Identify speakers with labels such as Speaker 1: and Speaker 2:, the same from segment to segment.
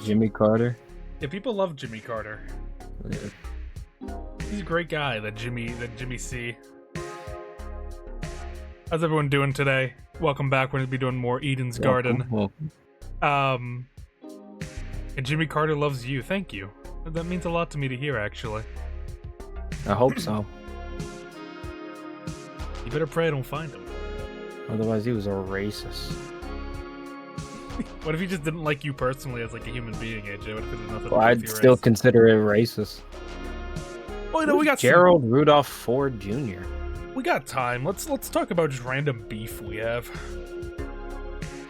Speaker 1: Jimmy Carter.
Speaker 2: Yeah, people love Jimmy Carter.
Speaker 1: Yeah.
Speaker 2: He's a great guy, that Jimmy C. How's everyone doing today? Welcome back. We're going to be doing more Eden's Garden.
Speaker 1: Welcome.
Speaker 2: And Jimmy Carter loves you. Thank you. That means a lot to me to hear, actually.
Speaker 1: I hope so.
Speaker 2: You better pray I don't find him.
Speaker 1: Otherwise, he was a racist.
Speaker 2: What if he just didn't like you personally as like a human being, AJ? What if it had nothing
Speaker 1: Well,
Speaker 2: to do
Speaker 1: I'd
Speaker 2: with your
Speaker 1: still
Speaker 2: race?
Speaker 1: consider it racist.
Speaker 2: Oh, you know, we got
Speaker 1: Gerald Rudolph Ford Jr.
Speaker 2: We got time. Let's talk about just random beef we have.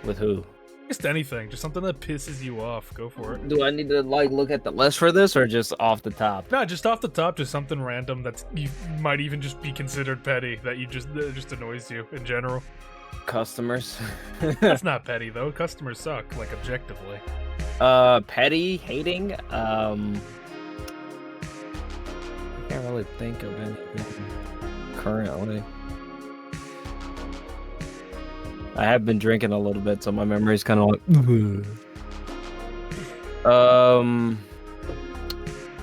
Speaker 1: With who?
Speaker 2: Just anything. Just something that pisses you off. Go for it.
Speaker 1: Do I need to look at the list for this, or just off the top?
Speaker 2: No, just off the top, just something random that's you might even just be considered petty that just annoys you in general.
Speaker 1: Customers.
Speaker 2: That's not petty though. Customers suck, like objectively.
Speaker 1: Petty hating. I can't really think of anything currently. I have been drinking a little bit, so my memory's kind of like.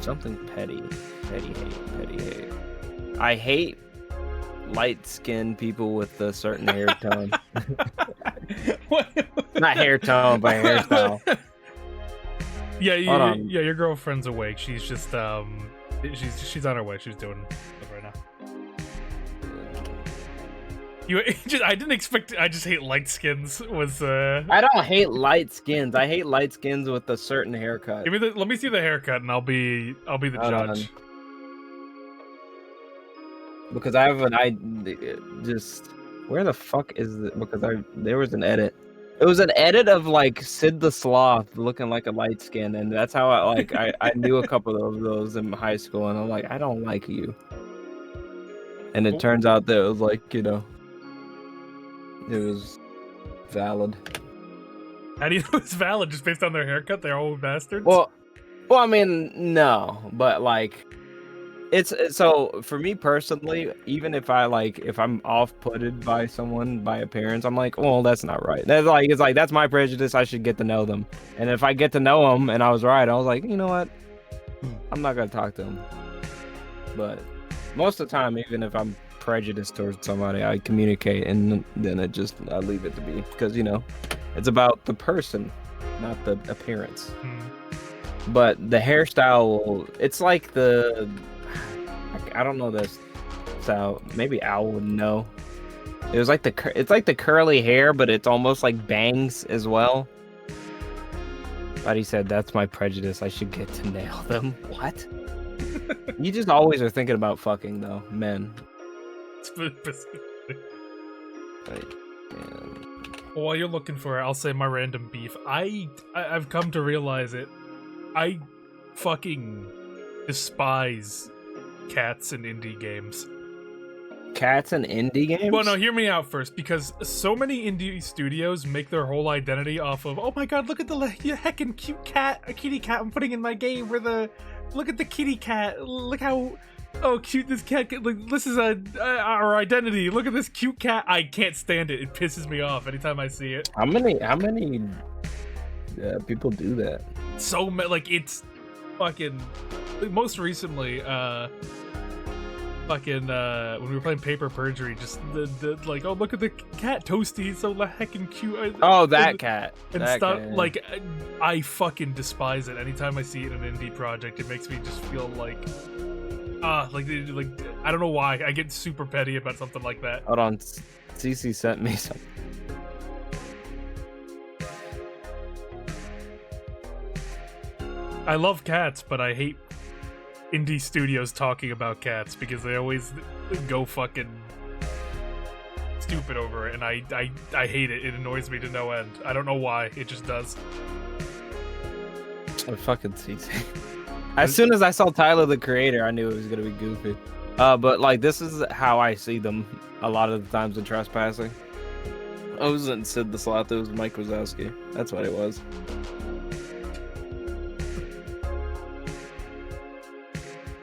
Speaker 1: Something petty hate. I hate light-skinned people with a certain hair tone. Not hair tone, but hairstyle.
Speaker 2: Yeah, your girlfriend's awake. She's just she's on her way. She's doing stuff right now. I didn't expect. I just hate light skins.
Speaker 1: I don't hate light skins. I hate light skins with a certain haircut.
Speaker 2: Let me see the haircut, and I'll be the judge.
Speaker 1: Because I have where the fuck is it? Because there was an edit. It was an edit of like Sid the Sloth looking like a light skin, and that's how I knew a couple of those in high school, and I'm like, I don't like you. And it turns out that it was like, it was valid.
Speaker 2: How do you know it's valid? Just based on their haircut? They're all bastards?
Speaker 1: Well, I mean, no, but like, it's so for me personally, even if I'm off-putted by someone by appearance, I'm like, well, that's not right. That's my prejudice. I should get to know them. And if I get to know them and I was right, I was like, you know what? I'm not gonna talk to them. But most of the time, even if I'm prejudiced towards somebody, I communicate, and then I leave it to be, because it's about the person, not the appearance. But the hairstyle, it's like I don't know this, so maybe Al would know. It's like the curly hair, but it's almost like bangs as well. But he said, that's my prejudice. I should get to nail them. What? You just always are thinking about fucking, though, men.
Speaker 2: While you're looking for it, I'll say my random beef. I've come to realize it. I fucking despise cats in indie games.
Speaker 1: Cats in indie games?
Speaker 2: Well, no, hear me out first, because so many indie studios make their whole identity off of, oh my god, look at the heckin' cute cat, a kitty cat I'm putting in my game, look at the kitty cat, look how cute this cat, like, this is our identity, look at this cute cat. I can't stand it. It pisses me off anytime I see it.
Speaker 1: How many people do that?
Speaker 2: So like, it's fucking, like, most recently, when we were playing Paper Perjury, just the like, oh, look at the cat Toasty, he's so heckin' cute.
Speaker 1: Oh, that cat.
Speaker 2: And
Speaker 1: that
Speaker 2: stuff,
Speaker 1: cat, yeah.
Speaker 2: like, I fucking despise it. Anytime I see it in an indie project, it makes me just feel like, like I don't know why. I get super petty about something like that.
Speaker 1: Hold on, CC sent me something.
Speaker 2: I love cats, but I hate indie studios talking about cats because they always go fucking stupid over it, and I hate it. It annoys me to no end. I don't know why. It just does.
Speaker 1: I fucking CC. As soon as I saw Tyler the Creator, I knew it was gonna be goofy. But like, this is how I see them a lot of the times in Trespassing. I wasn't Sid the Sloth, it was Mike Wazowski. That's what it was.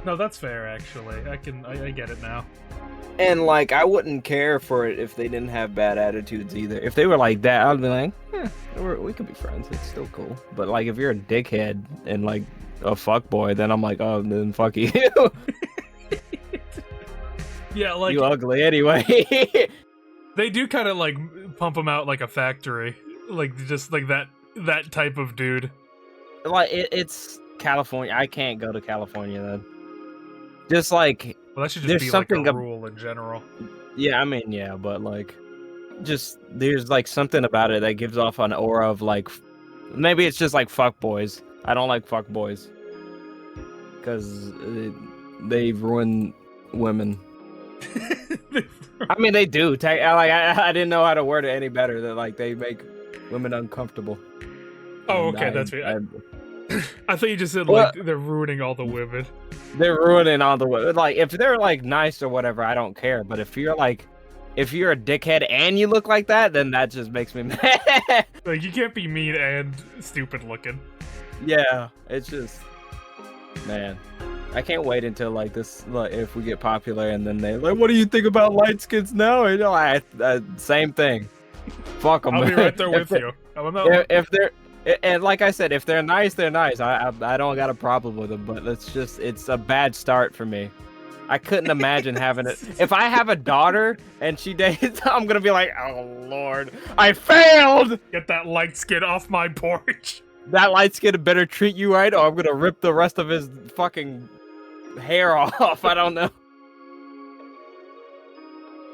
Speaker 2: No, that's fair, actually. I get it now.
Speaker 1: And like, I wouldn't care for it if they didn't have bad attitudes either. If they were like that, I'd be like, we could be friends. It's still cool. But like, if you're a dickhead and like a fuckboy, then I'm like, oh, then fuck you.
Speaker 2: Yeah, like
Speaker 1: You ugly anyway.
Speaker 2: they do kind of like pump them out like a factory, like just like that type of dude.
Speaker 1: Like it's California. I can't go to California then. Just like
Speaker 2: Well, that should just
Speaker 1: there's
Speaker 2: be
Speaker 1: something
Speaker 2: like a rule in general.
Speaker 1: yeah, I mean yeah, but like just there's like something about it that gives off an aura of like maybe it's just like fuck boys. I don't like fuck boys because they ruin women. I mean they do. I didn't know how to word it any better. That like they make women uncomfortable.
Speaker 2: Oh,
Speaker 1: And
Speaker 2: okay, that's me. I thought you just said like they're ruining all the women.
Speaker 1: They're ruining all the women. Like if they're like nice or whatever, I don't care. But if you're a dickhead and you look like that, then that just makes me mad.
Speaker 2: Like you can't be mean and stupid looking.
Speaker 1: Yeah, it's just man. I can't wait until like this, like if we get popular and then they like, what do you think about light skins now? You know, same thing. Fuck them.
Speaker 2: I'll be right there with you.
Speaker 1: If they're and like I said, if they're nice, they're nice. I don't got a problem with them, but it's a bad start for me. I couldn't imagine having it. If I have a daughter and she dates, I'm gonna be like, oh Lord, I failed.
Speaker 2: Get that light skin off my porch.
Speaker 1: That light skin better treat you right, or I'm gonna rip the rest of his fucking hair off. I don't know.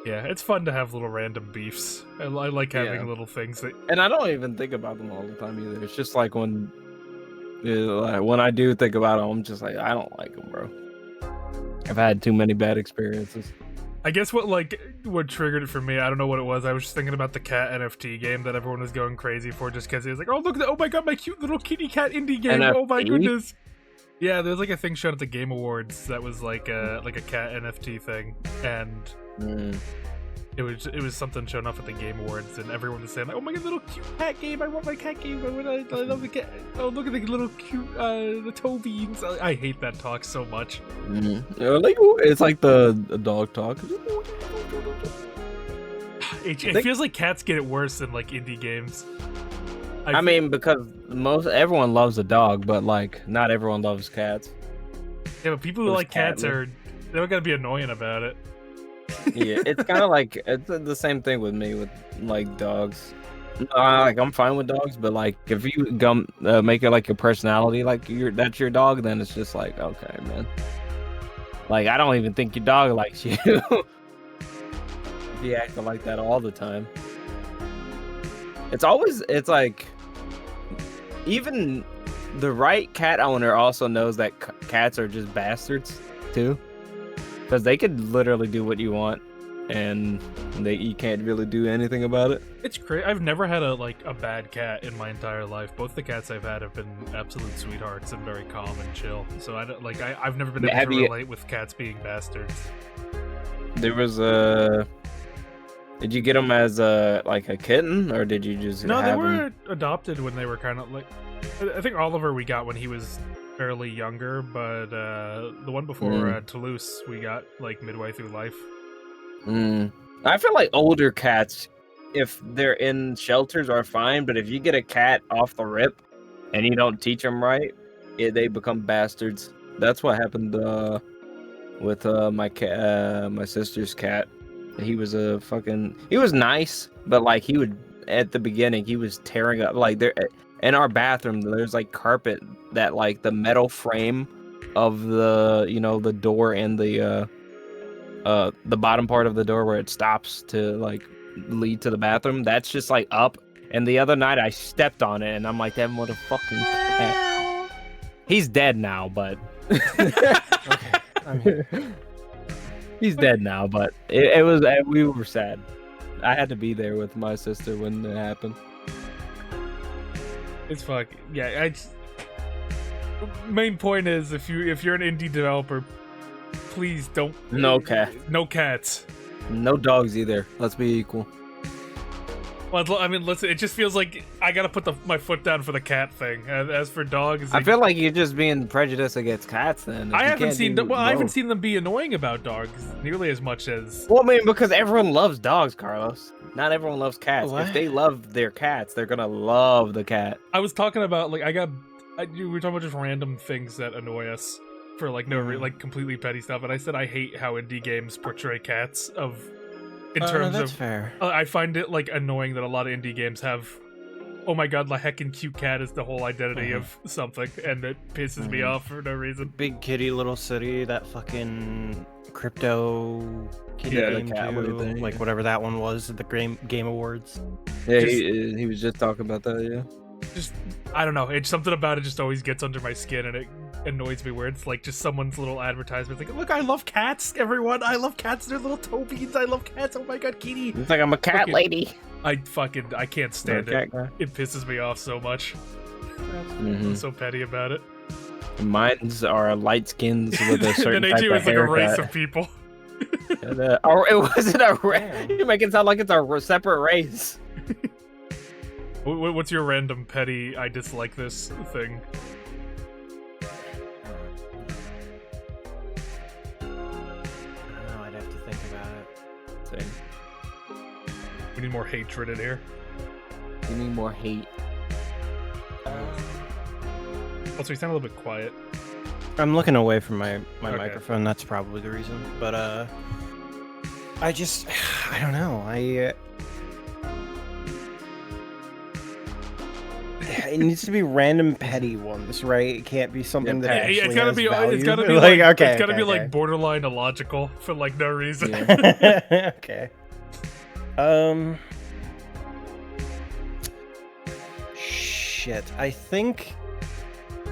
Speaker 2: Yeah, it's fun to have little random beefs. I like having little things that.
Speaker 1: And I don't even think about them all the time either. It's just like when I do think about them, I'm just like, I don't like them, bro. I've had too many bad experiences.
Speaker 2: I guess what triggered it for me, I don't know what it was. I was just thinking about the cat NFT game that everyone was going crazy for just because it was like, oh look, oh my god, my cute little kitty cat indie game.
Speaker 1: NFT?
Speaker 2: Oh my goodness. Yeah, there's like a thing shown at the Game Awards that was like a cat NFT thing, and it was something shown off at the Game Awards, and everyone was saying like, oh my god, little cute cat game. I want my cat game. I love the cat. Oh look at the little cute the toe beans. I hate that talk so much.
Speaker 1: It's like the dog talk.
Speaker 2: It feels like cats get it worse than like indie games.
Speaker 1: I mean, because everyone loves a dog, but like not everyone loves cats.
Speaker 2: Yeah, but people who like cats they're gonna be annoying about it.
Speaker 1: Yeah, it's kind of like it's the same thing with me with like dogs. Like I'm fine with dogs, but like if you make it like your personality, like that's your dog, then it's just like okay, man. Like I don't even think your dog likes you. If you acting like that all the time, it's like even the right cat owner also knows that cats are just bastards too. Because they could literally do what you want, and you can't really do anything about it.
Speaker 2: It's crazy. I've never had a bad cat in my entire life. Both the cats I've had have been absolute sweethearts and very calm and chill. So I've never been able to relate with cats being bastards.
Speaker 1: There was a. Did you get them as a kitten, or did you just?
Speaker 2: No, they were adopted when they were kind of like. I think Oliver we got when he was fairly younger, but the one before Toulouse we got like midway through life.
Speaker 1: I feel like older cats, if they're in shelters, are fine, but if you get a cat off the rip and you don't teach them right, they become bastards. That's what happened with my sister's cat. He was he was nice, but like he would at the beginning he was tearing up like there. In our bathroom, there's like carpet that like the metal frame of the the door and the bottom part of the door where it stops to like lead to the bathroom. That's just like up. And the other night I stepped on it and I'm like, that motherfucking cat. He's dead now, but okay. I mean, he's dead now, but it was we were sad. I had to be there with my sister when it happened.
Speaker 2: It's fucking yeah. Main point is if you're an indie developer, please don't. No cats.
Speaker 1: No dogs either. Let's be equal.
Speaker 2: Well, I mean, listen, it just feels like I gotta put my foot down for the cat thing. As for dogs,
Speaker 1: I feel like you're just being prejudiced against cats. Then
Speaker 2: I haven't seen them be annoying about dogs nearly as much as.
Speaker 1: Well, I mean, because everyone loves dogs, Carlos. Not everyone loves cats.
Speaker 3: What?
Speaker 1: If they love their cats, they're gonna love the cat.
Speaker 2: I was talking about we were talking about just random things that annoy us for like like completely petty stuff, and I said I hate how indie games portray cats in terms
Speaker 3: that's
Speaker 2: of.
Speaker 3: fair.
Speaker 2: I find it like annoying that a lot of indie games have, oh my god, the heckin' cute cat is the whole identity of something, and it pisses me off for no reason.
Speaker 3: Big Kitty Little City, that fucking crypto kitty
Speaker 1: Yeah, the
Speaker 3: game
Speaker 1: cat
Speaker 3: too,
Speaker 1: thing,
Speaker 3: like
Speaker 1: yeah.
Speaker 3: whatever that one was at the Game Awards.
Speaker 1: Yeah,
Speaker 2: Just-
Speaker 1: he was just talking about that. Yeah.
Speaker 2: Just I don't know, it's something about it just always gets under my skin, and it annoys me where it's like just someone's little advertisement like, look, I love cats, everyone, I love cats, they're little Tobies, I love cats, oh my god, Kitty.
Speaker 1: It's like I'm a cat
Speaker 2: Fucking-
Speaker 1: lady.
Speaker 2: I can't stand
Speaker 1: You're a
Speaker 2: it.
Speaker 1: cat guy.
Speaker 2: It pisses me off so much. I'm
Speaker 1: Mhm.
Speaker 2: so petty about it.
Speaker 1: Mines are light skins with a certain
Speaker 2: then
Speaker 1: type
Speaker 2: AJ
Speaker 1: of
Speaker 2: is like a race
Speaker 1: haircut.
Speaker 2: of people.
Speaker 1: Or it wasn't a race. You make it sound like it's a separate race.
Speaker 2: What's your random petty I dislike this thing?
Speaker 3: I don't know, I'd have to think about it.
Speaker 1: Same.
Speaker 2: We need more hatred in here.
Speaker 1: You need more hate.
Speaker 2: Also, you sound a little bit quiet.
Speaker 3: I'm looking away from my
Speaker 2: Okay.
Speaker 3: microphone. That's probably the reason. But I just I don't know. It needs to be random petty ones, right? It can't be something that actually
Speaker 2: It's gotta
Speaker 3: has
Speaker 2: be.
Speaker 3: value.
Speaker 2: It's gotta be
Speaker 3: like
Speaker 2: like.
Speaker 3: okay,
Speaker 2: It's gotta
Speaker 3: okay,
Speaker 2: be like
Speaker 3: okay.
Speaker 2: borderline illogical for like no reason.
Speaker 1: Yeah.
Speaker 3: Okay. Shit. I think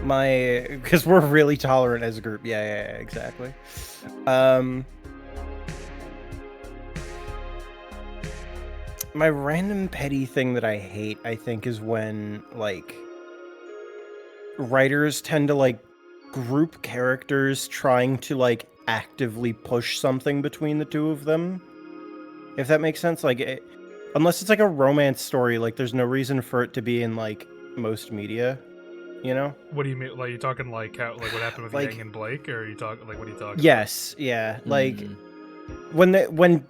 Speaker 3: because we're really tolerant as a group. Yeah, exactly. My random petty thing that I hate, I think, is when like writers tend to like group characters trying to like actively push something between the two of them. If that makes sense, like unless it's like a romance story, like there's no reason for it to be in like most media, you know?
Speaker 2: What do you mean? Like you talking like how like what happened with
Speaker 3: Like-
Speaker 2: Yang and Blake, or are you talking like what are you talking?
Speaker 3: Yes, yeah. Like
Speaker 1: Mm.
Speaker 3: when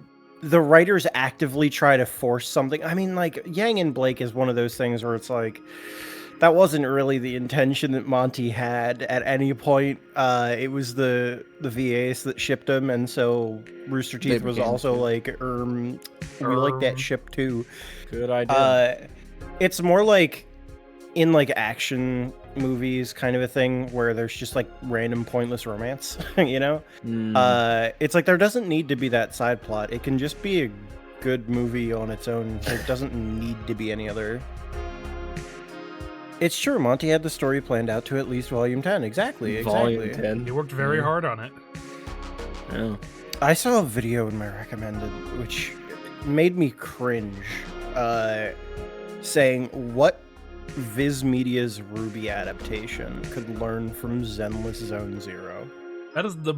Speaker 3: the writers actively try to force something. I mean, like Yang and Blake is one of those things where it's like that wasn't really the intention that Monty had at any point. It was the VAs that shipped them, and so Rooster
Speaker 1: They
Speaker 3: Teeth was
Speaker 1: began
Speaker 3: also
Speaker 1: to.
Speaker 3: like, we like that ship too.
Speaker 1: Good idea.
Speaker 3: It's more like in like action movies kind of a thing where there's just like random pointless romance, you know?
Speaker 1: Mm.
Speaker 3: It's like there doesn't need to be that side plot. It can just be a good movie on its own. There doesn't need to be any other. It's true, Monty had the story planned out to at least volume 10. Exactly.
Speaker 1: Volume 10.
Speaker 2: You worked very hard on it.
Speaker 1: Yeah.
Speaker 3: I saw a video in my recommended which made me cringe, saying what Viz Media's Ruby adaptation could learn from Zenless Zone Zero.
Speaker 2: That is the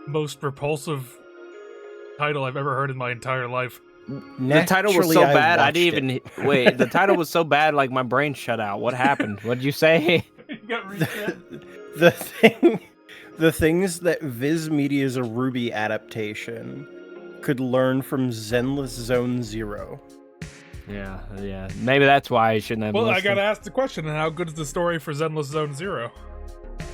Speaker 2: most repulsive title I've ever heard in my entire life.
Speaker 1: The title was
Speaker 3: Naturally,
Speaker 1: so
Speaker 3: I
Speaker 1: bad, I
Speaker 3: watched
Speaker 1: didn't
Speaker 3: it.
Speaker 1: even wait. The title was so bad, like my brain shut out. What happened? What did you say?
Speaker 2: Got reset.
Speaker 3: The things that Viz Media's Ruby adaptation could learn from Zenless Zone Zero.
Speaker 1: Yeah. Maybe that's why I shouldn't have.
Speaker 2: Well, I
Speaker 1: listened.
Speaker 2: gotta ask the question: how good is the story for Zenless Zone Zero?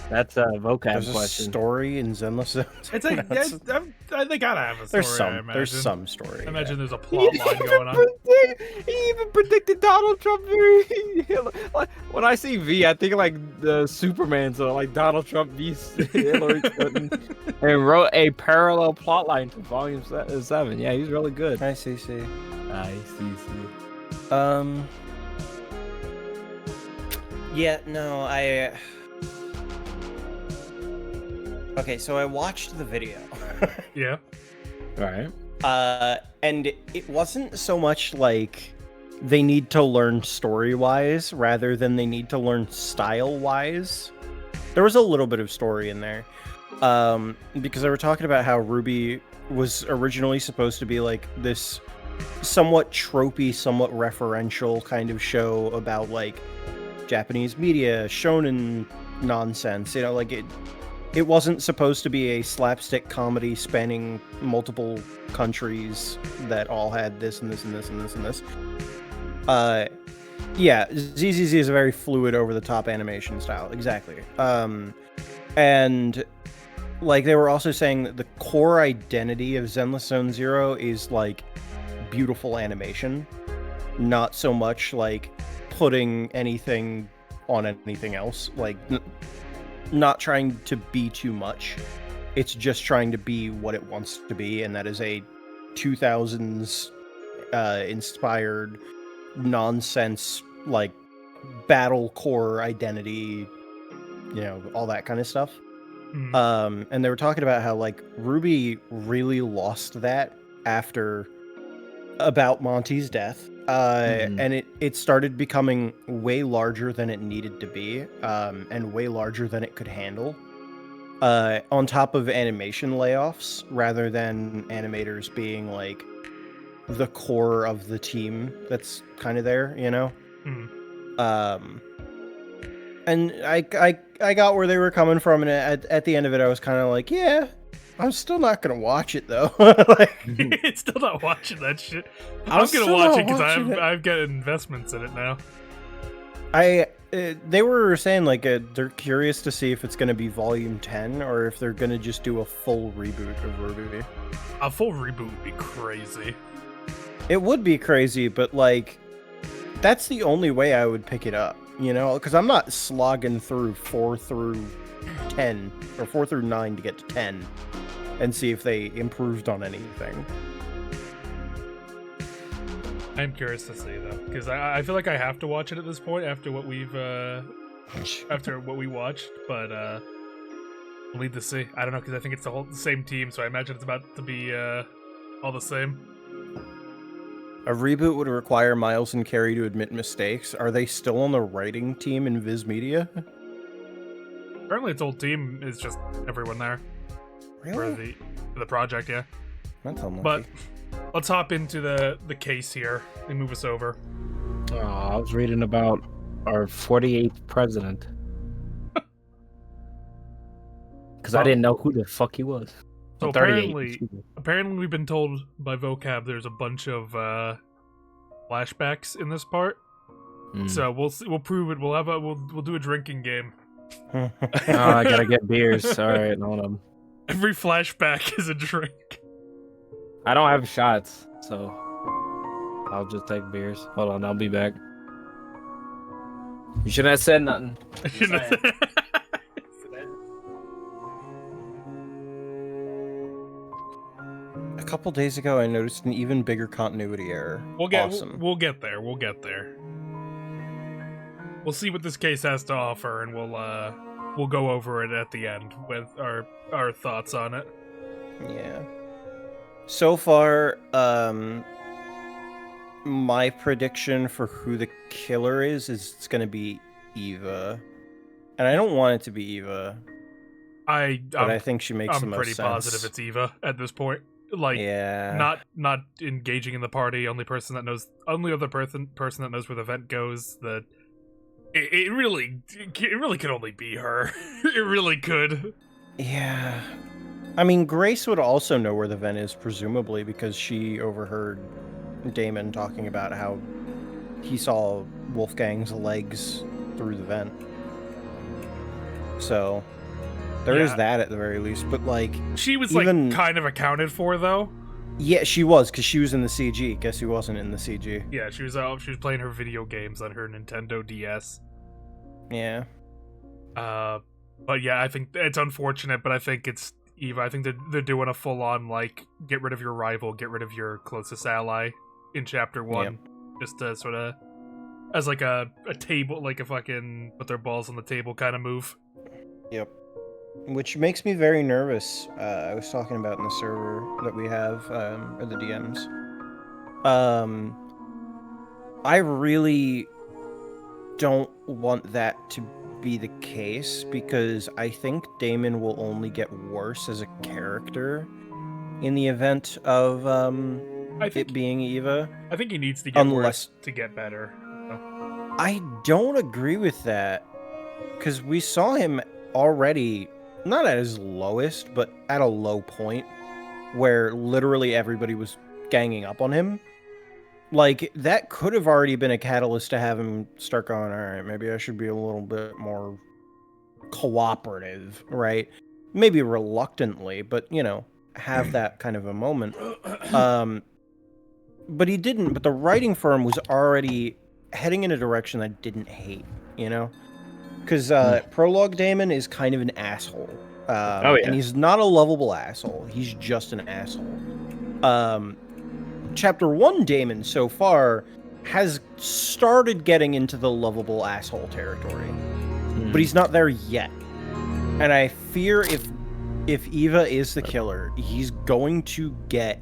Speaker 1: That's a vocab
Speaker 3: There's a
Speaker 1: question.
Speaker 3: story in Zenless Zone Zero.
Speaker 2: It's like they gotta have a story.
Speaker 3: There's some.
Speaker 2: I imagine.
Speaker 3: There's some story.
Speaker 2: I imagine there's a
Speaker 1: He
Speaker 2: plot line going on.
Speaker 1: even predicted Donald Trump. Like, when I see V, I think like the Superman, so like Donald Trump v Hillary Clinton, and wrote a parallel plot line to Volume 7. Yeah, he's really good.
Speaker 3: I see.
Speaker 1: I see.
Speaker 3: Yeah, no, Okay, so I watched the video.
Speaker 2: Yeah.
Speaker 1: All right.
Speaker 3: And it wasn't so much like they need to learn story-wise rather than they need to learn style-wise. There was a little bit of story in there. Because they were talking about how Ruby was originally supposed to be like this somewhat tropey, somewhat referential kind of show about like Japanese media, shonen nonsense. You know, like it wasn't supposed to be a slapstick comedy spanning multiple countries that all had this and this and this and this and this. Yeah, ZZZ is a very fluid, over-the-top animation style. Exactly. And like they were also saying that the core identity of Zenless Zone Zero is like beautiful animation, not so much like putting anything on anything else. Like not trying to be too much. It's just trying to be what it wants to be, and that is a 2000s inspired nonsense, like battle core identity, you know, all that kind of stuff. And they were talking about how like Ruby really lost that after about Monty's death, and it started becoming way larger than it needed to be, and way larger than it could handle, on top of animation layoffs rather than animators being like the core of the team that's kind of there, you know. And I got where they were coming from, and at the end of it I was kind of like, yeah, I'm still not gonna watch it though. Like,
Speaker 2: It's still not watching that shit. I'm gonna watch it because I've got investments in it now.
Speaker 3: They were saying like they're curious to see if it's gonna be volume 10 or if they're gonna just do a full reboot of Ruby.
Speaker 2: A full reboot would be crazy.
Speaker 3: It would be crazy, but like that's the only way I would pick it up, you know, because I'm not slogging through 4 through 10 or 4 through 9 to get to 10 and see if they improved on anything.
Speaker 2: I'm curious to see though, because I feel like I have to watch it at this point after what we watched, but we'll need to see. I don't know, because I think it's the same team, so I imagine it's about to be all the same.
Speaker 3: A reboot would require Miles and Carrie to admit mistakes. Are they still on the writing team in Viz Media?
Speaker 2: Apparently its old team is just everyone there.
Speaker 3: Really?
Speaker 2: For the project, yeah.
Speaker 3: That's unlucky.
Speaker 2: But let's hop into the case here and move us over.
Speaker 1: Oh, I was reading about our 48th president. Because I didn't know who the fuck he was.
Speaker 2: So apparently we've been told by Vocab there's a bunch of flashbacks in this part. So we'll prove it. We'll do a drinking game.
Speaker 1: Oh, I gotta get beers. All right, hold on.
Speaker 2: Every flashback is a drink.
Speaker 1: I don't have shots, so I'll just take beers. Hold on, I'll be back. You shouldn't have said nothing.
Speaker 3: A couple days ago, I noticed an even bigger continuity error.
Speaker 2: We'll get there. We'll get there. We'll see what this case has to offer, and we'll go over it at the end with our thoughts on it.
Speaker 3: Yeah. So far, my prediction for who the killer is it's going to be Eva, and I don't want it to be Eva. But I think she makes the most sense.
Speaker 2: I'm pretty positive it's Eva at this point. Like,
Speaker 3: yeah,
Speaker 2: not engaging in the party. Only other person that knows where the vent goes. That it really could only be her. It really could.
Speaker 3: Yeah, I mean, Grace would also know where the vent is, presumably, because she overheard Damon talking about how he saw Wolfgang's legs through the vent. So there is that at the very least, but like
Speaker 2: she was like kind of accounted for though.
Speaker 3: Yeah, she was, because she was in the CG. Guess who wasn't in the CG?
Speaker 2: Yeah, she was playing her video games on her Nintendo DS.
Speaker 3: Yeah.
Speaker 2: But yeah, I think it's unfortunate, but I think it's Eva. I think they're doing a full on like get rid of your rival, get rid of your closest ally in chapter 1, just to sort of as like a table, like a fucking put their balls on the table kind of move.
Speaker 3: Yep. Which makes me very nervous. I was talking about in the server that we have, or the DMs. I really don't want that to be the case, because I think Damon will only get worse as a character in the event of
Speaker 2: I think
Speaker 3: it being Eva.
Speaker 2: I think he needs to get
Speaker 3: Unless-
Speaker 2: worse to get better. So,
Speaker 3: I don't agree with that, because we saw him already, not at his lowest, but at a low point, where literally everybody was ganging up on him. Like, that could have already been a catalyst to have him start going, all right, maybe I should be a little bit more cooperative, right? Maybe reluctantly, but, you know, have that kind of a moment. But he didn't, but the writing for him was already heading in a direction I didn't hate, you know? Because Prologue Damon is kind of an asshole. And he's not a lovable asshole. He's just an asshole. Chapter 1 Damon so far has started getting into the lovable asshole territory. But he's not there yet. And I fear if Eva is the killer, he's going to get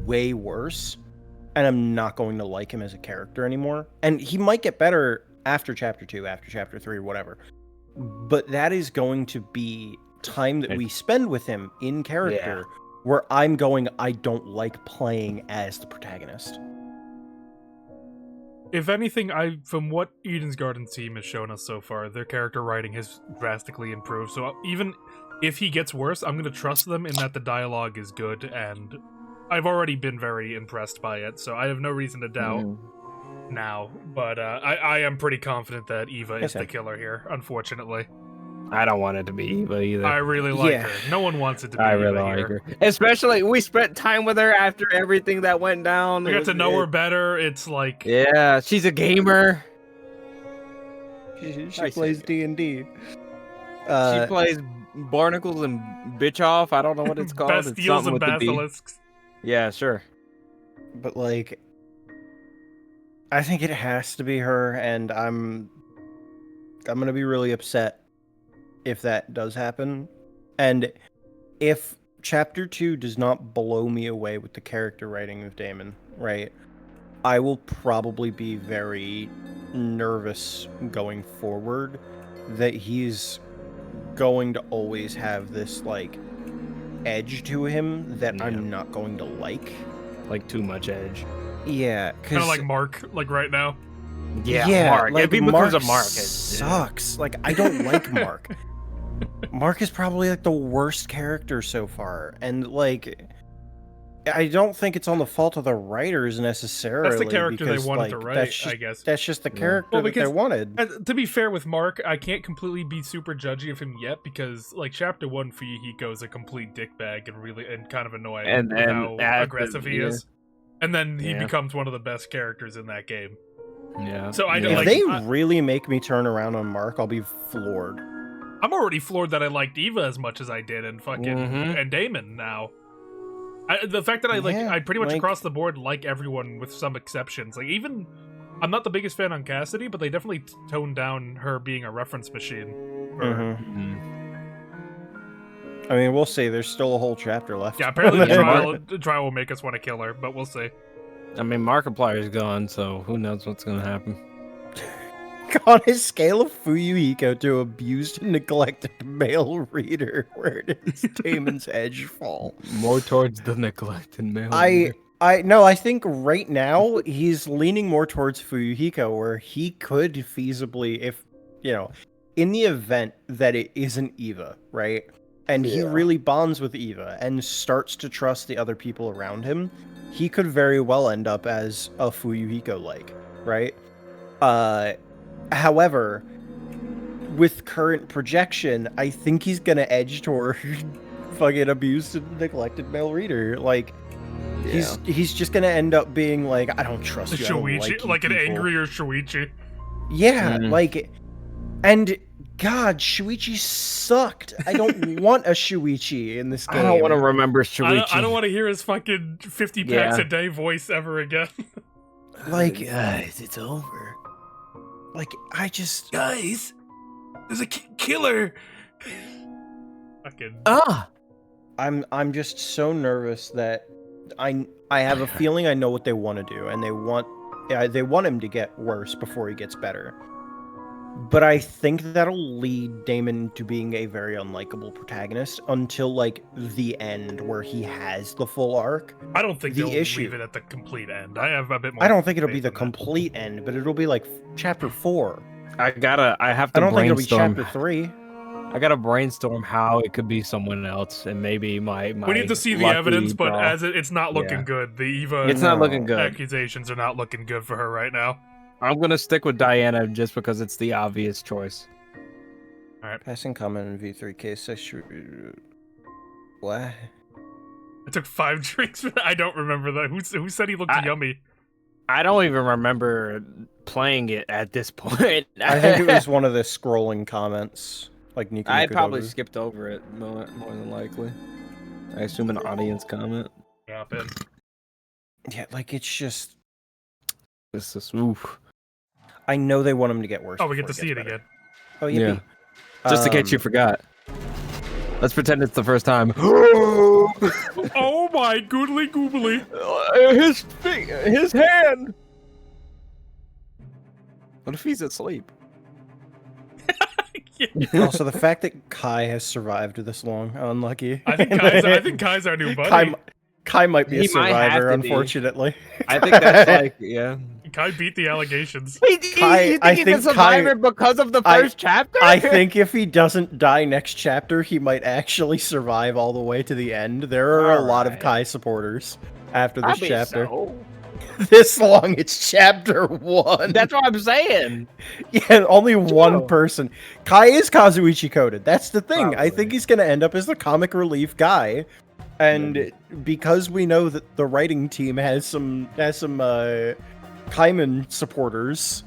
Speaker 3: way worse. And I'm not going to like him as a character anymore. And he might get better after Chapter 2, after Chapter 3, whatever. But that is going to be time that we spend with him in character where I'm going, I don't like playing as the protagonist.
Speaker 2: if anything, from what Eden's Garden team has shown us so far, their character writing has drastically improved. So even if he gets worse, I'm going to trust them in that the dialogue is good, and I've already been very impressed by it, so I have no reason to doubt now. But I am pretty confident that Eva is the killer here, unfortunately.
Speaker 1: I don't want it to be Eva either.
Speaker 2: I really like her. No one wants it to be
Speaker 1: I
Speaker 2: Eva
Speaker 1: really
Speaker 2: here.
Speaker 1: like her. Especially, we spent time with her after everything that went down.
Speaker 2: We got to know her better. It's like...
Speaker 1: Yeah, she's a gamer.
Speaker 3: She plays D&D.
Speaker 1: She plays barnacles and bitch off. I don't know what it's called.
Speaker 2: Bastiles and basilisks.
Speaker 1: Yeah, sure.
Speaker 3: But, like, I think it has to be her, and I'm gonna be really upset if that does happen. And if Chapter 2 does not blow me away with the character writing of Damon, right, I will probably be very nervous going forward that he's going to always have this, like, edge to him that I'm not going to like.
Speaker 1: Like, too much edge.
Speaker 3: Yeah,
Speaker 2: kind of like Mark, like right now.
Speaker 1: Yeah, Mark.
Speaker 3: Like,
Speaker 1: if he becomes
Speaker 3: Mark
Speaker 1: a Mark,
Speaker 3: sucks. Like, I don't like Mark. Mark is probably like the worst character so far, and like, I don't think it's on the fault of the writers necessarily.
Speaker 2: That's the character
Speaker 3: because,
Speaker 2: they wanted
Speaker 3: like,
Speaker 2: to write,
Speaker 3: that's just,
Speaker 2: I guess.
Speaker 3: That's just the character that they wanted.
Speaker 2: To be fair with Mark, I can't completely be super judgy of him yet because, like, Chapter 1 Fuyuhiko is a complete dickbag and kind of annoying
Speaker 1: and
Speaker 2: how aggressive he is. And then he becomes one of the best characters in that game.
Speaker 1: Yeah.
Speaker 2: So I don't
Speaker 3: If
Speaker 2: like.
Speaker 3: they really make me turn around on Mark, I'll be floored.
Speaker 2: I'm already floored that I liked Eva as much as I did and fucking and Damon now. The fact that I pretty much across the board like everyone with some exceptions. Like, even I'm not the biggest fan on Cassidy, but they definitely toned down her being a reference machine.
Speaker 3: I mean, we'll see. There's still a whole chapter left.
Speaker 2: Yeah, apparently the trial will make us want to kill her, but we'll see.
Speaker 1: I mean, Markiplier's gone, so who knows what's gonna happen.
Speaker 3: On his scale of Fuyuhiko to abused and neglected male reader, where does Damon's edge fall?
Speaker 1: More towards the neglected male
Speaker 3: reader. I think right now he's leaning more towards Fuyuhiko, where he could feasibly, if, you know, in the event that it isn't Eva, right? And he really bonds with Eva and starts to trust the other people around him, he could very well end up as a Fuyuhiko-like, right? However, with current projection, I think he's gonna edge toward fucking abused and neglected male reader. Like, he's just gonna end up being like, I don't trust you.
Speaker 2: Shuichi, like an angrier Shuichi.
Speaker 3: Yeah, like, and God, Shuichi sucked. I don't want a Shuichi in this game.
Speaker 1: I don't want to remember Shuichi.
Speaker 2: I don't want to hear his fucking 50 packs a day voice ever again.
Speaker 3: Like,
Speaker 1: guys, it's over.
Speaker 3: Like, I just...
Speaker 2: Guys, there's a killer! Fucking...
Speaker 3: I'm just so nervous that I have a feeling I know what they want to do, and they want him to get worse before he gets better. But I think that'll lead Damon to being a very unlikable protagonist until like the end where he has the full arc.
Speaker 2: I don't think
Speaker 3: The
Speaker 2: they'll
Speaker 3: issue-
Speaker 2: leave it at the complete end. I have a bit more.
Speaker 3: I don't think it'll
Speaker 2: faith
Speaker 3: be the
Speaker 2: in that.
Speaker 3: complete end, but it'll be like chapter 4.
Speaker 1: I have to
Speaker 3: I don't think it'll be
Speaker 1: brainstorm.
Speaker 3: chapter 3.
Speaker 1: I gotta brainstorm how it could be someone else, and maybe my
Speaker 2: We need to see the
Speaker 1: lucky
Speaker 2: evidence, but
Speaker 1: draw.
Speaker 2: as it's not looking
Speaker 1: Yeah.
Speaker 2: good. The Eva
Speaker 1: It's not looking good.
Speaker 2: accusations are not looking good for her right now.
Speaker 1: I'm gonna stick with Diana just because it's the obvious choice.
Speaker 3: Passing comment in V3 case. What?
Speaker 2: I took 5 drinks. I don't remember that. Who said he looked yummy?
Speaker 1: I don't even remember playing it at this point.
Speaker 3: I think it was one of the scrolling comments. Like Nico
Speaker 1: I probably
Speaker 3: Nikodobu.
Speaker 1: skipped over it more than likely. I assume an audience comment.
Speaker 2: Yeah, Ben.
Speaker 3: Yeah, like it's just.
Speaker 1: This is oof.
Speaker 3: I know they want him to get worse.
Speaker 2: Oh, we get to
Speaker 3: before
Speaker 2: see it
Speaker 3: gets better.
Speaker 2: again.
Speaker 3: Oh,
Speaker 1: Yeah.
Speaker 3: yippee.
Speaker 1: Just in case you forgot. Let's pretend it's the first time.
Speaker 2: Oh my goodly goobly.
Speaker 1: His hand. What if he's asleep?
Speaker 3: Also, the fact that Kai has survived this long, unlucky.
Speaker 2: I think Kai's our new buddy.
Speaker 3: Kai might be a
Speaker 1: He might have
Speaker 3: survivor,
Speaker 1: to be.
Speaker 3: unfortunately.
Speaker 1: I think that's like, yeah.
Speaker 2: Kai beat the allegations.
Speaker 1: You think
Speaker 3: I
Speaker 1: he's
Speaker 3: think
Speaker 1: a survivor because of the first chapter?
Speaker 3: I think if he doesn't die next chapter, he might actually survive all the way to the end. There are a lot of
Speaker 1: Alright.
Speaker 3: Kai supporters after this
Speaker 1: Probably
Speaker 3: chapter.
Speaker 1: so.
Speaker 3: This long, it's chapter 1.
Speaker 1: That's what I'm saying.
Speaker 3: Yeah, only one
Speaker 1: True.
Speaker 3: person. Kai is Kazuichi coded. That's the thing. I
Speaker 1: Probably.
Speaker 3: think he's going to end up as the comic relief guy. And because we know that the writing team has some Kaiman supporters,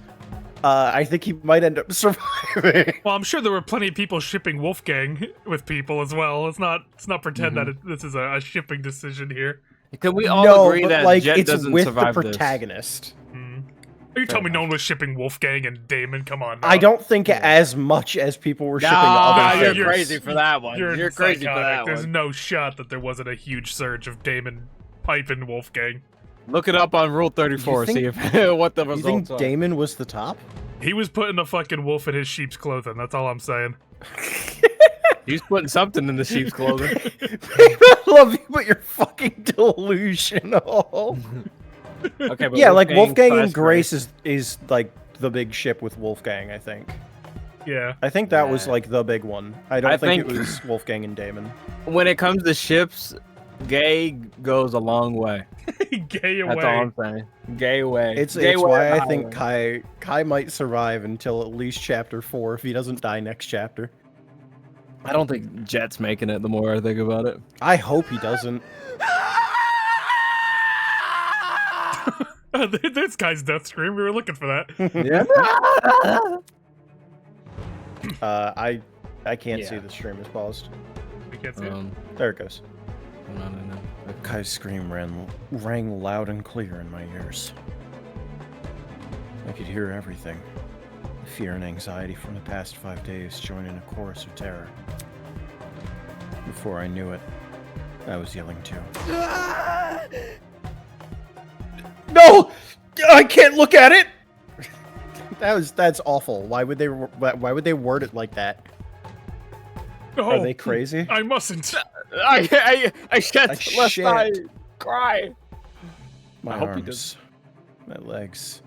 Speaker 3: I think he might end up surviving.
Speaker 2: Well, I'm sure there were plenty of people shipping Wolfgang with people as well. Let's not pretend that this is a shipping decision here.
Speaker 1: Can we all
Speaker 3: No,
Speaker 1: agree
Speaker 3: but
Speaker 1: that
Speaker 3: like
Speaker 1: Jet
Speaker 3: it's
Speaker 1: doesn't
Speaker 3: with the
Speaker 1: survive this?
Speaker 3: protagonist.
Speaker 2: Are you telling me no one was shipping Wolfgang and Damon? Come on. Now.
Speaker 3: I don't think as much as people were shipping
Speaker 1: No,
Speaker 3: other
Speaker 1: you're
Speaker 3: shippers.
Speaker 1: crazy for that one. You're crazy for
Speaker 2: psychotic.
Speaker 1: that
Speaker 2: There's
Speaker 1: one.
Speaker 2: no shot that there wasn't a huge surge of Damon piping Wolfgang.
Speaker 1: Look it up on Rule 34.
Speaker 3: You
Speaker 1: See
Speaker 3: think-
Speaker 1: if what the
Speaker 3: You
Speaker 1: results
Speaker 3: think
Speaker 1: are.
Speaker 3: Damon was the top?
Speaker 2: He was putting a fucking wolf in his sheep's clothing. That's all I'm saying.
Speaker 1: He's putting something in the sheep's clothing.
Speaker 3: I love you, but you're fucking delusional.
Speaker 1: Okay, but
Speaker 3: Yeah, like Wolfgang
Speaker 1: slash
Speaker 3: and Grace is like the big ship with Wolfgang, I think.
Speaker 2: Yeah.
Speaker 3: I think that was
Speaker 1: Yeah.
Speaker 3: like the big one. I don't
Speaker 1: I
Speaker 3: think it
Speaker 1: think-
Speaker 3: was Wolfgang and Damon.
Speaker 1: When it comes to ships, gay goes a long way.
Speaker 2: Gay away.
Speaker 1: That's all I'm saying. Gay away.
Speaker 3: It's
Speaker 1: Gay way
Speaker 3: why
Speaker 1: on
Speaker 3: I
Speaker 1: the
Speaker 3: think
Speaker 1: highway.
Speaker 3: Kai might survive until at least chapter 4 if he doesn't die next chapter.
Speaker 1: I don't think Jet's making it. The more I think about it.
Speaker 3: I hope he doesn't.
Speaker 2: This guy's death scream. We were looking for that.
Speaker 1: Yeah.
Speaker 3: I can't see
Speaker 1: Yeah.
Speaker 3: the stream is paused.
Speaker 2: We can't see it.
Speaker 3: There it goes.
Speaker 1: No.
Speaker 3: Kai's scream rang loud and clear in my ears. I could hear everything. The fear and anxiety from the past 5 days joined in a chorus of terror. Before I knew it, I was yelling too. No! I can't look at it! That's awful. Why would they word it like that?
Speaker 2: Oh,
Speaker 3: Are they crazy?
Speaker 2: I mustn't.
Speaker 1: I shed
Speaker 3: I
Speaker 1: lest
Speaker 3: shed.
Speaker 1: I cry.
Speaker 3: My
Speaker 1: I hope he
Speaker 3: arms, my legs.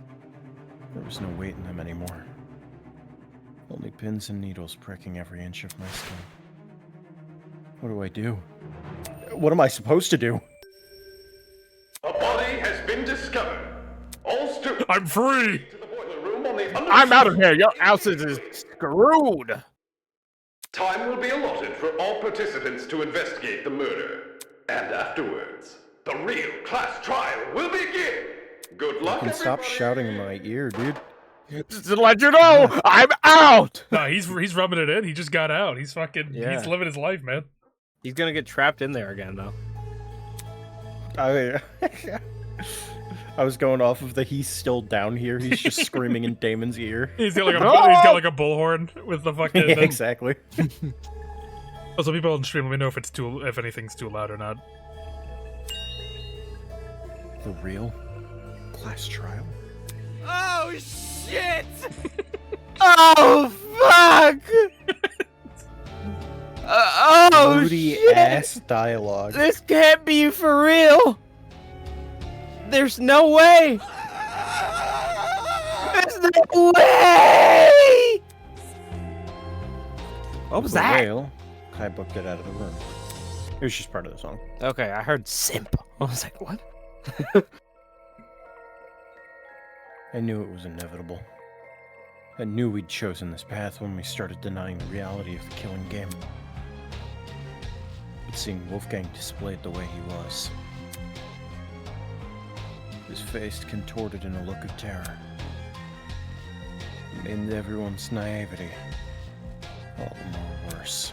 Speaker 3: There was no weight in them anymore. Only pins and needles pricking every inch of my skin. What do I do? What am I supposed to do?
Speaker 4: A body has been discovered. All students
Speaker 2: I'm free.
Speaker 4: to the boiler room on the
Speaker 1: I'm out of here. Your house is screwed.
Speaker 4: Time will be allotted for all participants to investigate the murder. And afterwards, the real class trial will begin. Good luck,
Speaker 3: You can stop
Speaker 4: everybody.
Speaker 3: shouting in my ear, dude.
Speaker 1: Just to let you know, I'm out.
Speaker 2: No, he's rubbing it in. He just got out. He's fucking.
Speaker 1: Yeah.
Speaker 2: He's living his life, man.
Speaker 1: He's gonna get trapped in there again, though.
Speaker 3: I was going off of the he's still down here. He's just screaming in Damon's ear.
Speaker 2: He's got like a bullhorn with the fucking.
Speaker 3: Yeah, exactly.
Speaker 2: Also, people on stream, let me know if anything's too loud or not.
Speaker 3: The real class trial?
Speaker 1: Oh shit! Oh fuck! Oh
Speaker 3: Moody
Speaker 1: shit!
Speaker 3: ass dialogue.
Speaker 1: This can't be for real. There's no way. There's no way. What was
Speaker 3: For
Speaker 1: that?
Speaker 3: real, Kai booked it out of the room. It was just part of the song.
Speaker 1: Okay, I heard simp. I was like, what?
Speaker 3: I knew it was inevitable. I knew we'd chosen this path when we started denying the reality of the killing game. But seeing Wolfgang displayed the way he was, his face contorted in a look of terror, it made everyone's naivety all the more worse.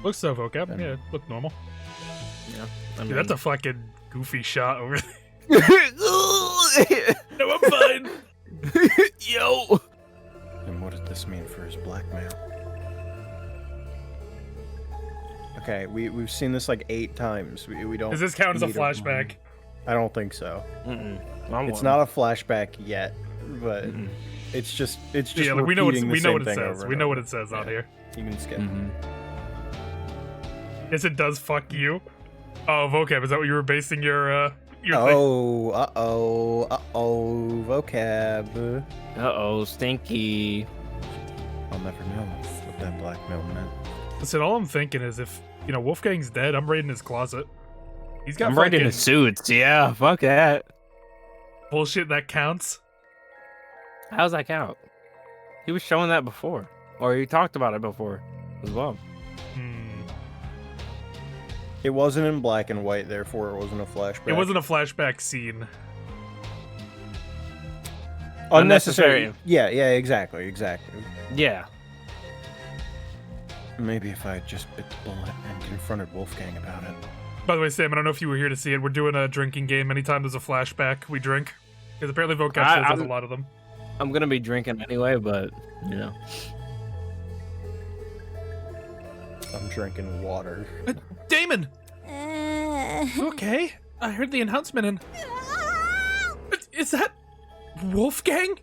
Speaker 2: Looks so vocab. Yeah, it looked normal.
Speaker 1: Yeah,
Speaker 2: Dude, that's a fucking goofy shot over there. No, I'm fine.
Speaker 1: Yo.
Speaker 3: And what did this mean for his blackmail? Okay, we've seen this like 8 times. We don't.
Speaker 2: Does this count as a
Speaker 3: need
Speaker 2: flashback?
Speaker 3: I don't think so.
Speaker 1: Mm-mm.
Speaker 3: It's not a flashback yet, but it's just
Speaker 2: Yeah, like, we know what it
Speaker 3: repeating the same
Speaker 2: says.
Speaker 3: thing over
Speaker 2: We
Speaker 3: and
Speaker 2: know what
Speaker 3: over.
Speaker 2: it says on here.
Speaker 3: You can skip.
Speaker 2: Yes, it does. Fuck you. Oh, vocab. Is that what you were basing your thing?
Speaker 3: Oh, vocab.
Speaker 1: Uh-oh, stinky.
Speaker 3: I'll never know what that blackmail meant.
Speaker 2: Listen, all I'm thinking is if Wolfgang's dead, I'm raiding his closet. He's got
Speaker 1: I'm right in
Speaker 2: fucking
Speaker 1: the suits. Yeah, fuck that.
Speaker 2: bullshit that counts.
Speaker 1: How's that count? He was showing that before. Or he talked about it before as well.
Speaker 3: It wasn't in black and white, therefore it wasn't a flashback.
Speaker 2: It wasn't a flashback scene.
Speaker 3: unnecessary. Yeah, exactly.
Speaker 1: Yeah.
Speaker 3: Maybe if I had just bit the bullet and confronted Wolfgang about it.
Speaker 2: By the way, Sam, I don't know if you were here to see it. We're doing a drinking game. Anytime there's a flashback, we drink. Because apparently vocab says there's a lot of them.
Speaker 1: I'm gonna be drinking anyway, but
Speaker 3: I'm drinking water.
Speaker 2: Damon! Okay, I heard the announcement and... Is that... Wolfgang?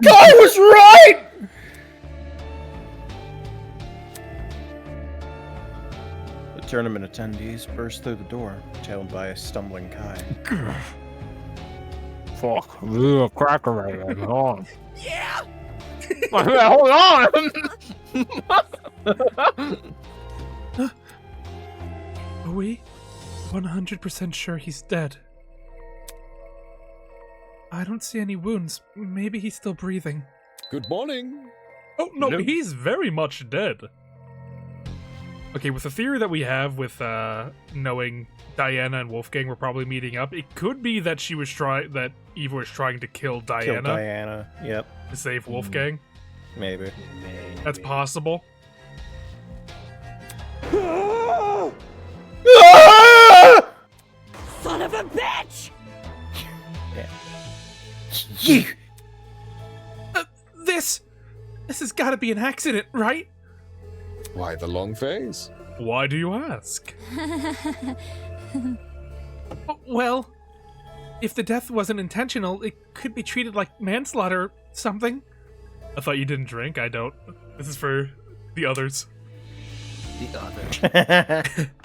Speaker 3: Guy was right! The tournament attendees burst through the door, tailed by a stumbling Kai.
Speaker 1: fuck, real cracker right now. Hold on. Yeah. Hold on.
Speaker 2: Are we 100% sure he's dead? I don't see any wounds. Maybe he's still breathing.
Speaker 5: Good morning.
Speaker 2: Oh, no,
Speaker 1: Nope.
Speaker 2: he's very much dead. Okay, with the theory that we have with knowing Diana and Wolfgang were probably meeting up, it could be that that Eva was trying to kill Diana,
Speaker 3: Kill Diana. Yep,
Speaker 2: to save Wolfgang.
Speaker 3: maybe.
Speaker 2: That's possible.
Speaker 6: Son of a bitch!
Speaker 2: This has got to be an accident, right?
Speaker 5: Why the long face?
Speaker 2: Why do you ask? Well, if the death wasn't intentional, it could be treated like manslaughter or something. I thought you didn't drink. I don't. This is for the others.
Speaker 1: The other.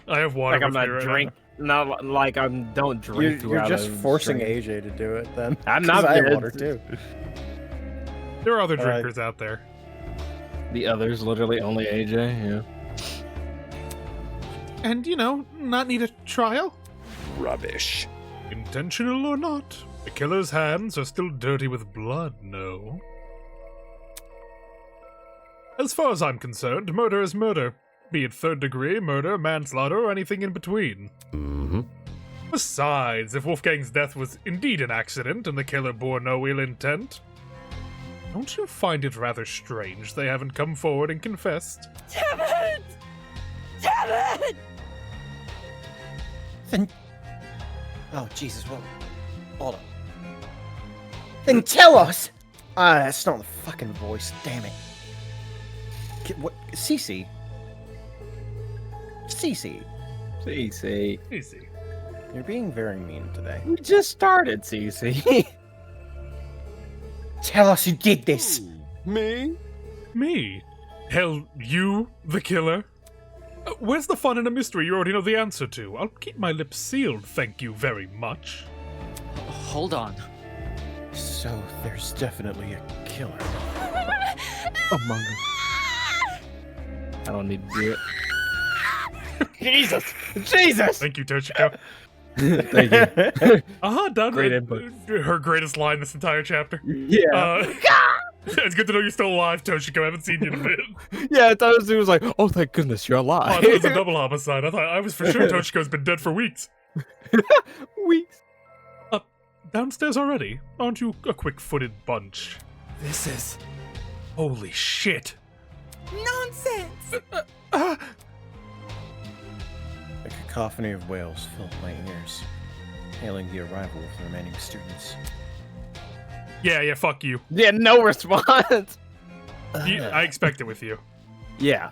Speaker 2: I have water.
Speaker 1: Like I'm
Speaker 2: with me
Speaker 1: not
Speaker 2: right
Speaker 1: drink. Not like I don't drink.
Speaker 3: You're
Speaker 1: throughout
Speaker 3: just
Speaker 1: a
Speaker 3: forcing
Speaker 1: drink.
Speaker 3: AJ to do it then.
Speaker 1: I'm
Speaker 3: 'Cause
Speaker 1: not.
Speaker 3: I have
Speaker 1: it's-
Speaker 3: water too.
Speaker 2: now. There are other
Speaker 3: All right.
Speaker 2: drinkers out there.
Speaker 1: The others, literally only AJ. Yeah.
Speaker 2: And, not need a trial?
Speaker 5: Rubbish.
Speaker 2: Intentional or not, the killer's hands are still dirty with blood, no? As far as I'm concerned, murder is murder. Be it third degree, murder, manslaughter, or anything in between.
Speaker 5: Mm-hmm.
Speaker 2: Besides, if Wolfgang's death was indeed an accident and the killer bore no ill intent, don't you find it rather strange they haven't come forward and confessed?
Speaker 6: Damn it! Damn it!
Speaker 3: Then... Oh, Jesus, well... Hold on. Then tell us! That's not the fucking voice, damn it. What? Cece? Cece.
Speaker 1: CC.
Speaker 2: Easy.
Speaker 3: You're being very mean today.
Speaker 1: We just started, Cece.
Speaker 3: Tell us who did this.
Speaker 5: Me?
Speaker 2: Me? Hell, you, the killer? Where's the fun in a mystery you already know the answer to? I'll keep my lips sealed, thank you very much.
Speaker 7: Hold on.
Speaker 3: So there's definitely a killer.
Speaker 1: Among us. I don't need to do it. Jesus! Jesus!
Speaker 2: Thank you, Toshiko.
Speaker 1: Thank you.
Speaker 2: Done.
Speaker 1: Great input.
Speaker 2: Her greatest line this entire chapter.
Speaker 1: Yeah.
Speaker 2: It's good to know you're still alive, Toshiko. I haven't seen you in a bit.
Speaker 1: Yeah, I thought it was like, oh, thank goodness you're
Speaker 2: Oh, I
Speaker 1: alive.
Speaker 2: thought it was a double homicide. I was for sure Toshiko's been dead for weeks.
Speaker 1: Weeks.
Speaker 2: Downstairs already? Aren't you a quick-footed bunch?
Speaker 7: This is
Speaker 2: Holy shit.
Speaker 7: nonsense.
Speaker 3: A cacophony of wails filled my ears, hailing the arrival of the remaining students.
Speaker 2: Yeah, fuck you.
Speaker 1: Yeah, no response.
Speaker 2: I expect it with you.
Speaker 1: Yeah.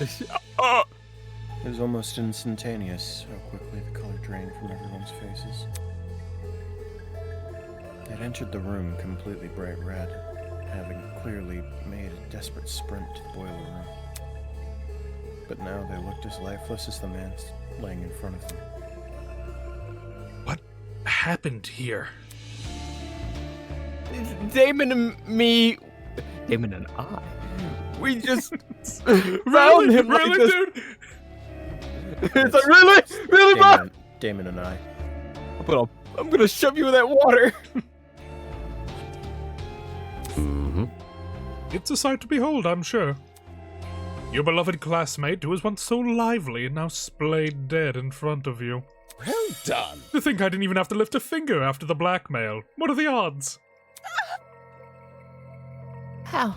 Speaker 3: It was almost instantaneous how quickly the color drained from everyone's faces. They'd entered the room completely bright red, having clearly made a desperate sprint to the boiler room. But now they looked as lifeless as the man laying in front of them.
Speaker 2: What happened here?
Speaker 1: Damon and I, we just found
Speaker 2: Really?
Speaker 1: him like
Speaker 2: Really,
Speaker 1: this.
Speaker 2: dude?
Speaker 1: It's like, really? Really, bro?
Speaker 3: Damon and I.
Speaker 1: I'm gonna shove you in that water.
Speaker 2: It's a sight to behold, I'm sure. Your beloved classmate, who was once so lively and now splayed dead in front of you.
Speaker 5: Well done.
Speaker 2: To think I didn't even have to lift a finger after the blackmail. What are the odds?
Speaker 6: How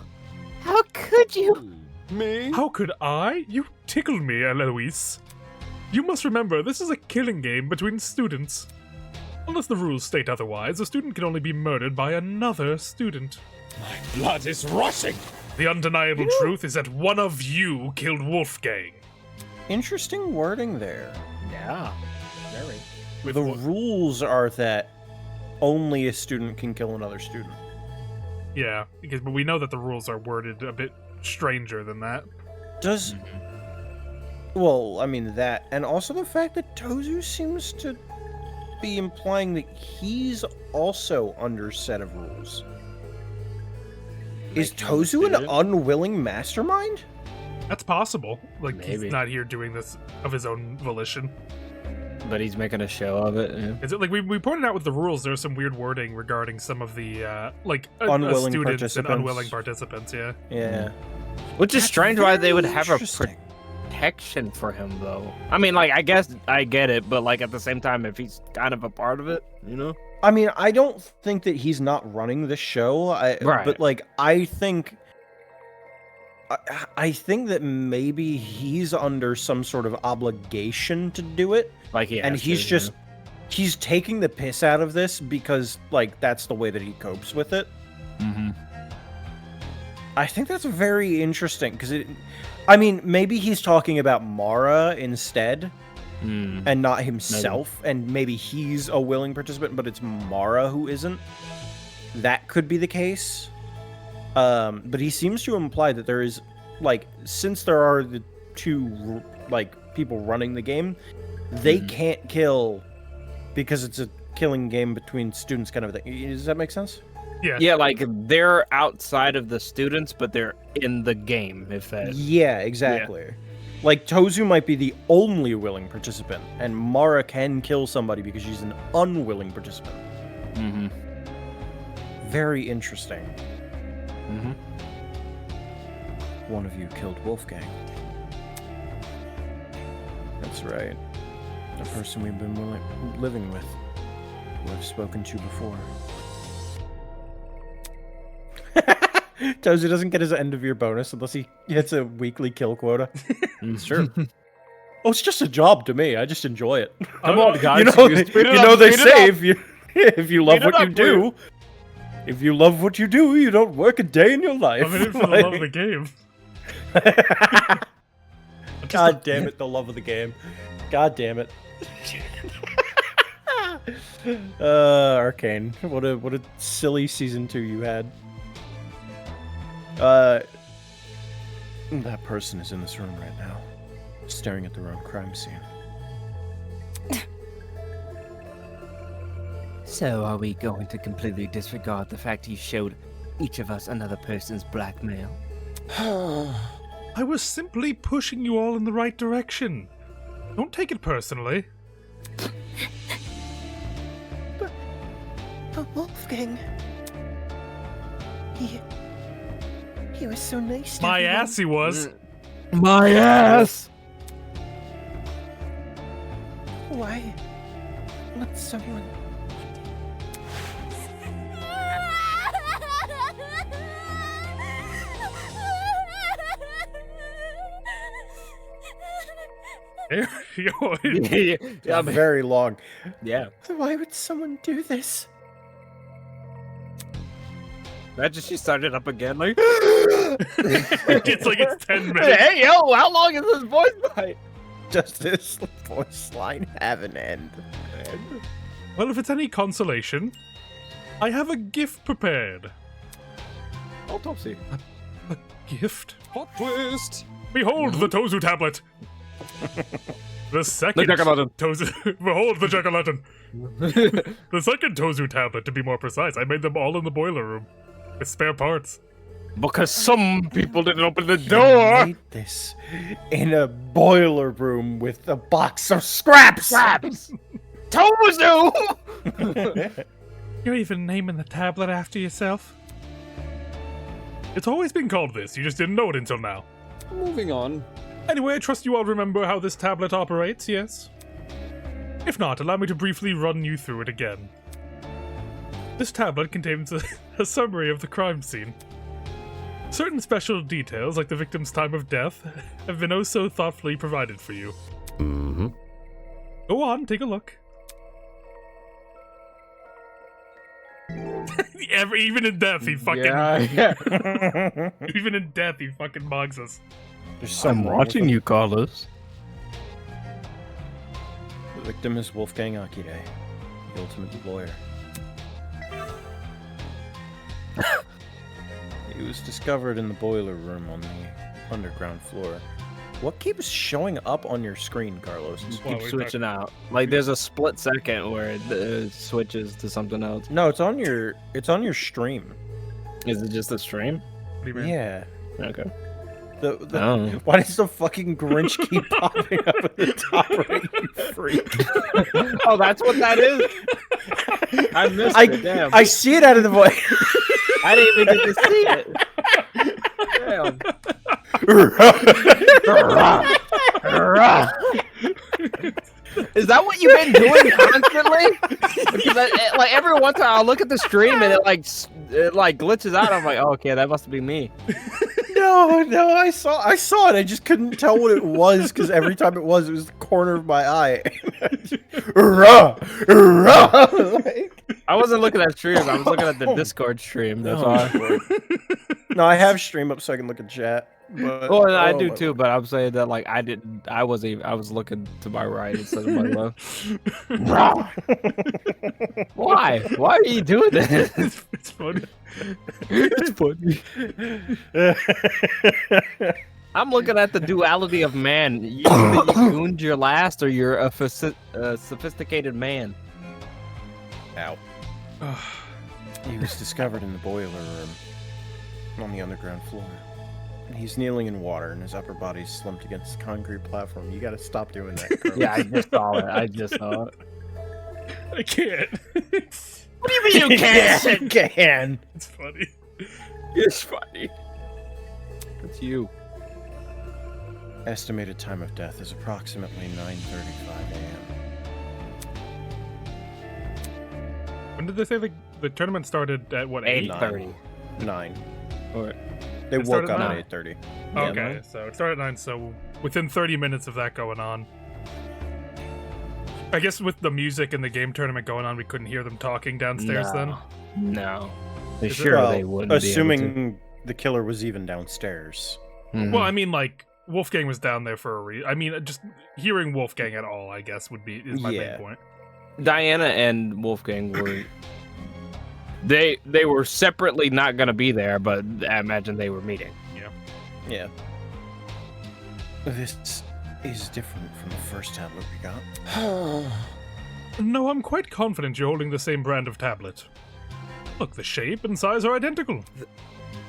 Speaker 6: could you?
Speaker 5: Me?
Speaker 2: How could I? You tickle me, Eloise. You must remember, this is a killing game between students. Unless the rules state otherwise, a student can only be murdered by another student.
Speaker 5: My blood is rushing.
Speaker 2: The undeniable truth is that one of you killed Wolfgang.
Speaker 3: Interesting wording there.
Speaker 1: Yeah. Very.
Speaker 2: With
Speaker 3: The
Speaker 2: what-
Speaker 3: rules are that only a student can kill another student.
Speaker 2: Yeah, but we know that the rules are worded a bit stranger than that.
Speaker 3: Does... Well, I mean that, and also the fact that Tozu seems to be implying that he's also under set of rules. Is Tozu an unwilling mastermind?
Speaker 2: That's possible. Like,
Speaker 1: Maybe.
Speaker 2: he's not here doing this of his own volition.
Speaker 1: But he's making a show of it. Yeah.
Speaker 2: Is it like we pointed out with the rules? There's some weird wording regarding some of the
Speaker 3: Unwilling
Speaker 2: students and
Speaker 3: participants.
Speaker 2: unwilling participants. Yeah,
Speaker 3: Yeah.
Speaker 1: Which is strange why they would have a
Speaker 3: Interesting.
Speaker 1: protection for him, though. I mean, like, I guess I get it, but like at the same time, if he's kind of a part of it, you know?
Speaker 3: I mean, I don't think that he's not running the show.
Speaker 1: Right.
Speaker 3: But like, I think that maybe he's under some sort of obligation to do it,
Speaker 1: Like, yeah.
Speaker 3: and he's taking the piss out of this because like that's the way that he copes with it.
Speaker 1: Mm-hmm.
Speaker 3: I think that's very interesting because I mean, maybe he's talking about Mara instead.
Speaker 1: Mm.
Speaker 3: And not himself, and maybe he's a willing participant, but it's Mara who isn't. That could be the case. But he seems to imply that there is, like, since there are the two, like, people running the game, they can't kill because it's a killing game between students kind of thing. Does that make sense?
Speaker 2: yeah.
Speaker 1: Yeah, like, they're outside of the students, but they're in the game, if that...
Speaker 3: Yeah, exactly. Like, Tozu might be the only willing participant, and Mara can kill somebody because she's an unwilling participant.
Speaker 1: Mm-hmm.
Speaker 3: Very interesting.
Speaker 1: Mm-hmm.
Speaker 3: One of you killed Wolfgang. That's right. The person we've been living with, who I've spoken to before. Tozu doesn't get his end of year bonus unless he hits a weekly kill quota.
Speaker 1: Sure.
Speaker 3: Oh, it's just a job to me. I just enjoy it.
Speaker 1: Come on, guys.
Speaker 3: You know,
Speaker 1: Speed it
Speaker 3: you
Speaker 1: up,
Speaker 3: know they
Speaker 1: speed it
Speaker 3: say
Speaker 1: up.
Speaker 3: if you love
Speaker 1: Speed it
Speaker 3: what you
Speaker 1: up,
Speaker 3: do, if you love what you do, you don't work a day in your life.
Speaker 2: I'm in it for the love of the game.
Speaker 3: God damn it, the love of the game. God damn it. Arcane. What a silly season 2 you had. That person is in this room right now, staring at their own crime scene.
Speaker 6: So are we going to completely disregard the fact he showed each of us another person's blackmail?
Speaker 2: I was simply pushing you all in the right direction. Don't take it personally.
Speaker 8: But Wolfgang, he was so nice to
Speaker 2: My
Speaker 8: everyone.
Speaker 2: ass he was.
Speaker 1: My ass!
Speaker 8: Why would someone...
Speaker 1: Yeah, man.
Speaker 3: Very long.
Speaker 1: Yeah.
Speaker 8: Why would someone do this?
Speaker 1: Imagine she started up again, like.
Speaker 2: It's like it's 10 minutes.
Speaker 1: Hey, yo, how long is this voice bite?
Speaker 3: Does this voice line have an end?
Speaker 2: Well, if it's any consolation, I have a gift prepared.
Speaker 1: Autopsy.
Speaker 2: A gift?
Speaker 5: Plot twist.
Speaker 2: Behold the Tozu tablet. The second
Speaker 1: Jack-o'-lantern.
Speaker 2: Tozu. Behold the Jack-o'-lantern. The second Tozu tablet, to be more precise. I made them all in the boiler room with spare parts.
Speaker 1: Because some people didn't open the
Speaker 3: You
Speaker 1: door.
Speaker 3: made this in a boiler room with a box of scraps.
Speaker 1: Tozu!
Speaker 2: You're even naming the tablet after yourself. It's always been called this. You just didn't know it until now.
Speaker 5: Moving on.
Speaker 2: Anyway, I trust you all remember how this tablet operates, yes? If not, allow me to briefly run you through it again. This tablet contains a summary of the crime scene. Certain special details, like the victim's time of death, have been oh so thoughtfully provided for you.
Speaker 5: Mm-hmm.
Speaker 2: Go on, take a look. Even in death, he fucking...
Speaker 1: Yeah.
Speaker 2: Even in death, he fucking mugs us.
Speaker 3: There's some
Speaker 1: I'm
Speaker 3: wrong with
Speaker 1: watching
Speaker 3: him.
Speaker 1: you, Carlos.
Speaker 3: The victim is Wolfgang Akide, the ultimate lawyer. He was discovered in the boiler room on the underground floor. What keeps showing up on your screen, Carlos?
Speaker 2: Well,
Speaker 1: Keep
Speaker 2: we
Speaker 1: switching out. Like there's a split second where it switches to something else.
Speaker 3: No, it's on your stream.
Speaker 1: Is it just a stream?
Speaker 2: What do you mean?
Speaker 3: Yeah.
Speaker 1: Okay.
Speaker 3: The, why does the fucking Grinch keep popping up at the top right, you freak?
Speaker 1: Oh, that's what that is. I missed it. Damn.
Speaker 3: I see it out of the voice.
Speaker 1: I didn't even get to see it. Damn. Is that what you've been doing constantly? Because like every once in a while, I'll look at the stream and it like glitches out. I'm like, oh, okay, that must be me.
Speaker 3: No, I saw it. I just couldn't tell what it was because every time it was the corner of my eye.
Speaker 1: I wasn't looking at stream. I was looking at the Discord stream. That's all.
Speaker 3: No, I have stream up so I can look at chat. But,
Speaker 1: Well, I
Speaker 3: oh
Speaker 1: do
Speaker 3: my-
Speaker 1: too, but I'm saying that like I was looking to my right instead of my left. Why? Why are you doing this?
Speaker 2: It's funny.
Speaker 1: It's funny. I'm looking at the duality of man. You either you gooned your last or you're a sophisticated man.
Speaker 3: Ow. He was discovered in the boiler room on the underground floor. He's kneeling in water and his upper body's slumped against the concrete platform. You gotta stop doing that, Carlos.
Speaker 1: Yeah, I just saw it. I just saw it.
Speaker 2: I can't.
Speaker 1: What do you mean you can't?
Speaker 3: You can.
Speaker 2: It's funny.
Speaker 1: It's funny. It's you.
Speaker 3: Estimated time of death is approximately 9:35 a.m.
Speaker 2: When did they say the tournament started at what, 8?
Speaker 1: 8:30.
Speaker 3: 9.
Speaker 1: Or
Speaker 3: They
Speaker 2: It
Speaker 3: woke
Speaker 2: started
Speaker 3: up
Speaker 2: at
Speaker 3: at
Speaker 2: 9.
Speaker 3: 8:30.
Speaker 2: Okay, so it started at 9, so within 30 minutes of that going on. I guess with the music and the game tournament going on, we couldn't hear them talking downstairs then?
Speaker 1: No.
Speaker 2: Is it-
Speaker 1: Sure
Speaker 3: Well,
Speaker 1: they wouldn't.
Speaker 3: assuming the killer was even downstairs.
Speaker 1: Mhm.
Speaker 2: Well, I mean, like, Wolfgang was down there for a reason. I mean, just hearing Wolfgang at all, I guess, is my main point.
Speaker 1: Diana and Wolfgang were they were separately not gonna be there, but I imagine they were meeting.
Speaker 3: Yeah. This is different from the first tablet we got.
Speaker 2: No, I'm quite confident you're holding the same brand of tablet. Look, the shape and size are identical.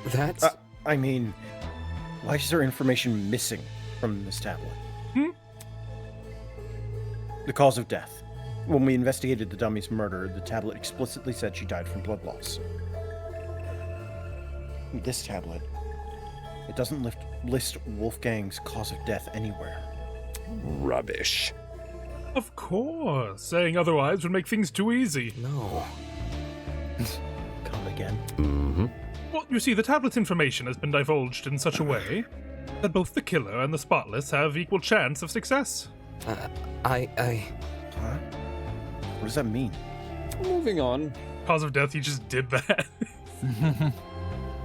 Speaker 5: That's...
Speaker 3: I mean, why is there information missing from this tablet? The cause of death. When we investigated the dummy's murder, the tablet explicitly said she died from blood loss. This tablet, it doesn't list Wolfgang's cause of death anywhere.
Speaker 5: rubbish.
Speaker 2: Of course. Saying otherwise would make things too easy.
Speaker 5: No.
Speaker 3: Come again.
Speaker 5: Mm-hmm.
Speaker 2: Well, you see, the tablet's information has been divulged in such a way that both the killer and the spotless have equal chance of success.
Speaker 3: Huh? What does that mean?
Speaker 5: Moving on.
Speaker 2: Cause of death, you just did that.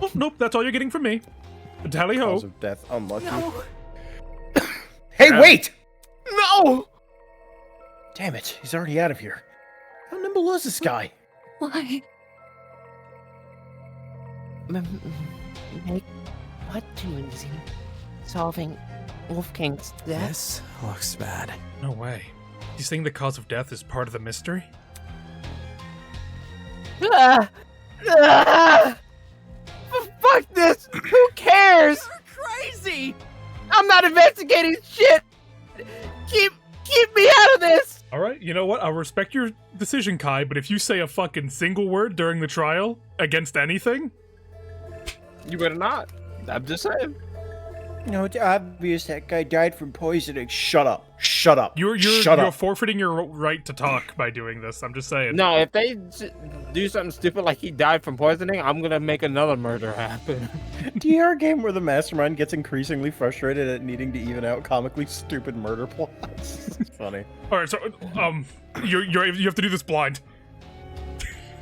Speaker 2: Oh, nope, that's all you're getting from me. Tally ho.
Speaker 3: Cause of death, unlucky.
Speaker 8: No.
Speaker 3: Hey, wait!
Speaker 1: No!
Speaker 3: Damn it, he's already out of here. How nimble was this guy?
Speaker 8: Why?
Speaker 6: Make what too easy? Solving Wolfgang's death?
Speaker 7: This looks bad.
Speaker 2: No way. You saying the cause of death is part of the mystery?
Speaker 6: Fuck this! Who cares?
Speaker 7: You're crazy!
Speaker 6: I'm not investigating shit! Keep me out of this!
Speaker 2: Alright, you know what? I'll respect your decision, Kai, but if you say a fucking single word during the trial against anything,
Speaker 1: You better not. I'm just saying.
Speaker 3: No, it's obvious that guy died from poisoning. Shut up. Shut up.
Speaker 2: you're
Speaker 3: Shut up.
Speaker 2: forfeiting your right to talk by doing this. I'm just saying.
Speaker 1: No, if they do something stupid like he died from poisoning, I'm gonna make another murder happen.
Speaker 3: Do you hear a game where the mastermind gets increasingly frustrated at needing to even out comically stupid murder plots? It's funny.
Speaker 2: Alright, so, you have to do this blind.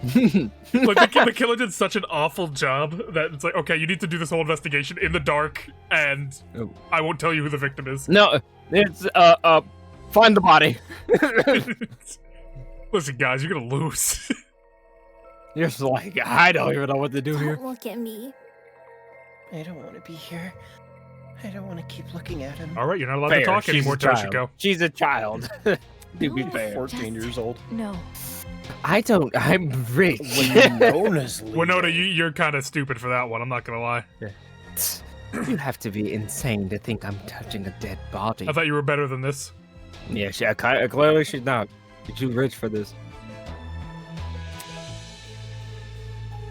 Speaker 2: Like, the killer did such an awful job that it's like, okay, you need to do this whole investigation in the dark, and
Speaker 1: Oh.
Speaker 2: I won't tell you who the victim is.
Speaker 1: No, it's find the body.
Speaker 2: Listen, guys, you're gonna lose.
Speaker 1: You're just like, I don't even know what to do here.
Speaker 8: Don't look at me. I don't want to be here. I don't want to keep looking at him.
Speaker 2: Alright, you're not allowed
Speaker 1: Fair,
Speaker 2: to talk
Speaker 1: she's
Speaker 2: anymore,
Speaker 1: a child.
Speaker 2: Toshiko.
Speaker 1: She's a child. To be
Speaker 8: No.
Speaker 1: fair.
Speaker 3: 14 years old.
Speaker 8: No.
Speaker 6: I'm rich.
Speaker 3: Winona's leaving.
Speaker 2: Winona, you're kind of stupid for that one, I'm not gonna lie.
Speaker 6: You have to be insane to think I'm touching a dead body.
Speaker 2: I thought you were better than this.
Speaker 1: Yeah, clearly she's not. She's too rich for this.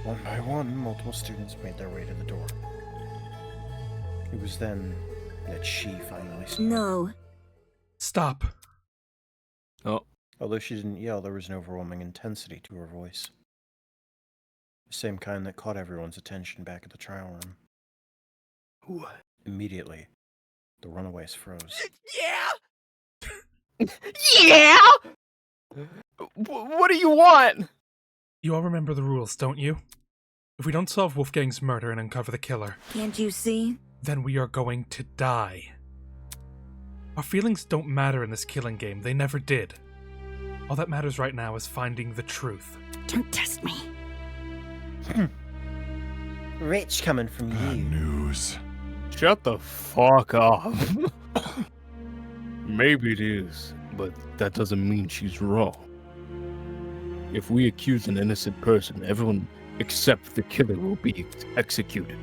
Speaker 3: One by one, multiple students made their way to the door. It was then that she finally spoke.
Speaker 8: No.
Speaker 2: Stop.
Speaker 3: Although she didn't yell, there was an overwhelming intensity to her voice. The same kind that caught everyone's attention back at the trial room. Immediately, the runaways froze.
Speaker 7: Yeah!
Speaker 1: Yeah! What do you want?
Speaker 2: You all remember the rules, don't you? If we don't solve Wolfgang's murder and uncover the killer,
Speaker 8: Can't you see?
Speaker 2: then we are going to die. Our feelings don't matter in this killing game, they never did. All that matters right now is finding the truth.
Speaker 8: Don't test me.
Speaker 3: Rich coming from you.
Speaker 4: News.
Speaker 1: Shut the fuck up. Maybe it is, but that doesn't mean she's wrong. If we accuse an innocent person, everyone except the killer will be executed.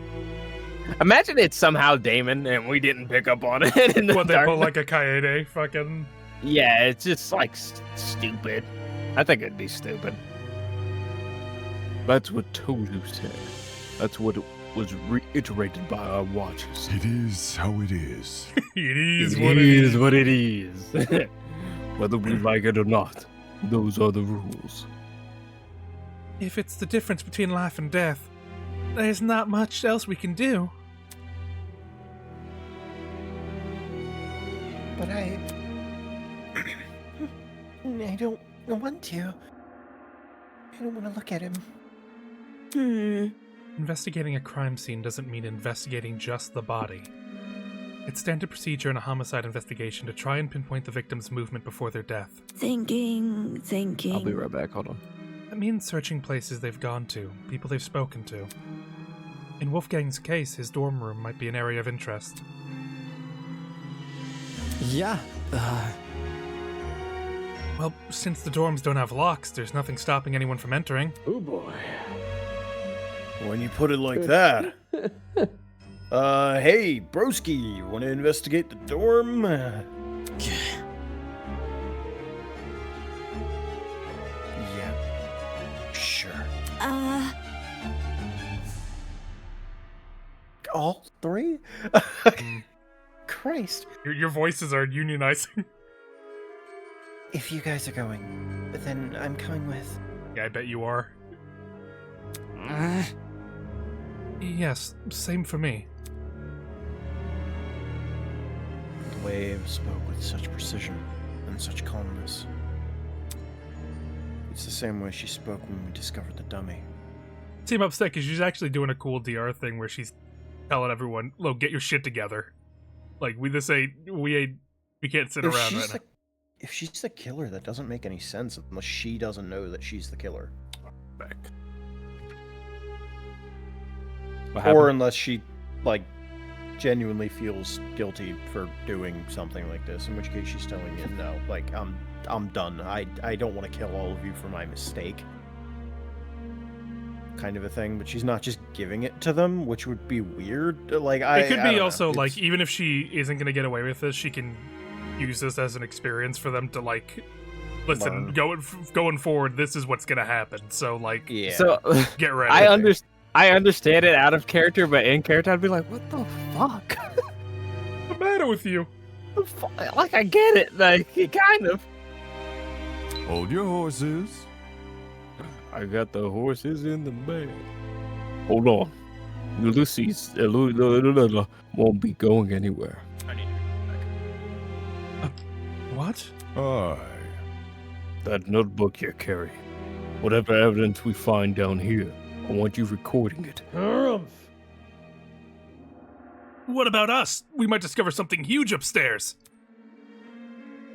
Speaker 1: Imagine it's somehow Damon and we didn't pick up on it in the
Speaker 2: What, they
Speaker 1: dark.
Speaker 2: put like a Kaede fucking...
Speaker 1: Yeah, it's just like stupid. I think it'd be stupid. That's what Tozu said. That's what was reiterated by our watchers.
Speaker 4: It is how it is.
Speaker 2: It is
Speaker 1: It
Speaker 2: what it
Speaker 1: is
Speaker 2: is.
Speaker 1: what it is. Whether we like it or not, those are the rules.
Speaker 2: If it's the difference between life and death, there's not much else we can do.
Speaker 8: But I don't want to. I don't want to look at him.
Speaker 2: Investigating a crime scene doesn't mean investigating just the body. It's standard procedure in a homicide investigation to try and pinpoint the victim's movement before their death.
Speaker 9: Thinking.
Speaker 1: I'll be right back. Hold on.
Speaker 2: That means searching places they've gone to, people they've spoken to. In Wolfgang's case, his dorm room might be an area of interest.
Speaker 7: Yeah,
Speaker 2: Well, since the dorms don't have locks, there's nothing stopping anyone from entering.
Speaker 5: Oh boy.
Speaker 3: When you put it like that. Hey, broski, you want to investigate the dorm? Yeah, sure. All three? Christ.
Speaker 2: Your voices are unionizing.
Speaker 8: If you guys are going, then I'm coming with.
Speaker 2: Yeah, I bet you are. Yes, same for me.
Speaker 3: The way Ava spoke with such precision and such calmness. It's the same way she spoke when we discovered the dummy.
Speaker 2: Seem upset because she's actually doing a cool DR thing where she's telling everyone, "Look, get your shit together. Like we can't sit around right now."
Speaker 3: If she's the killer, that doesn't make any sense unless she doesn't know that she's the killer.
Speaker 1: Back.
Speaker 3: Or unless she, like, genuinely feels guilty for doing something like this, in which case she's telling you, no, like, I'm done. I don't want to kill all of you for my mistake. Kind of a thing, but she's not just giving it to them, which would be weird. Like,
Speaker 2: it could
Speaker 3: I
Speaker 2: be
Speaker 3: don't
Speaker 2: also,
Speaker 3: know.
Speaker 2: like, even if she isn't going to get away with this, she can use this as an experience for them to, like, listen, going forward, this is what's going to happen. So, like,
Speaker 3: Yeah.
Speaker 1: So
Speaker 2: get ready.
Speaker 1: I understand it out of character, but in character, I'd be like, what the fuck?
Speaker 2: What's the matter with you?
Speaker 1: Like, I get it. Like, kind of.
Speaker 10: Hold your horses.
Speaker 1: I got the horses in the bag. Hold on. Ulysses won't be going anywhere. I need to
Speaker 2: What?
Speaker 10: Aye.
Speaker 1: that notebook you carry. Whatever evidence we find down here, I want you recording it.
Speaker 2: What about us? We might discover something huge upstairs.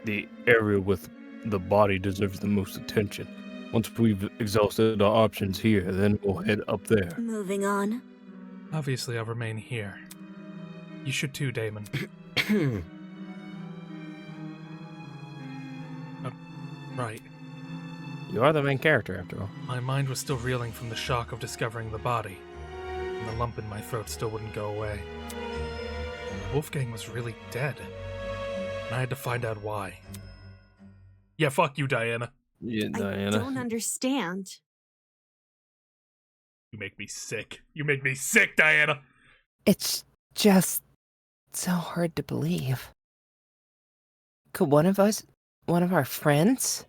Speaker 1: The area with the body deserves the most attention. Once we've exhausted our options here, then we'll head up there.
Speaker 9: Moving on.
Speaker 2: Obviously, I'll remain here. You should too, Damon. Right.
Speaker 1: You are the main character, after all.
Speaker 2: My mind was still reeling from the shock of discovering the body, and the lump in my throat still wouldn't go away. Wolfgang was really dead, and I had to find out why. Yeah, fuck you, Diana.
Speaker 1: Yeah,
Speaker 9: I
Speaker 1: Diana.
Speaker 9: don't understand.
Speaker 2: You make me sick. You make me sick, Diana!
Speaker 6: It's just so hard to believe. Could one of our friends,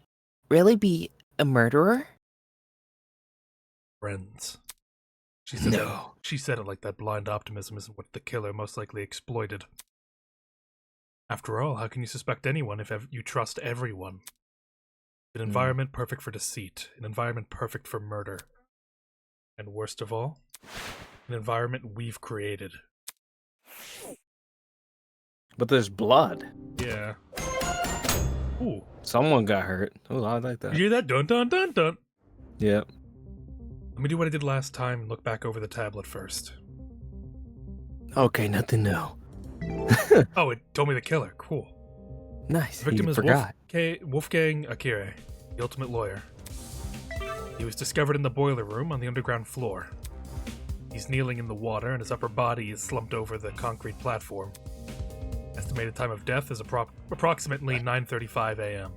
Speaker 6: really be a murderer?
Speaker 2: Friends. She said she said it like that blind optimism isn't what the killer most likely exploited. After all, how can you suspect anyone if you trust everyone? An environment perfect for deceit, an environment perfect for murder. And worst of all, an environment we've created.
Speaker 1: But there's blood.
Speaker 2: Yeah. Ooh.
Speaker 1: Someone got hurt. Oh, I like that.
Speaker 2: You hear that? Dun dun dun dun.
Speaker 1: Yep.
Speaker 2: Let me do what I did last time and look back over the tablet first.
Speaker 1: Okay, nothing new.
Speaker 2: Oh, it told me the killer. Cool.
Speaker 6: Nice.
Speaker 2: The victim
Speaker 1: You
Speaker 2: is
Speaker 1: forgot.
Speaker 2: Wolfgang Akire, the ultimate lawyer. He was discovered in the boiler room on the underground floor. He's kneeling in the water and his upper body is slumped over the concrete platform. Estimated time of death is approximately 9:35 a.m.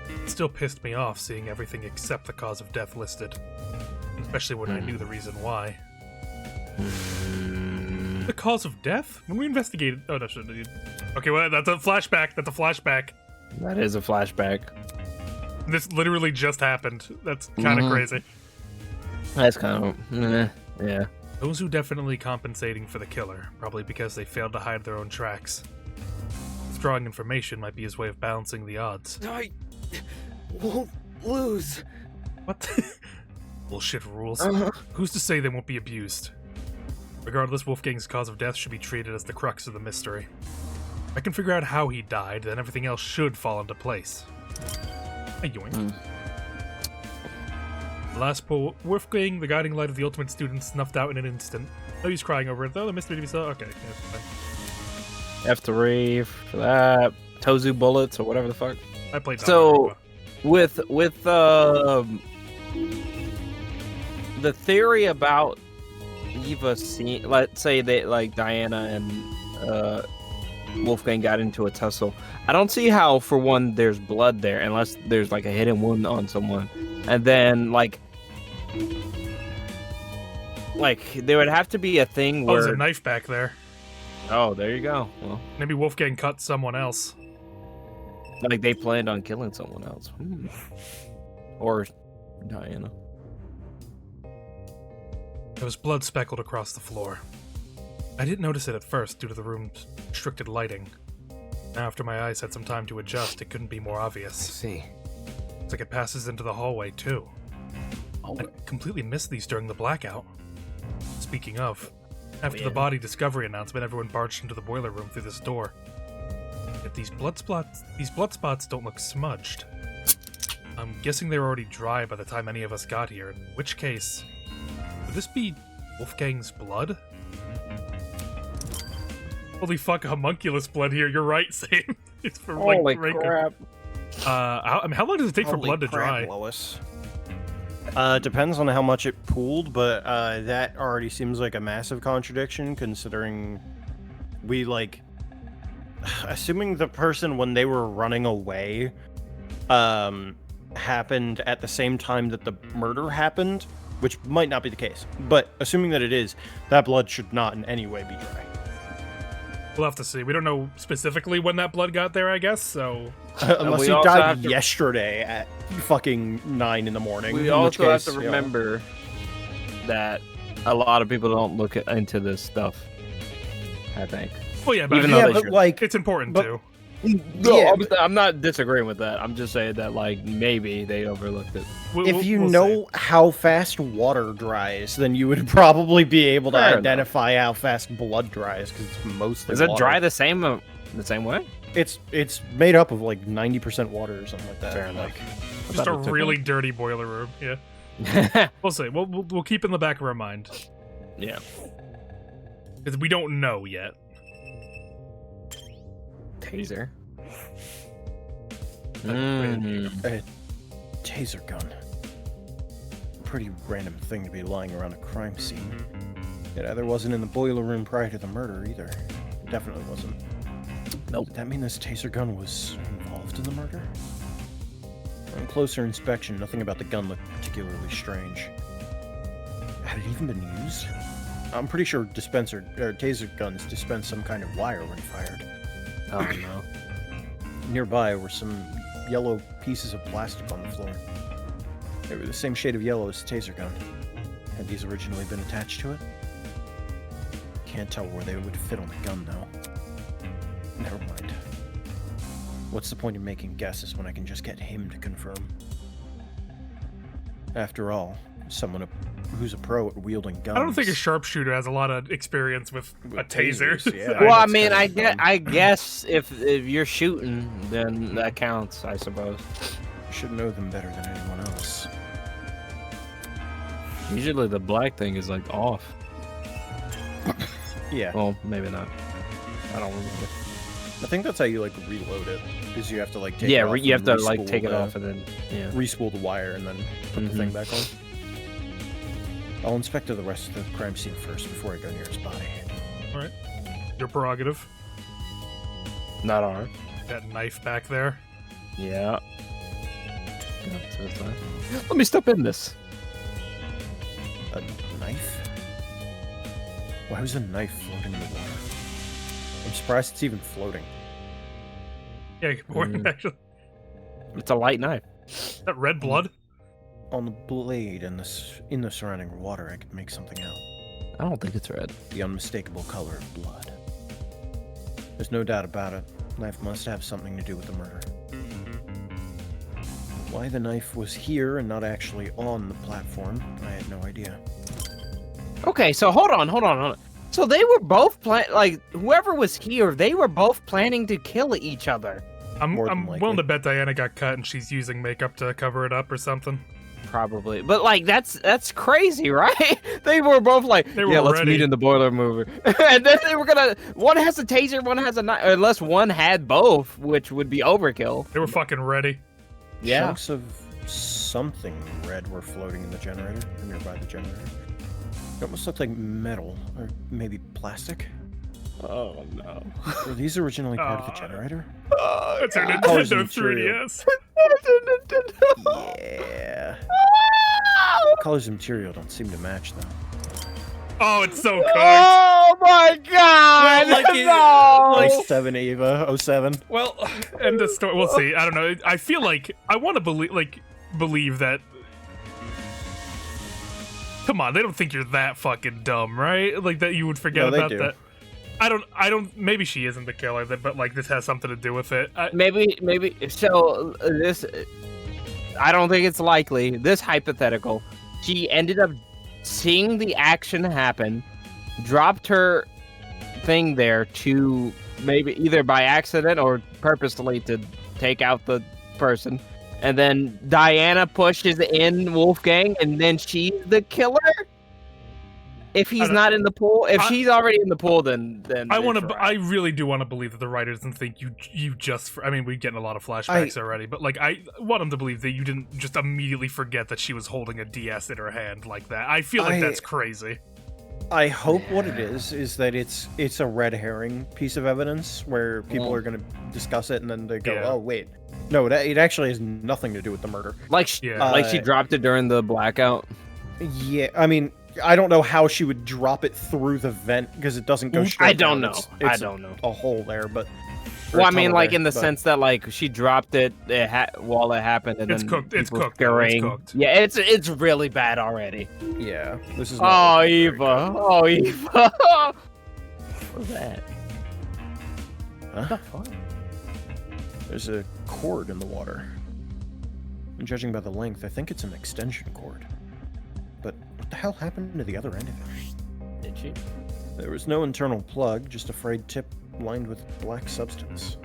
Speaker 2: It still pissed me off seeing everything except the cause of death listed, especially when I knew the reason why. The cause of death? When we investigated... Oh, no, okay, well, that's a flashback. That's a flashback.
Speaker 1: That is a flashback.
Speaker 2: This literally just happened. That's kind of crazy.
Speaker 1: That's kind of... yeah.
Speaker 2: Those who definitely compensating for the killer, probably because they failed to hide their own tracks. Withdrawing information might be his way of balancing the odds.
Speaker 7: I won't lose.
Speaker 2: What? Bullshit rules. Who's to say they won't be abused? Regardless, Wolfgang's cause of death should be treated as the crux of the mystery. I can figure out how he died, then everything else should fall into place. Hey, yoink. The last pull, Wolfgang, the guiding light of the ultimate student, snuffed out in an instant. No use crying over it, though. The mystery to be solved. Okay, yeah, fine.
Speaker 1: F3 for that. Tozu bullets or whatever the fuck.
Speaker 2: I played.
Speaker 1: So, with the theory about Eva seeing, let's say that like Diana and Wolfgang got into a tussle. I don't see how, for one, there's blood there unless there's like a hidden wound on someone, and then like there would have to be a thing where
Speaker 2: there's a knife back there.
Speaker 1: Oh, there you go. Well,
Speaker 2: maybe Wolfgang cut someone else.
Speaker 1: Like they planned on killing someone else, or Diana.
Speaker 2: There was blood speckled across the floor. I didn't notice it at first due to the room's restricted lighting. Now, after my eyes had some time to adjust, it couldn't be more obvious.
Speaker 7: I see.
Speaker 2: It's like it passes into the hallway, too. I completely missed these during the blackout. Speaking of, after the body discovery announcement, everyone barged into the boiler room through this door. Yet these blood spots don't look smudged. I'm guessing they were already dry by the time any of us got here, in which case, would this be Wolfgang's blood? Holy fuck, homunculus blood here. You're right, Sam. It's from
Speaker 1: Holy crap.
Speaker 2: How long does it take for blood to dry?
Speaker 3: Lois. Depends on how much it pooled, but that already seems like a massive contradiction considering we assuming the person when they were running away happened at the same time that the murder happened, which might not be the case, but assuming that it is, that blood should not in any way be dry.
Speaker 2: We'll have to see. We don't know specifically when that blood got there, I guess, so...
Speaker 3: Unless he died yesterday at fucking 9 in the morning.
Speaker 1: We also have to remember that a lot of people don't look into this stuff, I think.
Speaker 2: Well, yeah, but,
Speaker 1: even though
Speaker 2: it's important too.
Speaker 1: No, I'm not disagreeing with that. I'm just saying that, maybe they overlooked it.
Speaker 3: If you know how fast water dries, then you would probably be able to identify how fast blood dries, because it's mostly
Speaker 1: Does it
Speaker 3: water.
Speaker 1: dry the same way?
Speaker 3: It's made up of 90% water or something like that.
Speaker 1: Fair enough.
Speaker 2: Just a really dirty boiler room. Yeah. We'll see. We'll keep in the back of our mind.
Speaker 1: Yeah.
Speaker 2: Because we don't know yet.
Speaker 1: Taser.
Speaker 3: A taser gun. Pretty random thing to be lying around a crime scene. It either wasn't in the boiler room prior to the murder either. It definitely wasn't.
Speaker 1: Nope.
Speaker 3: Did that mean this taser gun was involved in the murder? On closer inspection, nothing about the gun looked particularly strange. Had it even been used? I'm pretty sure taser guns dispense some kind of wire when fired.
Speaker 1: Oh no.
Speaker 3: Nearby were some yellow pieces of plastic on the floor. They were the same shade of yellow as the taser gun. Had these originally been attached to it? Can't tell where they would fit on the gun, though. Never mind. What's the point of making guesses when I can just get him to confirm? After all, someone who's a pro at wielding guns.
Speaker 2: I don't think a sharpshooter has a lot of experience with a taser.
Speaker 3: Yeah,
Speaker 1: well, I mean, I guess if you're shooting, then that counts, I suppose.
Speaker 3: I should know them better than anyone else.
Speaker 1: Usually the black thing is off.
Speaker 3: Yeah.
Speaker 1: Well, maybe not. I don't remember.
Speaker 3: I think that's how you reload it, is you have to take
Speaker 1: yeah,
Speaker 3: it off
Speaker 1: you have to
Speaker 3: re-spool
Speaker 1: take it off and then
Speaker 3: re-spool the wire and then put the thing back on. I'll inspect the rest of the crime scene first before I go near his body.
Speaker 2: All right, your prerogative.
Speaker 1: Not ours.
Speaker 2: That knife back there.
Speaker 1: Yeah. Let me step in this.
Speaker 3: A knife? Why was a knife floating in the water? I'm surprised it's even floating.
Speaker 2: Yeah, good point, actually.
Speaker 1: It's a light knife.
Speaker 2: Is that red blood?
Speaker 3: On the blade and in the surrounding water, I could make something out.
Speaker 1: I don't think it's red.
Speaker 3: The unmistakable color of blood. There's no doubt about it. Knife must have something to do with the murder. Why the knife was here and not actually on the platform, I had no idea.
Speaker 1: Okay, so hold on. So they were both like whoever was here, they were both planning to kill each other.
Speaker 2: I'm
Speaker 3: likely.
Speaker 2: willing to bet Diana got cut and she's using makeup to cover it up or something.
Speaker 1: Probably, but like that's crazy, right? They were both like,
Speaker 2: They were
Speaker 1: yeah, let's
Speaker 2: ready.
Speaker 1: meet in the boiler room, and then they were gonna. One has a taser, one has a knife, unless one had both, which would be overkill.
Speaker 2: They were fucking ready.
Speaker 1: Yeah.
Speaker 3: Chunks of something red were floating in the generator, or nearby the generator. It almost looked like metal, or maybe plastic.
Speaker 1: Oh no.
Speaker 3: Were these originally part of the generator?
Speaker 2: That's our
Speaker 3: Colors
Speaker 2: Nintendo
Speaker 3: and material.
Speaker 2: 3DS.
Speaker 3: Yeah. Colors and material don't seem to match, though.
Speaker 2: Oh, it's so cooked.
Speaker 1: Oh my god!
Speaker 2: Well, like it-
Speaker 1: no!
Speaker 3: 07 Eva, 07.
Speaker 2: Well, end of story. We'll see. I don't know. I feel like I want to believe that. Come on, they don't think you're that fucking dumb, right? Like that you would forget
Speaker 3: No, they
Speaker 2: about
Speaker 3: do.
Speaker 2: that. I don't. Maybe she isn't the killer, but like this has something to do with it.
Speaker 1: Maybe. So this, I don't think it's likely. This hypothetical, she ended up seeing the action happen, dropped her thing there to maybe either by accident or purposely to take out the person, and then Diana pushes in Wolfgang, and then she's the killer. If he's not in the pool, if she's already in the pool, then
Speaker 2: I
Speaker 1: it's
Speaker 2: want to.
Speaker 1: right.
Speaker 2: I really do want to believe that the writer doesn't think you just. I mean, we're getting a lot of flashbacks already, but like, I want him to believe that you didn't just immediately forget that she was holding a DS in her hand like that. I feel like that's crazy.
Speaker 3: I hope what it is that it's a red herring piece of evidence where people are going to discuss it and then they go,
Speaker 2: Yeah.
Speaker 3: oh wait, no, it actually has nothing to do with the murder.
Speaker 1: like like she dropped it during the blackout.
Speaker 3: Yeah, I mean, I don't know how she would drop it through the vent because it doesn't go straight.
Speaker 1: I don't
Speaker 3: down.
Speaker 1: know.
Speaker 3: It's
Speaker 1: I don't know.
Speaker 3: a hole there, but. or
Speaker 1: Well,
Speaker 3: a
Speaker 1: I mean,
Speaker 3: tunnel
Speaker 1: like
Speaker 3: there,
Speaker 1: in the
Speaker 3: but-
Speaker 1: sense that like she dropped it, while it happened, and
Speaker 2: It's
Speaker 1: then
Speaker 2: cooked. It's
Speaker 1: people
Speaker 2: cooked. Though. It's
Speaker 1: scurrying.
Speaker 2: cooked.
Speaker 1: Yeah, it's really bad already.
Speaker 3: Yeah, this is.
Speaker 1: Oh,
Speaker 3: not looking very
Speaker 1: Eva! Oh, Eva! What's that?
Speaker 3: good. Huh?
Speaker 1: What the fuck?
Speaker 3: There's a cord in the water. And judging by the length, I think it's an extension cord. But what the hell happened to the other end of it?
Speaker 1: Did she?
Speaker 3: There was no internal plug, just a frayed tip lined with black substance.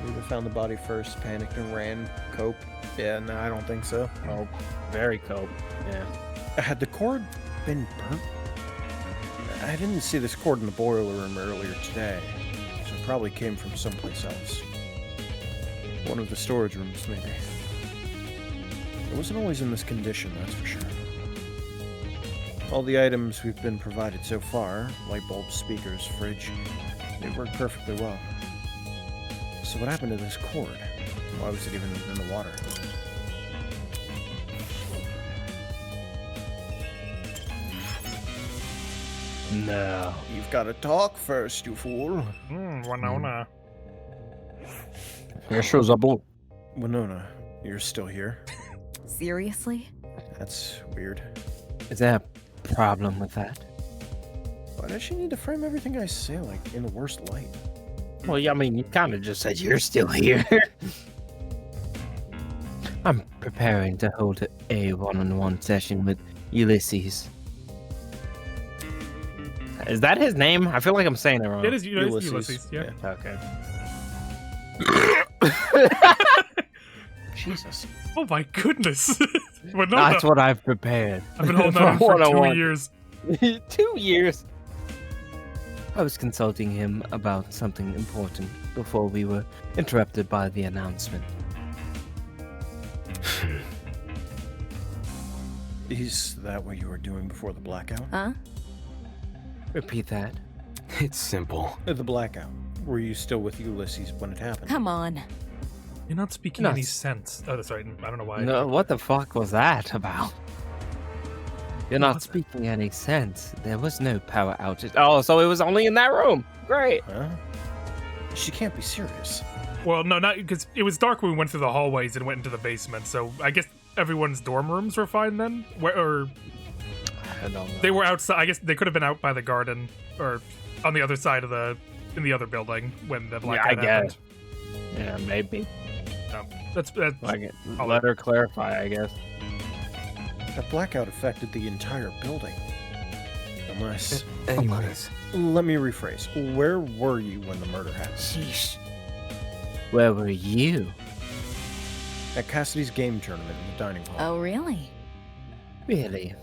Speaker 3: Eva found the body first, panicked and ran. Cope? Yeah, no, I don't think so.
Speaker 1: Oh, very cope. Yeah.
Speaker 3: Had the cord been burnt? I didn't see this cord in the boiler room earlier today, so it probably came from someplace else. One of the storage rooms, maybe. It wasn't always in this condition, that's for sure. All the items we've been provided so far, light bulbs, speakers, fridge, they work perfectly well. So what happened to this cord? Why was it even in the water?
Speaker 1: No.
Speaker 3: You've got to talk first, you fool.
Speaker 2: Winona.
Speaker 1: Here shows up.
Speaker 3: Winona, you're still here?
Speaker 9: Seriously?
Speaker 3: That's weird.
Speaker 1: Is there a problem with that?
Speaker 3: Why does she need to frame everything I say like in the worst light?
Speaker 1: Well, yeah, I mean, you kind of just said you're still here. I'm preparing to hold a one-on-one session with Ulysses. Is that his name? I feel like I'm saying it wrong.
Speaker 2: It is Ulysses. Yeah.
Speaker 1: Okay.
Speaker 3: Jesus.
Speaker 2: Oh my goodness. Winona.
Speaker 1: That's what I've prepared.
Speaker 2: I've been holding on for 2 years.
Speaker 1: 2 years. I was consulting him about something important before we were interrupted by the announcement.
Speaker 3: Is that what you were doing before the blackout?
Speaker 9: Huh?
Speaker 1: Repeat that.
Speaker 7: It's simple.
Speaker 3: The blackout. Were you still with Ulysses when it happened?
Speaker 9: Come on.
Speaker 2: You're not speaking
Speaker 1: No.
Speaker 2: any sense. Oh, sorry. I don't know why.
Speaker 1: No, what the fuck was that about? You're
Speaker 2: What
Speaker 1: not
Speaker 2: was that?
Speaker 1: speaking any sense. There was no power outage. Oh, so it was only in that room. Great.
Speaker 3: Huh? She can't be serious.
Speaker 2: Well, no, not because it was dark when we went through the hallways and went into the basement. So I guess everyone's dorm rooms were fine then. Or
Speaker 1: I don't know.
Speaker 2: they were outside. I guess they could have been out by the garden or on the other side of in the other building when the
Speaker 1: I
Speaker 2: blackout happened.
Speaker 1: guess. Yeah, maybe.
Speaker 2: That's
Speaker 1: Like,
Speaker 2: I'll
Speaker 1: let her clarify, I guess.
Speaker 3: That blackout affected the entire building. Unless...
Speaker 5: Anyways.
Speaker 3: Let me rephrase. Where were you when the murder happened?
Speaker 6: Sheesh. Where were you?
Speaker 3: At Cassidy's game tournament in the dining hall.
Speaker 9: Oh, really?
Speaker 6: Really?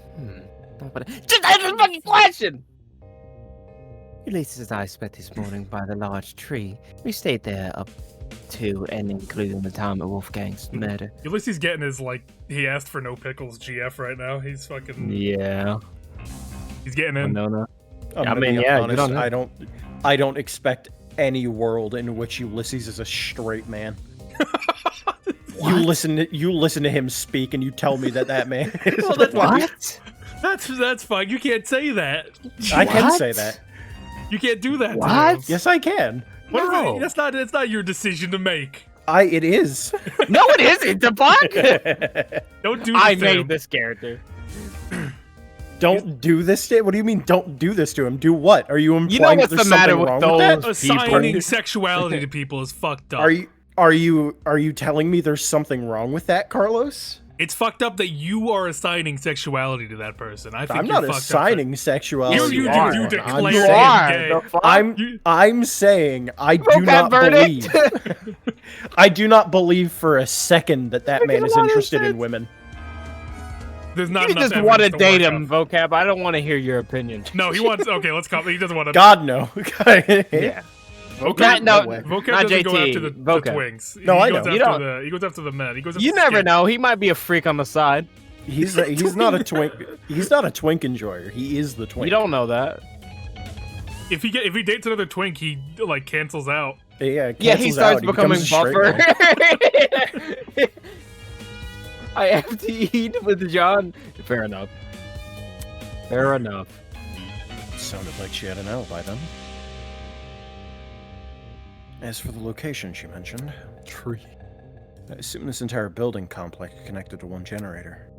Speaker 6: Just answer the fucking question! Ulysses and I spent this morning by the large tree. We stayed there up to and including the time of Wolfgang's murder.
Speaker 2: Ulysses getting his, like, he asked for no pickles GF right now. He's fucking...
Speaker 1: Yeah.
Speaker 2: He's getting in.
Speaker 1: No.
Speaker 3: I'm
Speaker 1: I
Speaker 3: gonna
Speaker 1: mean,
Speaker 3: be
Speaker 1: yeah,
Speaker 3: honest,
Speaker 1: you don't know.
Speaker 3: I don't expect any world in which Ulysses is a straight man. You listen to him speak and you tell me that man is
Speaker 2: Well, that's
Speaker 6: What?
Speaker 2: That's fine. You can't say that.
Speaker 3: I can
Speaker 6: What?
Speaker 3: say that.
Speaker 2: You can't do that. To
Speaker 6: What?
Speaker 2: him.
Speaker 3: Yes, I can.
Speaker 2: What is
Speaker 6: No.
Speaker 2: it? That's not your decision to make.
Speaker 3: It is.
Speaker 1: No, it isn't. The fuck?
Speaker 2: Don't do this
Speaker 1: I
Speaker 2: to
Speaker 1: made
Speaker 2: him.
Speaker 1: this character.
Speaker 3: Don't do this to him? What do you mean don't do this to him? Do what? Are you implying
Speaker 1: You know what's
Speaker 3: there's
Speaker 1: the matter
Speaker 3: something
Speaker 1: with
Speaker 3: wrong
Speaker 1: those
Speaker 3: with
Speaker 2: Assigning sexuality to people is fucked up.
Speaker 3: that? Are you telling me there's something wrong with that, Carlos?
Speaker 2: It's fucked up that you are assigning sexuality to that person. I think
Speaker 3: I'm
Speaker 2: you're
Speaker 3: not
Speaker 2: fucked
Speaker 3: assigning
Speaker 2: up.
Speaker 3: sexuality.
Speaker 2: You
Speaker 3: to
Speaker 1: are.
Speaker 2: you
Speaker 3: anyone. I'm
Speaker 2: declare
Speaker 1: You
Speaker 3: saying-
Speaker 1: are.
Speaker 2: gay.
Speaker 1: The fuck?
Speaker 3: I'm saying I do
Speaker 1: Vocab
Speaker 3: not
Speaker 1: verdict.
Speaker 3: believe. I do not believe for a second that man
Speaker 1: Making
Speaker 3: is
Speaker 1: a lot of
Speaker 3: interested in
Speaker 1: sense.
Speaker 3: women.
Speaker 2: There's not
Speaker 1: You
Speaker 2: enough
Speaker 1: just want to
Speaker 2: evidence
Speaker 1: date
Speaker 2: work
Speaker 1: him,
Speaker 2: out.
Speaker 1: vocab. I don't want to hear your opinion.
Speaker 2: No, he wants. Okay, let's call. He doesn't want to.
Speaker 3: God no.
Speaker 1: Yeah.
Speaker 2: Vocab,
Speaker 3: No
Speaker 1: no,
Speaker 3: way.
Speaker 2: Vocab
Speaker 1: not
Speaker 2: doesn't go
Speaker 1: JT,
Speaker 2: after the
Speaker 1: Vocab.
Speaker 2: twinks.
Speaker 3: No, I
Speaker 2: goes
Speaker 3: know.
Speaker 1: You
Speaker 2: after
Speaker 1: don't-
Speaker 2: he goes after the men. He goes after
Speaker 1: You
Speaker 2: the
Speaker 1: never
Speaker 2: skin.
Speaker 1: know. He might be a freak on the side.
Speaker 3: He's not a twink. He's not a twink enjoyer. He is the twink.
Speaker 1: You don't know that.
Speaker 2: If he dates another twink, he like cancels out.
Speaker 3: Yeah,
Speaker 1: Yeah, he
Speaker 3: cancels
Speaker 1: starts
Speaker 3: out. He
Speaker 1: becoming
Speaker 3: becomes a straight
Speaker 1: buffer.
Speaker 3: man.
Speaker 1: I FTE'd with John. Fair enough. Fair enough.
Speaker 3: Sounded like she had an alibi then. As for the location she mentioned, tree. I assume this entire building complex connected to one generator.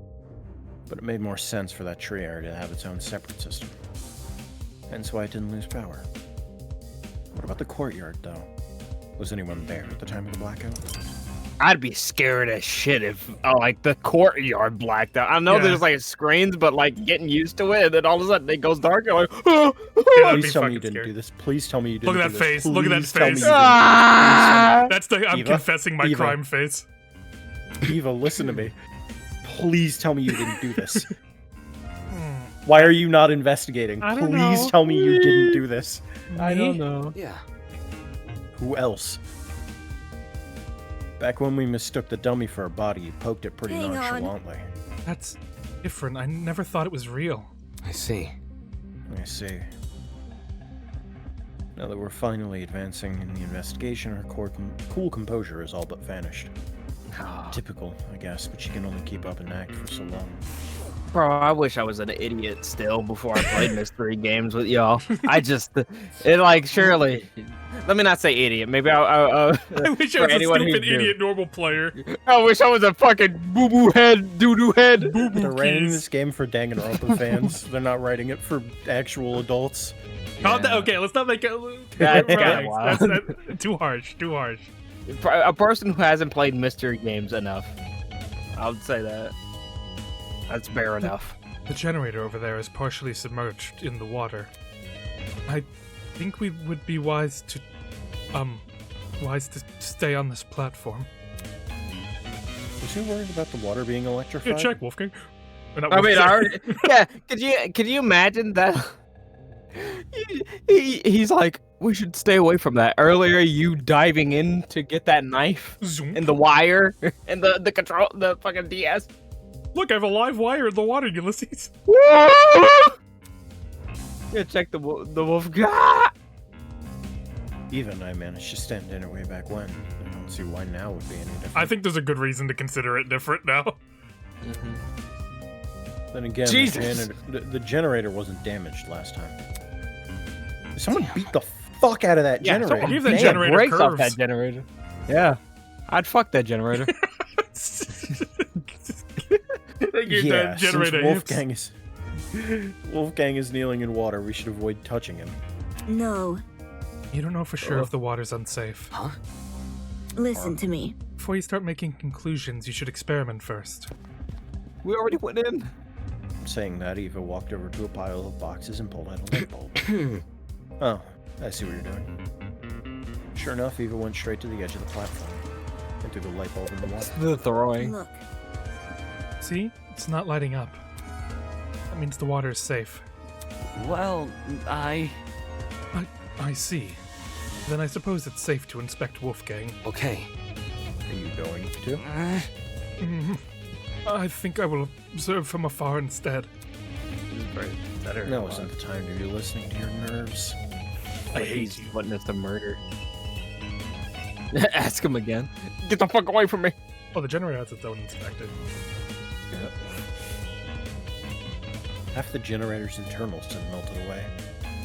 Speaker 3: But it made more sense for that tree area to have its own separate system. Hence why it didn't lose power. What about the courtyard, though? Was anyone there at the time of the blackout?
Speaker 1: I'd be scared as shit if, like, the courtyard blacked out. I know
Speaker 2: Yeah.
Speaker 1: there's, like, screens, but, like, getting used to it, and then all of a sudden it goes dark, and you're like,
Speaker 2: Yeah, that'd be
Speaker 3: Please tell me you
Speaker 2: fucking
Speaker 3: didn't
Speaker 2: scary.
Speaker 3: do this. Please tell me you didn't
Speaker 2: Look at
Speaker 3: do
Speaker 2: that
Speaker 3: this.
Speaker 2: face. Look at that
Speaker 3: Please tell me
Speaker 2: face.
Speaker 3: you didn't
Speaker 1: ah!
Speaker 2: That's the. I'm
Speaker 3: Eva?
Speaker 2: confessing my
Speaker 3: Eva.
Speaker 2: crime face.
Speaker 3: do this. Eva, listen to me. Please tell me you didn't do this. Why are you not investigating?
Speaker 2: I don't
Speaker 3: Please
Speaker 2: know.
Speaker 3: tell me you didn't do this.
Speaker 1: I don't know.
Speaker 5: Yeah.
Speaker 3: Who else? Back when we mistook the dummy for a body, you poked it pretty
Speaker 9: Hang on.
Speaker 3: nonchalantly.
Speaker 2: That's different. I never thought it was real.
Speaker 5: I see.
Speaker 3: I see. Now that we're finally advancing in the investigation, her cool composure is all but vanished. Typical, I guess, but she can only keep up and act for so long.
Speaker 1: Bro, I wish I was an idiot still before I played mystery games with y'all. I just, it like, surely, let me not say idiot. Maybe
Speaker 2: I wish I
Speaker 1: for
Speaker 2: was a
Speaker 1: anyone who's
Speaker 2: stupid
Speaker 1: new.
Speaker 2: idiot normal player.
Speaker 1: I wish I was a fucking boo-boo head, doo-doo head.
Speaker 2: Boo
Speaker 3: They're
Speaker 2: boo
Speaker 3: writing
Speaker 2: keys.
Speaker 3: this game for Danganronpa fans. They're not writing it for actual adults.
Speaker 2: Okay, let's not make it.
Speaker 1: That's kinda
Speaker 2: Relax.
Speaker 1: wild.
Speaker 2: That's too harsh. Too harsh.
Speaker 1: A person who hasn't played mystery games enough. I would say that. That's fair enough.
Speaker 2: The generator over there is partially submerged in the water. I think we would be wise to stay on this platform.
Speaker 3: Was he worried about the water being electrified?
Speaker 2: Yeah, check, Wolfgang. Not
Speaker 1: I mean,
Speaker 2: Wolfgang.
Speaker 1: I already, yeah. Could you imagine that? He's like, we should stay away from that. Earlier, you diving in to get that knife
Speaker 2: Zoom.
Speaker 1: and the wire and the control, the fucking DS.
Speaker 2: Look, I have a live wire in the water, Ulysses.
Speaker 1: Yeah, check the wolf. Ah!
Speaker 3: Even I managed to stand in it way back when. I don't see why now would be any different.
Speaker 2: I think there's a good reason to consider it different now.
Speaker 3: Then again,
Speaker 1: Jesus.
Speaker 3: the generator wasn't damaged last time. Someone beat the fuck out of that
Speaker 1: Yeah,
Speaker 3: generator.
Speaker 1: someone
Speaker 2: Give that
Speaker 1: made
Speaker 2: generator
Speaker 1: brakes off
Speaker 2: curves.
Speaker 1: that generator. Yeah, I'd fuck that generator.
Speaker 2: They gave
Speaker 3: Yeah,
Speaker 2: that generator
Speaker 3: since Wolfgang is kneeling in water, we should avoid touching him.
Speaker 9: No.
Speaker 2: You don't know for sure if the water's unsafe.
Speaker 5: Huh?
Speaker 9: Listen to me.
Speaker 2: Before you start making conclusions, you should experiment first.
Speaker 1: We already went in.
Speaker 3: Saying that, Eva walked over to a pile of boxes and pulled out a light bulb. Oh, I see what you're doing. Sure enough, Eva went straight to the edge of the platform and threw the light bulb in the water.
Speaker 1: The throwing.
Speaker 9: Look,
Speaker 2: See? It's not lighting up. That means the water is safe.
Speaker 5: Well, I
Speaker 2: see. Then I suppose it's safe to inspect Wolfgang.
Speaker 5: Okay.
Speaker 3: Are you going to?
Speaker 2: I think I will observe from afar instead.
Speaker 3: No, isn't the time to be listening to your nerves.
Speaker 2: I hate
Speaker 1: He's
Speaker 2: you.
Speaker 1: wanting us to murder. Ask him again. Get the fuck away from me.
Speaker 2: Oh, the generator has its own inspector.
Speaker 3: Half the generator's internals had melted away.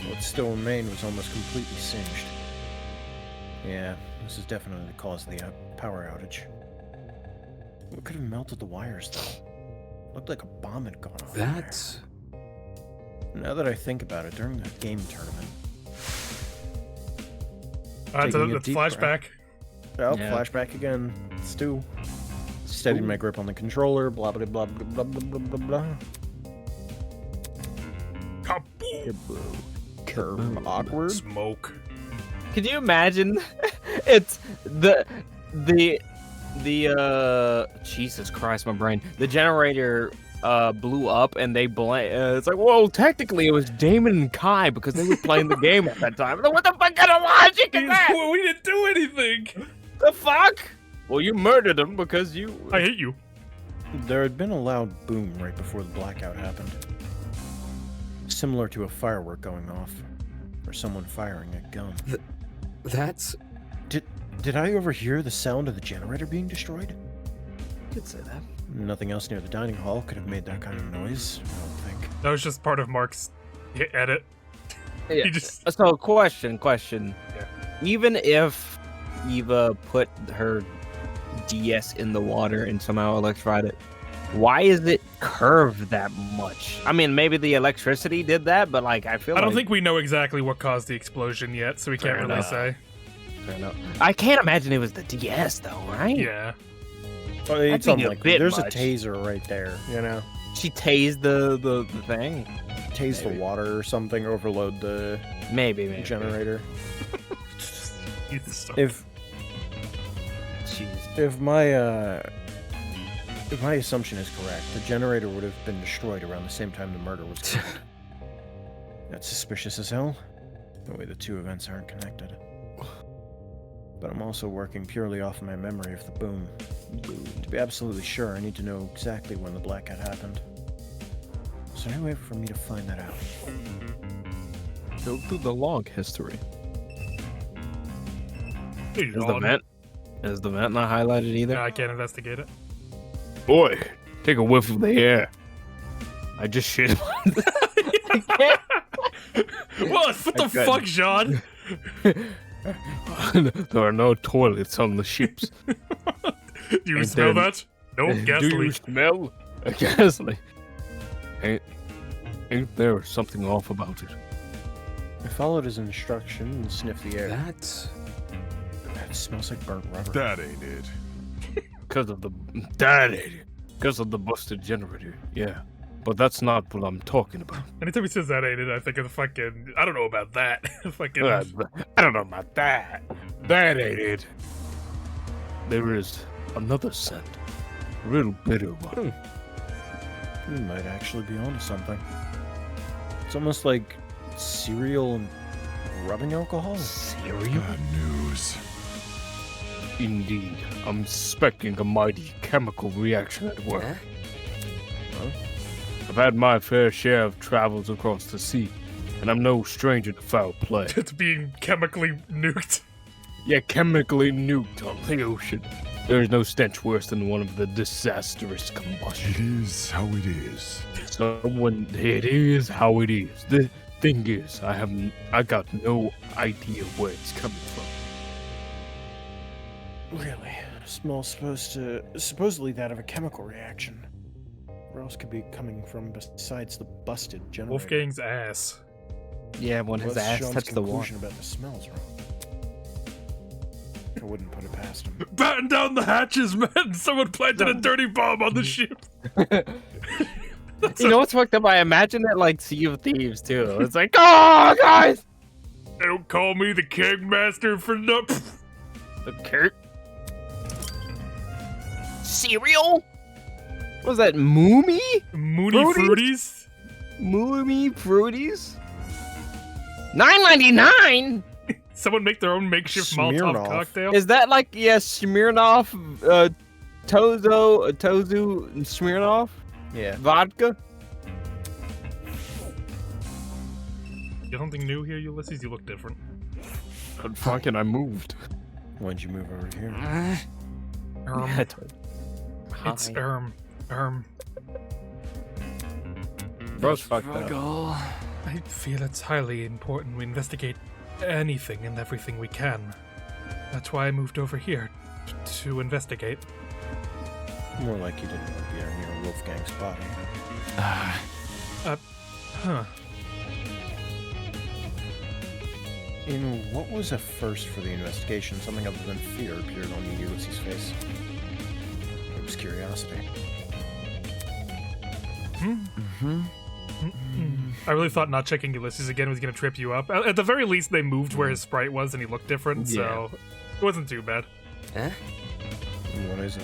Speaker 3: What still remained was almost completely singed. Yeah, this is definitely the cause of the power outage. What could have melted the wires, though? Looked like a bomb had gone off.
Speaker 5: That's...
Speaker 3: Now that I think about it, during the game tournament...
Speaker 2: Alright, so
Speaker 3: Taking a
Speaker 2: that's
Speaker 3: deep
Speaker 2: flashback.
Speaker 3: Oh,
Speaker 1: Yeah.
Speaker 3: flashback again. Stu. Steadying my grip on the controller, blah blah blah blah blah blah blah blah.
Speaker 2: Kaboom!
Speaker 3: Curve awkward.
Speaker 2: Smoke.
Speaker 1: Can you imagine? It's the Jesus Christ, my brain. The generator blew up and they it's like, well, technically it was Damon and Kai because they were playing the game at that time. What the fuck kind of logic is that?
Speaker 2: Well, we didn't do anything!
Speaker 1: The fuck? Well, you murdered him because you.
Speaker 2: I hate you.
Speaker 3: There had been a loud boom right before the blackout happened. Similar to a firework going off. Or someone firing a gun.
Speaker 5: That's...
Speaker 3: Did I overhear the sound of the generator being destroyed?
Speaker 1: could say that.
Speaker 3: Nothing else near the dining hall could have made that kind of noise, I don't think.
Speaker 2: That was just part of Mark's edit.
Speaker 1: Yeah.
Speaker 2: He just...
Speaker 1: So, question.
Speaker 2: Yeah.
Speaker 1: Even if Eva put her DS in the water and somehow electrified it, why is it curved that much? I mean, maybe the electricity did that, but like, I feel
Speaker 2: I don't
Speaker 1: like...
Speaker 2: think we know exactly what caused the explosion yet, so we can't
Speaker 1: Fair
Speaker 2: really
Speaker 1: enough.
Speaker 2: say.
Speaker 1: Fair enough. I can't imagine it was the DS though, right?
Speaker 2: Yeah.
Speaker 3: Oh, it's
Speaker 1: That'd be a
Speaker 3: unlikely.
Speaker 1: bit
Speaker 3: There's
Speaker 1: much.
Speaker 3: a taser right there, you know?
Speaker 1: She tased the thing.
Speaker 3: Tase
Speaker 1: Maybe.
Speaker 3: the water or something, overload the
Speaker 1: Maybe.
Speaker 3: generator.
Speaker 2: He's so...
Speaker 3: If
Speaker 1: Jeez.
Speaker 3: if my assumption is correct, the generator would have been destroyed around the same time the murder was committed. That's suspicious as hell. The way the two events aren't connected. But I'm also working purely off my memory of the boom. To be absolutely sure, I need to know exactly when the blackout happened. Is there any way for me to find that out?
Speaker 1: Go through the log history.
Speaker 2: He's
Speaker 1: Is the
Speaker 2: on.
Speaker 1: vent? Is the vent not highlighted either?
Speaker 2: No, I can't investigate it.
Speaker 1: Boy, take a whiff of the air. I just shit.
Speaker 2: What the
Speaker 1: couldn't.
Speaker 2: fuck, John?
Speaker 1: There are no toilets on the ships.
Speaker 2: Do you
Speaker 1: Ain't
Speaker 2: smell
Speaker 1: there-
Speaker 2: that? No,
Speaker 1: Do
Speaker 2: gas
Speaker 1: you
Speaker 2: leak.
Speaker 1: smell a gas leak? Ain't there something off about it?
Speaker 3: I followed his instruction and sniffed the air.
Speaker 5: That's...
Speaker 3: It smells like burnt rubber.
Speaker 10: That ain't it.
Speaker 1: Because of the busted generator. Yeah, but that's not what I'm talking about.
Speaker 2: Anytime he says that ain't it, I think of the fucking... I don't know about that. Fucking...
Speaker 1: I don't know about that. That ain't it. There is another scent. A real bitter one.
Speaker 3: You might actually be onto something. It's almost like cereal and rubbing alcohol.
Speaker 1: Cereal?
Speaker 10: Bad news.
Speaker 1: Indeed. I'm suspecting a mighty chemical reaction at work.
Speaker 5: Huh?
Speaker 1: I've had my fair share of travels across the sea, and I'm no stranger to foul play.
Speaker 2: It's being chemically nuked.
Speaker 1: Yeah, chemically nuked on the ocean. There is no stench worse than one of the disastrous
Speaker 10: It
Speaker 1: combustion.
Speaker 10: is how it is.
Speaker 1: It is how it is. The thing is, I got no idea where it's coming from.
Speaker 3: Really? Smells supposedly that of a chemical reaction. Where else could be coming from besides the busted generator?
Speaker 2: Wolfgang's ass.
Speaker 1: Yeah, when his
Speaker 3: What's
Speaker 1: ass
Speaker 3: Sean's
Speaker 1: touched the water.
Speaker 3: conclusion about the smells wrong? I wouldn't put it past him.
Speaker 2: Batten down the hatches, man! Someone planted a dirty bomb on the ship!
Speaker 1: You know what's fucked up? I imagine it like Sea of Thieves too. It's like, oh guys,
Speaker 2: Don't call me the Kegmaster for no.
Speaker 1: the Kurt cereal. What was that? Moomy?
Speaker 2: Moody
Speaker 1: Fruities?
Speaker 2: Fruities?
Speaker 1: Moomy Fruities? $9.99.
Speaker 2: Someone make their own makeshift Molotov
Speaker 3: Smirnoff.
Speaker 2: cocktail?
Speaker 1: Is that like Smirnoff, Tozu Smirnoff
Speaker 3: Yeah.
Speaker 1: vodka?
Speaker 2: You something new here, Ulysses? You look different.
Speaker 1: Fucking, I moved.
Speaker 3: When'd you move over here?
Speaker 2: It's
Speaker 1: Bro's fucked up.
Speaker 5: Struggle.
Speaker 2: I feel it's highly important we investigate anything and everything we can. That's why I moved over here, to investigate.
Speaker 3: More like you didn't want to be near Wolfgang's body.
Speaker 2: Huh.
Speaker 3: In what was a first for the investigation, something other than fear appeared on Ulysses' face. It was curiosity.
Speaker 2: I really thought not checking Ulysses again was going to trip you up. At the very least, they moved where his sprite was and he looked different, so it wasn't too bad.
Speaker 3: What is it?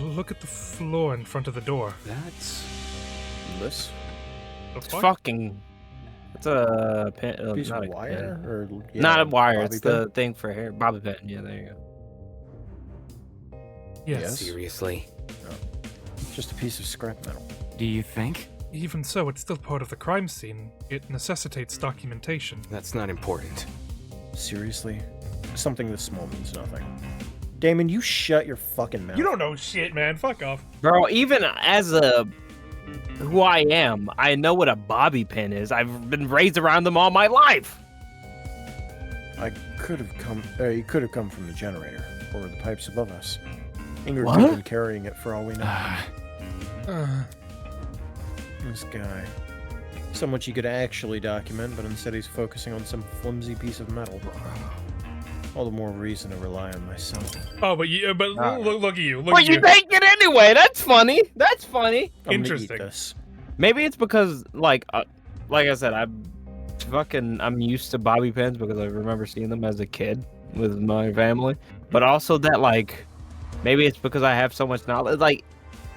Speaker 2: Look at the floor in front of the door.
Speaker 5: That's
Speaker 3: This?
Speaker 2: The
Speaker 1: It's
Speaker 2: fuck?
Speaker 1: fucking. It's a pin,
Speaker 3: Piece
Speaker 1: not
Speaker 3: of
Speaker 1: a
Speaker 3: wire?
Speaker 1: pin.
Speaker 3: Or
Speaker 1: Not a wire.
Speaker 3: bobby
Speaker 1: It's
Speaker 3: pin?
Speaker 1: the thing for hair. Bobby pin. Yeah, there you go.
Speaker 2: Yes.
Speaker 5: seriously.
Speaker 3: Just a piece of scrap metal.
Speaker 5: Do you think?
Speaker 2: Even so, it's still part of the crime scene. It necessitates documentation.
Speaker 5: That's not important.
Speaker 3: Seriously? Something this small means nothing. Damon, you shut your fucking mouth.
Speaker 2: You don't know shit, man. Fuck off.
Speaker 1: Bro, even as who I am, I know what a bobby pin is. I've been raised around them all my life.
Speaker 3: I could have come. He could have come from the generator or the pipes above us. Ingrid
Speaker 1: What?
Speaker 3: could have been carrying it for all we know.
Speaker 2: Uh,
Speaker 3: This guy. So much he could actually document, but instead he's focusing on some flimsy piece of metal. All the more reason to rely on myself.
Speaker 2: oh, but look at you. Look
Speaker 1: But
Speaker 2: at
Speaker 1: you
Speaker 2: you.
Speaker 1: take it anyway. That's funny. That's funny.
Speaker 3: I'm gonna
Speaker 2: Interesting.
Speaker 3: eat this.
Speaker 1: Maybe it's because, like I said, I'm used to bobby pins because I remember seeing them as a kid with my family. But also that, like, maybe it's because I have so much knowledge. Like,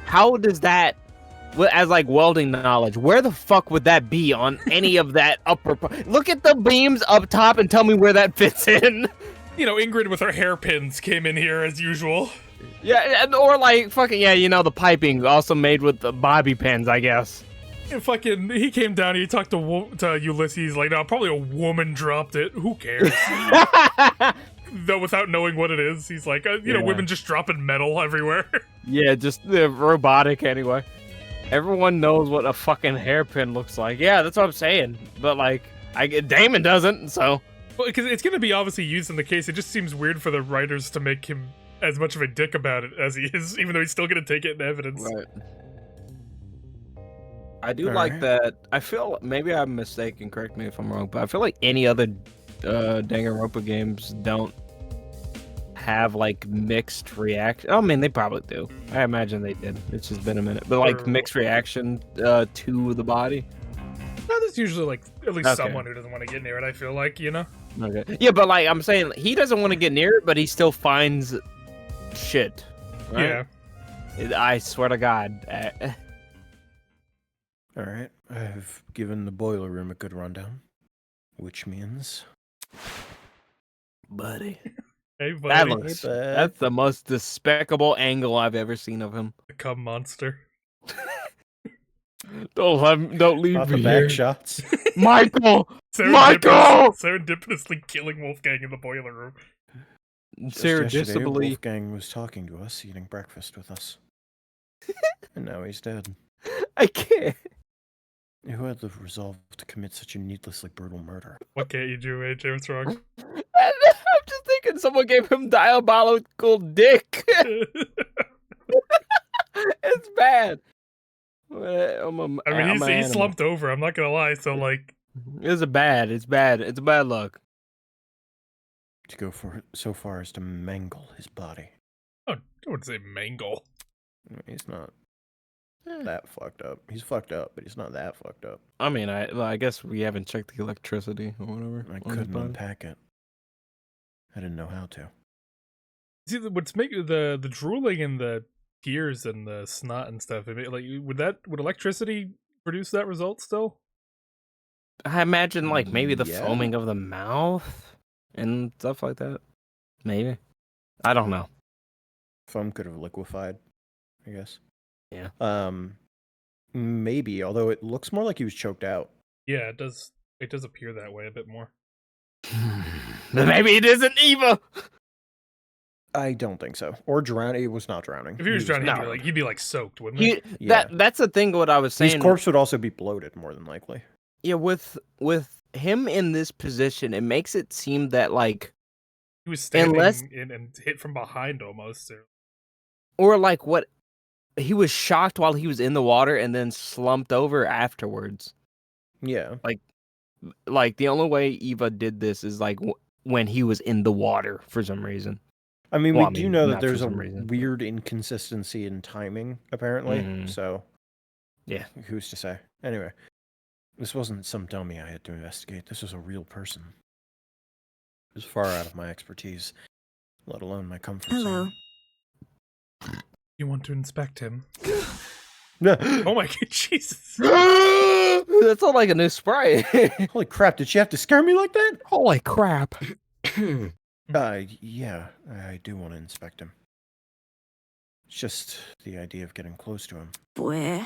Speaker 1: how does that, as like welding knowledge, where the fuck would that be on any of that upper part? Look at the beams up top and tell me where that fits in.
Speaker 2: You know, Ingrid with her hairpins came in here as usual.
Speaker 1: Yeah, or like fucking the piping also made with the bobby pins, I guess.
Speaker 2: And fucking, he came down. He talked to Ulysses like, no, probably a woman dropped it. Who cares? Though without knowing what it is, he's like, you know,
Speaker 1: Yeah.
Speaker 2: women just dropping metal everywhere.
Speaker 1: Yeah, just robotic anyway. Everyone knows what a fucking hairpin looks like. Yeah, that's what I'm saying. But like, Damon doesn't, so.
Speaker 2: Well, because it's going to be obviously used in the case. It just seems weird for the writers to make him as much of a dick about it as he is, even though he's still going to take it in evidence.
Speaker 1: Right. I do
Speaker 3: All
Speaker 1: like
Speaker 3: right.
Speaker 1: that. I feel maybe I'm mistaken. Correct me if I'm wrong, but I feel like any other Danganronpa games don't have like mixed reaction. I mean, they probably do. I imagine they did. It's just been a minute, but like
Speaker 2: Sure.
Speaker 1: mixed reaction to the body.
Speaker 2: No, there's usually like at least
Speaker 1: Okay.
Speaker 2: someone who doesn't want to get near it. I feel like, you know.
Speaker 1: Okay. Yeah, but like I'm saying, he doesn't want to get near it, but he still finds shit. Right?
Speaker 2: Yeah.
Speaker 1: I swear to God.
Speaker 3: Alright, I've given the boiler room a good rundown. Which means...
Speaker 1: Buddy.
Speaker 2: Hey,
Speaker 1: That
Speaker 2: buddy,
Speaker 1: looks,
Speaker 3: Hey, bud.
Speaker 1: that's the most despicable angle I've ever seen of him.
Speaker 2: the cum monster.
Speaker 1: Don't leave
Speaker 3: Not
Speaker 1: me
Speaker 3: the back
Speaker 1: here.
Speaker 3: shots.
Speaker 1: Michael!
Speaker 2: Serendipitous-
Speaker 1: Michael!
Speaker 2: Serendipitously killing Wolfgang in the boiler room.
Speaker 3: Just yesterday,
Speaker 1: Serendipitously.
Speaker 3: Wolfgang was talking to us, eating breakfast with us. And now he's dead.
Speaker 1: I can't.
Speaker 3: Who had the resolve to commit such a needlessly brutal murder?
Speaker 2: What can't you do, AJ? What's wrong?
Speaker 1: I'm just thinking someone gave him diabolical dick. It's bad.
Speaker 2: I mean, he slumped over. I'm not gonna lie. So like,
Speaker 1: It's bad. It's bad. It's bad luck.
Speaker 3: To go for so far as to mangle his body.
Speaker 2: I wouldn't say mangle.
Speaker 3: He's not that fucked up. He's fucked up, but he's not that fucked up.
Speaker 1: I mean, I guess we haven't checked the electricity or whatever.
Speaker 3: I
Speaker 1: on his
Speaker 3: couldn't
Speaker 1: body.
Speaker 3: unpack it. I didn't know how to.
Speaker 2: See, what's making the drooling and the tears and the snot and stuff? I mean, like, would electricity produce that result still?
Speaker 1: I imagine like maybe the
Speaker 3: Yeah.
Speaker 1: foaming of the mouth and stuff like that. Maybe. I don't know.
Speaker 3: Foam could have liquefied, I guess.
Speaker 1: Yeah.
Speaker 3: Maybe, although it looks more like he was choked out.
Speaker 2: Yeah, it does. It does appear that way a bit more.
Speaker 1: But maybe it isn't Eva.
Speaker 3: I don't think so. Or drowning. It was not drowning.
Speaker 2: If he was drowning,
Speaker 1: no.
Speaker 2: he'd be like soaked, wouldn't he?
Speaker 3: Yeah.
Speaker 1: That's the thing. What I was saying.
Speaker 3: His corpse would also be bloated, more than likely.
Speaker 1: Yeah, with him in this position, it makes it seem that like
Speaker 2: He was standing
Speaker 1: Unless-
Speaker 2: and hit from behind almost.
Speaker 1: or like what he was shocked while he was in the water and then slumped over afterwards.
Speaker 3: Yeah.
Speaker 1: Like the only way Eva did this is like when he was in the water for some reason.
Speaker 3: I mean,
Speaker 1: Well,
Speaker 3: we do know that
Speaker 1: not for
Speaker 3: there's a
Speaker 1: some reason.
Speaker 3: weird inconsistency in timing, apparently.
Speaker 1: Mhm.
Speaker 3: So,
Speaker 1: Yeah.
Speaker 3: who's to say? Anyway, this wasn't some dummy I had to investigate. This was a real person. It was far out of my expertise, let alone my comfort
Speaker 9: Hello.
Speaker 3: zone.
Speaker 2: You want to inspect him?
Speaker 3: No.
Speaker 2: Oh my god, Jesus!
Speaker 1: That's not like a new spray.
Speaker 3: Holy crap, did she have to scare me like that?
Speaker 1: Holy crap.
Speaker 3: Yeah, I do want to inspect him. It's just the idea of getting close to him.
Speaker 9: Where?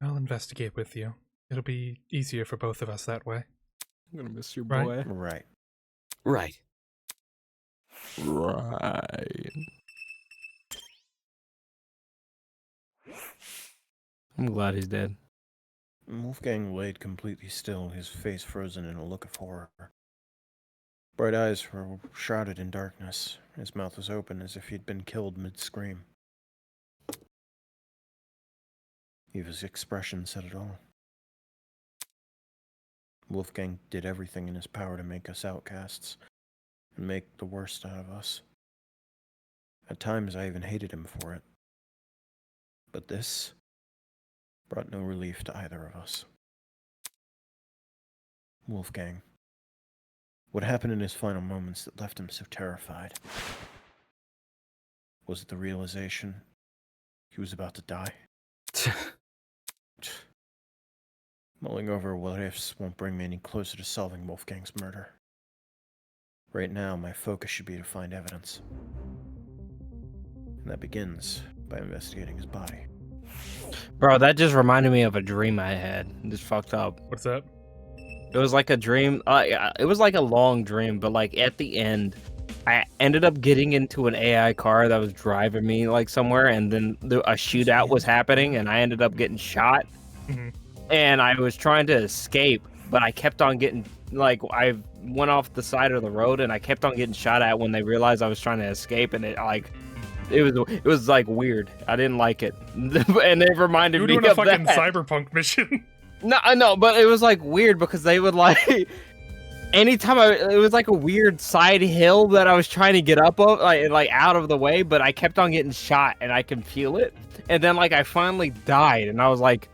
Speaker 2: I'll investigate with you. It'll be easier for both of us that way.
Speaker 1: I'm gonna miss your
Speaker 2: Right.
Speaker 1: boy.
Speaker 3: Right.
Speaker 7: Right.
Speaker 1: Right. I'm glad he's dead.
Speaker 3: Wolfgang laid completely still, his face frozen in a look of horror. Bright eyes were shrouded in darkness. His mouth was open as if he'd been killed mid-scream. Eva's expression said it all. Wolfgang did everything in his power to make us outcasts, and make the worst out of us. At times I even hated him for it. But this brought no relief to either of us. Wolfgang. What happened in his final moments that left him so terrified? Was it the realization he was about to die? Mulling over what ifs won't bring me any closer to solving Wolfgang's murder. Right now, my focus should be to find evidence. And that begins by investigating his body.
Speaker 1: Bro, that just reminded me of a dream I had. Just fucked up.
Speaker 2: What's that?
Speaker 1: It was like a dream. It was like a long dream, but like at the end, I ended up getting into an AI car that was driving me like somewhere, and then a shootout was happening, and I ended up getting shot.
Speaker 2: Mhm.
Speaker 1: And I was trying to escape, but I kept on getting like I went off the side of the road, and I kept on getting shot at when they realized I was trying to escape, and it was like weird. I didn't like it, and it reminded
Speaker 2: You were
Speaker 1: me
Speaker 2: doing a
Speaker 1: of
Speaker 2: fucking
Speaker 1: that.
Speaker 2: cyberpunk mission.
Speaker 1: No, I know, but it was like weird because they would like anytime it was like a weird side hill that I was trying to get up of, like out of the way, but I kept on getting shot and I can feel it. And then like I finally died and I was like,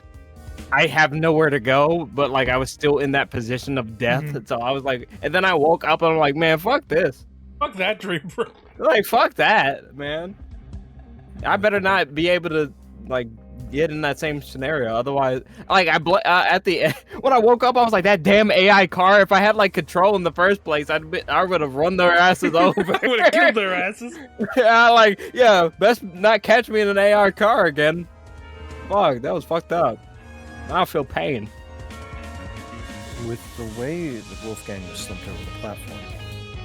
Speaker 1: I have nowhere to go, but like I was still in that position of death.
Speaker 2: Mhm.
Speaker 1: So I was like, and then I woke up and I'm like, man, fuck this.
Speaker 2: Fuck that dream, bro.
Speaker 1: Like, fuck that, man. I better not be able to like get in that same scenario. Otherwise, like at the end, when I woke up, I was like, that damn AI car. If I had like control in the first place, I would have run their asses over.
Speaker 2: Would have killed their asses.
Speaker 1: Yeah, best not catch me in an AI car again. Fuck, that was fucked up. Now I feel pain.
Speaker 3: With the way that Wolfgang was slumped over the platform,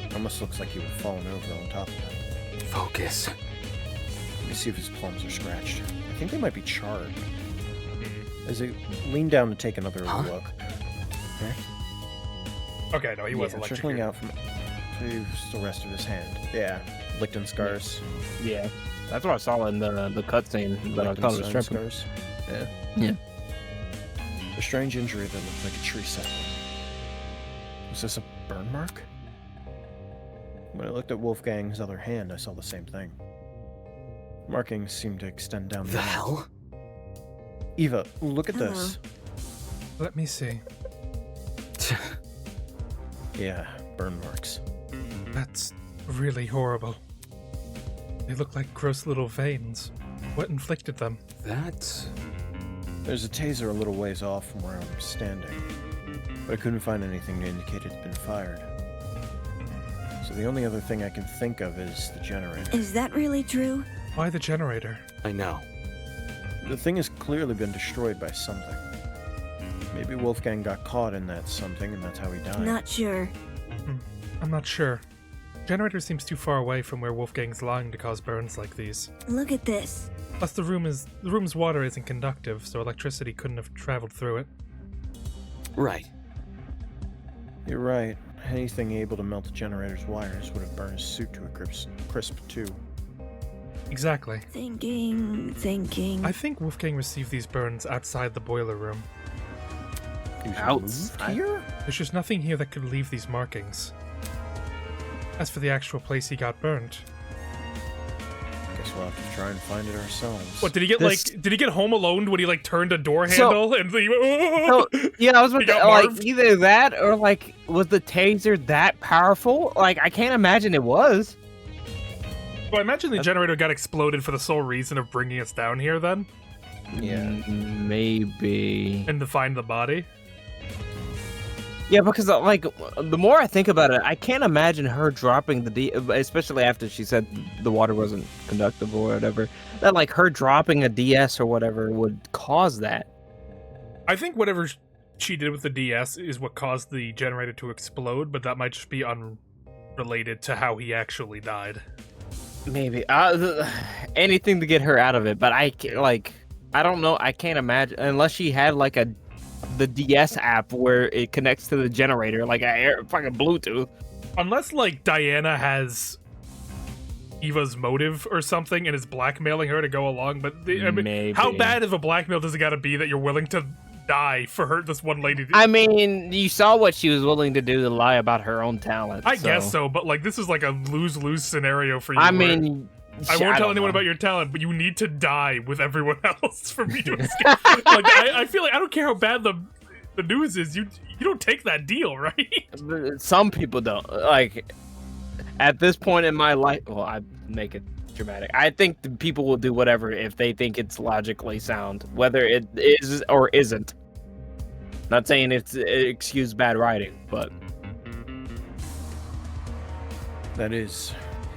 Speaker 3: it almost looks like he would have fallen over on top of it.
Speaker 5: Focus.
Speaker 3: Let me see if his palms are scratched. I think they might be charred. As he leaned down to take another look.
Speaker 2: Okay, no, he was
Speaker 3: trickling
Speaker 2: electrocuted.
Speaker 3: out from the rest of his hand. Yeah, Lichten scars.
Speaker 1: Yeah, that's what I saw in the cutscene. But I thought it was
Speaker 3: Lichtenstein
Speaker 1: tripping.
Speaker 3: scars. Yeah.
Speaker 1: Yeah.
Speaker 3: A strange injury that looked like a tree sapling. Was this a burn mark? When I looked at Wolfgang's other hand, I saw the same thing. Markings seemed to extend down
Speaker 5: The
Speaker 3: the
Speaker 5: hell?
Speaker 3: Eva, look at this.
Speaker 2: Let me see.
Speaker 3: Yeah, burn marks.
Speaker 2: That's really horrible. They look like gross little veins. What inflicted them?
Speaker 5: That's...
Speaker 3: There's a taser a little ways off from where I'm standing, but I couldn't find anything to indicate it's been fired. So the only other thing I can think of is the generator.
Speaker 9: Is that really true?
Speaker 2: Why the generator?
Speaker 5: I know.
Speaker 3: The thing has clearly been destroyed by something. Maybe Wolfgang got caught in that something, and that's how he died.
Speaker 9: Not sure.
Speaker 2: I'm not sure. Generator seems too far away from where Wolfgang's lying to cause burns like these.
Speaker 9: Look at this.
Speaker 2: Plus, the room's water isn't conductive, so electricity couldn't have traveled through it.
Speaker 5: Right.
Speaker 3: You're right. Anything able to melt the generator's wires would have burned his suit to a crisp too.
Speaker 2: Exactly.
Speaker 9: Thinking.
Speaker 2: I think Wolfgang received these burns outside the boiler room.
Speaker 3: Outside here?
Speaker 2: There's just nothing here that could leave these markings. As for the actual place he got burned.
Speaker 3: Guess we'll have to try and find it ourselves.
Speaker 2: What, did he get, did he get home alone when he, turned a door
Speaker 1: So-
Speaker 2: handle and he
Speaker 1: Yeah, I was about
Speaker 2: He
Speaker 1: to,
Speaker 2: got marved?
Speaker 1: either that or was the taser that powerful? I can't imagine it was.
Speaker 2: Well, I imagine the generator got exploded for the sole reason of bringing us down here then,
Speaker 3: Yeah.
Speaker 1: Maybe.
Speaker 2: and to find the body.
Speaker 1: Yeah, because the more I think about it, I can't imagine her dropping especially after she said the water wasn't conductive or whatever. That her dropping a DS or whatever would cause that.
Speaker 2: I think whatever she did with the DS is what caused the generator to explode, but that might just be unrelated to how he actually died.
Speaker 1: Maybe anything to get her out of it, but I don't know. I can't imagine unless she had the DS app where it connects to the generator, fucking Bluetooth.
Speaker 2: Unless Diana has Eva's motive or something and is blackmailing her to go along. But I mean,
Speaker 1: Maybe.
Speaker 2: how bad of a blackmail does it got to be that you're willing to die for this one lady?
Speaker 1: I mean, you saw what she was willing to do to lie about her own talent.
Speaker 2: I guess so, but this is a lose-lose scenario for you.
Speaker 1: I
Speaker 2: where
Speaker 1: mean,
Speaker 2: I won't tell anyone about your talent, but you need to die with everyone else for me to escape. I feel I don't care how bad the news is. You don't take that deal, right?
Speaker 1: Some people don't. At this point in my life, well, I make it dramatic. I think the people will do whatever if they think it's logically sound, whether it is or isn't. Not saying it's excuse bad writing, but
Speaker 3: That is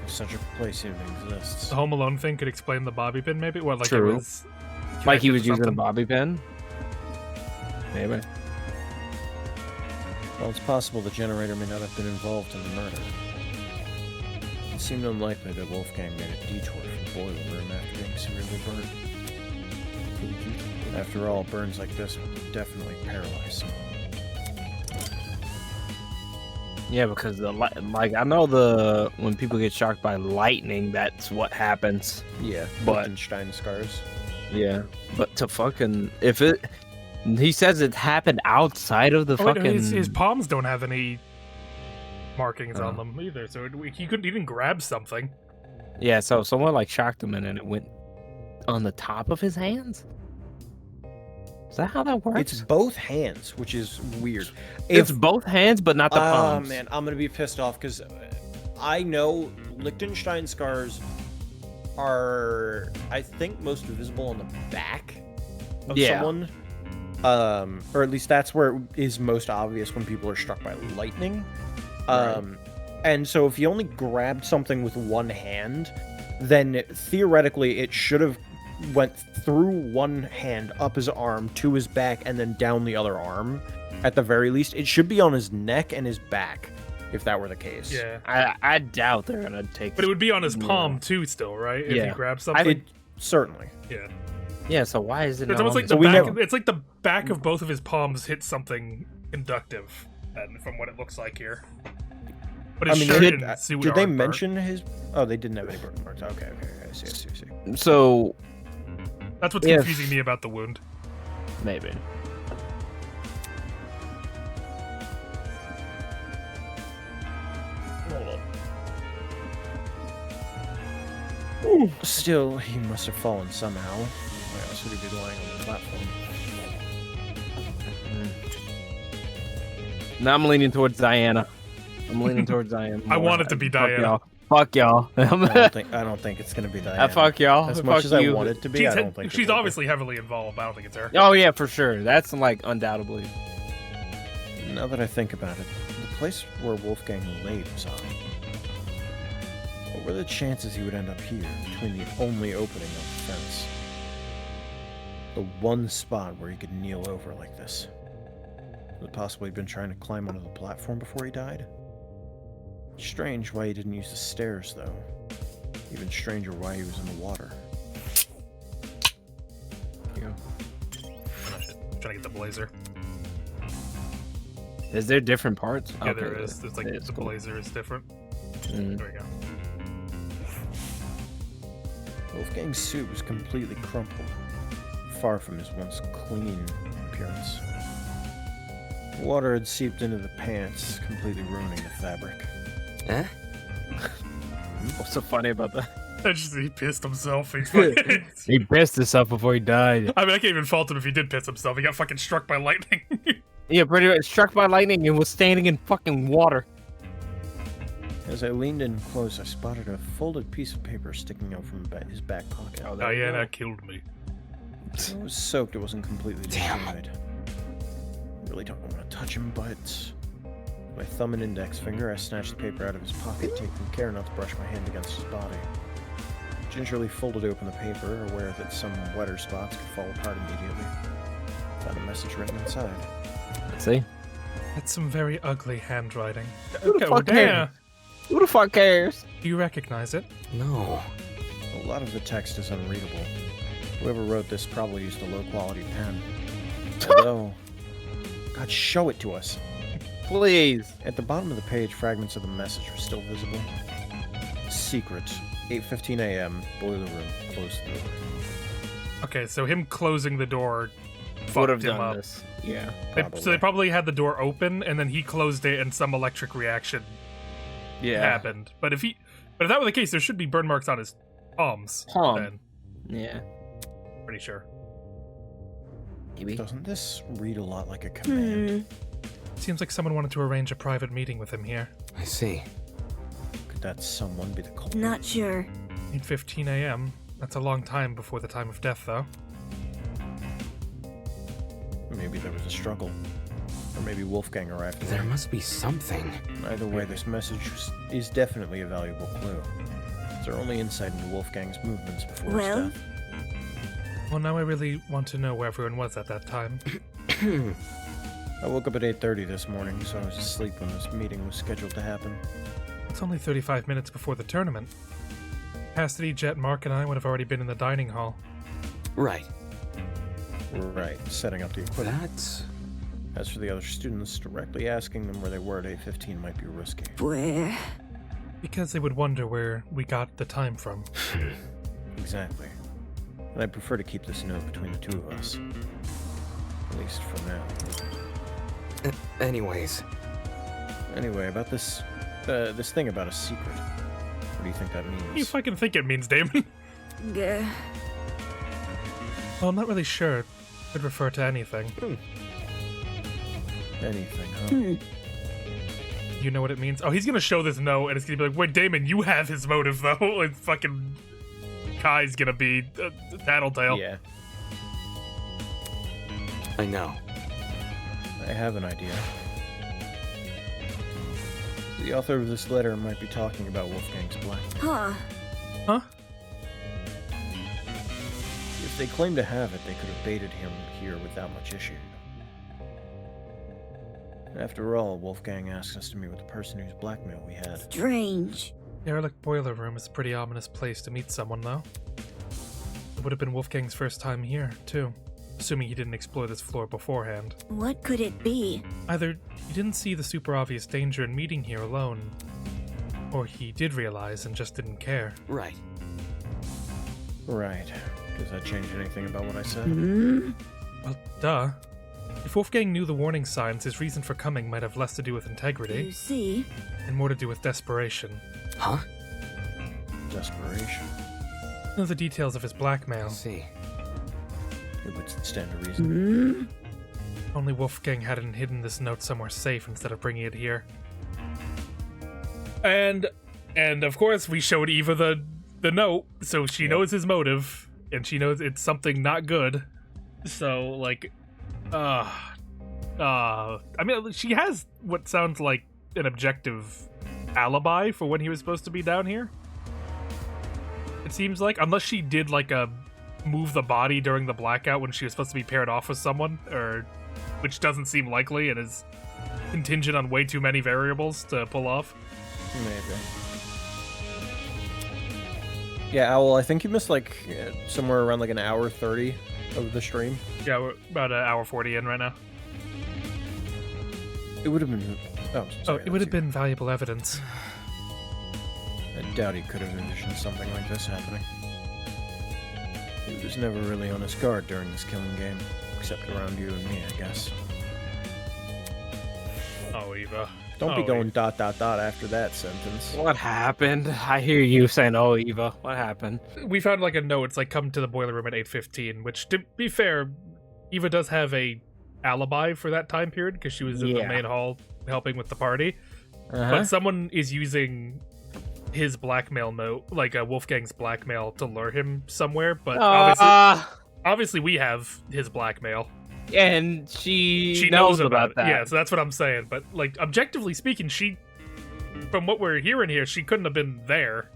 Speaker 3: such a place even exists.
Speaker 2: The Home Alone thing could explain the bobby pin, maybe. What,
Speaker 1: True.
Speaker 2: it was
Speaker 1: he was
Speaker 2: connected to
Speaker 1: using a
Speaker 2: something?
Speaker 1: bobby pin. Maybe.
Speaker 3: Well, it's possible the generator may not have been involved in the murder. It seemed unlikely that Wolfgang made a detour from the boiler room after being severely burnt. After all, burns like this would definitely paralyze someone.
Speaker 1: Yeah, because I know when people get shocked by lightning, that's what happens.
Speaker 3: Yeah,
Speaker 1: But-
Speaker 3: Liechtenstein scars.
Speaker 1: Yeah, but to fucking he says it happened outside of the
Speaker 2: Oh, wait,
Speaker 1: fucking.
Speaker 2: his palms don't have any markings on
Speaker 1: Oh.
Speaker 2: them either, so he didn't grab something.
Speaker 1: Yeah, so someone shocked him and then it went on the top of his hands. Is that how that works?
Speaker 3: It's both hands, which is weird.
Speaker 1: It's both hands, but not the palms.
Speaker 3: Oh man, I'm gonna be pissed off because I know Liechtenstein scars are, I think, most visible on the back of
Speaker 1: Yeah.
Speaker 3: someone. Or at least that's where it is most obvious when people are struck by lightning. And so if you only grabbed something with one hand, then theoretically it should have went through one hand up his arm to his back and then down the other arm. At the very least, it should be on his neck and his back, if that were the case.
Speaker 2: Yeah.
Speaker 1: I doubt they're gonna take.
Speaker 2: But it would be on his
Speaker 1: Yeah.
Speaker 2: palm too, still, right? If
Speaker 1: Yeah.
Speaker 2: you grab something.
Speaker 3: It certainly.
Speaker 2: Yeah.
Speaker 1: Yeah, so why is it?
Speaker 2: It's
Speaker 1: not
Speaker 2: almost
Speaker 1: on
Speaker 2: like the
Speaker 1: his-
Speaker 3: we
Speaker 2: back.
Speaker 3: never-
Speaker 2: It's like the back of both of his palms hit something conductive, and from what it looks like here. But his shirt and suit
Speaker 3: did they
Speaker 2: aren't burnt.
Speaker 3: mention his? Oh, they didn't have any burn marks. Okay, I see.
Speaker 1: So
Speaker 2: That's what's
Speaker 1: if-
Speaker 2: confusing me about the wound.
Speaker 1: maybe.
Speaker 3: Still, he must have fallen somehow. Why else would he be lying on the platform?
Speaker 1: Now I'm leaning towards Diana. I'm leaning towards Diana.
Speaker 2: I want it to be Diana.
Speaker 1: Fuck y'all.
Speaker 3: I don't think it's gonna be Diana.
Speaker 1: Fuck y'all.
Speaker 3: As
Speaker 1: Fuck
Speaker 3: much as I
Speaker 1: you.
Speaker 3: want it to be, I don't think
Speaker 2: she's
Speaker 3: it will be.
Speaker 2: obviously heavily involved, but I don't think it's her.
Speaker 1: Oh yeah, for sure. That's like undoubtedly.
Speaker 3: Now that I think about it, the place where Wolfgang laid was on. What were the chances he would end up here, between the only opening of the fence? The one spot where he could kneel over like this. Had he possibly been trying to climb onto the platform before he died? Strange why he didn't use the stairs, though. Even stranger why he was in the water.
Speaker 1: Yeah.
Speaker 2: Oh, shit. I'm trying to get the blazer.
Speaker 1: Is there different parts?
Speaker 2: Yeah,
Speaker 1: Okay,
Speaker 2: there is. It's like
Speaker 1: it's
Speaker 2: the
Speaker 1: cool.
Speaker 2: blazer is different.
Speaker 1: Mm.
Speaker 2: There we go.
Speaker 3: Wolfgang's suit was completely crumpled, far from his once clean appearance. Water had seeped into the pants, completely ruining the fabric.
Speaker 5: Eh?
Speaker 1: What's so funny about that?
Speaker 2: He pissed himself. He's fucking...
Speaker 1: He pissed himself before he died.
Speaker 2: I mean, I can't even fault him if he did piss himself. He got fucking struck by lightning.
Speaker 1: Yeah, pretty much struck by lightning and was standing in fucking water.
Speaker 3: As I leaned in close, I spotted a folded piece of paper sticking out from his back pocket.
Speaker 1: Oh, there you
Speaker 2: Diana
Speaker 1: go.
Speaker 2: killed me.
Speaker 3: It was soaked, it wasn't completely destroyed. Really don't want to touch him, but... with my thumb and index finger, I snatched the paper out of his pocket, taking care not to brush my hand against his body. Gingerly folded open the paper, aware that some wetter spots could fall apart immediately. Found a message written inside.
Speaker 1: Let's see.
Speaker 2: That's some very ugly handwriting.
Speaker 1: Who the
Speaker 2: Okay,
Speaker 1: fuck
Speaker 2: well,
Speaker 1: cares? Who the fuck cares?
Speaker 2: Do you recognize it?
Speaker 5: No.
Speaker 3: A lot of the text is unreadable. Whoever wrote this probably used a low-quality pen. Although... God, show it to us!
Speaker 1: Please.
Speaker 3: At the bottom of the page, fragments of the message were still visible. Secret. 8:15 a.m. Boiler room. Close the door.
Speaker 2: Okay, so him closing the door
Speaker 1: Would
Speaker 2: fucked
Speaker 1: have
Speaker 2: him
Speaker 1: done
Speaker 2: up.
Speaker 1: this. Yeah.
Speaker 2: So they probably had the door open, and then he closed it, and some electric reaction happened. But if that were the case, there should be burn marks on his palms.
Speaker 1: Palm.
Speaker 2: Then.
Speaker 1: Yeah.
Speaker 2: Pretty sure.
Speaker 1: Maybe.
Speaker 3: Doesn't this read a lot like a command?
Speaker 2: Seems like someone wanted to arrange a private meeting with him here.
Speaker 5: I see.
Speaker 3: Could that someone be the culprit?
Speaker 9: Not sure.
Speaker 2: 8:15 a.m. That's a long time before the time of death, though.
Speaker 3: Maybe there was a struggle. Or maybe Wolfgang arrived
Speaker 5: There
Speaker 3: late.
Speaker 5: must be something.
Speaker 3: Either way, this message is definitely a valuable clue. It's our only insight into Wolfgang's movements before
Speaker 9: Well?
Speaker 3: his death.
Speaker 2: Well, now I really want to know where everyone was at that time.
Speaker 3: I woke up at 8:30 this morning, so I was asleep when this meeting was scheduled to happen.
Speaker 2: It's only 35 minutes before the tournament. Cassidy, Jet, Mark, and I would have already been in the dining hall.
Speaker 5: Right.
Speaker 3: Right, setting up the equipment.
Speaker 5: That's...
Speaker 3: As for the other students, directly asking them where they were at 8:15 might be risky.
Speaker 9: Where?
Speaker 2: Because they would wonder where we got the time from.
Speaker 3: Exactly. And I'd prefer to keep this note between the two of us. At least for now.
Speaker 5: Anyways.
Speaker 3: Anyway, about this thing about a secret. What do you think that means?
Speaker 2: What do you fucking think it means, Damon?
Speaker 9: Gah.
Speaker 2: Well, I'm not really sure. It could refer to anything.
Speaker 3: Anything, huh?
Speaker 2: You know what it means? Oh, he's gonna show this note, and it's gonna be like, wait, Damon, you have his motive, though. Like, fucking Kai's gonna be a tattletale.
Speaker 3: Yeah,
Speaker 5: I know.
Speaker 3: I have an idea. The author of this letter might be talking about Wolfgang's black.
Speaker 9: Huh.
Speaker 2: Huh?
Speaker 3: If they claim to have it, they could have baited him here without much issue. After all, Wolfgang asked us to meet with the person whose blackmail we had.
Speaker 9: Strange.
Speaker 2: Derelict Boiler Room is a pretty ominous place to meet someone, though. It would have been Wolfgang's first time here, too. Assuming he didn't explore this floor beforehand.
Speaker 9: What could it be?
Speaker 2: Either he didn't see the super obvious danger in meeting here alone, or he did realize and just didn't care.
Speaker 5: Right.
Speaker 3: Right. Does that change anything about what I said?
Speaker 2: Well, duh. If Wolfgang knew the warning signs, his reason for coming might have less to do with integrity
Speaker 9: You see?
Speaker 2: and more to do with desperation.
Speaker 5: Huh?
Speaker 3: Desperation.
Speaker 2: Know the details of his
Speaker 5: I
Speaker 2: blackmail.
Speaker 5: see.
Speaker 3: It would stand to reason.
Speaker 2: Only Wolfgang hadn't hidden this note somewhere safe instead of bringing it here. And of course we showed Eva the note, so she knows his motive, and she knows it's something not good. So like, I mean, she has what sounds like an objective alibi for when he was supposed to be down here. It seems like, unless she did like a move the body during the blackout when she was supposed to be paired off with someone, or which doesn't seem likely and is contingent on way too many variables to pull off.
Speaker 3: Maybe. Yeah, Owl, I think you missed like somewhere around like an hour 30 of the stream.
Speaker 2: Yeah, we're about an hour 40 in right now.
Speaker 3: It would have been... Oh, sorry,
Speaker 2: it would have been valuable evidence.
Speaker 3: I doubt he could have envisioned something like this happening. He was never really on his guard during this killing game, except around you and me, I guess.
Speaker 2: Oh, Eva.
Speaker 3: Don't be going ... after that sentence.
Speaker 1: What happened? I hear you saying, "Oh, Eva, what happened?"
Speaker 2: We found like a note. It's like, come to the boiler room at 8:15. Which, to be fair, Eva does have a alibi for that time period because she was in the main hall helping with the party. But someone is using his blackmail note, like Wolfgang's blackmail, to lure him somewhere. But obviously, we have his blackmail.
Speaker 1: And she
Speaker 2: knows
Speaker 1: about that.
Speaker 2: Yeah, so that's what I'm saying. But like, objectively speaking, from what we're hearing here, she couldn't have been there.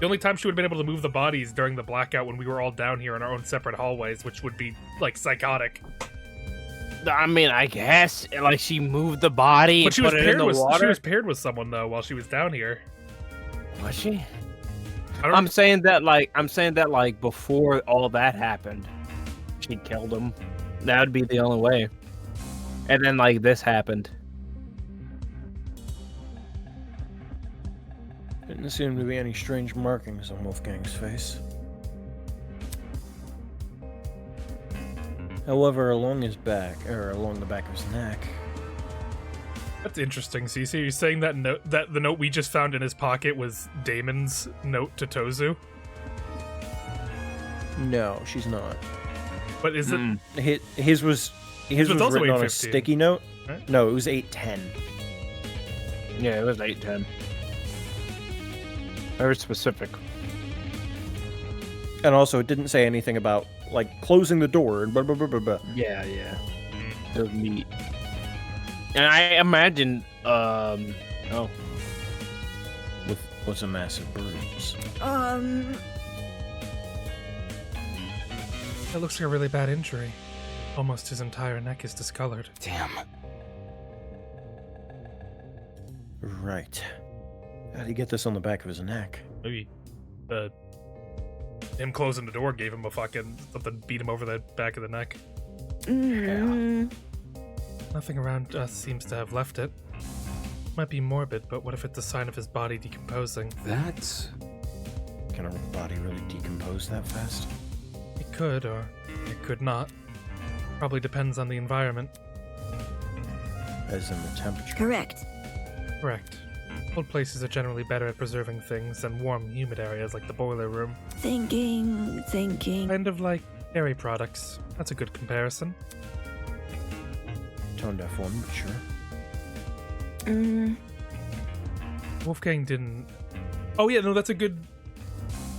Speaker 2: The only time she would have been able to move the bodies during the blackout when we were all down here in our own separate hallways, which would be like psychotic.
Speaker 1: I mean, I guess like she moved the body,
Speaker 2: but
Speaker 1: and put it in the water.
Speaker 2: She was paired with someone though while she was down here.
Speaker 1: Was she? I'm saying that like before all that happened, she killed him. That would be the only way. And then like this happened.
Speaker 3: Didn't seem to be any strange markings on Wolfgang's face. However, along his back, or along the back of his neck.
Speaker 2: That's interesting, Cece. You're saying that the note we just found in his pocket was Damon's note to Tozu?
Speaker 3: No, she's not.
Speaker 2: But is it?
Speaker 3: His was
Speaker 2: also
Speaker 3: written on a
Speaker 2: 8:15.
Speaker 3: sticky note.
Speaker 2: Right?
Speaker 3: No, it was 8:10.
Speaker 1: Yeah, it was 8:10. Very specific.
Speaker 3: And also, it didn't say anything about like closing the door and blah blah blah blah blah.
Speaker 1: Yeah. It was neat. And I imagine,
Speaker 3: with what's a massive bruise.
Speaker 2: That looks like a really bad injury. Almost his entire neck is discolored.
Speaker 5: Damn.
Speaker 3: Right. How'd he get this on the back of his neck?
Speaker 2: Maybe him closing the door gave him a fucking something, beat him over the back of the neck.
Speaker 3: Yeah.
Speaker 2: Nothing around us seems to have left it. Might be morbid, but what if it's a sign of his body decomposing?
Speaker 5: That's...
Speaker 3: Can a body really decompose that fast?
Speaker 2: It could, or it could not. Probably depends on the environment.
Speaker 3: As in the temperature.
Speaker 9: Correct.
Speaker 2: Correct. Cold places are generally better at preserving things than warm, humid areas like the boiler room.
Speaker 9: Thinking.
Speaker 2: Kind of like dairy products. That's a good comparison.
Speaker 3: Tone deaf one, but sure.
Speaker 2: Wolfgang didn't... Oh yeah, no, that's a good...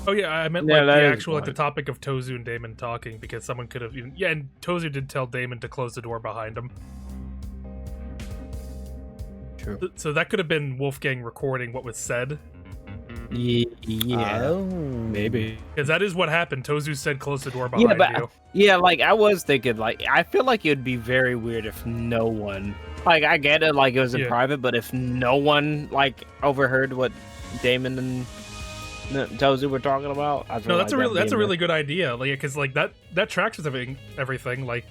Speaker 2: Oh yeah, I meant
Speaker 1: Yeah,
Speaker 2: like the
Speaker 1: that is
Speaker 2: actual, like the
Speaker 1: fine.
Speaker 2: topic of Tozu and Damon talking, because someone could have even... Yeah, and Tozu did tell Damon to close the door behind him.
Speaker 3: True.
Speaker 2: So that could have been Wolfgang recording what was said.
Speaker 1: Yeah.
Speaker 3: Oh.
Speaker 1: Maybe.
Speaker 2: Because that is what happened. Tozu said close the door behind you.
Speaker 1: Yeah, like I was thinking, like I feel like it would be very weird if no one, like I get it, like it was in private, but if no one like overheard what Damon and Tozu were talking about, I feel
Speaker 2: No,
Speaker 1: like
Speaker 2: that's a really good idea. Like, because like that tracks with everything. Like,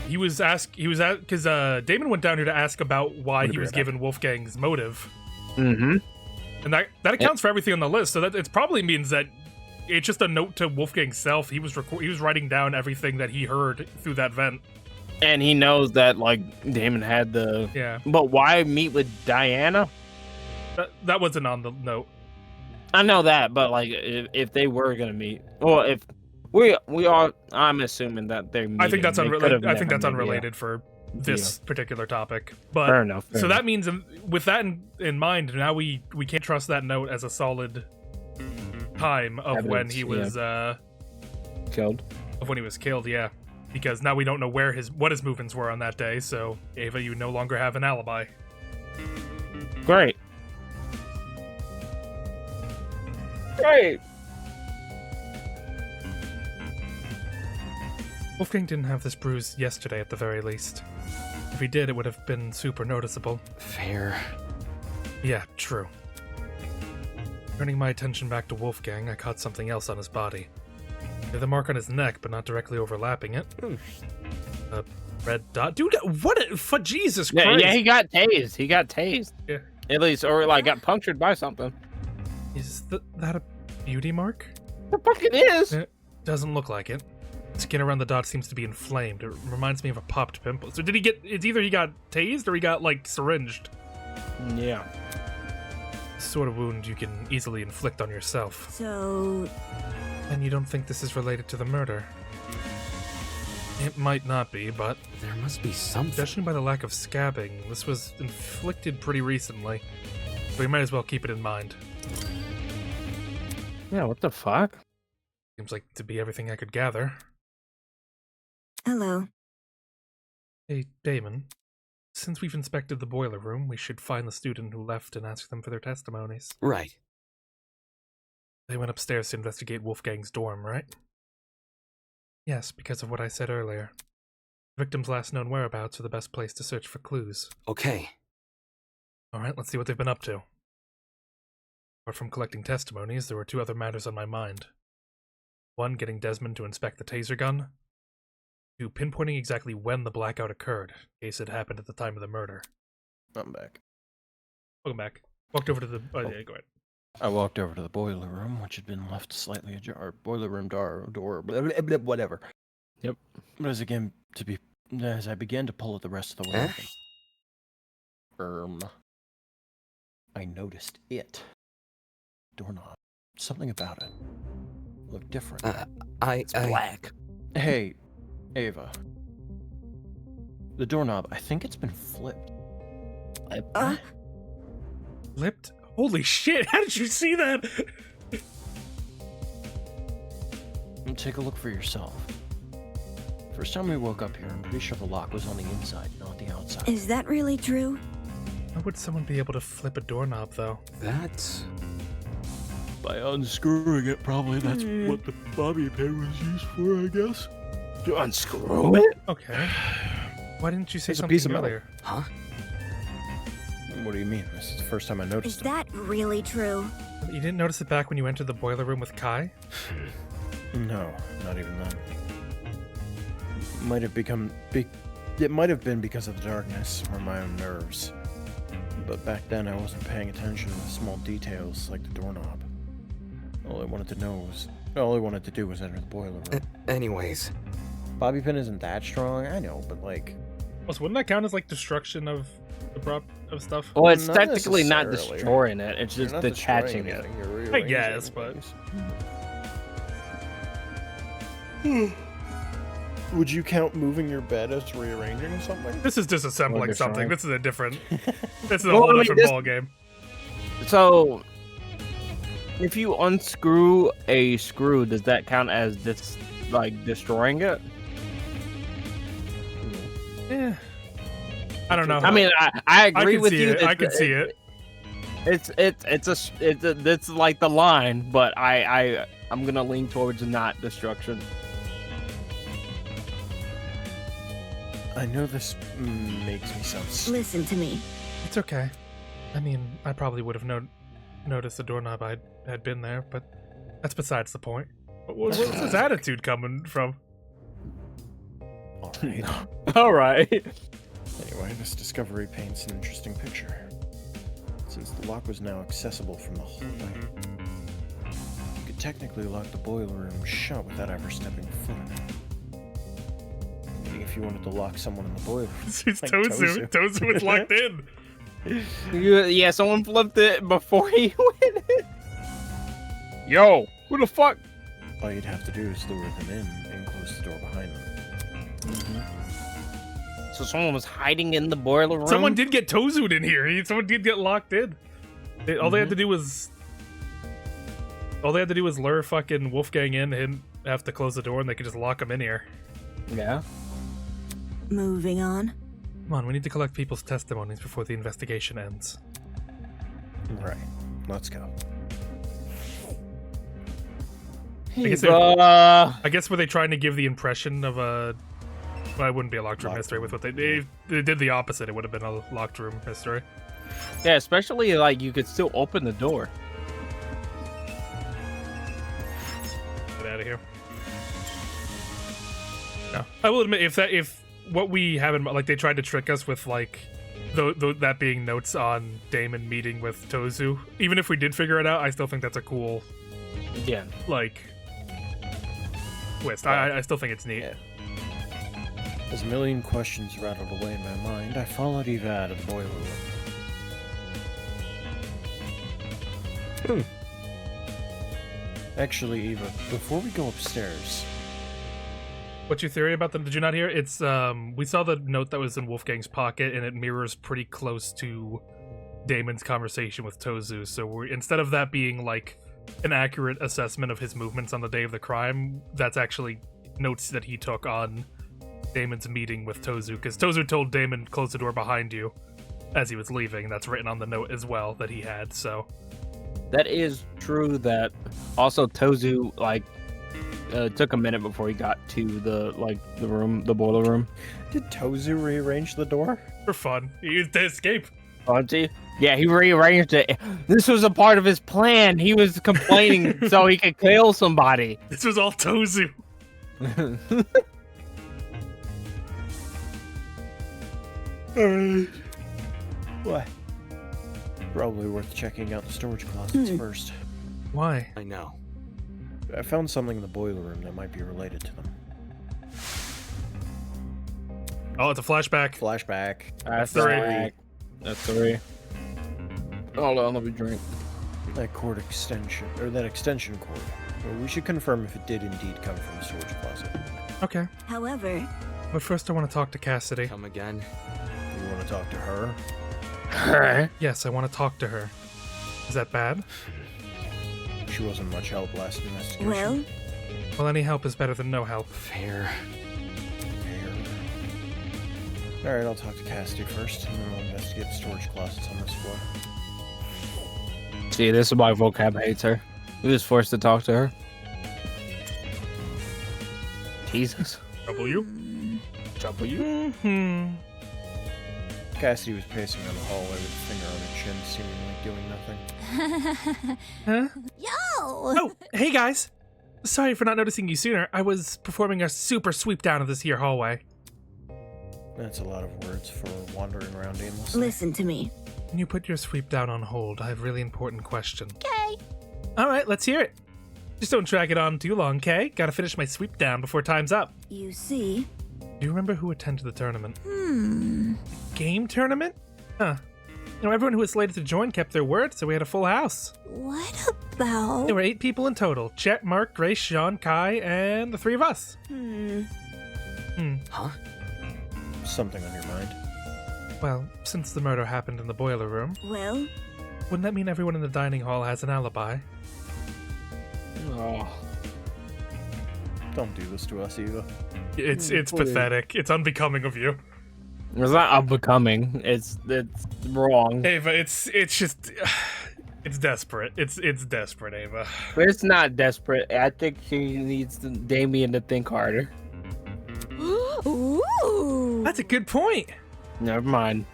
Speaker 2: he was because Damon went down here to ask about why he was given Wolfgang's motive.
Speaker 1: Mm-hmm.
Speaker 2: And that accounts for everything on the list. So that it probably means that it's just a note to Wolfgang's self. He was writing down everything that he heard through that vent.
Speaker 1: And he knows that like Damon had the But why meet with Diana?
Speaker 2: That wasn't on the note.
Speaker 1: I know that, but like if they were gonna meet, or if We are. I'm assuming that they're.
Speaker 2: I think that's unrelated. I think that's
Speaker 1: unrelated.
Speaker 2: unrelated for this particular topic. But
Speaker 1: Fair enough.
Speaker 2: so that means, with that in mind, now we can't trust that note as a solid time of when he was
Speaker 1: killed.
Speaker 2: Of when he was killed, yeah. Because now we don't know what his movements were on that day. So Ava, you no longer have an alibi.
Speaker 1: Great. Great.
Speaker 2: Wolfgang didn't have this bruise yesterday at the very least. If he did, it would have been super noticeable.
Speaker 5: Fair.
Speaker 2: Yeah, true. Turning my attention back to Wolfgang, I caught something else on his body. The mark on his neck, but not directly overlapping it. A red dot. Dude, for Jesus Christ!
Speaker 1: Yeah, he got tased. He got tased.
Speaker 2: Yeah.
Speaker 1: At least, or like got punctured by something.
Speaker 2: Is that a beauty mark?
Speaker 1: The fuck it is.
Speaker 2: It doesn't look like it. Skin around the dot seems to be inflamed. It reminds me of a popped pimple. So did he get... It's either he got tased or he got, like, syringed.
Speaker 1: Yeah.
Speaker 2: Sort of wound you can easily inflict on yourself.
Speaker 9: So...
Speaker 2: And you don't think this is related to the murder? It might not be, but...
Speaker 5: There must be something.
Speaker 2: Judging by the lack of scabbing, this was inflicted pretty recently. So we might as well keep it in mind.
Speaker 1: Yeah, what the fuck?
Speaker 2: Seems like to be everything I could gather.
Speaker 9: Hello.
Speaker 2: Hey, Damon. Since we've inspected the boiler room, we should find the student who left and ask them for their testimonies.
Speaker 5: Right.
Speaker 2: They went upstairs to investigate Wolfgang's dorm, right? Yes, because of what I said earlier. The victim's last known whereabouts are the best place to search for clues.
Speaker 5: Okay.
Speaker 2: Alright, let's see what they've been up to. Apart from collecting testimonies, there were two other matters on my mind. One, getting Desmond to inspect the taser gun. Two, pinpointing exactly when the blackout occurred, in case it happened at the time of the murder.
Speaker 3: I'm back.
Speaker 2: Welcome back. Walked over to the... Oh, yeah, go ahead.
Speaker 3: I walked over to the boiler room, which had been left slightly ajar. Boiler room door, blah, blah, blah, whatever.
Speaker 1: Yep.
Speaker 3: But as I began to pull at the rest of the weapon, I noticed it. Doorknob. Something about it looked different.
Speaker 1: It's black.
Speaker 3: Hey, Ava. The doorknob, I think it's been flipped.
Speaker 2: Flipped? Holy shit, how did you see that?
Speaker 3: Take a look for yourself. First time we woke up here, I'm pretty sure the lock was on the inside, not the outside.
Speaker 9: Is that really true?
Speaker 2: How would someone be able to flip a doorknob, though?
Speaker 5: That's...
Speaker 3: By unscrewing it, probably. That's what the bobby pin was used for, I guess.
Speaker 1: You unscrew it?
Speaker 2: Okay. Why didn't you say
Speaker 3: It's a
Speaker 2: something
Speaker 3: piece of metal.
Speaker 2: earlier?
Speaker 5: Huh?
Speaker 3: What do you mean? This is the first time I
Speaker 9: Is
Speaker 3: noticed it.
Speaker 9: that really true?
Speaker 2: You didn't notice it back when you entered the boiler room with Kai?
Speaker 3: No, not even then. It might have been because of the darkness or my own nerves. But back then I wasn't paying attention to the small details like the doorknob. All I wanted to do was enter the boiler room.
Speaker 5: Anyways.
Speaker 3: Bobby pin isn't that strong, I know, but like...
Speaker 2: Also, wouldn't that count as, like, destruction of the prop of stuff?
Speaker 1: Well, it's
Speaker 3: Not
Speaker 1: technically not
Speaker 3: necessarily.
Speaker 1: destroying it. It's
Speaker 3: You're
Speaker 1: just
Speaker 3: not
Speaker 1: detaching
Speaker 3: destroying
Speaker 1: it.
Speaker 3: anything, you're
Speaker 2: I
Speaker 3: rearranging
Speaker 2: guess, but...
Speaker 3: things. Would you count moving your bed as rearranging something?
Speaker 2: This is disassembling
Speaker 1: Or
Speaker 2: something.
Speaker 1: destroying.
Speaker 2: This is a different... This is a
Speaker 1: Well,
Speaker 2: whole
Speaker 1: I mean,
Speaker 2: different
Speaker 1: this-
Speaker 2: ballgame.
Speaker 1: So, if you unscrew a screw, does that count as destroying it?
Speaker 2: Eh. I don't know.
Speaker 1: I mean, I agree
Speaker 2: can
Speaker 1: with
Speaker 2: see
Speaker 1: you.
Speaker 2: it. I can see it.
Speaker 1: It's like the line, but I'm gonna lean towards not destruction.
Speaker 3: I know this makes me sound stupid.
Speaker 9: Listen to me.
Speaker 2: It's okay. I mean, I probably would have noticed the doorknob had been there, but that's besides the point. What's his attitude coming from?
Speaker 3: Alright.
Speaker 1: All right.
Speaker 3: Anyway, this discovery paints an interesting picture. Since the lock was now accessible from the hallway, you could technically lock the boiler room shut without ever stepping foot in it. Meaning if you wanted to lock someone in the boiler room,
Speaker 2: It's
Speaker 3: like
Speaker 2: Tozu. Tozu was locked in.
Speaker 1: Yeah, someone flipped it before he went in. Yo, who the fuck?
Speaker 3: All you'd have to do is lure them in and close the door behind them.
Speaker 1: So someone was hiding in the boiler room.
Speaker 2: Someone did get Tozu'd in here. Someone did get locked in. All they had to do was lure fucking Wolfgang in, him have to close the door, and they could just lock him in here.
Speaker 1: Yeah.
Speaker 9: Moving on.
Speaker 2: Come on, we need to collect people's testimonies before the investigation ends.
Speaker 3: Right. Let's go.
Speaker 2: I guess were they trying to give the impression of a... Well, it wouldn't be a locked room mystery with what they did the opposite. It would have been a locked room mystery.
Speaker 1: Yeah, especially like you could still open the door.
Speaker 2: Get out of here. No, I will admit if what we have in like they tried to trick us with like that being notes on Damon meeting with Tozu. Even if we did figure it out, I still think that's a cool, like twist. I still think it's neat.
Speaker 3: Yeah. As a million questions rattled away in my mind, I followed Eva out of the boiler room. Actually, Eva, before we go upstairs...
Speaker 2: What's your theory about them? Did you not hear? It's, we saw the note that was in Wolfgang's pocket, and it mirrors pretty close to Damon's conversation with Tozu, so instead of that being, like, an accurate assessment of his movements on the day of the crime, that's actually notes that he took on Damon's meeting with Tozu, because Tozu told Damon, close the door behind you, as he was leaving. That's written on the note as well that he had, so...
Speaker 1: That is true. That also Tozu like took a minute before he got to the boiler room.
Speaker 3: Did Tozu rearrange the door?
Speaker 2: For fun. He used to escape.
Speaker 1: Auntie? Yeah, he rearranged it. This was a part of his plan. He was complaining so he could kill somebody.
Speaker 2: This was all Tozu.
Speaker 3: What? Probably worth checking out the storage closets first.
Speaker 2: Why?
Speaker 5: I know.
Speaker 3: I found something in the boiler room that might be related to them.
Speaker 2: Oh, it's a flashback.
Speaker 3: Flashback.
Speaker 1: That's
Speaker 2: three.
Speaker 1: That's three. Hold on, let me drink.
Speaker 3: That cord extension, or that extension cord. Well, we should confirm if it did indeed come from the storage closet.
Speaker 2: Okay.
Speaker 9: However,
Speaker 2: But first I want to talk to Cassidy.
Speaker 5: Come again?
Speaker 3: You want to talk to her?
Speaker 2: Yes, I want to talk to her. Is that bad?
Speaker 3: She wasn't much help last investigation.
Speaker 9: well,
Speaker 2: Well, any help is better than no help.
Speaker 5: Fair.
Speaker 3: Alright, I'll talk to Cassidy first, and then we'll investigate the storage closets on this floor.
Speaker 1: See, this is why vocab hates her. He was forced to talk to her. Jesus.
Speaker 2: Trouble you?
Speaker 1: Trouble you?
Speaker 2: Mm-hmm.
Speaker 3: Cassidy was pacing down the hallway with a finger on her chin, seemingly doing nothing.
Speaker 2: Huh?
Speaker 9: yo!
Speaker 2: Oh, hey guys! Sorry for not noticing you sooner. I was performing a super sweep down of this here hallway.
Speaker 3: That's a lot of words for wandering around aimlessly.
Speaker 9: Listen to me.
Speaker 2: Can you put your sweep down on hold? I have a really important question.
Speaker 9: Okay.
Speaker 2: Alright, let's hear it. Just don't drag it on too long, okay? Gotta finish my sweep down before time's up.
Speaker 9: You see?
Speaker 2: Do you remember who attended the tournament?
Speaker 9: Hmm.
Speaker 2: Game tournament? Huh. You know, everyone who was slated to join kept their word, so we had a full house.
Speaker 9: What about...
Speaker 2: There were 8 people in total. Chet, Mark, Grace, Sean, Kai, and the 3 of us.
Speaker 5: Huh?
Speaker 3: Something on your mind?
Speaker 2: Well, since the murder happened in the boiler room,
Speaker 9: Well,
Speaker 2: wouldn't that mean everyone in the dining hall has an alibi?
Speaker 1: Oh.
Speaker 3: Don't do this to us, Eva.
Speaker 2: It's
Speaker 3: Please.
Speaker 2: pathetic. It's unbecoming of you.
Speaker 1: It's not unbecoming. It's wrong.
Speaker 2: Ava, it's just it's desperate. It's desperate, Ava.
Speaker 1: But it's not desperate. I think she needs Damien to think harder.
Speaker 9: ooh.
Speaker 2: That's a good point.
Speaker 1: Never mind.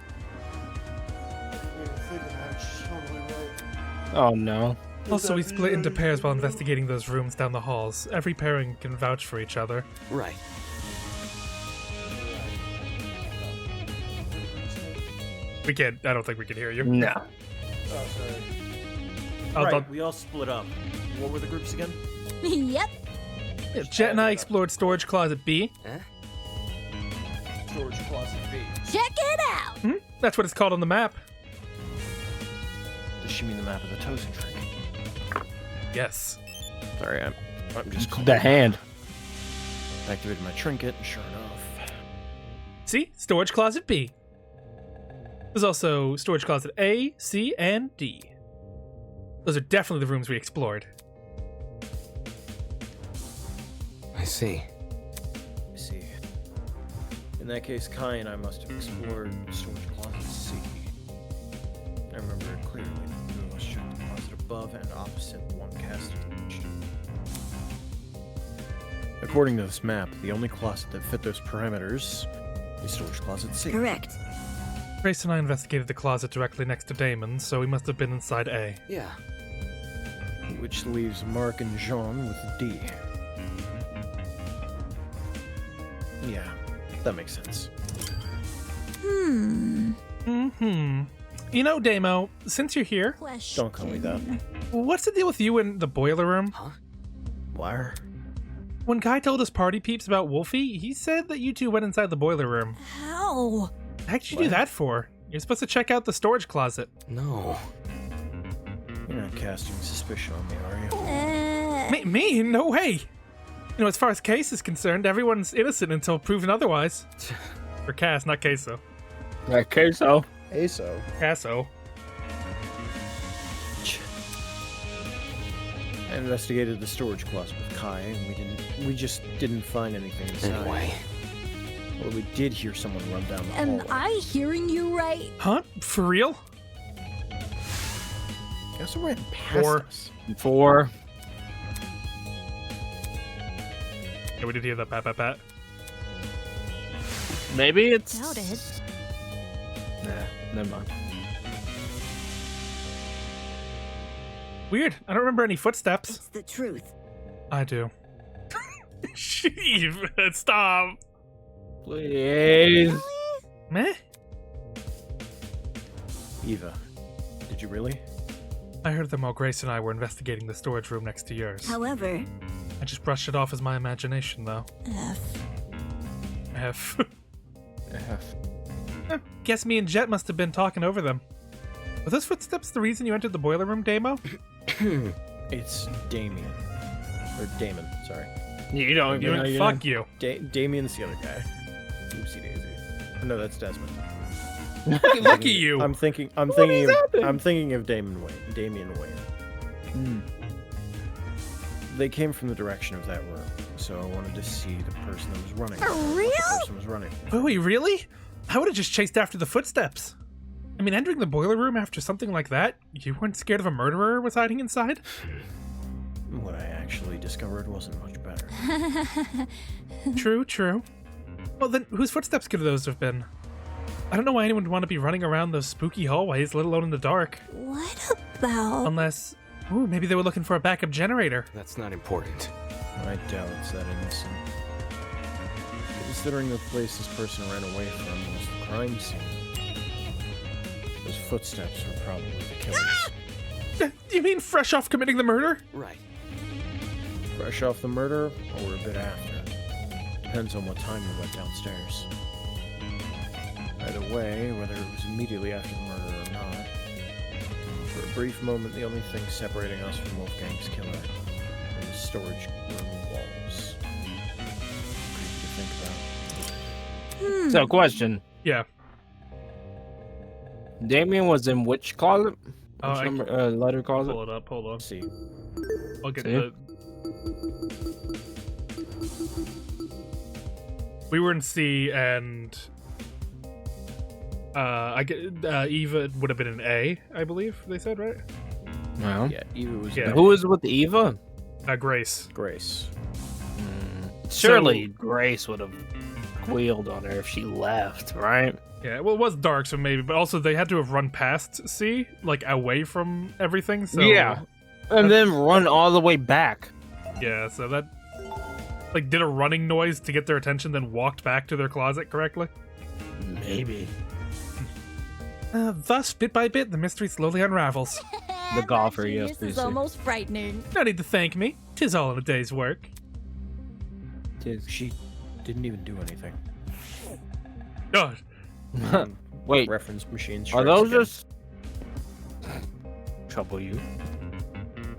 Speaker 1: Oh no.
Speaker 2: Also, we split into pairs while investigating those rooms down the halls. Every pairing can vouch for each other.
Speaker 5: Right.
Speaker 2: We can't. I don't think we can hear you.
Speaker 1: No.
Speaker 3: We all split up. What were the groups again?
Speaker 9: Yep.
Speaker 2: Jet and I explored storage closet B.
Speaker 5: Eh?
Speaker 3: Storage closet B.
Speaker 9: Check it out.
Speaker 2: That's what it's called on the map.
Speaker 3: Does she mean the map of the Tozen trick?
Speaker 2: Yes.
Speaker 3: Sorry, I'm just calling.
Speaker 1: The hand.
Speaker 3: Activated my trinket, and sure enough.
Speaker 2: See? Storage closet B. There's also storage closet A, C, and D. Those are definitely the rooms we explored.
Speaker 5: I see.
Speaker 3: Let's see. In that case, Kai and I must have explored storage closet C. I remember it clearly. We must check the closet above and opposite the one cast. According to this map, the only closet that fit those parameters is storage closet C.
Speaker 9: Correct.
Speaker 2: Grace and I investigated the closet directly next to Damon, so we must have been inside A.
Speaker 5: Yeah.
Speaker 3: Which leaves Mark and Jean with D. Yeah, that makes sense.
Speaker 2: Mm-hmm. You know, Damo, since you're here,
Speaker 9: Question.
Speaker 3: Don't call me that.
Speaker 2: what's the deal with you in the boiler room?
Speaker 3: Wire?
Speaker 2: When Kai told us party peeps about Wolfie, he said that you two went inside the boiler room.
Speaker 9: How?
Speaker 2: What the heck did you do that for? You're supposed to check out the storage closet.
Speaker 5: No.
Speaker 3: You're not casting suspicion on me, are you?
Speaker 2: Me? No way! You know, as far as Case is concerned, everyone's innocent until proven otherwise. Or Cass, not Queso.
Speaker 1: Okay, so.
Speaker 3: ASO.
Speaker 2: Casso.
Speaker 3: I investigated the storage closet with Kai, and we just didn't find anything inside.
Speaker 5: Anyway.
Speaker 3: Well, we did hear someone run down the
Speaker 9: Am
Speaker 3: hallway.
Speaker 9: I hearing you right?
Speaker 2: Huh? For real?
Speaker 3: Guess who ran past
Speaker 2: Four.
Speaker 3: us?
Speaker 1: 4.
Speaker 2: Yeah, we did hear that pat.
Speaker 1: Maybe it's.
Speaker 9: Doubt it.
Speaker 1: Nah, never mind.
Speaker 2: Weird. I don't remember any footsteps.
Speaker 9: It's the truth.
Speaker 2: I do. Sheev, stop.
Speaker 1: Please.
Speaker 2: Meh?
Speaker 3: Eva, did you really?
Speaker 2: I heard them while Grace and I were investigating the storage room next to yours.
Speaker 9: However,
Speaker 2: I just brushed it off as my imagination, though.
Speaker 9: F.
Speaker 2: Guess me and Jet must have been talking over them. Were those footsteps the reason you entered the boiler room, Damo?
Speaker 3: It's Damien. Or Damon, sorry.
Speaker 1: You don't
Speaker 2: You
Speaker 1: even know
Speaker 2: and
Speaker 1: your
Speaker 2: fuck
Speaker 1: name.
Speaker 2: you.
Speaker 3: Damien's the other guy. Oopsie daisy. No, that's Desmond.
Speaker 2: Look at you.
Speaker 3: I'm thinking of Damian Wayne. They came from the direction of that room, so I wanted to see the person that was running.
Speaker 9: For
Speaker 3: what
Speaker 9: real?
Speaker 3: The person was running.
Speaker 2: Wait, really? I would have just chased after the footsteps. I mean, entering the boiler room after something like that, you weren't scared of a murderer was hiding inside?
Speaker 3: What I actually discovered wasn't much better.
Speaker 2: True. Well, then, whose footsteps could those have been? I don't know why anyone would want to be running around those spooky hallways, let alone in the dark.
Speaker 9: What about...
Speaker 2: Unless, maybe they were looking for a backup generator.
Speaker 5: That's not important.
Speaker 3: I doubt it's that innocent. Considering the place this person ran away from was the crime scene, those footsteps were probably the killers.
Speaker 2: You mean fresh off committing the murder?
Speaker 5: Right.
Speaker 3: Fresh off the murder, or a bit after. Depends on what time we went downstairs. Either way, whether it was immediately after the murder or not, for a brief moment, the only thing separating us from Wolfgang's killer were the storage room walls. Creepy to think about.
Speaker 1: So, question.
Speaker 2: Yeah.
Speaker 1: Damien was in which closet?
Speaker 2: Oh,
Speaker 1: Which
Speaker 2: I
Speaker 1: number, letter closet?
Speaker 2: Pull it up, hold on.
Speaker 3: Let's see.
Speaker 2: I'll get
Speaker 1: See?
Speaker 2: the... We were in C, and... Eva would have been an A, I believe, they said, right?
Speaker 1: No.
Speaker 3: Yeah, Eva was
Speaker 2: Yeah.
Speaker 1: Who was with Eva?
Speaker 2: Grace.
Speaker 3: Grace.
Speaker 1: Surely Grace would have squealed on her if she left, right?
Speaker 2: Yeah, well, it was dark, so maybe, but also they had to have run past C, like, away from everything, so...
Speaker 1: Yeah. And then run all the way back.
Speaker 2: Yeah, so that... Like, did a running noise to get their attention, then walked back to their closet correctly?
Speaker 1: Maybe.
Speaker 2: Thus, bit by bit, the mystery slowly unravels.
Speaker 1: The golfer, yes,
Speaker 9: This is
Speaker 1: BC.
Speaker 9: almost frightening.
Speaker 2: No need to thank me. 'Tis all in a day's work.
Speaker 3: She didn't even do anything.
Speaker 2: God.
Speaker 1: Wait,
Speaker 3: Reference machines.
Speaker 1: are those just trouble you?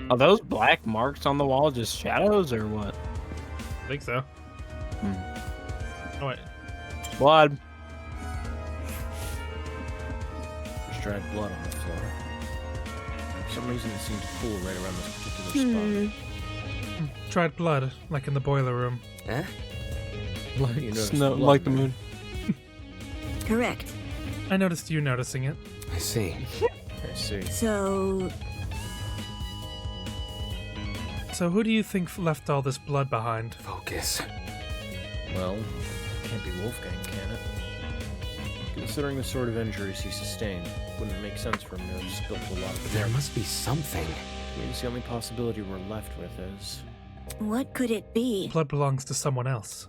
Speaker 1: Are those black marks on the wall just shadows or what?
Speaker 2: I think so. Oh wait.
Speaker 1: Blood.
Speaker 3: There's dried blood on the floor. For some reason, it seemed to pool right around this particular spot.
Speaker 2: Dried blood, like in the boiler room.
Speaker 5: Eh?
Speaker 1: Like
Speaker 3: You noticed
Speaker 1: snow,
Speaker 3: blood,
Speaker 1: like the
Speaker 3: right?
Speaker 1: moon.
Speaker 9: Correct.
Speaker 2: I noticed you noticing it.
Speaker 5: I see.
Speaker 3: I see.
Speaker 9: So,
Speaker 2: So who do you think left all this blood behind?
Speaker 5: Focus.
Speaker 3: Well, can't be Wolfgang, can it? Considering the sort of injuries he sustained, wouldn't it make sense for him to have spilled a lot of blood?
Speaker 5: There must be something.
Speaker 3: Means the only possibility we're left with is...
Speaker 9: what could it be?
Speaker 2: Blood belongs to someone else.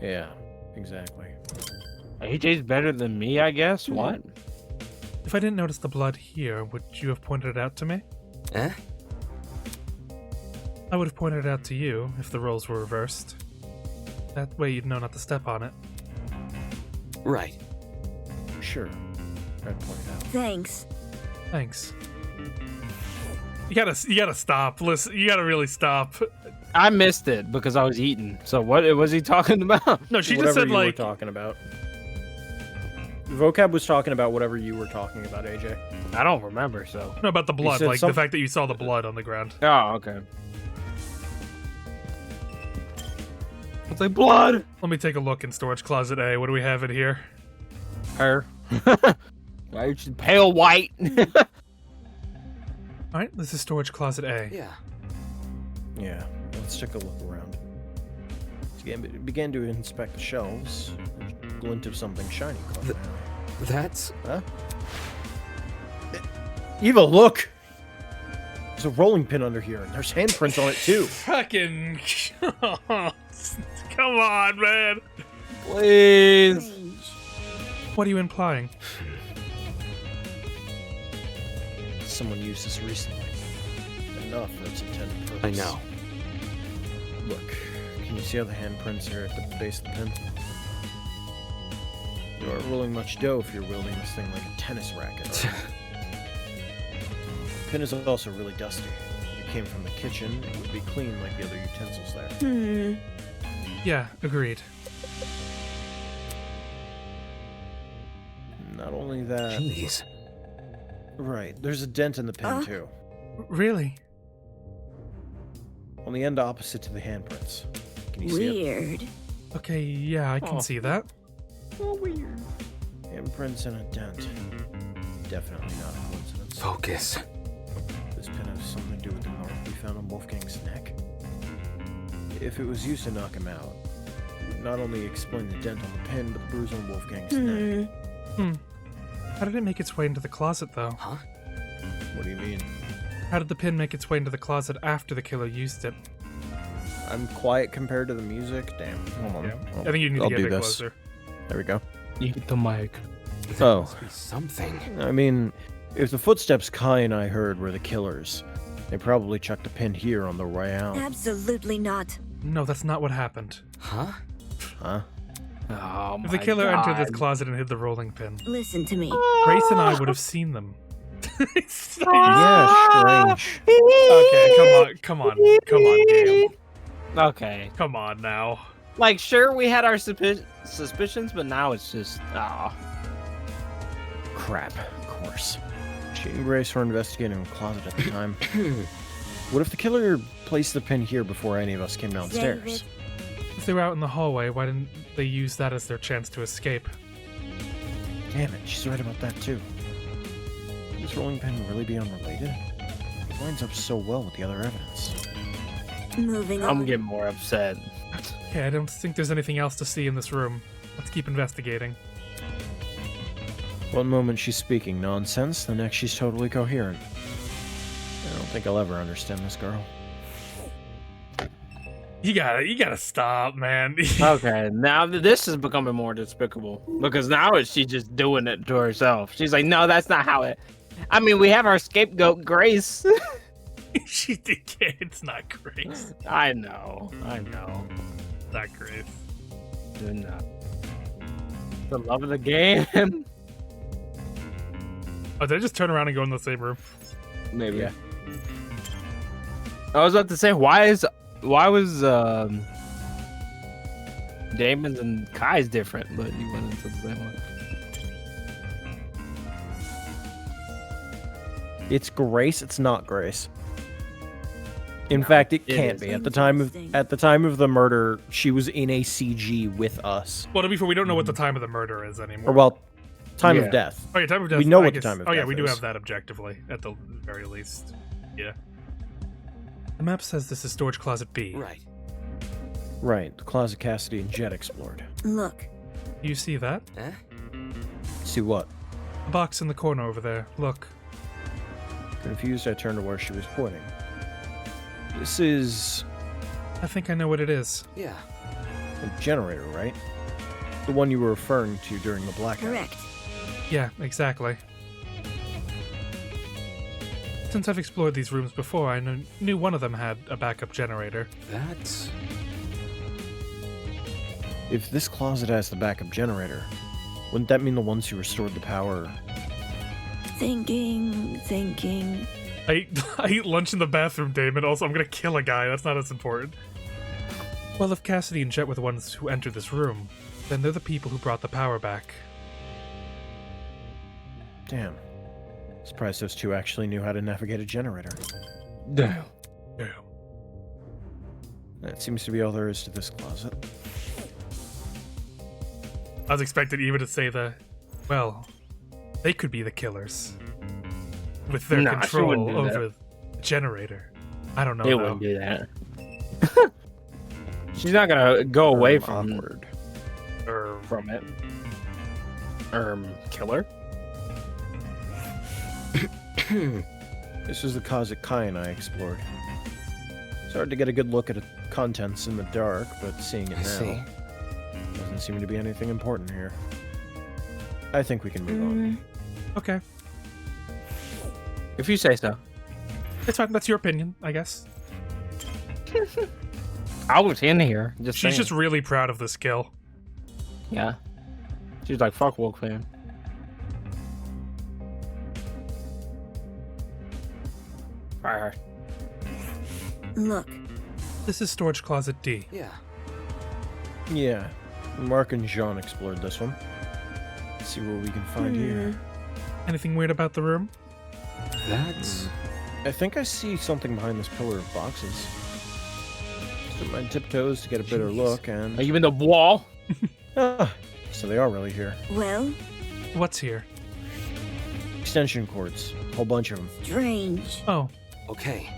Speaker 3: Yeah, exactly.
Speaker 1: AJ's better than me, I guess. What?
Speaker 2: If I didn't notice the blood here, would you have pointed it out to me?
Speaker 5: Eh?
Speaker 2: I would have pointed it out to you if the roles were reversed. That way you'd know not to step on it.
Speaker 5: Right.
Speaker 3: Sure. I'd point it out.
Speaker 9: Thanks.
Speaker 2: Thanks. You gotta stop. Listen, you gotta really stop.
Speaker 1: I missed it because I was eating. So what was he talking about?
Speaker 2: No, she
Speaker 3: Whatever
Speaker 2: just said
Speaker 3: you
Speaker 2: like
Speaker 3: were talking about. Vocab was talking about whatever you were talking about, AJ.
Speaker 1: I don't remember. So.
Speaker 2: no about the blood,
Speaker 3: said
Speaker 2: like the fact that you saw the blood on the ground.
Speaker 1: Oh, okay. It's like blood.
Speaker 2: Let me take a look in storage closet A. What do we have in here?
Speaker 1: Her. Right, she's pale white.
Speaker 2: All right, this is storage closet A.
Speaker 5: Yeah.
Speaker 3: Yeah, let's take a look around. He began to inspect the shelves. A glint of something shiny caught my eye.
Speaker 5: That's...
Speaker 3: Huh? Eva, look! There's a rolling pin under here, and there's handprints on it, too.
Speaker 2: Fucking... Come on, man.
Speaker 1: Please.
Speaker 2: What are you implying?
Speaker 3: Someone used this recently. Enough for its intended purpose.
Speaker 5: I know.
Speaker 3: Look, can you see how the handprints are at the base of the pin? You aren't rolling much dough if you're wielding this thing like a tennis racket. The pin is also really dusty. If it came from the kitchen, it would be clean like the other utensils there.
Speaker 2: Yeah, agreed.
Speaker 3: Not only that...
Speaker 5: Jeez.
Speaker 3: Right, there's a dent in the pin, too.
Speaker 2: Really?
Speaker 3: On the end opposite to the handprints. Can you see it?
Speaker 9: Weird.
Speaker 2: Okay, yeah, I can
Speaker 1: Oh.
Speaker 2: see that.
Speaker 3: Handprints and a dent. Definitely not a coincidence.
Speaker 5: Focus.
Speaker 3: This pin has something to do with the mark we found on Wolfgang's neck. If it was used to knock him out, it would not only explain the dent on the pin, but the bruise on Wolfgang's neck.
Speaker 2: How did it make its way into the closet, though?
Speaker 5: Huh?
Speaker 3: What do you mean?
Speaker 2: How did the pin make its way into the closet after the killer used it?
Speaker 3: I'm quiet compared to the music? Damn. Hold on.
Speaker 2: Yeah.
Speaker 3: Oh,
Speaker 2: I think you need
Speaker 3: I'll
Speaker 2: to get
Speaker 3: do
Speaker 2: a bit
Speaker 3: this.
Speaker 2: closer.
Speaker 3: There we go.
Speaker 1: Eat the mic.
Speaker 5: There
Speaker 3: Oh.
Speaker 5: must be something.
Speaker 3: I mean, if the footsteps Kai and I heard were the killers, they probably chucked a pin here on the way out.
Speaker 9: Absolutely not.
Speaker 2: No, that's not what happened.
Speaker 5: Huh?
Speaker 3: Huh?
Speaker 1: Oh
Speaker 2: If the
Speaker 1: my
Speaker 2: killer entered this
Speaker 1: God.
Speaker 2: closet and hid the rolling pin,
Speaker 9: Listen to me.
Speaker 2: Grace and I would have seen them.
Speaker 3: Yeah, strange.
Speaker 2: Okay, come on, Gail.
Speaker 1: Okay.
Speaker 2: Come on now.
Speaker 1: Like, sure, we had our suspicions, but now it's just,
Speaker 3: Crap, of course. She and Grace were investigating the closet at the time. What if the killer placed the pin here before any of us came downstairs?
Speaker 9: David.
Speaker 2: If they were out in the hallway, why didn't they use that as their chance to escape?
Speaker 3: Damn it, she's right about that too. Could this rolling pin really be unrelated? It lines up so well with the other evidence.
Speaker 9: Moving
Speaker 1: I'm
Speaker 9: on.
Speaker 1: getting more upset.
Speaker 2: Okay, I don't think there's anything else to see in this room. Let's keep investigating.
Speaker 3: One moment she's speaking nonsense, the next she's totally coherent. I don't think I'll ever understand this girl.
Speaker 2: You gotta stop, man.
Speaker 1: Okay, now this is becoming more despicable because now is she just doing it to herself? She's like, no, that's not how it. I mean, we have our scapegoat, Grace.
Speaker 2: She did. It's not Grace.
Speaker 1: I know.
Speaker 2: Not Grace.
Speaker 1: Do not. The love of the game.
Speaker 2: Oh, did I just turn around and go in the same room?
Speaker 1: Maybe.
Speaker 3: Yeah.
Speaker 1: I was about to say, why was Damon's and Kai's different, but you went into the same one.
Speaker 3: It's Grace. It's not Grace. In fact, it can't be. At the time of the murder, she was in a CG with us.
Speaker 2: Well, to be fair, we don't know what the time of the murder is anymore.
Speaker 3: Or well, time of death.
Speaker 2: Oh yeah, time of death.
Speaker 3: We know
Speaker 2: I
Speaker 3: what
Speaker 2: guess,
Speaker 3: the time of
Speaker 2: Oh yeah,
Speaker 3: death
Speaker 2: we do
Speaker 3: is.
Speaker 2: have that objectively, at the very least. Yeah. The map says this is storage closet B.
Speaker 5: Right.
Speaker 3: Right, the closet Cassidy and Jet explored.
Speaker 9: Look.
Speaker 2: You see that?
Speaker 5: Eh?
Speaker 3: See what?
Speaker 2: The box in the corner over there. Look.
Speaker 3: Confused, I turned to where she was pointing. This is
Speaker 2: I think I know what it is.
Speaker 5: Yeah.
Speaker 3: a generator, right? The one you were referring to during the blackout.
Speaker 9: Correct.
Speaker 2: Yeah, exactly. Since I've explored these rooms before, I knew one of them had a backup generator.
Speaker 5: That's...
Speaker 3: If this closet has the backup generator, wouldn't that mean the ones who restored the power?
Speaker 9: Thinking.
Speaker 2: I eat lunch in the bathroom, Damon. Also, I'm gonna kill a guy. That's not as important. Well, if Cassidy and Jet were the ones who entered this room, then they're the people who brought the power back.
Speaker 3: Damn. Surprised those two actually knew how to navigate a generator.
Speaker 1: Damn.
Speaker 2: Yeah.
Speaker 3: That seems to be all there is to this closet.
Speaker 2: I was expecting Eva to say well, they could be the killers. With their
Speaker 1: Nah, she
Speaker 2: control
Speaker 1: wouldn't do that.
Speaker 2: over the generator. I don't know.
Speaker 1: They
Speaker 2: though.
Speaker 1: wouldn't do that. She's not gonna go away from
Speaker 3: awkward.
Speaker 1: it. Killer.
Speaker 3: This is the closet Kai and I explored. It's hard to get a good look at the contents in the dark, but seeing it
Speaker 5: I
Speaker 3: now
Speaker 5: see.
Speaker 3: doesn't seem to be anything important here. I think we can move on.
Speaker 2: Okay.
Speaker 1: If you say so.
Speaker 2: It's fine. That's your opinion, I guess.
Speaker 1: I was in here.
Speaker 2: She's just really proud of this kill.
Speaker 1: Yeah. She's like, fuck Wolfman. Fire.
Speaker 9: Look.
Speaker 2: This is storage closet D.
Speaker 5: Yeah.
Speaker 3: Yeah, Mark and Jean explored this one. Let's see what we can find here.
Speaker 2: Anything weird about the room?
Speaker 5: That's...
Speaker 3: I think I see something behind this pillar of boxes. Stood my tiptoes to get a better look, and
Speaker 1: Are you in the wall?
Speaker 3: so they are really here.
Speaker 9: Well,
Speaker 2: What's here?
Speaker 3: Extension cords, a whole bunch of them.
Speaker 9: strange.
Speaker 2: Oh,
Speaker 5: Okay.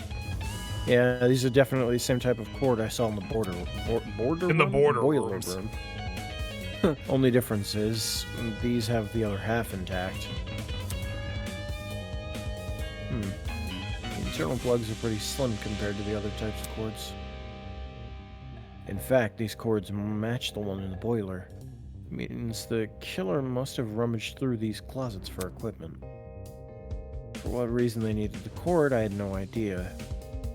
Speaker 3: Yeah, these are definitely the same type of cord I saw in the border
Speaker 2: In the
Speaker 3: room?
Speaker 2: border
Speaker 3: boiler
Speaker 2: rooms.
Speaker 3: room. Only difference is these have the other half intact. The internal plugs are pretty slim compared to the other types of cords. In fact, these cords match the one in the boiler. Means the killer must have rummaged through these closets for equipment. For what reason they needed the cord, I had no idea.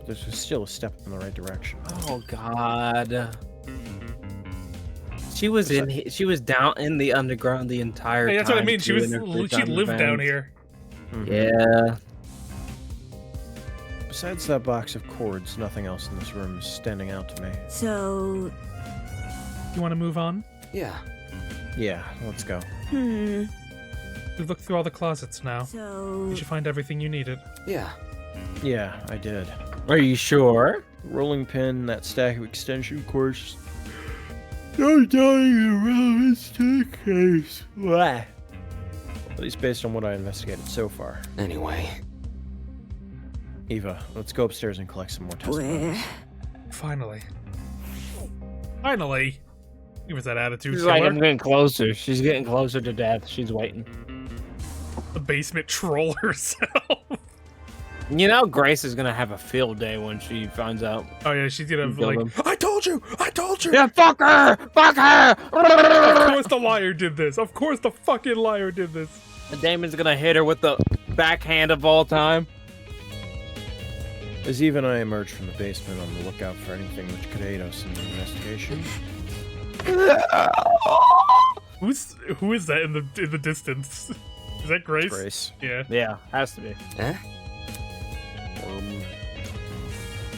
Speaker 3: This was still a step in the right direction.
Speaker 1: Oh God. She was she was down in the underground the entire
Speaker 2: hey,
Speaker 1: time.
Speaker 2: that's what I mean. She
Speaker 1: doing her
Speaker 2: lived down
Speaker 1: events.
Speaker 2: here.
Speaker 1: Yeah.
Speaker 3: Besides that box of cords, nothing else in this room is standing out to me.
Speaker 9: So,
Speaker 2: You want to move on?
Speaker 5: Yeah.
Speaker 3: Yeah, let's go.
Speaker 2: We've looked through all the closets now.
Speaker 9: so
Speaker 2: Did you find everything you needed?
Speaker 5: Yeah.
Speaker 3: Yeah, I did.
Speaker 1: Are you sure?
Speaker 3: Rolling pin, that stack of extension cords. No dying irrelevance to the case. Blah. At least based on what I investigated so far.
Speaker 5: Anyway.
Speaker 3: Eva, let's go upstairs and collect some more
Speaker 9: where?
Speaker 3: testimonies.
Speaker 2: Finally. Finally. Give us that attitude,
Speaker 1: She's
Speaker 2: killer.
Speaker 1: like, I'm getting closer. She's getting closer to death. She's waiting.
Speaker 2: The basement troll herself.
Speaker 1: You know, Grace is gonna have a field day when she finds out.
Speaker 2: Oh yeah, she's gonna
Speaker 1: Kill
Speaker 2: like,
Speaker 1: them.
Speaker 2: I told you!
Speaker 1: Yeah, fuck her! Fuck her!
Speaker 2: Of course the liar did this. Of course the fucking liar did this.
Speaker 1: And Damon's gonna hit her with the backhand of all time.
Speaker 3: As Eva and I emerged from the basement on the lookout for anything which could aid us in the investigation.
Speaker 2: Who is that in the distance? Is that Grace?
Speaker 3: Grace.
Speaker 2: Yeah.
Speaker 1: Yeah, has to be.
Speaker 5: Eh?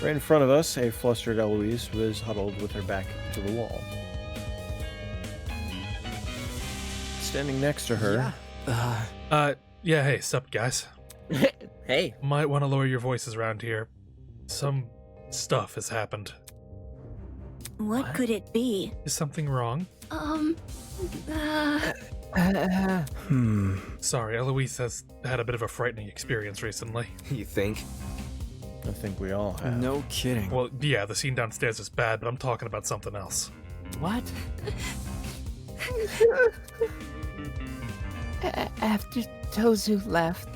Speaker 3: Right in front of us, a flustered Eloise was huddled with her back to the wall. Standing next to her,
Speaker 2: Yeah, hey, sup, guys.
Speaker 6: Hey.
Speaker 2: Might want to lower your voices around here. Some stuff has happened.
Speaker 9: What could it be?
Speaker 2: Is something wrong? Sorry, Eloise has had a bit of a frightening experience recently.
Speaker 5: You think?
Speaker 3: I think we all have.
Speaker 7: No kidding.
Speaker 2: Well, yeah, the scene downstairs is bad, but I'm talking about something else.
Speaker 6: What? After Tozu left,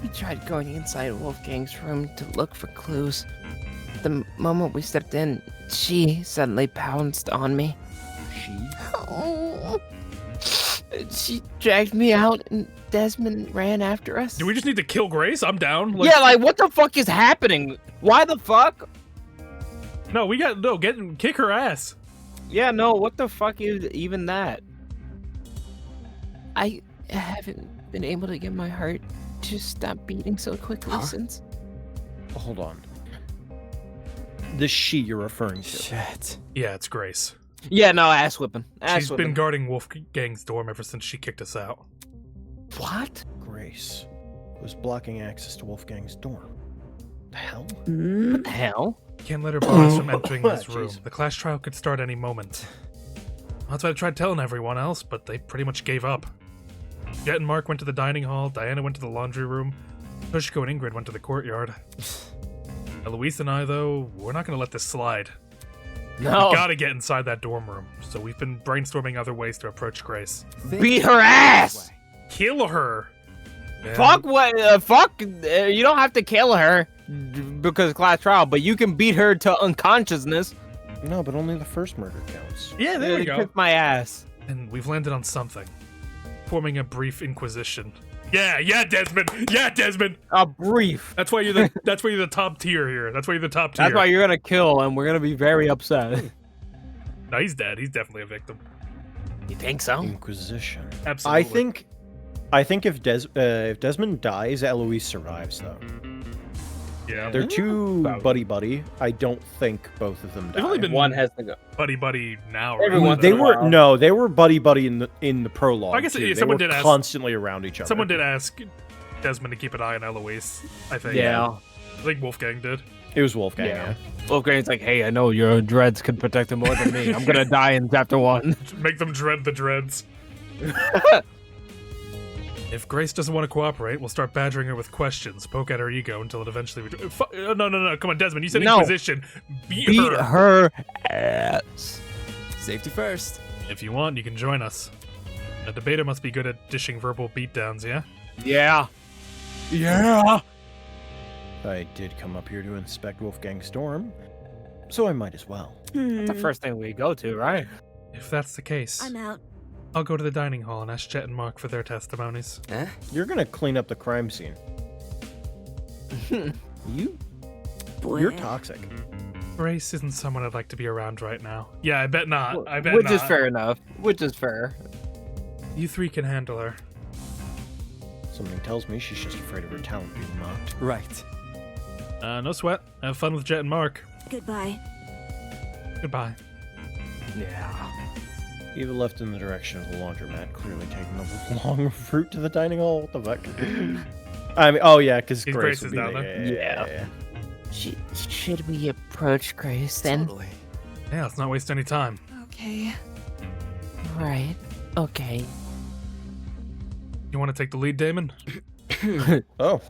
Speaker 6: we tried going inside Wolfgang's room to look for clues. The moment we stepped in, she suddenly pounced on me. She dragged me out, and Desmond ran after us.
Speaker 2: Do we just need to kill Grace? I'm down.
Speaker 1: Yeah, like, what the fuck is happening? Why the fuck?
Speaker 2: No, kick her ass.
Speaker 1: Yeah, no, what the fuck is even that?
Speaker 6: I haven't been able to get my heart to stop beating so quickly since.
Speaker 3: Hold on. The she you're referring to.
Speaker 7: Shit.
Speaker 2: Yeah, it's Grace.
Speaker 1: Yeah, no, ass whipping.
Speaker 2: She's been guarding Wolfgang's dorm ever since she kicked us out.
Speaker 6: What?
Speaker 3: Grace was blocking access to Wolfgang's dorm. The hell?
Speaker 6: What the hell?
Speaker 2: Can't let her bar us from entering this
Speaker 3: Jeez.
Speaker 2: room. The class trial could start any moment. That's what I tried telling everyone else, but they pretty much gave up. Jet and Mark went to the dining hall, Diana went to the laundry room, Tushiko and Ingrid went to the courtyard. Eloise and I, though, we're not going to let this slide.
Speaker 1: No.
Speaker 2: We gotta get inside that dorm room, so we've been brainstorming other ways to approach Grace.
Speaker 1: Beat her ass!
Speaker 2: Kill her! Man.
Speaker 1: Fuck what? Fuck! You don't have to kill her because class trial, but you can beat her to unconsciousness.
Speaker 3: No, but only the first murder counts.
Speaker 2: Yeah, there we go.
Speaker 1: Kick my ass.
Speaker 2: And we've landed on something. Forming a brief inquisition. Yeah, Desmond! Yeah, Desmond!
Speaker 1: A brief.
Speaker 2: That's why you're the top tier here. That's why you're the top tier.
Speaker 1: That's why you're gonna kill, and we're gonna be very upset.
Speaker 2: No, he's dead. He's definitely a victim.
Speaker 1: You think so?
Speaker 3: Inquisition.
Speaker 2: Absolutely.
Speaker 3: I think if Desmond dies, Eloise survives though.
Speaker 2: Yeah.
Speaker 3: They're two
Speaker 1: Probably.
Speaker 3: buddy. I don't think both of them
Speaker 2: They've
Speaker 3: die.
Speaker 2: only been
Speaker 1: One has to go.
Speaker 2: buddy now. Right?
Speaker 1: Everyone-
Speaker 3: They
Speaker 1: in a
Speaker 3: were
Speaker 1: while.
Speaker 3: they were buddy in the prologue.
Speaker 2: I guess
Speaker 3: too.
Speaker 2: someone
Speaker 3: they were
Speaker 2: did ask-
Speaker 3: constantly around each other.
Speaker 2: Someone did ask Desmond to keep an eye on Eloise, I think.
Speaker 1: Yeah.
Speaker 2: I think Wolfgang did.
Speaker 3: It was Wolfgang.
Speaker 1: Yeah.
Speaker 3: Yeah.
Speaker 1: Wolfgang's like, hey, I know your dreads can protect him more than me. I'm gonna die in chapter 1.
Speaker 2: Make them dread the dreads. If Grace doesn't want to cooperate, we'll start badgering her with questions, poke at her ego until it eventually... No, come on, Desmond, you said
Speaker 1: No.
Speaker 2: Inquisition. Beat
Speaker 1: Beat
Speaker 2: her.
Speaker 1: her ass.
Speaker 7: Safety first.
Speaker 2: If you want, you can join us. A debater must be good at dishing verbal beatdowns, yeah?
Speaker 1: Yeah. Yeah.
Speaker 3: I did come up here to inspect Wolfgang's dorm, so I might as well.
Speaker 1: That's the first thing we go to, right?
Speaker 2: If that's the case,
Speaker 9: I'm out.
Speaker 2: I'll go to the dining hall and ask Ch.1 and Mark for their testimonies.
Speaker 5: Eh?
Speaker 3: You're gonna clean up the crime scene.
Speaker 9: Boy.
Speaker 3: You're toxic.
Speaker 2: Grace isn't someone I'd like to be around right now. Yeah, I bet not. I bet
Speaker 1: Which
Speaker 2: not.
Speaker 1: is fair enough. Which is fair.
Speaker 2: You three can handle her.
Speaker 3: Something tells me she's just afraid of her talent being mocked.
Speaker 7: Right.
Speaker 2: No sweat. Have fun with Ch.1 and Mark.
Speaker 9: Goodbye.
Speaker 2: Goodbye.
Speaker 1: Yeah.
Speaker 3: Eva left in the direction of the laundromat, clearly taking the long route to the dining hall. What the fuck? I mean, oh yeah, because Grace
Speaker 2: Grace
Speaker 3: will
Speaker 2: is
Speaker 3: be
Speaker 2: down
Speaker 3: there.
Speaker 2: there.
Speaker 3: Yeah.
Speaker 6: Should we approach Grace then?
Speaker 7: Totally.
Speaker 2: Yeah, let's not waste any time.
Speaker 9: Okay.
Speaker 6: Right. Okay.
Speaker 2: You want to take the lead, Damon?
Speaker 3: Oh,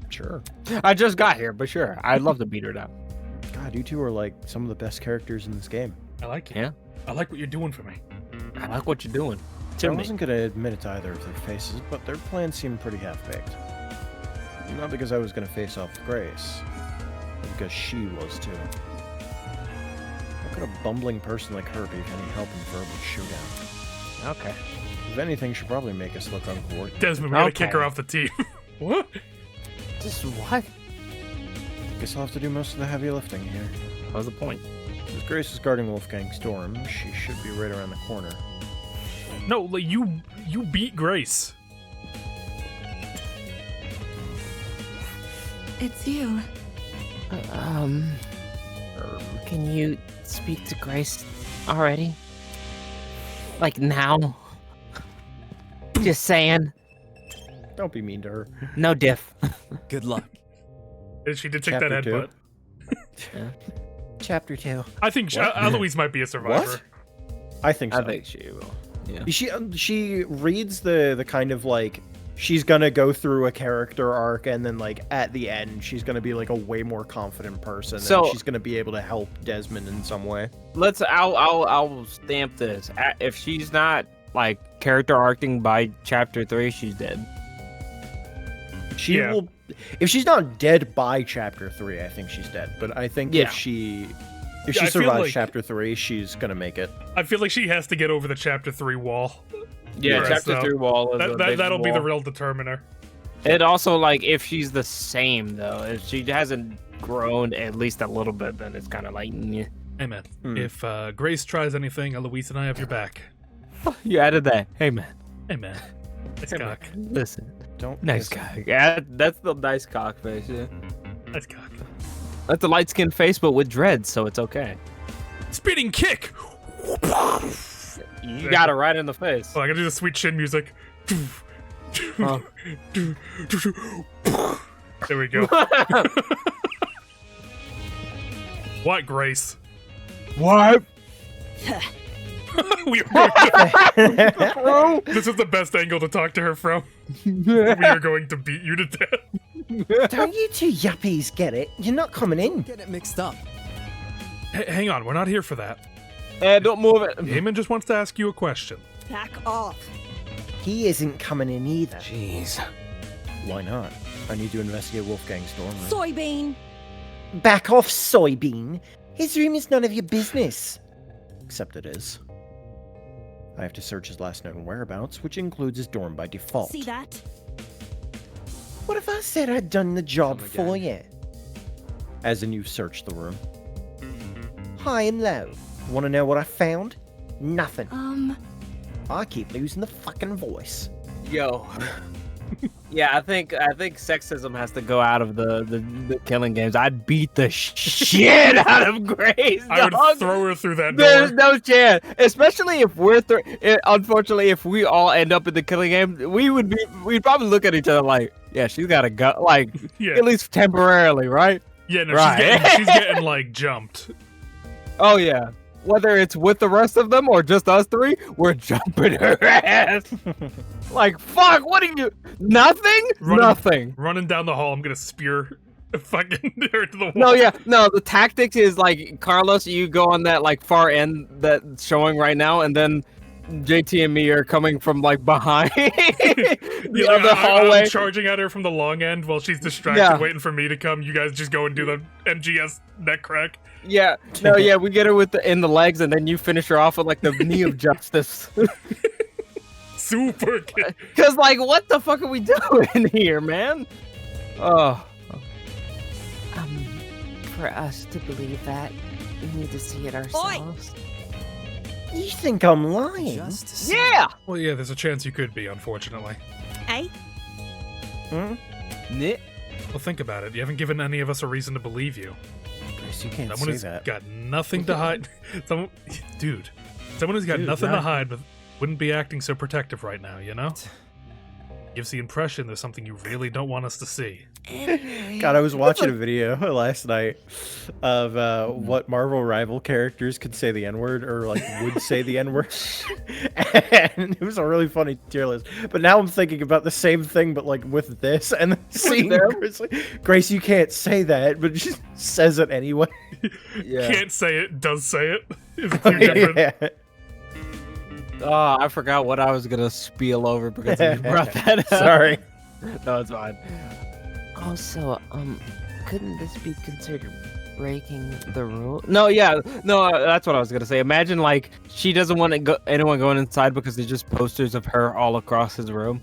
Speaker 3: sure.
Speaker 1: I just got here, but sure. I'd love to beat her down.
Speaker 3: God, you two are like some of the best characters in this game.
Speaker 2: I like it.
Speaker 1: Yeah.
Speaker 2: I like what you're doing for me.
Speaker 1: I like what you're doing.
Speaker 3: I
Speaker 1: To me.
Speaker 3: wasn't gonna admit it to either of their faces, but their plan seemed pretty half-baked. Not because I was gonna face off with Grace, but because she was too. How could a bumbling person like her be of any help in verbal showdown?
Speaker 1: Okay.
Speaker 3: If anything, she'd probably make us look uncoordinated.
Speaker 2: Desmond, we gotta
Speaker 1: Okay.
Speaker 2: kick her off the team. What?
Speaker 6: Just what?
Speaker 3: Guess I'll have to do most of the heavy lifting here.
Speaker 1: What was the point?
Speaker 3: As Grace is guarding Wolfgang's dorm, she should be right around the corner.
Speaker 2: No, like, you beat Grace.
Speaker 9: It's you.
Speaker 6: Can you speak to Grace already? Like now? Just saying.
Speaker 3: Don't be mean to her.
Speaker 6: No diff.
Speaker 7: Good luck.
Speaker 2: She did take
Speaker 3: Chapter
Speaker 2: that
Speaker 3: 2.
Speaker 2: headbutt.
Speaker 8: Chapter 2.
Speaker 2: I think Eloise might be a survivor.
Speaker 3: I think so.
Speaker 1: I think she will. Yeah.
Speaker 3: She reads the kind of like she's gonna go through a character arc and then like at the end she's gonna be like a way more confident person.
Speaker 1: So-
Speaker 3: and she's gonna be able to help Desmond in some way.
Speaker 1: I'll stamp this. If she's not like character arcing by chapter 3, she's dead.
Speaker 3: She
Speaker 2: Yeah.
Speaker 3: will. If she's not dead by chapter 3, I think she's dead. But I think
Speaker 1: Yeah.
Speaker 3: if she
Speaker 2: I feel
Speaker 3: survives
Speaker 2: like-
Speaker 3: chapter 3, she's gonna make it.
Speaker 2: I feel like she has to get over the chapter 3 wall.
Speaker 1: Yeah,
Speaker 2: Yeah,
Speaker 1: chapter
Speaker 2: so
Speaker 1: 3 wall is a big
Speaker 2: That'll be the
Speaker 1: wall.
Speaker 2: real determiner.
Speaker 1: It also like if she's the same though, if she hasn't grown at least a little bit, then it's kind of like nyeh.
Speaker 2: Hey man,
Speaker 3: Hmm.
Speaker 2: if Grace tries anything, Eloise and I have your back.
Speaker 1: You added that. Hey man,
Speaker 2: Hey man, nice cock,
Speaker 1: listen,
Speaker 3: Don't
Speaker 1: nice
Speaker 3: piss
Speaker 1: cock. Yeah, that's the nice cock face. Yeah,
Speaker 2: nice cock.
Speaker 1: that's a light skinned face, but with dreads, so it's okay.
Speaker 2: Spinning kick.
Speaker 1: You got it right in the face.
Speaker 2: Oh, I gotta do the sweet chin music.
Speaker 1: Huh.
Speaker 2: There we go. What, Grace?
Speaker 1: What?
Speaker 2: We are this is the best angle to talk to her from. We are going to beat you to death.
Speaker 8: Don't you two yuppies get it? You're not coming in.
Speaker 7: Get it mixed up.
Speaker 2: Hang on, we're not here for that.
Speaker 1: Don't move it.
Speaker 2: Eamon just wants to ask you a question.
Speaker 9: Back off.
Speaker 8: He isn't coming in either.
Speaker 5: Jeez.
Speaker 3: Why not? I need to investigate Wolfgang's dorm room.
Speaker 9: Soybean.
Speaker 8: Back off, soybean. His room is none of your business.
Speaker 3: Except it is. I have to search his last known whereabouts, which includes his dorm by default.
Speaker 9: See that?
Speaker 8: What if I said I'd done the job
Speaker 5: Come
Speaker 8: for
Speaker 5: again.
Speaker 8: you?
Speaker 3: As in you've searched the room.
Speaker 8: High and low. Want to know what I found? Nothing.
Speaker 9: I
Speaker 8: I keep losing the fucking voice.
Speaker 1: Yo. Yeah, I think sexism has to go out of the killing games. I'd beat the shit out of Grace.
Speaker 2: I would
Speaker 1: dog.
Speaker 2: throw her through that
Speaker 1: There's
Speaker 2: door.
Speaker 1: no chance, especially if unfortunately, if we all end up in the killing game, we'd probably look at each other like, yeah, she's got to go, like
Speaker 2: Yeah,
Speaker 1: at least temporarily, right?
Speaker 2: yeah. No,
Speaker 1: Right.
Speaker 2: she's getting like jumped.
Speaker 1: Oh yeah. Whether it's with the rest of them or just us three, we're jumping her ass. Like, fuck, what are you? Nothing? Nothing.
Speaker 2: Running down the hall, I'm gonna spear fucking her to the wall.
Speaker 1: No, yeah, no, the tactics is like, Carlos, you go on that like far end that's showing right now, and then JT and me are coming from like behind the
Speaker 2: Yeah,
Speaker 1: other hallway.
Speaker 2: I'm charging at her from the long end while she's distracted,
Speaker 1: Yeah.
Speaker 2: waiting for me to come. You guys just go and do the MGS neck crack.
Speaker 1: Yeah, no, yeah, we get her in the legs, and then you finish her off with like the knee of justice.
Speaker 2: Super good.
Speaker 1: Cause like, what the fuck are we doing here, man? Oh,
Speaker 6: For us to believe that, we need to see it ourselves.
Speaker 8: You think I'm lying?
Speaker 7: Just to see.
Speaker 1: yeah.
Speaker 2: Well, yeah, there's a chance you could be, unfortunately.
Speaker 9: Eh?
Speaker 1: Nit.
Speaker 2: Well, think about it. You haven't given any of us a reason to believe you.
Speaker 3: Grace, you can't
Speaker 2: Someone
Speaker 3: say
Speaker 2: who's
Speaker 3: that.
Speaker 2: got nothing to hide. Someone who's got
Speaker 3: Dude,
Speaker 2: nothing
Speaker 3: no.
Speaker 2: to hide but wouldn't be acting so protective right now, you know? Gives the impression there's something you really don't want us to see.
Speaker 3: God, I was watching a video last night of what Marvel rival characters could say the N-word or like would say the N-word. And it was a really funny tier list. But now I'm thinking about the same thing but like with this and then seeing
Speaker 1: them?
Speaker 3: Grace, like, Grace, you can't say that, but she says it anyway.
Speaker 1: Yeah.
Speaker 2: Can't say it, does say it. It's two different.
Speaker 3: Yeah.
Speaker 1: Oh, I forgot what I was gonna spiel over because you brought that up.
Speaker 3: Sorry.
Speaker 1: No, it's fine.
Speaker 6: Also, couldn't this be considered breaking the rule?
Speaker 1: No, yeah, no, that's what I was gonna say. Imagine like she doesn't want anyone going inside because there's just posters of her all across his room.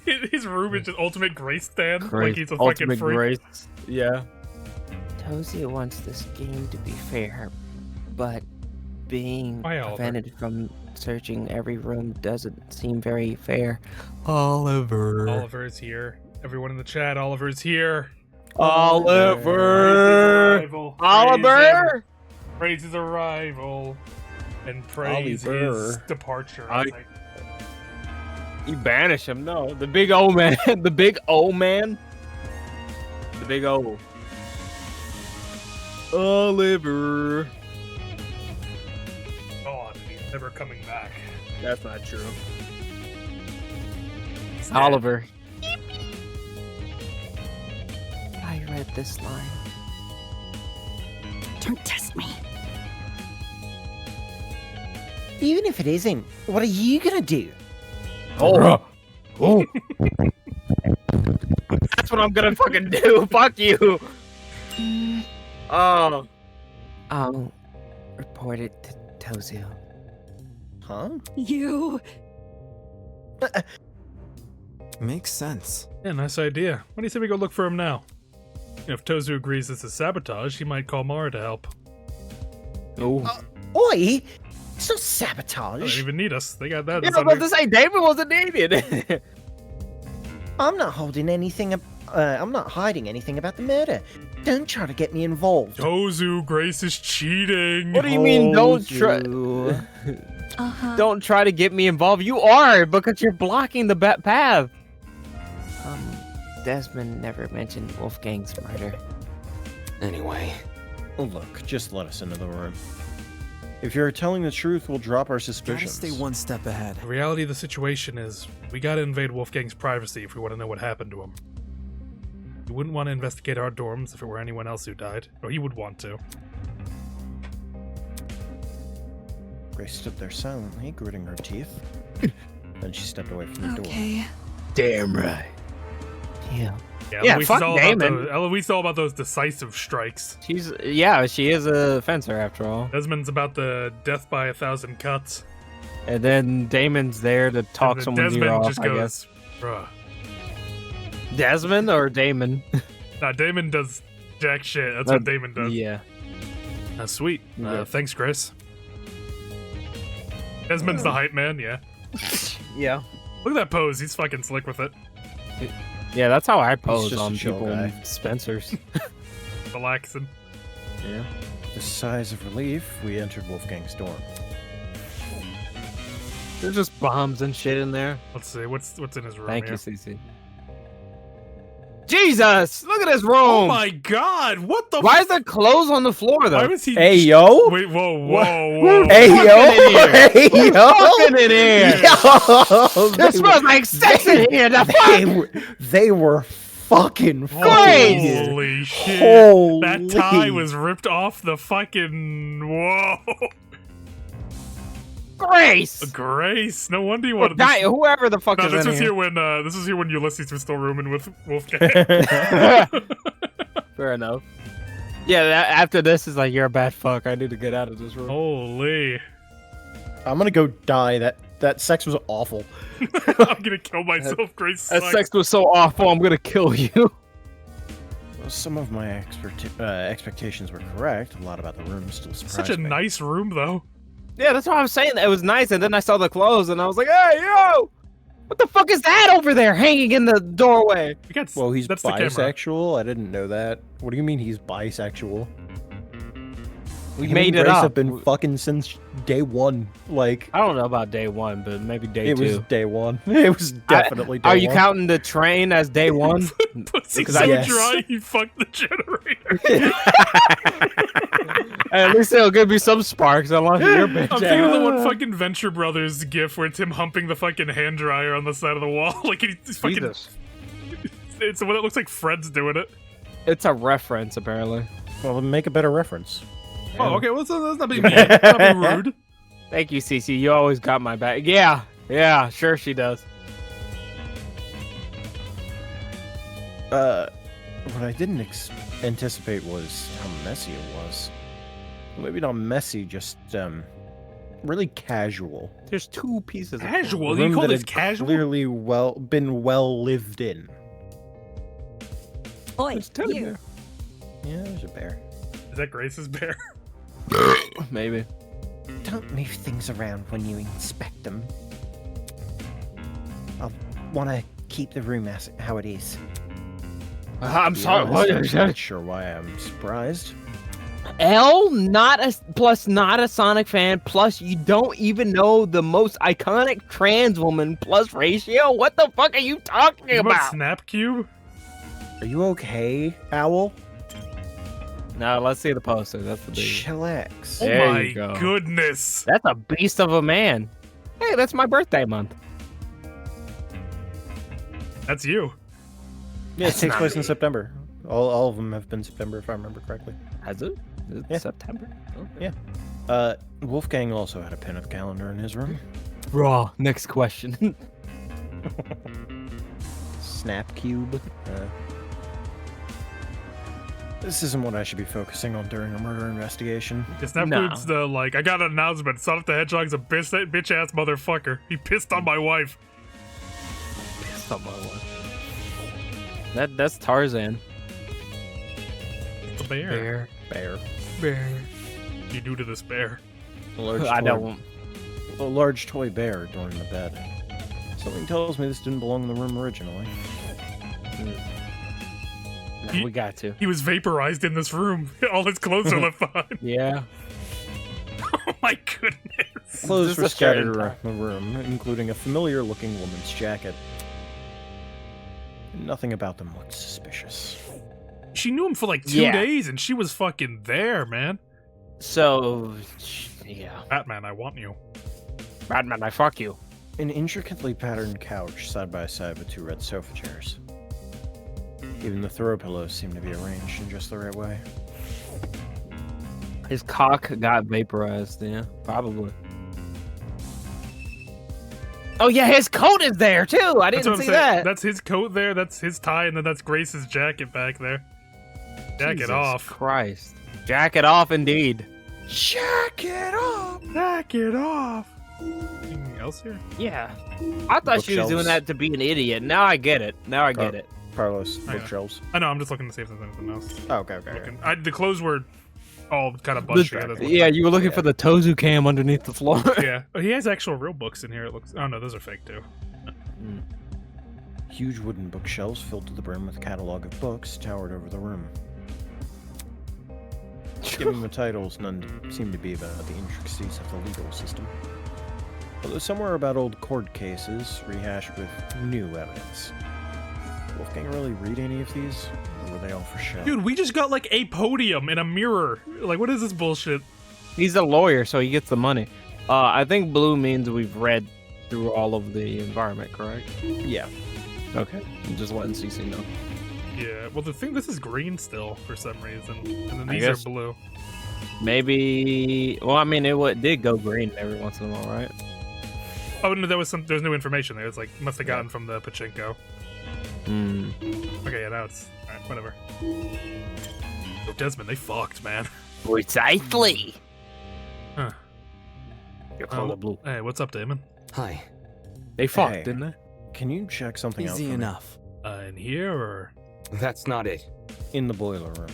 Speaker 2: His room is just ultimate Grace stand.
Speaker 1: Grace,
Speaker 2: Like he's a fucking
Speaker 1: ultimate
Speaker 2: freak.
Speaker 1: Grace. Yeah.
Speaker 6: Tozy wants this game to be fair, but being
Speaker 2: Why, Oliver?
Speaker 6: prevented from searching every room doesn't seem very fair. Oliver.
Speaker 2: Oliver is here. Everyone in the chat, Oliver's here.
Speaker 1: Oliver.
Speaker 2: Arrival.
Speaker 1: Oliver.
Speaker 2: Praise his arrival. And praise his
Speaker 3: Oliver.
Speaker 2: departure.
Speaker 1: You banish him. No, the big O man. The big O man. The big O. Oliver.
Speaker 2: God, he's never coming back.
Speaker 1: That's not true.
Speaker 2: He's dead.
Speaker 1: Oliver.
Speaker 6: I read this line.
Speaker 9: Don't test me.
Speaker 8: Even if it isn't, what are you gonna do?
Speaker 1: Oh. Oh. That's what I'm gonna fucking do. Fuck you. Oh.
Speaker 6: I'll report it to Tozu.
Speaker 3: Huh?
Speaker 9: You.
Speaker 7: Makes sense.
Speaker 2: Yeah, nice idea. What do you say we go look for him now? If Tozu agrees this is sabotage, he might call Mara to help.
Speaker 1: Oh.
Speaker 8: Oi! It's not
Speaker 2: They
Speaker 8: sabotage.
Speaker 2: don't even need us. They got that.
Speaker 1: Yeah,
Speaker 2: That's
Speaker 1: but
Speaker 2: under-
Speaker 1: to say David wasn't needed.
Speaker 8: I'm not holding anything. I'm not hiding anything about the murder. Don't try to get me involved.
Speaker 2: Tozu, Grace is cheating.
Speaker 1: What do you mean? Don't try. Don't try to get me involved. You are because you're blocking the path.
Speaker 6: Desmond never mentioned Wolfgang's murder.
Speaker 5: Anyway,
Speaker 3: Oh, look, just let us into the room. If you're telling the truth, we'll drop our
Speaker 7: Gotta
Speaker 3: suspicions.
Speaker 7: stay one step ahead.
Speaker 2: The reality of the situation is, we gotta invade Wolfgang's privacy if we want to know what happened to him. We wouldn't want to investigate our dorms if it were anyone else who died. Or he would want to.
Speaker 3: Grace stood there silently, gritting her teeth. Then she stepped away from the door.
Speaker 9: Okay.
Speaker 1: Damn right.
Speaker 6: Yeah.
Speaker 1: Yeah,
Speaker 2: Eloise
Speaker 1: fuck
Speaker 2: is all
Speaker 1: Damon.
Speaker 2: about Eloise is all about those decisive strikes.
Speaker 1: She is a fencer after all.
Speaker 2: Desmond's about the death by 1,000 cuts.
Speaker 1: And then Damon's there to talk
Speaker 2: And then
Speaker 1: someone's ear
Speaker 2: Desmond
Speaker 1: off,
Speaker 2: just
Speaker 1: I guess.
Speaker 2: goes, bruh.
Speaker 1: Desmond or Damon?
Speaker 2: Nah, Damon does jack shit. That's what Damon does.
Speaker 1: Yeah.
Speaker 2: Sweet.
Speaker 1: Yeah.
Speaker 2: Thanks, Chris. Desmond's the hype man, yeah.
Speaker 1: Yeah.
Speaker 2: Look at that pose. He's fucking slick with it.
Speaker 1: Yeah, that's how I pose
Speaker 3: just a
Speaker 1: on
Speaker 3: chill
Speaker 1: people
Speaker 3: guy.
Speaker 1: in Spencer's.
Speaker 2: Relaxing.
Speaker 1: Yeah.
Speaker 3: With sighs of relief, we entered Wolfgang's dorm.
Speaker 1: There's just bombs and shit in there.
Speaker 2: Let's see. What's in his room
Speaker 1: Thank
Speaker 2: here?
Speaker 1: you, Cece. Jesus! Look at this room!
Speaker 2: Oh my god! What the
Speaker 1: Why is there clothes on the floor, though?
Speaker 2: Why was he...
Speaker 3: Hey, yo!
Speaker 2: Wait, whoa.
Speaker 3: Hey,
Speaker 1: fucking
Speaker 3: yo!
Speaker 1: in here?
Speaker 3: Hey,
Speaker 1: Who's
Speaker 3: yo!
Speaker 1: fucking in here?
Speaker 3: Yo!
Speaker 1: It smells like sex in here! The fuck?
Speaker 3: They were fucking
Speaker 1: Grace!
Speaker 2: Holy shit.
Speaker 3: Holy.
Speaker 2: That tie was ripped off the fucking... Whoa.
Speaker 1: Grace!
Speaker 2: Grace. No wonder you
Speaker 1: Or
Speaker 2: wanted
Speaker 1: Di- whoever the fuck
Speaker 2: No,
Speaker 1: is
Speaker 2: this
Speaker 1: in
Speaker 2: was
Speaker 1: here.
Speaker 2: here when Ulysses was still rooming with Wolfgang.
Speaker 1: Fair enough. Yeah, after this is like, you're a bad fuck. I need to get out of this room.
Speaker 2: Holy.
Speaker 3: I'm gonna go die. That sex was awful.
Speaker 2: I'm gonna kill myself. Grace
Speaker 1: That
Speaker 2: sucks.
Speaker 1: sex was so awful, I'm gonna kill you.
Speaker 3: Some of my expectations were correct. A lot about the room still surprised
Speaker 2: Such a
Speaker 3: me.
Speaker 2: nice room, though.
Speaker 1: Yeah, that's what I was saying. It was nice, and then I saw the clothes, and I was like, hey, yo! What the fuck is that over there hanging in the doorway?
Speaker 2: We got,
Speaker 3: Well, he's
Speaker 2: that's the camera.
Speaker 3: bisexual. I didn't know that. What do you mean he's bisexual?
Speaker 1: We
Speaker 3: Him
Speaker 1: made
Speaker 3: and
Speaker 1: it
Speaker 3: Grace
Speaker 1: up.
Speaker 3: have been fucking since day one. Like
Speaker 1: I don't know about day one, but maybe day
Speaker 3: it
Speaker 1: two.
Speaker 3: was day one. It was definitely day
Speaker 1: Are
Speaker 3: one.
Speaker 1: you counting the train as day one?
Speaker 2: Pussy's
Speaker 1: Because
Speaker 2: so
Speaker 3: Yes.
Speaker 2: dry, he fucked the generator.
Speaker 1: At least there'll give me some sparks. I want your bitch.
Speaker 2: I'm thinking of the
Speaker 1: ass.
Speaker 2: one fucking Venture Brothers gif where it's him humping the fucking hand dryer on the side of the wall. Like he's fucking.
Speaker 1: Jesus.
Speaker 2: It's the one that looks like Fred's doing it.
Speaker 1: It's a reference, apparently.
Speaker 3: Well, then make a better reference.
Speaker 2: Oh, okay. Well, let's not be mean. Let's not be rude.
Speaker 1: Thank you, Cece. You always got my back. Yeah, sure she does.
Speaker 3: What I didn't anticipate was how messy it was. Maybe not messy, just really casual.
Speaker 1: There's two pieces of
Speaker 2: Casual?
Speaker 3: A
Speaker 2: You
Speaker 3: room
Speaker 2: call
Speaker 3: that
Speaker 2: this
Speaker 3: had
Speaker 2: casual?
Speaker 3: Clearly been well lived in.
Speaker 9: Oi,
Speaker 1: There's two in
Speaker 9: you.
Speaker 1: there.
Speaker 3: Yeah, there's a bear.
Speaker 2: Is that Grace's bear?
Speaker 1: Maybe.
Speaker 8: Don't move things around when you inspect them. I want to keep the room as how it is.
Speaker 1: I'm
Speaker 3: To be
Speaker 1: sorry.
Speaker 3: honest, I'm not sure why I'm surprised.
Speaker 1: L, not a Sonic fan, plus you don't even know the most iconic trans woman, plus ratio. What the fuck are you talking
Speaker 2: Is it about
Speaker 1: about?
Speaker 2: Snap Cube?
Speaker 3: Are you okay, Owl?
Speaker 1: No, let's see the poster. That's the big.
Speaker 3: Chillax.
Speaker 2: Oh
Speaker 1: There
Speaker 2: my
Speaker 1: you go.
Speaker 2: goodness.
Speaker 1: That's a beast of a man. Hey, that's my birthday month.
Speaker 2: That's you.
Speaker 3: Yeah, it takes
Speaker 1: not
Speaker 3: place in
Speaker 1: me.
Speaker 3: September. All of them have been September, if I remember correctly.
Speaker 1: Has it? Is it
Speaker 3: Yeah.
Speaker 1: September?
Speaker 3: Yeah. Wolfgang also had a pin of calendar in his room.
Speaker 1: Raw. Next question.
Speaker 3: Snap Cube. This isn't what I should be focusing on during a murder investigation.
Speaker 2: The Snap
Speaker 1: Nah.
Speaker 2: Cube's the, like, I got an announcement. Sonic the Hedgehog's a bitch ass motherfucker. He pissed on my wife.
Speaker 1: Pissed on my wife. That's Tarzan.
Speaker 2: The bear.
Speaker 3: Bear.
Speaker 2: Bear. You do to this bear.
Speaker 3: A large
Speaker 1: I
Speaker 3: toy-
Speaker 1: don't.
Speaker 3: A large toy bear adorning the bed. Something tells me this didn't belong in the room originally.
Speaker 1: No, we got to.
Speaker 2: He was vaporized in this room. All his clothes are left behind.
Speaker 1: Yeah.
Speaker 2: Oh my goodness.
Speaker 3: Clothes
Speaker 1: Just
Speaker 3: were
Speaker 1: a shirt
Speaker 3: scattered
Speaker 1: and
Speaker 3: around the room, including a familiar-looking woman's jacket. Nothing about them looked suspicious.
Speaker 2: She knew him for like 2
Speaker 1: Yeah.
Speaker 2: days and she was fucking there, man.
Speaker 1: So, yeah.
Speaker 2: Batman, I want you.
Speaker 1: Batman, I fuck you.
Speaker 3: An intricately patterned couch side by side with 2 red sofa chairs. Even the throw pillows seemed to be arranged in just the right way.
Speaker 1: His cock got vaporized, yeah, probably. Oh yeah, his coat is there too. I
Speaker 2: That's
Speaker 1: didn't
Speaker 2: what I'm
Speaker 1: see
Speaker 2: saying.
Speaker 1: that.
Speaker 2: That's his coat there, that's his tie, and then that's Grace's jacket back there. Jacket
Speaker 1: Jesus
Speaker 2: off.
Speaker 1: Christ. Jacket off, indeed.
Speaker 3: Jacket off!
Speaker 2: Jacket off! Anything else here?
Speaker 1: Yeah. I thought she was doing
Speaker 3: Bookshelves.
Speaker 1: that to be an idiot. Now I get it. Now I get it.
Speaker 3: Carlos,
Speaker 2: Hang on.
Speaker 3: bookshelves.
Speaker 2: I know, I'm just looking to see if there's anything else.
Speaker 3: Oh, okay.
Speaker 2: The clothes were all kind of bunched together.
Speaker 1: Yeah, you were looking for the Tozu cam underneath the floor.
Speaker 2: Yeah. Oh, he has actual real books in here, it looks. Oh no, those are fake too.
Speaker 3: Huge wooden bookshelves filled to the brim with a catalog of books towered over the room. Given the titles, none seem to be about the intricacies of the legal system. Although some were about old court cases, rehashed with new evidence. Wolfgang really read any of these? Or were they all for show?
Speaker 2: Dude, we just got like a podium and a mirror. Like, what is this bullshit?
Speaker 1: He's a lawyer, so he gets the money. I think blue means we've read through all of the environment, correct?
Speaker 3: Yeah.
Speaker 1: Okay. I'm just letting CC know.
Speaker 2: Yeah, well, this is green still for some reason, and then
Speaker 1: I
Speaker 2: these
Speaker 1: guess-
Speaker 2: are blue.
Speaker 1: Maybe. Well, I mean, it did go green every once in a while, right?
Speaker 2: Oh no, there's new information there. It's like must have gotten from the pachinko.
Speaker 1: Hmm.
Speaker 2: Okay, yeah, now it's alright, whatever. Oh, Desmond, they fucked, man.
Speaker 1: Precisely.
Speaker 2: Huh.
Speaker 1: Your color blue.
Speaker 2: Hey, what's up, Damon?
Speaker 5: Hi.
Speaker 1: They fucked,
Speaker 3: Hey.
Speaker 1: didn't they?
Speaker 3: Can you check something out
Speaker 7: Easy
Speaker 3: for me?
Speaker 7: enough.
Speaker 2: In here or?
Speaker 5: That's not it.
Speaker 3: In the boiler room.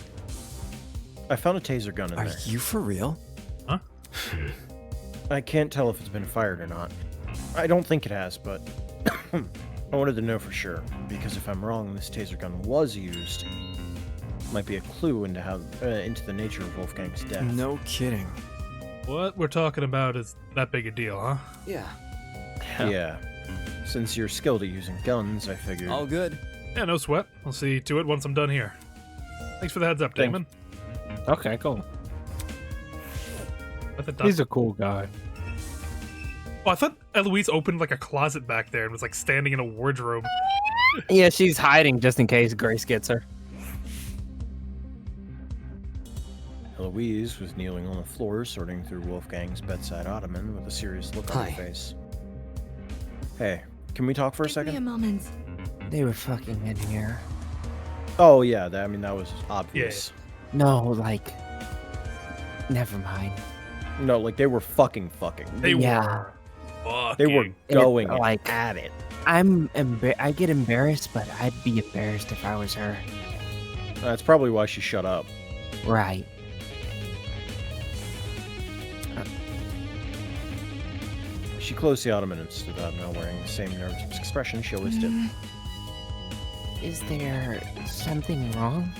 Speaker 3: I found a taser gun in
Speaker 7: Are
Speaker 3: there.
Speaker 7: you for real?
Speaker 3: I can't tell if it's been fired or not. I don't think it has, but I wanted to know for sure, because if I'm wrong, this taser gun was used. Might be a clue into into the nature of Wolfgang's death.
Speaker 7: No kidding.
Speaker 2: What we're talking about is that big a deal, huh?
Speaker 5: Yeah.
Speaker 3: Yeah. Since you're skilled at using guns, I figured.
Speaker 7: All good.
Speaker 2: Yeah, no sweat. I'll see to it once I'm done here. Thanks for the heads up,
Speaker 3: Thank-
Speaker 2: Damon.
Speaker 1: Okay, cool.
Speaker 2: At the top.
Speaker 1: He's a cool guy.
Speaker 2: Oh, I thought Eloise opened like a closet back there and was like standing in a wardrobe.
Speaker 1: Yeah, she's hiding just in case Grace gets her.
Speaker 3: Eloise was kneeling on the floor, sorting through Wolfgang's bedside ottoman with a serious look on
Speaker 5: Hi.
Speaker 3: her face. Hey, can we talk for a
Speaker 9: Give me a
Speaker 3: second?
Speaker 9: moment.
Speaker 6: They were fucking in here.
Speaker 3: Oh yeah, that was obvious.
Speaker 6: No, like, never mind.
Speaker 3: No, like they were fucking.
Speaker 2: They
Speaker 6: Yeah.
Speaker 2: were. Fucking.
Speaker 3: They were going
Speaker 6: like-
Speaker 3: at it.
Speaker 6: I get embarrassed, but I'd be embarrassed if I was her.
Speaker 3: That's probably why she shut up.
Speaker 6: Right.
Speaker 3: She closed the ottoman and stood up, now wearing the same nervous expression she always did.
Speaker 6: Is there something wrong?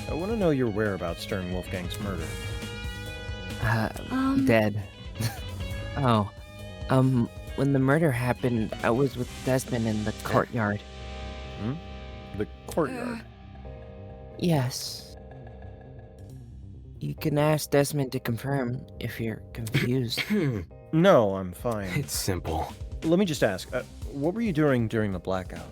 Speaker 3: I want to know your whereabouts during Wolfgang's murder.
Speaker 6: Dead. Oh. When the murder happened, I was with Desmond in the courtyard.
Speaker 3: The courtyard.
Speaker 6: Yes. You can ask Desmond to confirm if you're confused.
Speaker 3: No, I'm fine.
Speaker 5: It's simple.
Speaker 3: Let me just ask, what were you doing during the blackout?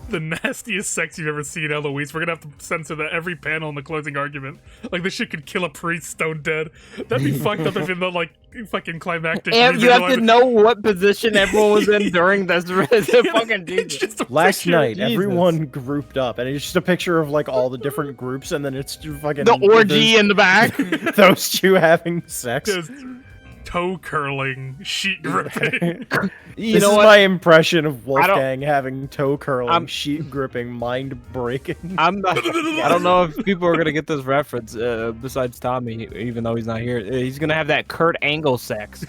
Speaker 2: The nastiest sex you've ever seen, Eloise. We're gonna have to censor that every panel in the closing argument. Like, this shit could kill a priest stone dead. That'd be fucked up if in the, like, fucking climactic.
Speaker 1: And you have to know what position everyone was in during this. Fucking
Speaker 2: It's just a
Speaker 3: Last
Speaker 2: picture.
Speaker 3: night,
Speaker 1: Jesus.
Speaker 3: everyone grouped up, and it's just a picture of like all the different groups, and then it's just fucking
Speaker 1: The orgy in the back.
Speaker 3: those two having sex.
Speaker 2: Just toe curling, sheet gripping.
Speaker 1: You
Speaker 3: This
Speaker 1: know
Speaker 3: is
Speaker 1: what?
Speaker 3: my impression of Wolfgang having toe curling,
Speaker 1: I'm-
Speaker 3: sheet gripping, mind breaking.
Speaker 1: I'm not, I don't know if people are gonna get this reference. Besides Tommy, even though he's not here, he's gonna have that Kurt Angle sex.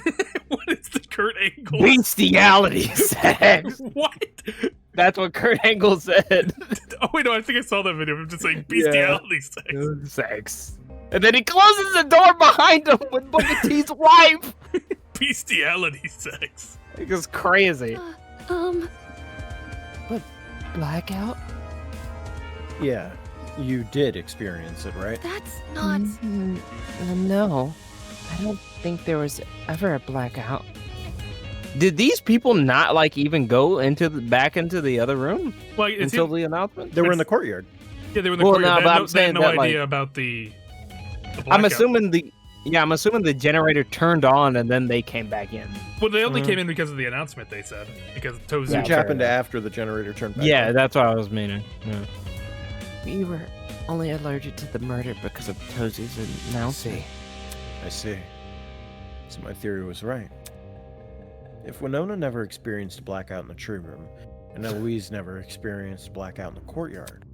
Speaker 2: What is the Kurt Angle?
Speaker 1: Bestiality sex.
Speaker 2: What?
Speaker 1: That's what Kurt Angle said.
Speaker 2: Oh wait, no, I think I saw that video of him just saying bestiality sex.
Speaker 1: Sex. And then he closes the door behind him with Booker T's wife.
Speaker 2: Bestiality sex.
Speaker 1: It was crazy.
Speaker 6: Blackout?
Speaker 3: Yeah, you did experience it, right?
Speaker 9: That's not.
Speaker 6: No. I don't think there was ever a blackout.
Speaker 1: Did these people not like even go into back into the other room
Speaker 2: Well, it's
Speaker 1: until the announcement?
Speaker 3: They were in the courtyard.
Speaker 2: yeah, they were in the
Speaker 1: Well,
Speaker 2: courtyard.
Speaker 1: no,
Speaker 2: They
Speaker 1: but
Speaker 2: had
Speaker 1: I'm
Speaker 2: no, they
Speaker 1: saying
Speaker 2: had no
Speaker 1: that,
Speaker 2: idea
Speaker 1: like-
Speaker 2: about the
Speaker 1: I'm
Speaker 2: blackout.
Speaker 1: assuming the generator turned on and then they came back in.
Speaker 2: Well, they only came in because of the announcement, they said. Because Tozu.
Speaker 1: Yeah,
Speaker 3: Which
Speaker 1: fair
Speaker 3: happened
Speaker 1: enough.
Speaker 3: after the generator turned back
Speaker 1: Yeah,
Speaker 3: on.
Speaker 1: that's what I was meaning. Yeah.
Speaker 6: We were only allergic to the murder because of Tozu's announcement.
Speaker 3: I see. So my theory was right. If Winona never experienced a blackout in the tree room, and Eloise never experienced a blackout in the courtyard,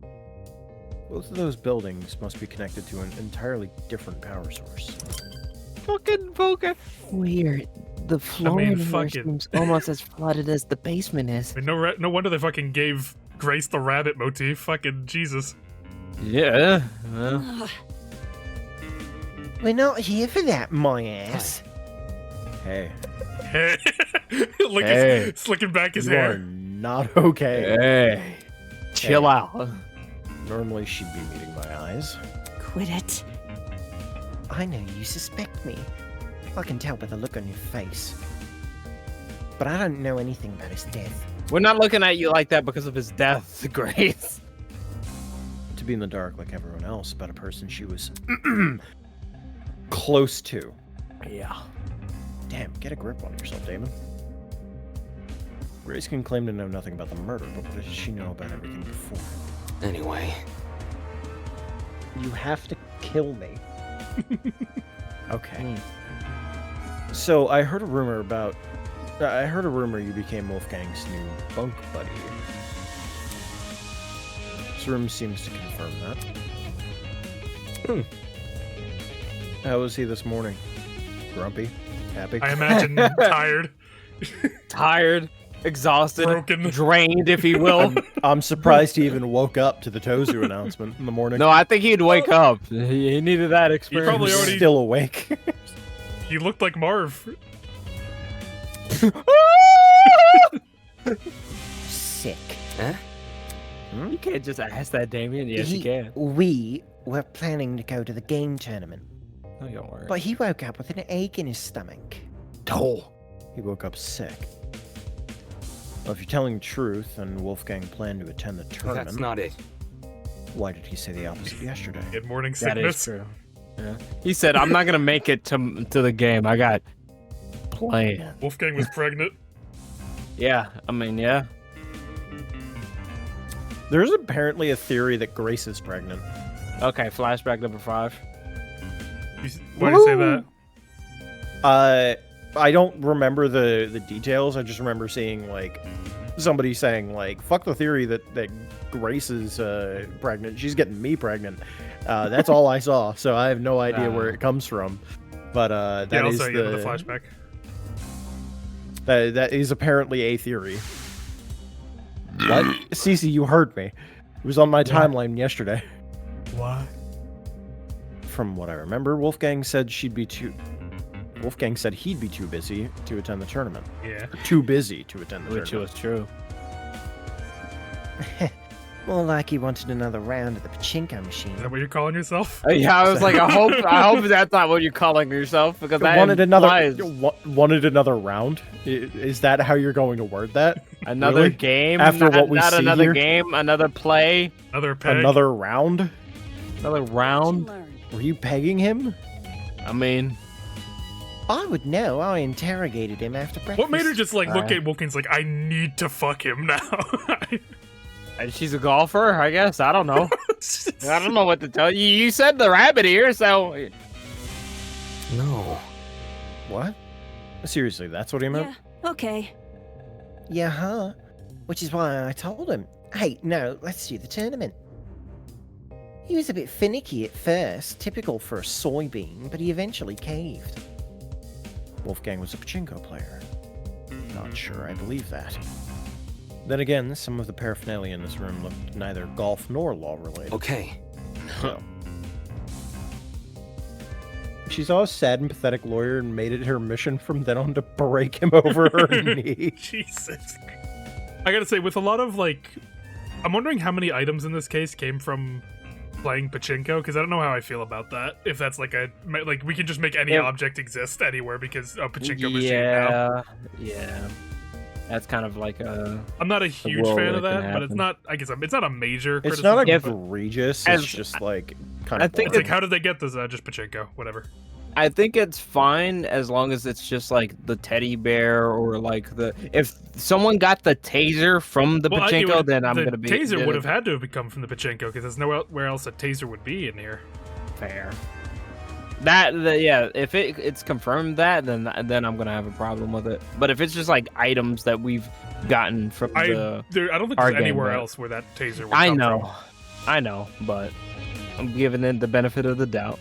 Speaker 3: both of those buildings must be connected to an entirely different power source.
Speaker 1: Fucking poker.
Speaker 6: Weird. The floor in here
Speaker 2: fucking-
Speaker 6: seems almost as flooded as the basement is.
Speaker 2: I mean, no wonder they fucking gave Grace the rabbit motif. Fucking Jesus.
Speaker 1: Yeah. Well,
Speaker 8: We're not here for that, my ass.
Speaker 3: Hey,
Speaker 2: Like
Speaker 1: Hey.
Speaker 2: he's slicking back his
Speaker 3: you are
Speaker 2: hair.
Speaker 3: not okay.
Speaker 1: hey. Chill out.
Speaker 3: Normally she'd be meeting my eyes.
Speaker 8: Quit it. I know you suspect me. I can tell by the look on your face. But I don't know anything about his death.
Speaker 1: We're not looking at you like that because of his death, Grace.
Speaker 3: To be in the dark like everyone else about a person she was close to.
Speaker 1: Yeah.
Speaker 3: Damn, get a grip on yourself, Damon. Grace can claim to know nothing about the murder, but what does she know about everything before?
Speaker 5: Anyway,
Speaker 3: You have to kill me. Okay. So I heard a rumor you became Wolfgang's new bunk buddy. This room seems to confirm that. How was he this morning? Grumpy? Happy?
Speaker 2: I imagine tired.
Speaker 1: Tired, exhausted,
Speaker 2: Broken.
Speaker 1: drained, if you will.
Speaker 3: I'm surprised he even woke up to the Tozu announcement in the morning.
Speaker 1: No, I think he'd wake up. He needed that experience.
Speaker 2: probably
Speaker 3: He's
Speaker 2: already-
Speaker 3: still awake.
Speaker 2: He looked like Marv.
Speaker 8: Sick.
Speaker 1: You can't just ask that, Damien. Yes, you can.
Speaker 8: We were planning to go to the game tournament,
Speaker 1: No, you don't worry.
Speaker 8: but he woke up with an ache in his stomach.
Speaker 1: Oh.
Speaker 3: He woke up sick. Well, if you're telling the truth, and Wolfgang planned to attend the tournament,
Speaker 5: that's not it.
Speaker 3: why did he say the opposite yesterday?
Speaker 2: He had morning
Speaker 1: That is
Speaker 2: sickness.
Speaker 1: true. Yeah. He said, "I'm not gonna make it to the game. I got plans."
Speaker 2: Wolfgang was pregnant.
Speaker 1: Yeah, I mean, yeah.
Speaker 3: There's apparently a theory that Grace is pregnant.
Speaker 1: Okay, flashback number 5.
Speaker 2: Why do you say that?
Speaker 3: I don't remember the details. I just remember seeing like somebody saying like, "Fuck the theory that Grace is pregnant. She's getting me pregnant." That's all I saw. So I have no idea where it comes from. But
Speaker 2: Yeah,
Speaker 3: that
Speaker 2: I'll
Speaker 3: is
Speaker 2: say it in the flashback.
Speaker 3: that is apparently a theory. What? Cece, you heard me. It was on my timeline yesterday.
Speaker 2: What?
Speaker 3: From what I remember, Wolfgang said he'd be too busy to attend the tournament.
Speaker 2: Yeah.
Speaker 3: Or too busy to attend the
Speaker 1: Which
Speaker 3: tournament.
Speaker 1: was true.
Speaker 8: More like he wanted another round at the pachinko machine.
Speaker 2: Is that what you're calling yourself?
Speaker 1: Yeah, I was like, I hope that's not what you're calling yourself, because that
Speaker 3: wanted
Speaker 1: implies
Speaker 3: wanted another round. Is that how you're going to word that?
Speaker 1: another
Speaker 3: Really?
Speaker 1: game.
Speaker 3: After
Speaker 1: not,
Speaker 3: what we
Speaker 1: not
Speaker 3: see
Speaker 1: another
Speaker 3: here?
Speaker 1: game, another play,
Speaker 2: Another peg?
Speaker 3: Another round?
Speaker 1: another round.
Speaker 3: Were you pegging him?
Speaker 1: I mean,
Speaker 8: I would know. I interrogated him after breakfast.
Speaker 2: What made her just like look at Wilkins like, I need to fuck him now?
Speaker 1: and she's a golfer, I guess. I don't know. I don't know what to tell you. You said the rabbit ear, so
Speaker 5: No.
Speaker 3: What? Seriously, that's what he meant?
Speaker 9: Yeah, okay.
Speaker 8: Yeah, huh? Which is why I told him, hey, no, let's do the tournament. He was a bit finicky at first, typical for a soybean, but he eventually caved.
Speaker 3: Wolfgang was a pachinko player. Not sure I believe that. Then again, some of the paraphernalia in this room looked neither golf nor law related.
Speaker 5: Okay.
Speaker 3: So. She's a sad and pathetic lawyer and made it her mission from then on to break him over her knee.
Speaker 2: Jesus. I gotta say, with a lot of like, I'm wondering how many items in this case came from playing pachinko, because I don't know how I feel about that. If that's like we can just make any object exist anywhere because a pachinko machine now.
Speaker 1: Yeah. That's kind of like a.
Speaker 2: I'm not a huge
Speaker 1: world
Speaker 2: fan of
Speaker 1: that
Speaker 2: that,
Speaker 1: can
Speaker 2: but it's
Speaker 1: happen.
Speaker 2: not. I guess it's not a major.
Speaker 3: It's
Speaker 2: criticism,
Speaker 3: not
Speaker 2: but
Speaker 3: egregious,
Speaker 1: as-
Speaker 3: it's just like kind
Speaker 1: I
Speaker 3: of
Speaker 1: think
Speaker 2: it's like, how did they get this? Just pachinko, whatever.
Speaker 1: I think it's fine as long as it's just like the teddy bear or like the. If someone got the taser from the pachinko, then I'm
Speaker 2: the
Speaker 1: gonna be.
Speaker 2: taser
Speaker 1: then
Speaker 2: would have had to have come from the pachinko because there's nowhere else a taser would be in here.
Speaker 1: fair. Yeah, if it's confirmed that, then I'm gonna have a problem with it. But if it's just like items that we've gotten from
Speaker 2: I
Speaker 1: the.
Speaker 2: don't think
Speaker 1: our
Speaker 2: there's
Speaker 1: game,
Speaker 2: anywhere
Speaker 1: but-
Speaker 2: else where that taser would
Speaker 1: I
Speaker 2: come
Speaker 1: know,
Speaker 2: from.
Speaker 1: I know, but I'm giving it the benefit of the doubt.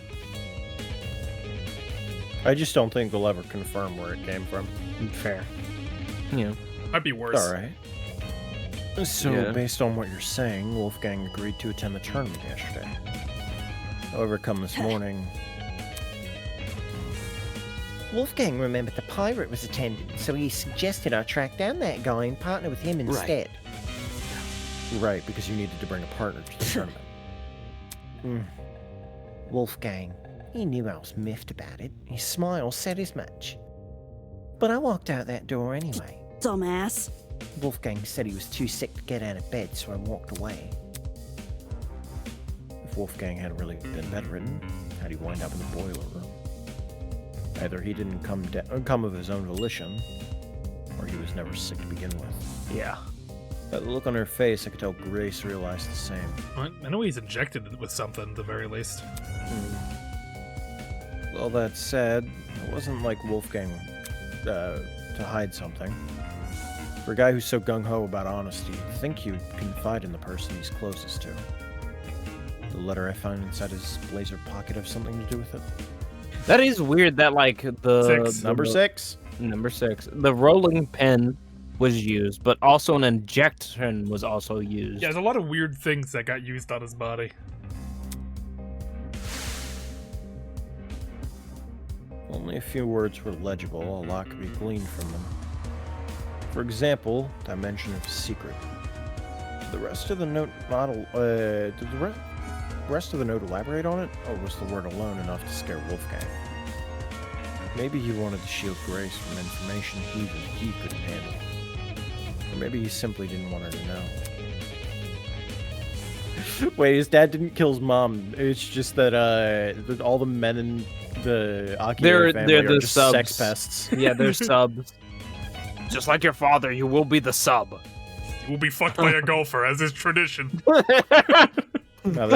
Speaker 3: I just don't think they'll ever confirm where it came from.
Speaker 1: Fair. Yeah.
Speaker 2: Might be worse.
Speaker 3: Alright. So,
Speaker 1: Yeah.
Speaker 3: based on what you're saying, Wolfgang agreed to attend the tournament yesterday. However, come this morning,
Speaker 8: Wolfgang remembered the pirate was attending, so he suggested I track down that guy and partner with him instead.
Speaker 3: right, because you needed to bring a partner to the tournament.
Speaker 8: Wolfgang, he knew I was miffed about it. His smile said as much. But I walked out that door anyway.
Speaker 9: Dumbass.
Speaker 8: Wolfgang said he was too sick to get out of bed, so I walked away.
Speaker 3: If Wolfgang had really been bedridden, how'd he wind up in the boiler room? Either he didn't come of his own volition, or he was never sick to begin with.
Speaker 1: Yeah.
Speaker 3: By the look on her face, I could tell Grace realized the same.
Speaker 2: I know he's injected it with something at the very least.
Speaker 3: Well, that said, it wasn't like Wolfgang to hide something. For a guy who's so gung-ho about honesty, you'd think he would confide in the person he's closest to. The letter I found inside his blazer pocket have something to do with it.
Speaker 1: That is weird that like
Speaker 3: Number 6.
Speaker 1: Number 6. The rolling pin was used, but also an injection was also used.
Speaker 2: Yeah, there's a lot of weird things that got used on his body.
Speaker 3: Only a few words were legible, a lot could be gleaned from them. For example, dimension of secret. Did the rest of the note rest of the note elaborate on it, or was the word alone enough to scare Wolfgang? Maybe he wanted to shield Grace from information he couldn't handle. Or maybe he simply didn't want her to know. Wait, his dad didn't kill his mom. It's just that all the men in the Akira family
Speaker 1: they're
Speaker 3: are
Speaker 1: the
Speaker 3: just
Speaker 1: subs.
Speaker 3: sex pests.
Speaker 1: Yeah, they're subs. Just like your father, you will be the sub.
Speaker 2: He will be fucked by a golfer, as is tradition.
Speaker 3: No,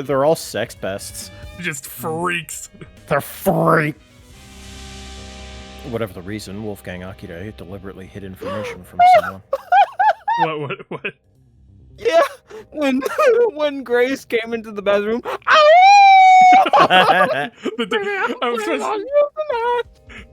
Speaker 3: they're all sex pests.
Speaker 2: Just freaks.
Speaker 3: They're freak. Whatever the reason, Wolfgang Akira deliberately hid information from someone.
Speaker 2: What?
Speaker 1: Yeah, when Grace came into the bathroom.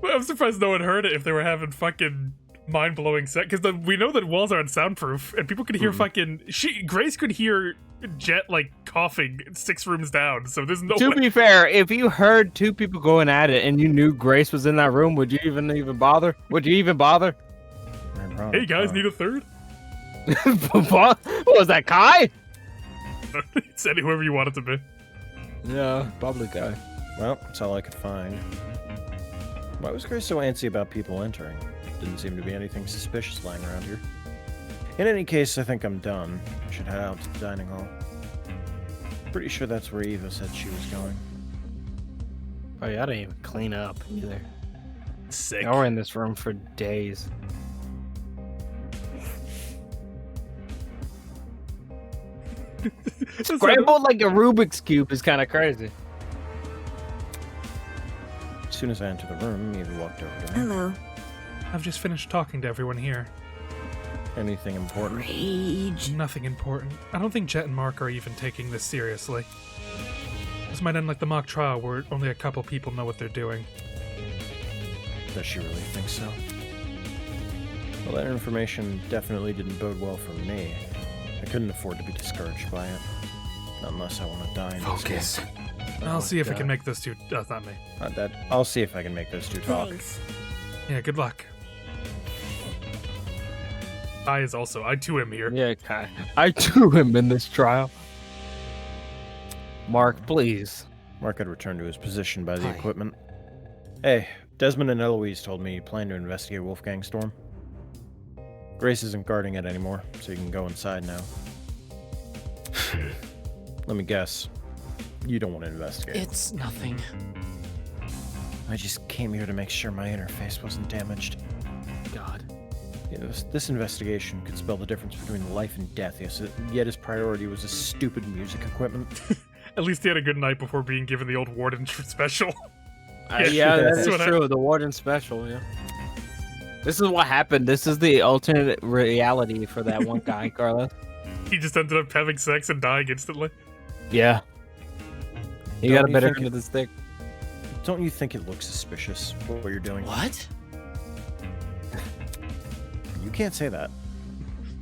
Speaker 2: I'm surprised no one heard it if they were having fucking mind-blowing set because we know that walls aren't soundproof and people could hear fucking Grace could hear Jet like coughing 6 rooms down, so there's no
Speaker 1: To
Speaker 2: way.
Speaker 1: be fair, if you heard 2 people going at it and you knew Grace was in that room, would you even bother? Would you even bother?
Speaker 2: Hey guys, need a third?
Speaker 1: What was that, Kai?
Speaker 2: Said whoever you want it to be.
Speaker 1: Yeah, probably Kai.
Speaker 3: Well, that's all I could find. Why was Grace so antsy about people entering? Didn't seem to be anything suspicious lying around here. In any case, I think I'm done. I should head out to the dining hall. Pretty sure that's where Eva said she was going.
Speaker 1: Oh yeah, I didn't even clean up either.
Speaker 2: Sick.
Speaker 1: Y'all were in this room for days. Scrambled like a Rubik's Cube is kind of crazy.
Speaker 3: As soon as I entered the room, Eva walked over to me.
Speaker 9: Hello.
Speaker 2: I've just finished talking to everyone here.
Speaker 3: Anything important?
Speaker 9: Rage.
Speaker 2: Nothing important. I don't think Jet and Mark are even taking this seriously. This might end like the mock trial where only a couple people know what they're doing.
Speaker 3: Does she really think so? Well, that information definitely didn't bode well for me. I couldn't afford to be discouraged by it. Not unless I want to die in this game.
Speaker 2: I'll see if I can make those two... That's not me.
Speaker 3: I'll see if I can make those two talk.
Speaker 9: Thanks.
Speaker 2: Yeah, good luck. I too am here.
Speaker 1: Yeah, Kai. I too am in this trial. Mark, please.
Speaker 3: Mark had returned to his position by the
Speaker 7: Hi.
Speaker 3: equipment. Hey, Desmond and Eloise told me you plan to investigate Wolfgang Storm. Grace isn't guarding it anymore, so you can go inside now. Let me guess. You don't want to investigate.
Speaker 7: It's nothing.
Speaker 3: I just came here to make sure my interface wasn't damaged.
Speaker 7: God.
Speaker 3: You know, this investigation could spell the difference between life and death, yet his priority was a stupid music equipment.
Speaker 2: At least he had a good night before being given the old warden special.
Speaker 1: Yeah, that
Speaker 2: that's
Speaker 1: is
Speaker 2: what
Speaker 1: true. The warden special, yeah. This is what happened. This is the alternate reality for that one guy, Carlos.
Speaker 2: He just ended up having sex and dying instantly.
Speaker 1: Yeah. He
Speaker 3: Don't
Speaker 1: got a
Speaker 3: you
Speaker 1: better
Speaker 3: think
Speaker 1: end of the stick.
Speaker 3: Don't you think it looks suspicious, what you're doing?
Speaker 7: What?
Speaker 3: You can't say that.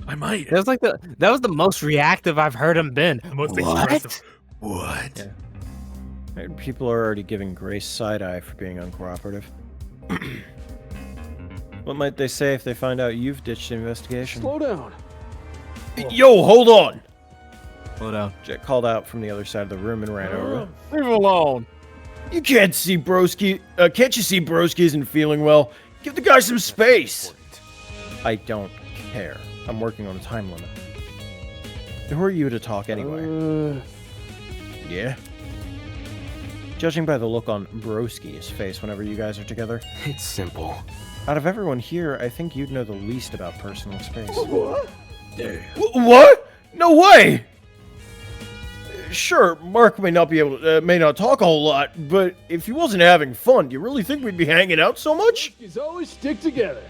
Speaker 2: I might.
Speaker 1: That was the most reactive I've heard him been.
Speaker 2: The most
Speaker 7: What?
Speaker 2: expressive.
Speaker 7: What?
Speaker 1: Yeah.
Speaker 3: People are already giving Grace side-eye for being uncooperative. What might they say if they find out you've ditched the investigation?
Speaker 10: Slow down.
Speaker 3: Yo, hold on!
Speaker 1: Hold on.
Speaker 3: Jet called out from the other side of the room and ran over.
Speaker 1: Leave him alone.
Speaker 3: You can't see Broski. Can't you see Broski isn't feeling well? Give the guy some space. I don't care. I'm working on a time limit. Who are you to talk anyway? Yeah? Judging by the look on Broski's face whenever you guys are together,
Speaker 5: It's simple.
Speaker 3: out of everyone here, I think you'd know the least about personal space.
Speaker 10: What?
Speaker 3: What? No way! Sure, Mark may not be able to, may not talk a whole lot, but if he wasn't having fun, do you really think we'd be hanging out so much?
Speaker 10: He's always stick together.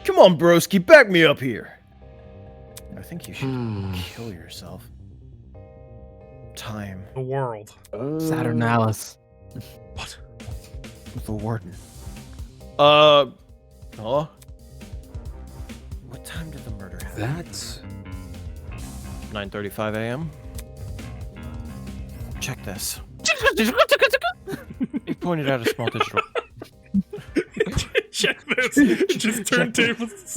Speaker 3: Come on, broski, back me up here. I think you should kill yourself. Time
Speaker 2: The world.
Speaker 1: Saturnalis.
Speaker 2: What?
Speaker 3: with the warden. Huh? What time did the murder happen?
Speaker 5: That's
Speaker 3: 9:35 a.m. Check this. He pointed out a small digital.
Speaker 2: Check this. Just turntables.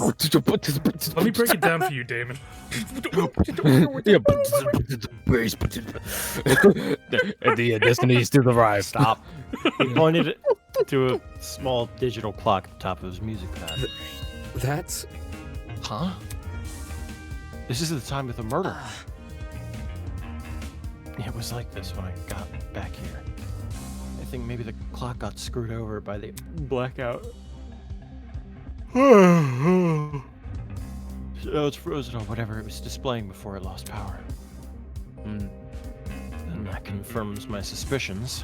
Speaker 2: Let me break it down for you, Damon.
Speaker 1: The destiny is to the rise.
Speaker 3: Stop. He pointed it to a small digital clock at the top of his music pad.
Speaker 5: that's
Speaker 3: Huh? This is the time of the murder. It was like this when I got back here. I think maybe the clock got screwed over by the blackout. So it's frozen or whatever it was displaying before it lost power. And that confirms my suspicions.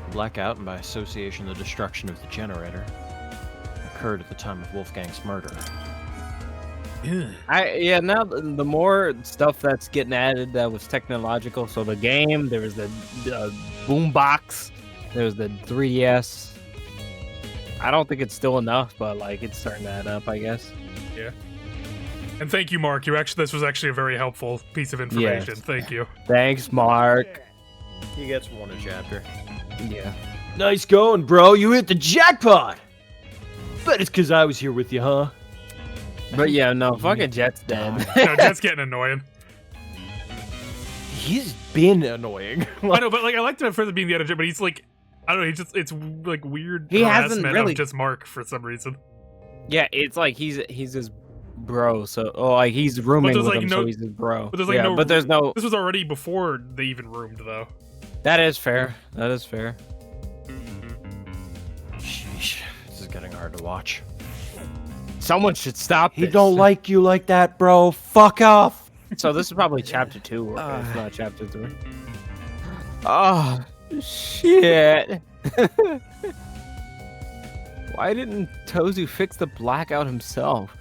Speaker 3: The blackout, and by association the destruction of the generator, occurred at the time of Wolfgang's murder.
Speaker 1: Now the more stuff that's getting added that was technological. So the game, there was the boombox, there was the 3DS. I don't think it's still enough, but like it's starting to add up, I guess.
Speaker 2: Yeah. And thank you, Mark. This was actually a very helpful piece of information.
Speaker 1: Yes.
Speaker 2: Thank you.
Speaker 1: Thanks, Mark.
Speaker 3: He gets one a chapter.
Speaker 1: Yeah.
Speaker 11: Nice going, bro. You hit the jackpot. Bet it's because I was here with you, huh?
Speaker 1: But yeah, no, fucking Jet's dead.
Speaker 2: No, Jet's getting annoying.
Speaker 11: He's been annoying.
Speaker 2: I know, but like I liked him for being the editor, but he's like, I don't know, it's like weird
Speaker 1: He hasn't
Speaker 2: harassment
Speaker 1: really-
Speaker 2: of just Mark for some reason.
Speaker 1: Yeah, it's like he's his bro, so like he's rooming
Speaker 2: there's,
Speaker 1: with
Speaker 2: like,
Speaker 1: him,
Speaker 2: no-
Speaker 1: so he's his bro.
Speaker 2: But there's like
Speaker 1: yeah,
Speaker 2: no.
Speaker 1: but there's no.
Speaker 2: This was already before they even roomed, though.
Speaker 1: That is fair. That is fair.
Speaker 3: Sheesh, this is getting hard to watch.
Speaker 1: Someone should stop.
Speaker 11: He
Speaker 1: this.
Speaker 11: don't like you like that, bro. Fuck off.
Speaker 1: So this is probably chapter 2, or if not chapter 3. Oh shit! Why didn't Tozu fix the blackout himself?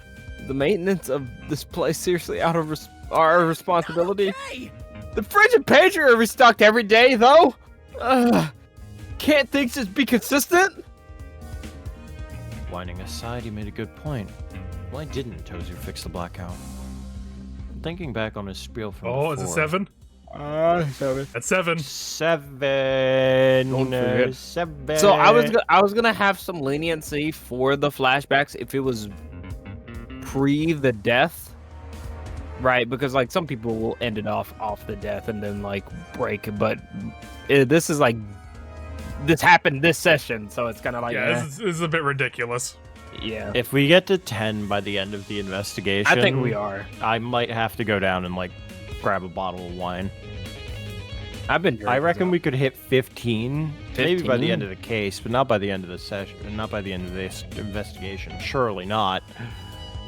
Speaker 1: The maintenance of this place seriously out of our responsibility. The fridge and pager are restocked every day, though. Can't things just be consistent?
Speaker 3: Whining aside, he made a good point. Why didn't Tozu fix the blackout? Thinking back on his spiel from
Speaker 2: Oh,
Speaker 3: before.
Speaker 2: is it 7?
Speaker 1: 7.
Speaker 2: That's 7.
Speaker 3: 7.
Speaker 1: Don't forget.
Speaker 3: 7.
Speaker 1: So I was gonna have some leniency for the flashbacks if it was pre the death, right? Because like some people will end it off the death and then like break, but this is like this happened this session, so it's kind of like
Speaker 2: Yeah, this is a bit ridiculous.
Speaker 1: yeah.
Speaker 3: If we get to 10 by the end of the investigation,
Speaker 1: I think we are.
Speaker 3: I might have to go down and like grab a bottle of wine.
Speaker 1: I've been.
Speaker 3: I reckon we could hit 15, maybe by the
Speaker 1: 15?
Speaker 3: end of the case, but not by the end of the session, not by the end of this investigation. Surely not.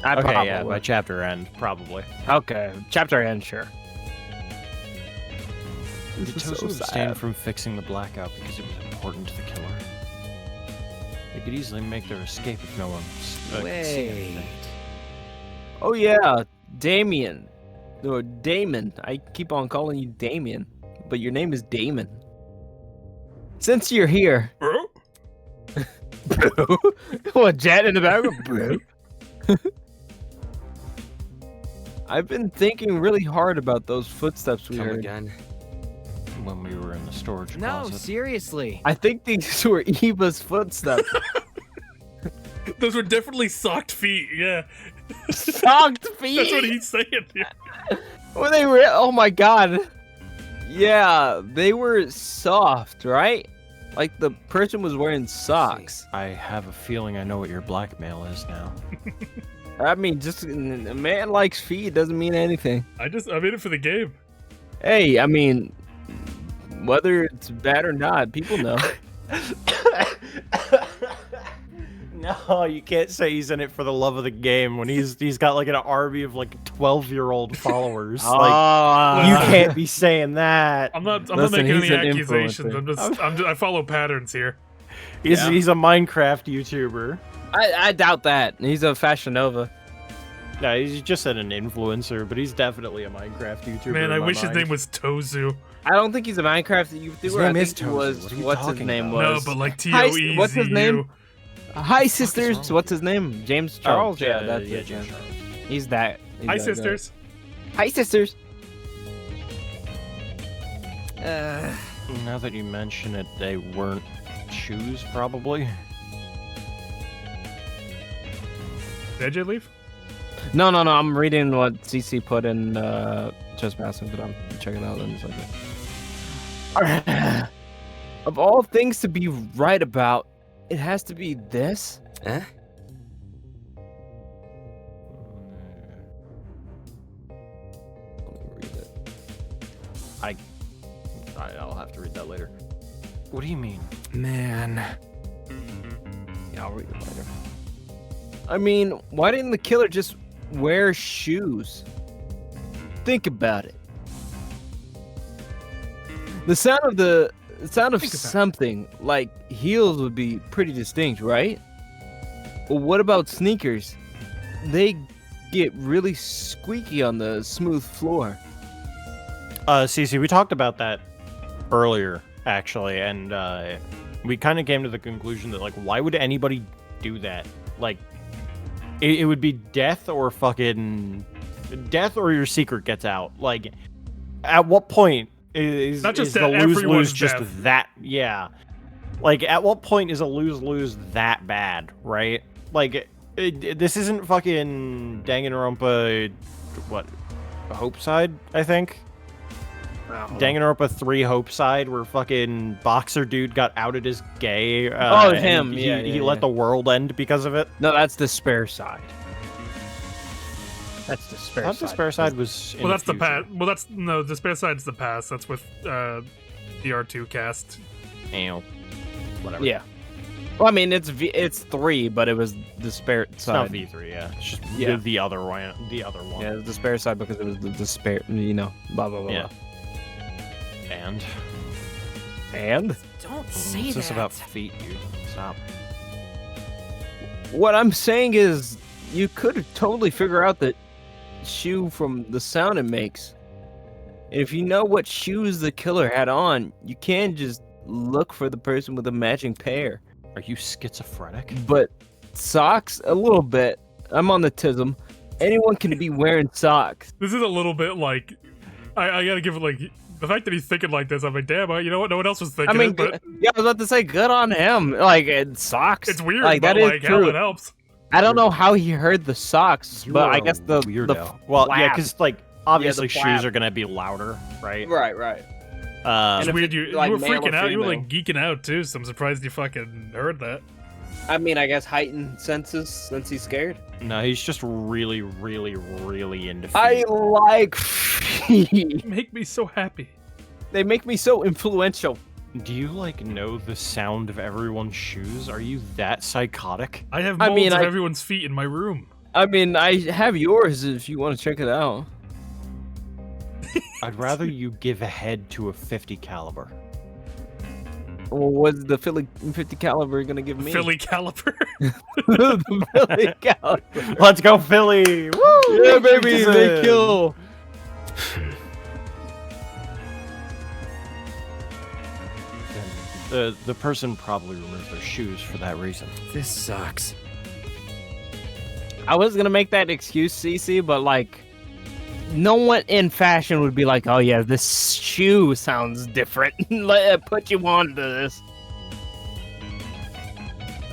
Speaker 1: I
Speaker 3: Okay, yeah,
Speaker 1: probably-
Speaker 3: by chapter end, probably.
Speaker 1: Okay, chapter end, sure.
Speaker 3: Did
Speaker 1: This is
Speaker 3: Tozu
Speaker 1: so
Speaker 3: abstain
Speaker 1: sad.
Speaker 3: from fixing the blackout because it was important to the killer? They could easily make their escape if no one could see anything.
Speaker 1: Oh yeah, Damien. Or Damon. I keep on calling you Damien, but your name is Damon. Since you're here,
Speaker 2: Bro?
Speaker 1: bro. What, Jet in the background, bro? I've been thinking really hard about those footsteps we
Speaker 5: Come
Speaker 1: heard.
Speaker 5: again.
Speaker 3: When we were in the storage
Speaker 6: No,
Speaker 3: closet.
Speaker 6: seriously.
Speaker 1: I think these were Eva's footsteps.
Speaker 2: Those were definitely socked feet, yeah.
Speaker 1: Socked feet.
Speaker 2: That's what he's saying here.
Speaker 1: Well, they were. Oh my god. Yeah, they were soft, right? Like the person was wearing socks.
Speaker 3: I have a feeling I know what your blackmail is now.
Speaker 1: I mean, just a man likes feet doesn't mean anything.
Speaker 2: I'm in it for the game.
Speaker 1: Hey, I mean, whether it's bad or not, people know.
Speaker 3: No, you can't say he's in it for the love of the game when he's got like an army of like 12-year-old followers. Like you can't be saying that.
Speaker 2: I'm not
Speaker 1: Listen,
Speaker 2: making
Speaker 1: he's
Speaker 2: any
Speaker 1: an
Speaker 2: accusations.
Speaker 1: influencer.
Speaker 2: I follow patterns here.
Speaker 3: He's
Speaker 1: Yeah.
Speaker 3: he's a Minecraft YouTuber.
Speaker 1: I doubt that. He's a Fashion Nova.
Speaker 3: No, he's just an influencer, but he's definitely a Minecraft YouTuber.
Speaker 2: Man,
Speaker 3: in
Speaker 2: I
Speaker 3: my
Speaker 2: wish his
Speaker 3: mind.
Speaker 2: name was Tozu.
Speaker 1: I don't think he's a Minecraft YouTuber.
Speaker 3: His
Speaker 1: I
Speaker 3: name
Speaker 1: think
Speaker 3: is
Speaker 1: he
Speaker 3: Tozu.
Speaker 1: was.
Speaker 3: What are you
Speaker 1: What's his
Speaker 3: talking
Speaker 1: name
Speaker 3: about?
Speaker 2: No,
Speaker 1: was?
Speaker 2: but like
Speaker 1: Hi,
Speaker 2: T-O-E-Z-U.
Speaker 1: what's his name? Hi, sisters.
Speaker 3: wrong
Speaker 1: What's his name? James Charles.
Speaker 3: Oh,
Speaker 1: yeah, that's
Speaker 3: yeah,
Speaker 1: it.
Speaker 3: James
Speaker 1: Yeah.
Speaker 3: Charles.
Speaker 1: He's that. He's
Speaker 2: Hi,
Speaker 1: that guy.
Speaker 2: sisters.
Speaker 1: Hi, sisters.
Speaker 3: Now that you mention it, they weren't shoes, probably.
Speaker 2: Did you leave?
Speaker 1: No. I'm reading what CC put in just passing, but I'm checking out in a second. Of all things to be right about, it has to be this.
Speaker 5: Eh?
Speaker 1: Let me read it.
Speaker 3: I'll have to read that later. What do you mean?
Speaker 5: Man.
Speaker 1: Yeah, I'll read it later. I mean, why didn't the killer just wear shoes? Think about it. The sound of something like heels would be pretty distinct, right? Well, what about sneakers? They get really squeaky on the smooth floor.
Speaker 3: Cece, we talked about that earlier, actually, and we kind of came to the conclusion that, like, why would anybody do that. Like, it would be death or your secret gets out. Like, at what point is
Speaker 2: Not just
Speaker 3: is
Speaker 2: that,
Speaker 3: the lose-lose
Speaker 2: everyone's
Speaker 3: just
Speaker 2: death.
Speaker 3: that? Yeah. Like, at what point is a lose-lose that bad, right? Like, this isn't fucking Danganronpa, what, Hope Side, I think? Danganronpa 3 Hope Side, where fucking boxer dude got outed as gay.
Speaker 1: Oh,
Speaker 3: and
Speaker 1: him,
Speaker 3: He let the world end because of it.
Speaker 1: No, that's Despair Side. That's Despair
Speaker 3: I thought
Speaker 1: Side.
Speaker 3: Despair Side was
Speaker 2: Well, that's the past. Well, that's no. Despair Side's the past. That's with the R2 cast.
Speaker 3: Ew. Whatever.
Speaker 1: Yeah. Well, I mean, it's 3, but it was Despair
Speaker 3: It's not
Speaker 1: Side.
Speaker 3: V3, yeah. It's just
Speaker 1: Yeah.
Speaker 3: the other one. The other one.
Speaker 1: Yeah, it was Despair Side because it was the Despair, blah, blah, blah,
Speaker 3: Yeah.
Speaker 1: blah. And?
Speaker 8: Don't
Speaker 3: What's this about feet, dude? Stop.
Speaker 1: What I'm saying is, you could totally figure out the shoe from the sound it makes. And if you know what shoes the killer had on, you can just look for the person with a matching pair.
Speaker 3: Are you schizophrenic?
Speaker 1: But socks, a little bit. I'm on the tism. Anyone can be wearing socks.
Speaker 2: This is a little bit like I gotta give it like the fact that he's thinking like this. I'm like, damn, you know what? No one else was
Speaker 1: I
Speaker 2: thinking.
Speaker 1: mean,
Speaker 2: it, but
Speaker 1: yeah, I was about to say, good on him. Like, socks.
Speaker 2: it's weird.
Speaker 1: Like,
Speaker 2: but
Speaker 1: that is
Speaker 2: like, hell,
Speaker 1: true.
Speaker 2: it helps.
Speaker 1: I don't know how he heard the socks, but I guess the
Speaker 3: weirdo. Well, yeah,
Speaker 1: flap.
Speaker 3: because like obviously
Speaker 1: the flap.
Speaker 3: shoes are gonna be louder, right?
Speaker 1: Right.
Speaker 2: It's
Speaker 1: And if
Speaker 2: weird.
Speaker 1: it's,
Speaker 2: You
Speaker 1: like,
Speaker 2: were
Speaker 1: male or
Speaker 2: freaking out. You were like
Speaker 1: female.
Speaker 2: geeking out too. So I'm surprised you fucking heard that.
Speaker 1: I mean, I guess heightened senses since he's scared.
Speaker 3: No, he's just really, really, really into feet.
Speaker 1: I like feet.
Speaker 2: Make me so happy.
Speaker 1: They make me so influential.
Speaker 3: Do you like know the sound of everyone's shoes? Are you that psychotic?
Speaker 2: I have
Speaker 1: I
Speaker 2: molds
Speaker 1: mean,
Speaker 2: of
Speaker 1: I-
Speaker 2: everyone's feet in my room.
Speaker 1: I mean, I have yours if you want to check it out.
Speaker 3: I'd rather you give a head to a 50 caliber.
Speaker 1: Well, what's the 50 caliber gonna give me?
Speaker 2: Philly caliper.
Speaker 1: The Philly caliber.
Speaker 3: Let's go, Philly! Woo!
Speaker 1: Yeah, baby, they kill.
Speaker 3: The person probably removed their shoes for that reason.
Speaker 5: This sucks.
Speaker 1: I was gonna make that excuse, CC, but like, no one in fashion would be like, "Oh yeah, this shoe sounds different. Put you on to this."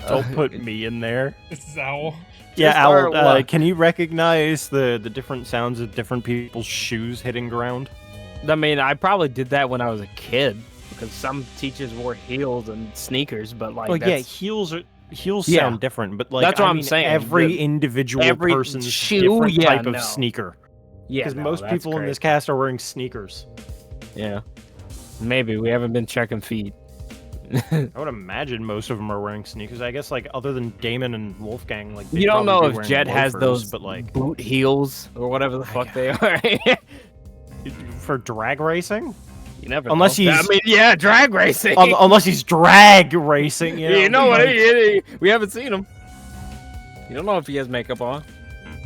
Speaker 3: Don't put me in there.
Speaker 2: This is Owl.
Speaker 3: Yeah,
Speaker 1: Just our
Speaker 3: Owl,
Speaker 1: luck.
Speaker 3: can you recognize the different sounds of different people's shoes hitting ground?
Speaker 1: I mean, I probably did that when I was a kid because some teachers wore heels and sneakers, but like,
Speaker 3: Well, yeah,
Speaker 1: that's-
Speaker 3: heels
Speaker 1: Yeah.
Speaker 3: sound different, but like
Speaker 1: That's what
Speaker 3: I
Speaker 1: I'm
Speaker 3: mean,
Speaker 1: saying.
Speaker 3: every individual
Speaker 1: every
Speaker 3: person's
Speaker 1: shoe,
Speaker 3: different
Speaker 1: yeah,
Speaker 3: type of
Speaker 1: no.
Speaker 3: sneaker.
Speaker 1: yeah,
Speaker 3: Because
Speaker 1: no,
Speaker 3: most
Speaker 1: that's
Speaker 3: people in
Speaker 1: great.
Speaker 3: this cast are wearing sneakers.
Speaker 1: Yeah, maybe we haven't been checking feet.
Speaker 3: I would imagine most of them are wearing sneakers. I guess like other than Damon and Wolfgang, like they'd
Speaker 1: You don't
Speaker 3: probably
Speaker 1: know
Speaker 3: be
Speaker 1: if
Speaker 3: wearing
Speaker 1: Jet has
Speaker 3: loafers,
Speaker 1: those
Speaker 3: but like
Speaker 1: boot heels or whatever the fuck they are.
Speaker 3: for drag racing,
Speaker 1: You never
Speaker 3: Unless
Speaker 1: know.
Speaker 3: he's-
Speaker 1: I mean, yeah, drag racing.
Speaker 3: unless he's drag racing.
Speaker 1: You know what?
Speaker 3: like-
Speaker 1: We haven't seen him. You don't know if he has makeup on.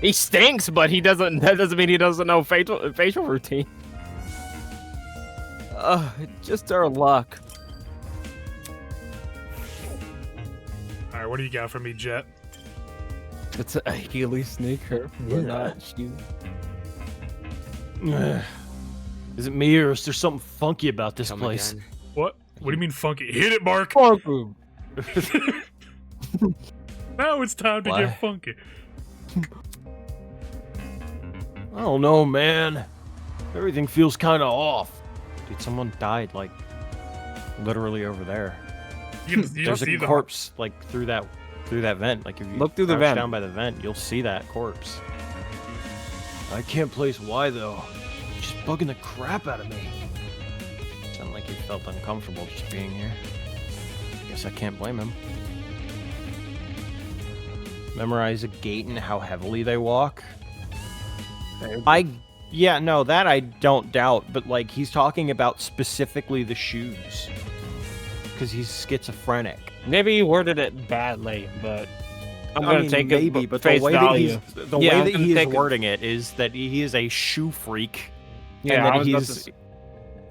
Speaker 1: He stinks, but he doesn't. That doesn't mean he doesn't know facial routine. Just our luck.
Speaker 2: All right, what do you got for me, Jet?
Speaker 1: It's a Healy sneaker, but not shoe.
Speaker 3: Is it me or is there something funky about this
Speaker 5: Come
Speaker 3: place?
Speaker 5: again.
Speaker 2: What? What do you mean funky? Hit it, Mark.
Speaker 1: Fuck him.
Speaker 2: Now it's time to
Speaker 3: Why?
Speaker 2: get funky.
Speaker 3: I don't know, man. Everything feels kind of off. Dude, someone died like literally over there.
Speaker 2: You can
Speaker 3: There's
Speaker 2: see
Speaker 3: a
Speaker 2: the
Speaker 3: corpse like through that vent. Like if you
Speaker 1: Look through the
Speaker 3: crouch
Speaker 1: vent.
Speaker 3: down by the vent, you'll see that corpse. I can't place why though. It's just bugging the crap out of me. Sound like you felt uncomfortable just being here. Guess I can't blame him. Memorize a gait and how heavily they walk. Yeah, no, that I don't doubt, but like he's talking about specifically the shoes. Because he's schizophrenic.
Speaker 1: Maybe he worded it badly, but I'm
Speaker 3: I
Speaker 1: gonna
Speaker 3: mean,
Speaker 1: take
Speaker 3: maybe,
Speaker 1: it
Speaker 3: but
Speaker 1: face
Speaker 3: the way
Speaker 1: value.
Speaker 3: that
Speaker 1: Yeah, I'm
Speaker 3: he
Speaker 1: gonna
Speaker 3: is
Speaker 1: take it.
Speaker 3: wording it is that he is a shoe freak.
Speaker 1: Yeah,
Speaker 3: and
Speaker 1: I
Speaker 3: that
Speaker 1: was about to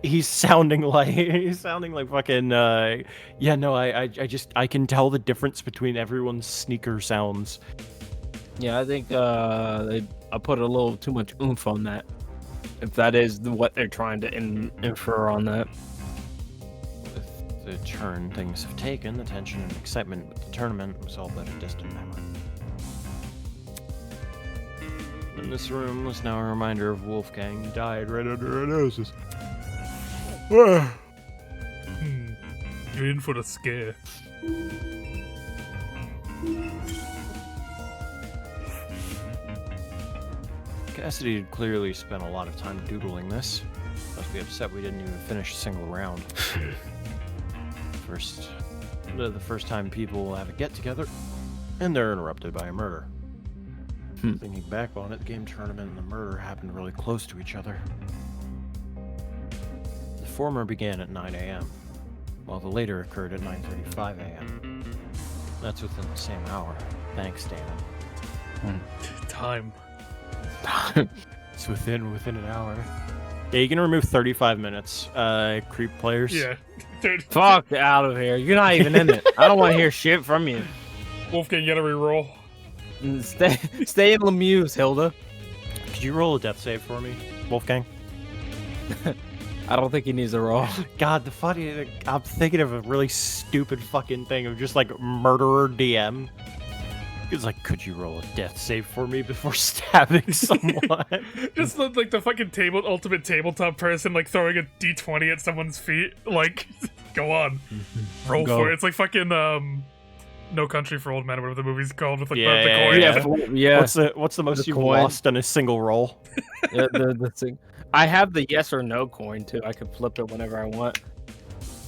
Speaker 3: he's he's sounding like fucking yeah, no, I can tell the difference between everyone's sneaker sounds.
Speaker 1: Yeah, I think I put a little too much oomph on that. If that is what they're trying to infer on that.
Speaker 3: With the turn things have taken, the tension and excitement with the tournament was all but a distant memory. In this room was now a reminder of Wolfgang died right under our noses.
Speaker 2: You're in for the scare.
Speaker 3: Cassidy had clearly spent a lot of time doodling this. Must be upset we didn't even finish a single round. The first time people will have a get-together, and they're interrupted by a murder. Thinking back on it, the game tournament and the murder happened really close to each other. The former began at 9 a.m., while the later occurred at 9:35 a.m. That's within the same hour. Thanks, Damon.
Speaker 2: Time.
Speaker 3: It's within an hour. Yeah, you can remove 35 minutes, creep players.
Speaker 2: Yeah. Dude.
Speaker 1: Fuck out of here. You're not even in it. I don't want to hear shit from you.
Speaker 2: Wolfgang, you gotta reroll.
Speaker 1: Stay in Lemieux, Hilda.
Speaker 3: Could you roll a death save for me, Wolfgang?
Speaker 1: I don't think he needs a roll.
Speaker 3: God, I'm thinking of a really stupid fucking thing of just like murderer DM. It's like, could you roll a death save for me before stabbing someone?
Speaker 2: Just like the fucking ultimate tabletop person, like throwing a d20 at someone's feet. Like, go on, roll for it. It's like fucking No Country for Old Men, or whatever the movie's called, with like the coin.
Speaker 1: Yeah.
Speaker 3: What's the most you've
Speaker 1: coin.
Speaker 3: lost on a single roll?
Speaker 1: Yeah, the thing. I have the yes or no coin too. I can flip it whenever I want.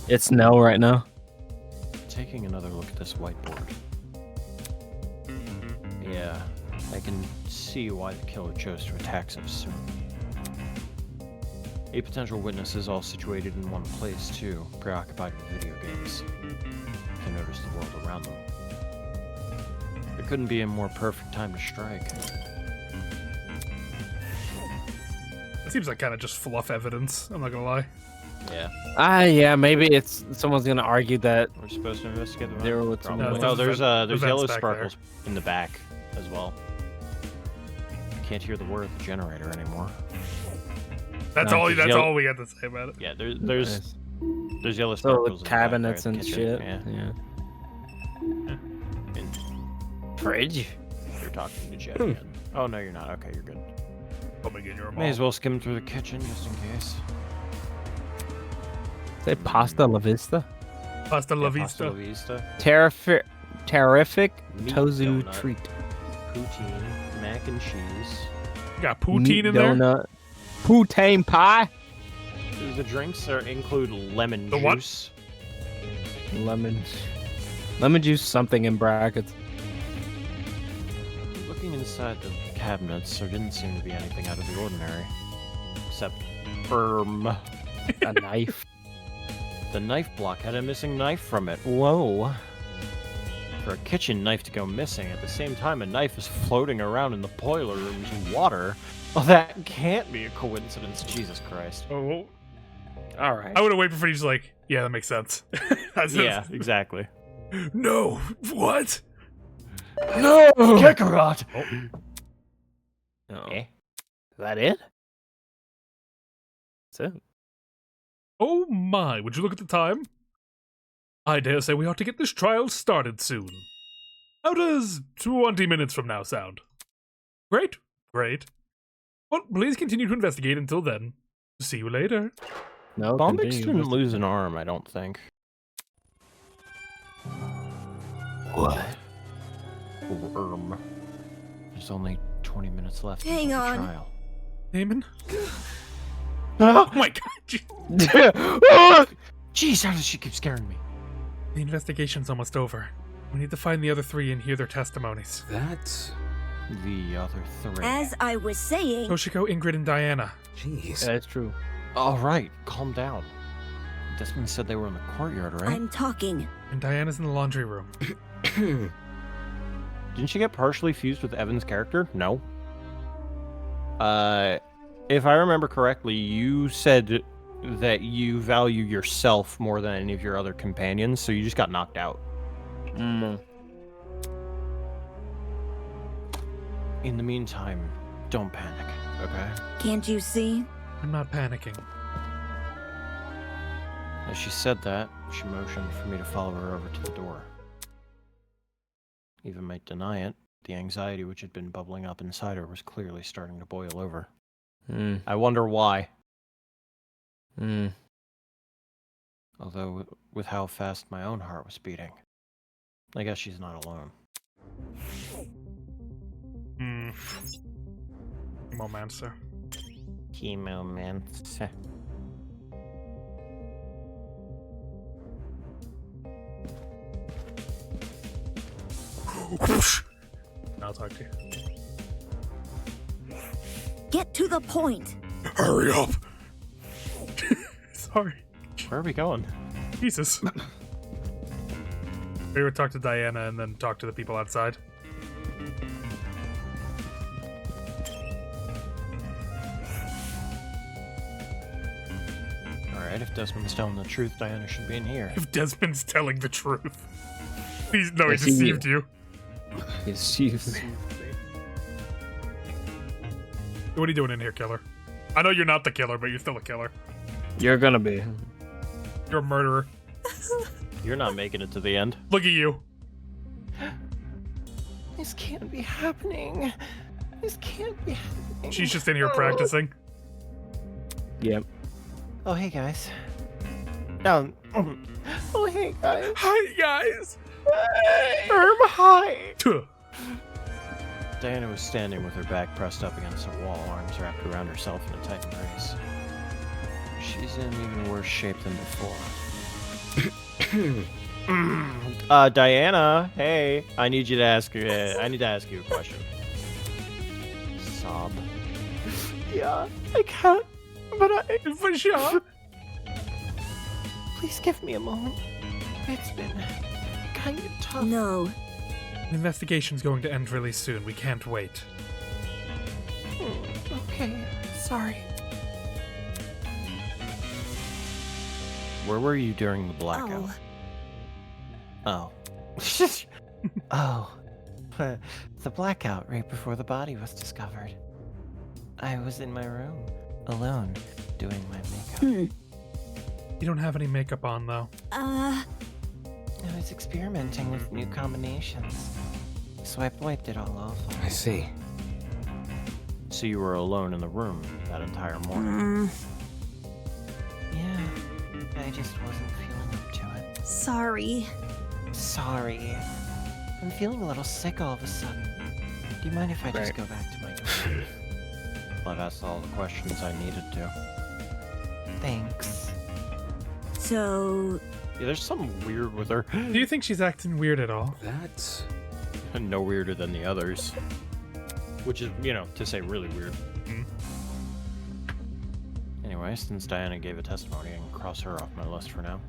Speaker 1: It's no right now.
Speaker 3: Taking another look at this whiteboard. Yeah, I can see why the killer chose to attack so soon. 8 potential witnesses all situated in one place too, preoccupied with video games. They noticed the world around them. There couldn't be a more perfect time to strike.
Speaker 2: It seems like kind of just fluff evidence, I'm not gonna lie.
Speaker 3: Yeah.
Speaker 1: Yeah, maybe it's someone's gonna argue that
Speaker 3: We're supposed to investigate the
Speaker 1: there
Speaker 3: murder.
Speaker 1: was some.
Speaker 2: No,
Speaker 3: Oh, there's
Speaker 2: events
Speaker 3: yellow
Speaker 2: back
Speaker 3: sparkles in the back as well. Can't hear the whir of the generator anymore.
Speaker 2: That's
Speaker 1: No,
Speaker 2: all.
Speaker 1: just
Speaker 2: That's
Speaker 1: yell-
Speaker 2: all we had to say about it.
Speaker 3: Yeah, there's yellow
Speaker 1: So
Speaker 3: sparkles.
Speaker 1: the
Speaker 3: in the back there
Speaker 1: cabinets
Speaker 3: at the
Speaker 1: and
Speaker 3: kitchen.
Speaker 1: shit.
Speaker 3: Yeah.
Speaker 1: Yeah. Fridge.
Speaker 3: You're talking to Jet again. Oh no, you're not. Okay, you're good.
Speaker 2: Come again, you're a
Speaker 3: May as
Speaker 2: mom.
Speaker 3: well skim through the kitchen just in case.
Speaker 1: Say pasta la vista.
Speaker 2: Pasta la
Speaker 3: Pasta
Speaker 2: vista.
Speaker 3: la vista.
Speaker 1: Terrific
Speaker 3: Meat
Speaker 1: tozu
Speaker 3: donut.
Speaker 1: treat.
Speaker 3: Poutine, mac and cheese.
Speaker 2: You got poutine
Speaker 1: Meat
Speaker 2: in there.
Speaker 1: donut. Poutine pie.
Speaker 3: The drinks include lemon
Speaker 2: The what?
Speaker 3: juice.
Speaker 1: Lemon juice something in brackets.
Speaker 3: Looking inside the cabinets, there didn't seem to be anything out of the ordinary. Except
Speaker 1: A knife.
Speaker 3: the knife block had a missing knife from it. Whoa. For a kitchen knife to go missing at the same time a knife is floating around in the boiler room's water. Well, that can't be a coincidence. Jesus Christ.
Speaker 2: Oh,
Speaker 1: All right.
Speaker 2: I would have waited for you to just like, yeah, that makes sense.
Speaker 3: Yeah, exactly.
Speaker 2: No. What?
Speaker 3: No! Kakarot!
Speaker 1: Oh.
Speaker 3: Eh?
Speaker 1: Is that it? That's it.
Speaker 2: Oh my, would you look at the time? I dare say we ought to get this trial started soon. How does 20 minutes from now sound? Great, great. Well, please continue to investigate until then. See you later.
Speaker 1: No.
Speaker 3: Bombix
Speaker 1: continue.
Speaker 3: didn't lose an arm, I don't think.
Speaker 1: What?
Speaker 3: There's only 20 minutes left
Speaker 9: Hang
Speaker 3: until the
Speaker 9: on.
Speaker 3: trial.
Speaker 2: Damon? Oh my god.
Speaker 3: Jeez, how does she keep scaring me?
Speaker 2: The investigation's almost over. We need to find the other three and hear their testimonies.
Speaker 5: That's...
Speaker 3: The other three.
Speaker 9: As I was saying,
Speaker 2: Toshiko, Ingrid, and Diana.
Speaker 5: Jeez.
Speaker 1: That's true.
Speaker 3: All right, calm down. Desmond said they were in the courtyard, right?
Speaker 9: I'm talking.
Speaker 2: And Diana's in the laundry room.
Speaker 3: Didn't she get partially fused with Evan's character? No. If I remember correctly, you said that you value yourself more than any of your other companions, so you just got knocked out.
Speaker 1: Mm.
Speaker 3: In the meantime, don't panic, okay?
Speaker 9: Can't you see?
Speaker 2: I'm not panicking.
Speaker 3: As she said that, she motioned for me to follow her over to the door. Even might deny it, the anxiety which had been bubbling up inside her was clearly starting to boil over. I wonder why. Although, with how fast my own heart was beating, I guess she's not alone.
Speaker 2: Chemomancer.
Speaker 3: Chemomancer.
Speaker 2: I'll talk to you.
Speaker 9: Get to the point.
Speaker 10: Hurry up!
Speaker 2: Sorry.
Speaker 3: Where are we going?
Speaker 2: Jesus. We would talk to Diana and then talk to the people outside.
Speaker 3: Alright, if Desmond's telling the truth, Diana should be in here.
Speaker 2: If Desmond's telling the truth. He
Speaker 1: Yes, he
Speaker 2: deceived you.
Speaker 1: Excuse.
Speaker 2: What are you doing in here, killer? I know you're not the killer, but you're still a killer.
Speaker 1: You're gonna be.
Speaker 2: You're a murderer.
Speaker 3: You're not making it to the end.
Speaker 2: Look at you.
Speaker 8: This can't be happening. This can't be happening.
Speaker 2: She's just in here practicing.
Speaker 1: Yep.
Speaker 8: Oh, hey, guys. Oh, hey, guys.
Speaker 2: Hi, guys.
Speaker 8: Hi.
Speaker 3: Diana was standing with her back pressed up against a wall, arms wrapped around herself in a tight embrace. She's in even worse shape than before. Diana, hey, I need you to ask. I need to ask you a question. Sob.
Speaker 8: Yeah, I can't. But
Speaker 2: For sure.
Speaker 8: please give me a moment. It's been kind of tough.
Speaker 9: No.
Speaker 2: The investigation's going to end really soon. We can't wait.
Speaker 8: Okay, sorry.
Speaker 3: Where were you during the blackout?
Speaker 8: Oh. Oh. The blackout right before the body was discovered. I was in my room, alone, doing my makeup.
Speaker 2: You don't have any makeup on, though.
Speaker 8: I was experimenting with new combinations. So I wiped it all off.
Speaker 5: I see.
Speaker 3: So you were alone in the room that entire morning?
Speaker 8: Yeah, I just wasn't feeling up to it.
Speaker 9: Sorry.
Speaker 8: Sorry. I'm feeling a little sick all of a sudden. Do you mind if I just go back to my dorm?
Speaker 3: Well, I've asked all the questions I needed to.
Speaker 8: Thanks.
Speaker 9: So...
Speaker 3: Yeah, there's something weird with her.
Speaker 2: Do you think she's acting weird at all?
Speaker 5: That's...
Speaker 3: No weirder than the others. Which is, you know, to say really weird. Anyway, since Diana gave a testimony, I can cross her off my list for now.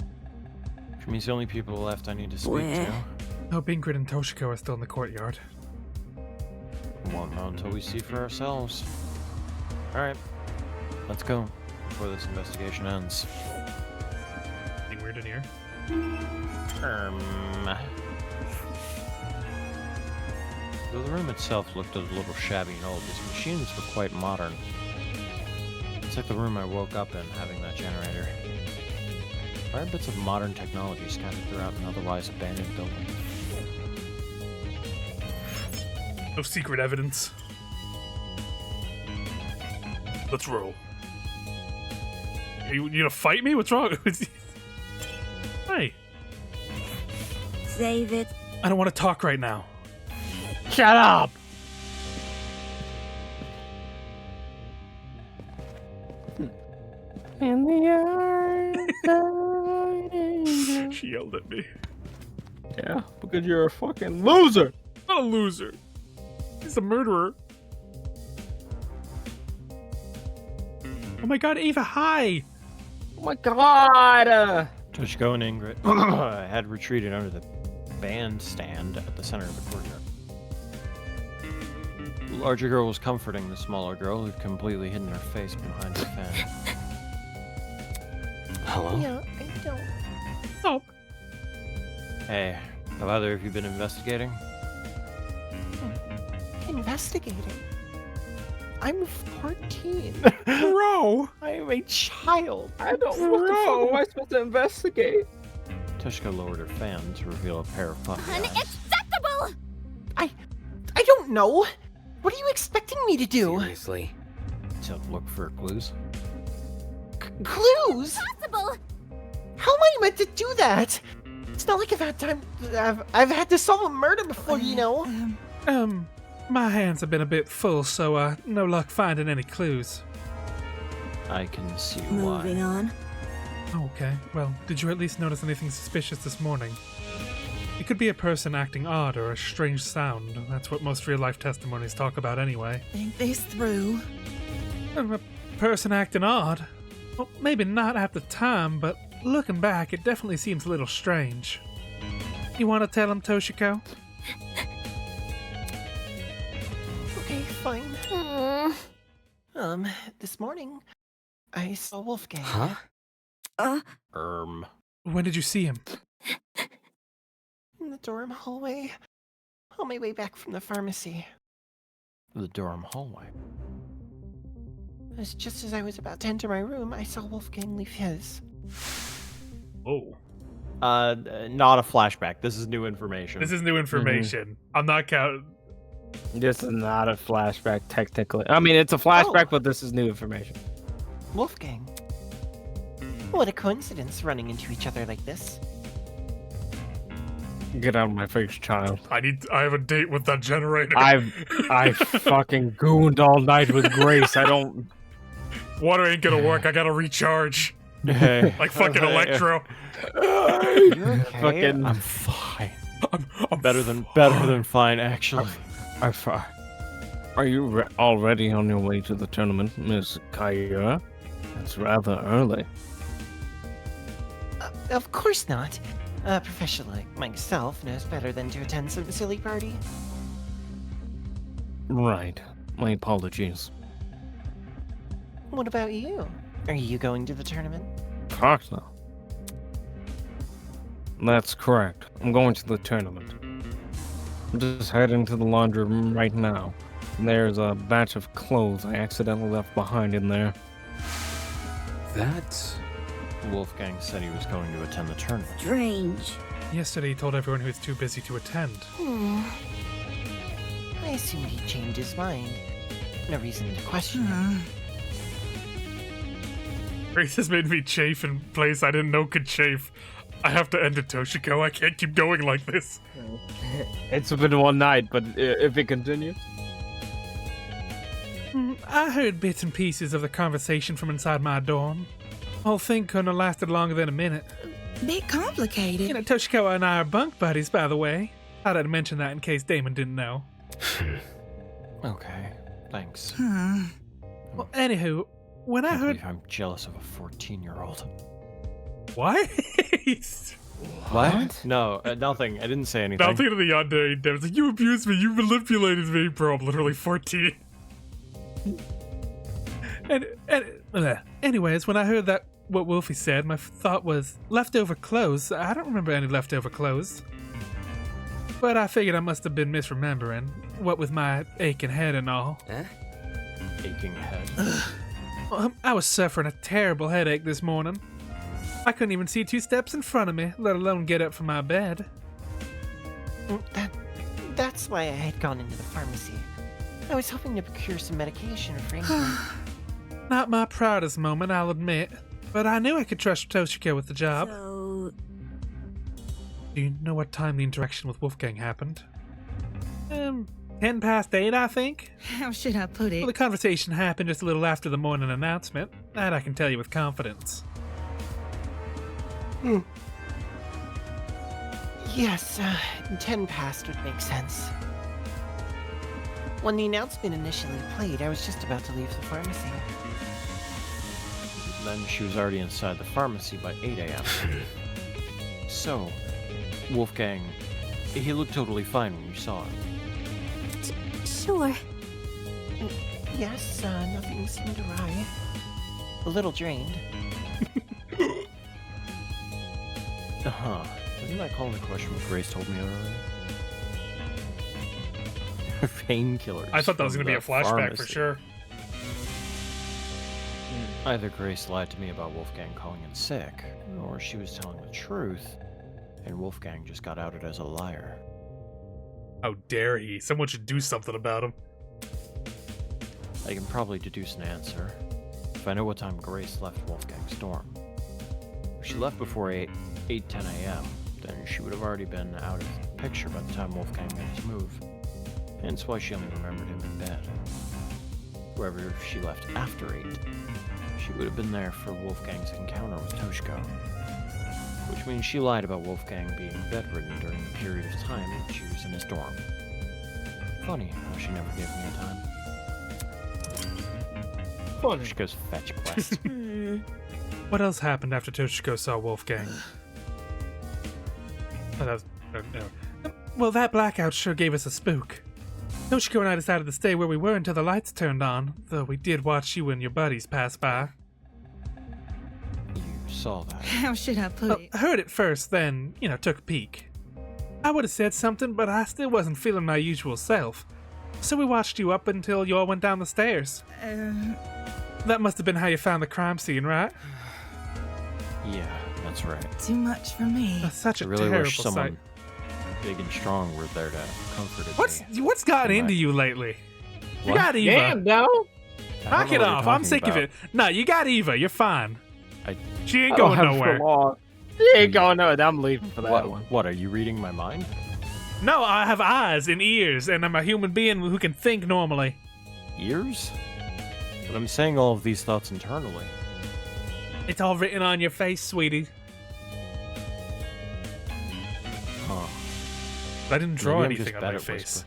Speaker 3: Which means the only people left I need to speak to.
Speaker 2: Oh, Ingrid and Toshiko are still in the courtyard.
Speaker 3: Won't know until we see for ourselves. Alright, let's go, before this investigation ends.
Speaker 2: Anything weird in here?
Speaker 3: Though the room itself looked a little shabby and old, these machines were quite modern. It's like the room I woke up in, having that generator. There are bits of modern technology scattered throughout an otherwise abandoned building.
Speaker 2: No secret evidence. Let's roll. You gonna fight me? What's wrong with you? Hey.
Speaker 9: Save it.
Speaker 2: I don't want to talk right now.
Speaker 1: Shut up! In the eyes.
Speaker 2: She yelled at me.
Speaker 1: Yeah, because you're a fucking loser.
Speaker 2: Not a loser. He's a murderer. Oh my god, Ava, hi!
Speaker 1: Oh my god!
Speaker 3: Toshiko and Ingrid had retreated under the bandstand at the center of the courtyard. The larger girl was comforting the smaller girl who'd completely hidden her face behind her fan.
Speaker 5: Hello?
Speaker 8: Yeah, I don't.
Speaker 2: Oh,
Speaker 11: Hey, have either of you been investigating?
Speaker 8: Investigating. I'm 14.
Speaker 2: bro.
Speaker 3: I am a child.
Speaker 1: I don't. What the fuck am I supposed to investigate?
Speaker 11: Tushka lowered her fan to reveal a pair of puppy eyes.
Speaker 9: Unacceptable!
Speaker 8: I don't know. What are you expecting me to do?
Speaker 5: Seriously.
Speaker 11: To look for clues.
Speaker 8: Clues?
Speaker 9: Possible!
Speaker 8: How am I meant to do that? It's not like I've had time. I've had to solve a murder before, you know.
Speaker 2: My hands have been a bit full, so no luck finding any clues.
Speaker 11: I can see
Speaker 9: Moving
Speaker 11: why.
Speaker 9: on.
Speaker 2: Okay, well, did you at least notice anything suspicious this morning? It could be a person acting odd or a strange sound. That's what most real-life testimonies talk about anyway.
Speaker 9: Think this through.
Speaker 2: A person acting odd? Well, maybe not at the time, but looking back, it definitely seems a little strange. You want to tell him, Toshiko?
Speaker 8: Okay, fine. This morning, I saw Wolfgang.
Speaker 5: Huh?
Speaker 2: When did you see him?
Speaker 8: In the dorm hallway. On my way back from the pharmacy.
Speaker 11: The dorm hallway.
Speaker 8: It was just as I was about to enter my room, I saw Wolfgang leave his.
Speaker 2: Oh.
Speaker 11: Not a flashback. This is new information.
Speaker 2: This is new information. I'm not counting.
Speaker 1: This is not a flashback, technically. I mean, it's a flashback, but this is new information.
Speaker 8: Wolfgang. What a coincidence running into each other like this.
Speaker 1: Get out of my face, child.
Speaker 2: I have a date with that generator.
Speaker 1: I fucking gooned all night with Grace. I don't.
Speaker 2: Water ain't gonna work. I gotta recharge.
Speaker 11: Hey.
Speaker 2: Like fucking Electro.
Speaker 8: Okay.
Speaker 1: Fucking.
Speaker 11: I'm fine.
Speaker 2: I'm
Speaker 11: Better than fine, actually.
Speaker 1: I'm fine. Are you already on your way to the tournament, Miss Kaya? It's rather early.
Speaker 8: Of course not. A professional like myself knows better than to attend some silly party.
Speaker 1: Right. My apologies.
Speaker 8: What about you? Are you going to the tournament?
Speaker 1: Fuck no. That's correct. I'm going to the tournament. I'm just heading to the laundry room right now. There's a batch of clothes I accidentally left behind in there.
Speaker 5: That...
Speaker 11: Wolfgang said he was going to attend the tournament.
Speaker 9: Strange.
Speaker 2: Yesterday he told everyone he was too busy to attend.
Speaker 8: I assumed he changed his mind. No reason to question him.
Speaker 2: Grace has made me chafe in place I didn't know could chafe. I have to end it, Toshiko. I can't keep going like this.
Speaker 1: It's been one night, but if it continues.
Speaker 2: I heard bits and pieces of the conversation from inside my dorm. Whole thing couldn't have lasted longer than a minute.
Speaker 9: Bit complicated.
Speaker 2: You know, Toshiko and I are bunk buddies, by the way. Thought I'd mention that in case Damon didn't know.
Speaker 11: Okay, thanks.
Speaker 2: Well, anywho, when I
Speaker 11: I
Speaker 2: heard...
Speaker 11: believe I'm jealous of a 14-year-old.
Speaker 2: What?
Speaker 11: What? No, nothing. I didn't say anything.
Speaker 2: Nothing to the underage. It's like, you abused me, you manipulated me, bro. I'm literally 14. Anyways, when I heard that, what Wolfie said, my thought was, leftover clothes? I don't remember any leftover clothes. But I figured I must have been misremembering, what with my aching head and all.
Speaker 11: Aching head.
Speaker 2: I was suffering a terrible headache this morning. I couldn't even see 2 steps in front of me, let alone get up from my bed.
Speaker 8: That's why I had gone into the pharmacy. I was hoping to procure some medication for Franklin.
Speaker 2: Not my proudest moment, I'll admit, but I knew I could trust Toshiko with the job.
Speaker 9: So,
Speaker 2: Do you know what time the interaction with Wolfgang happened? 10 past 8, I think.
Speaker 9: how should I put it?
Speaker 2: Well, the conversation happened just a little after the morning announcement. That I can tell you with confidence.
Speaker 8: Yes, 10 past would make sense. When the announcement initially played, I was just about to leave the pharmacy.
Speaker 11: Then she was already inside the pharmacy by 8 a.m. So, Wolfgang, he looked totally fine when you saw him.
Speaker 9: Sure.
Speaker 8: Yes, nothing seemed awry. A little drained.
Speaker 11: Huh. Doesn't that call into question what Grace told me earlier? Painkillers.
Speaker 2: I thought that was
Speaker 11: from
Speaker 2: going to be a
Speaker 11: the
Speaker 2: flashback for
Speaker 11: pharmacy.
Speaker 2: sure.
Speaker 11: Either Grace lied to me about Wolfgang calling in sick, or she was telling the truth, and Wolfgang just got outed as a liar.
Speaker 2: How dare he? Someone should do something about him.
Speaker 11: I can probably deduce an answer if I know what time Grace left Wolfgang's dorm. If she left before 10 a.m., then she would have already been out of the picture by the time Wolfgang made his move. Hence why she only remembered him in bed. However, if she left after 8, she would have been there for Wolfgang's encounter with Toshko. Which means she lied about Wolfgang being bedridden during the period of time that she was in his dorm. Funny how she never gave me a time. Toshko's fetch quest.
Speaker 2: What else happened after Toshiko saw Wolfgang? Oh, that was, no. Well, that blackout sure gave us a spook. Toshiko and I decided to stay where we were until the lights turned on, though we did watch you and your buddies pass by.
Speaker 11: You saw that.
Speaker 9: How should I put it?
Speaker 2: I heard it first, then, took a peek. I would have said something, but I still wasn't feeling my usual self. So we watched you up until you all went down the stairs. That must have been how you found the crime scene, right?
Speaker 11: Yeah, that's right.
Speaker 9: Too much for me.
Speaker 2: That's such
Speaker 11: I
Speaker 2: a
Speaker 11: really
Speaker 2: terrible
Speaker 11: wish someone
Speaker 2: sight.
Speaker 11: big and strong were there to comfort me.
Speaker 2: What's gotten into you lately? You got Eva.
Speaker 1: Damn, no.
Speaker 2: Knock it off. I'm sick of it. No, you got Eva. You're fine. She ain't
Speaker 1: I don't
Speaker 2: going
Speaker 1: have
Speaker 2: nowhere.
Speaker 1: for long. She ain't going nowhere. I'm leaving for that one.
Speaker 11: What, are you reading my mind?
Speaker 2: No, I have eyes and ears, and I'm a human being who can think normally.
Speaker 11: Ears? But I'm saying all of these thoughts internally.
Speaker 2: It's all written on your face, sweetie.
Speaker 11: Huh.
Speaker 2: I didn't draw
Speaker 11: Maybe I'm
Speaker 2: anything
Speaker 11: just
Speaker 2: on my
Speaker 11: bad at
Speaker 2: face.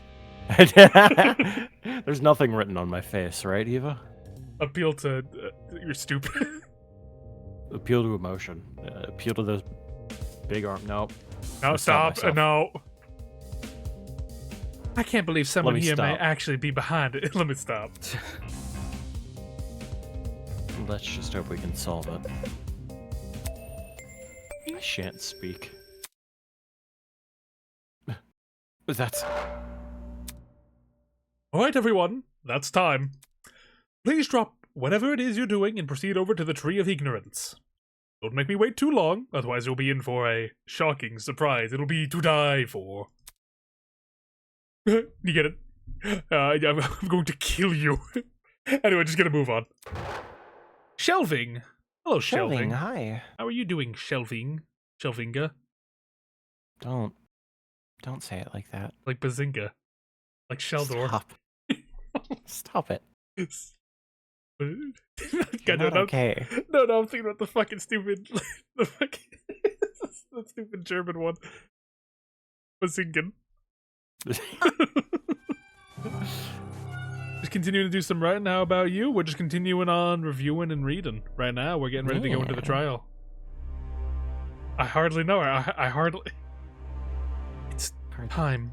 Speaker 11: whispering. There's nothing written on my face, right, Eva?
Speaker 2: Appeal to you're stupid.
Speaker 11: Appeal to emotion. Appeal to those big arm. Nope.
Speaker 2: No,
Speaker 11: I stopped
Speaker 2: stop.
Speaker 11: myself.
Speaker 2: No. I can't believe someone
Speaker 11: me
Speaker 2: here may
Speaker 11: stop.
Speaker 2: actually be behind it. Let me stop.
Speaker 11: Let's just hope we can solve it. I shan't speak. That's...
Speaker 2: Alright, everyone. That's time. Please drop whatever it is you're doing and proceed over to the Tree of Ignorance. Don't make me wait too long, otherwise you'll be in for a shocking surprise. It'll be to die for. You get it? I'm going to kill you. Anyway, just gonna move on. Shelving. Hello, Shelving.
Speaker 3: Hi.
Speaker 2: How are you doing, Shelving? Shelvinga?
Speaker 3: Don't say it like that.
Speaker 2: Like Bazinga. Like Sheldor.
Speaker 3: Stop. Stop it.
Speaker 2: God,
Speaker 3: Not okay.
Speaker 2: No, I'm thinking about the fucking stupid, the stupid German one. Basingen. Just continuing to do some writing. How about you? We're just continuing on reviewing and reading. Right now, we're getting ready to go into the trial. I hardly know her. I hardly... It's time.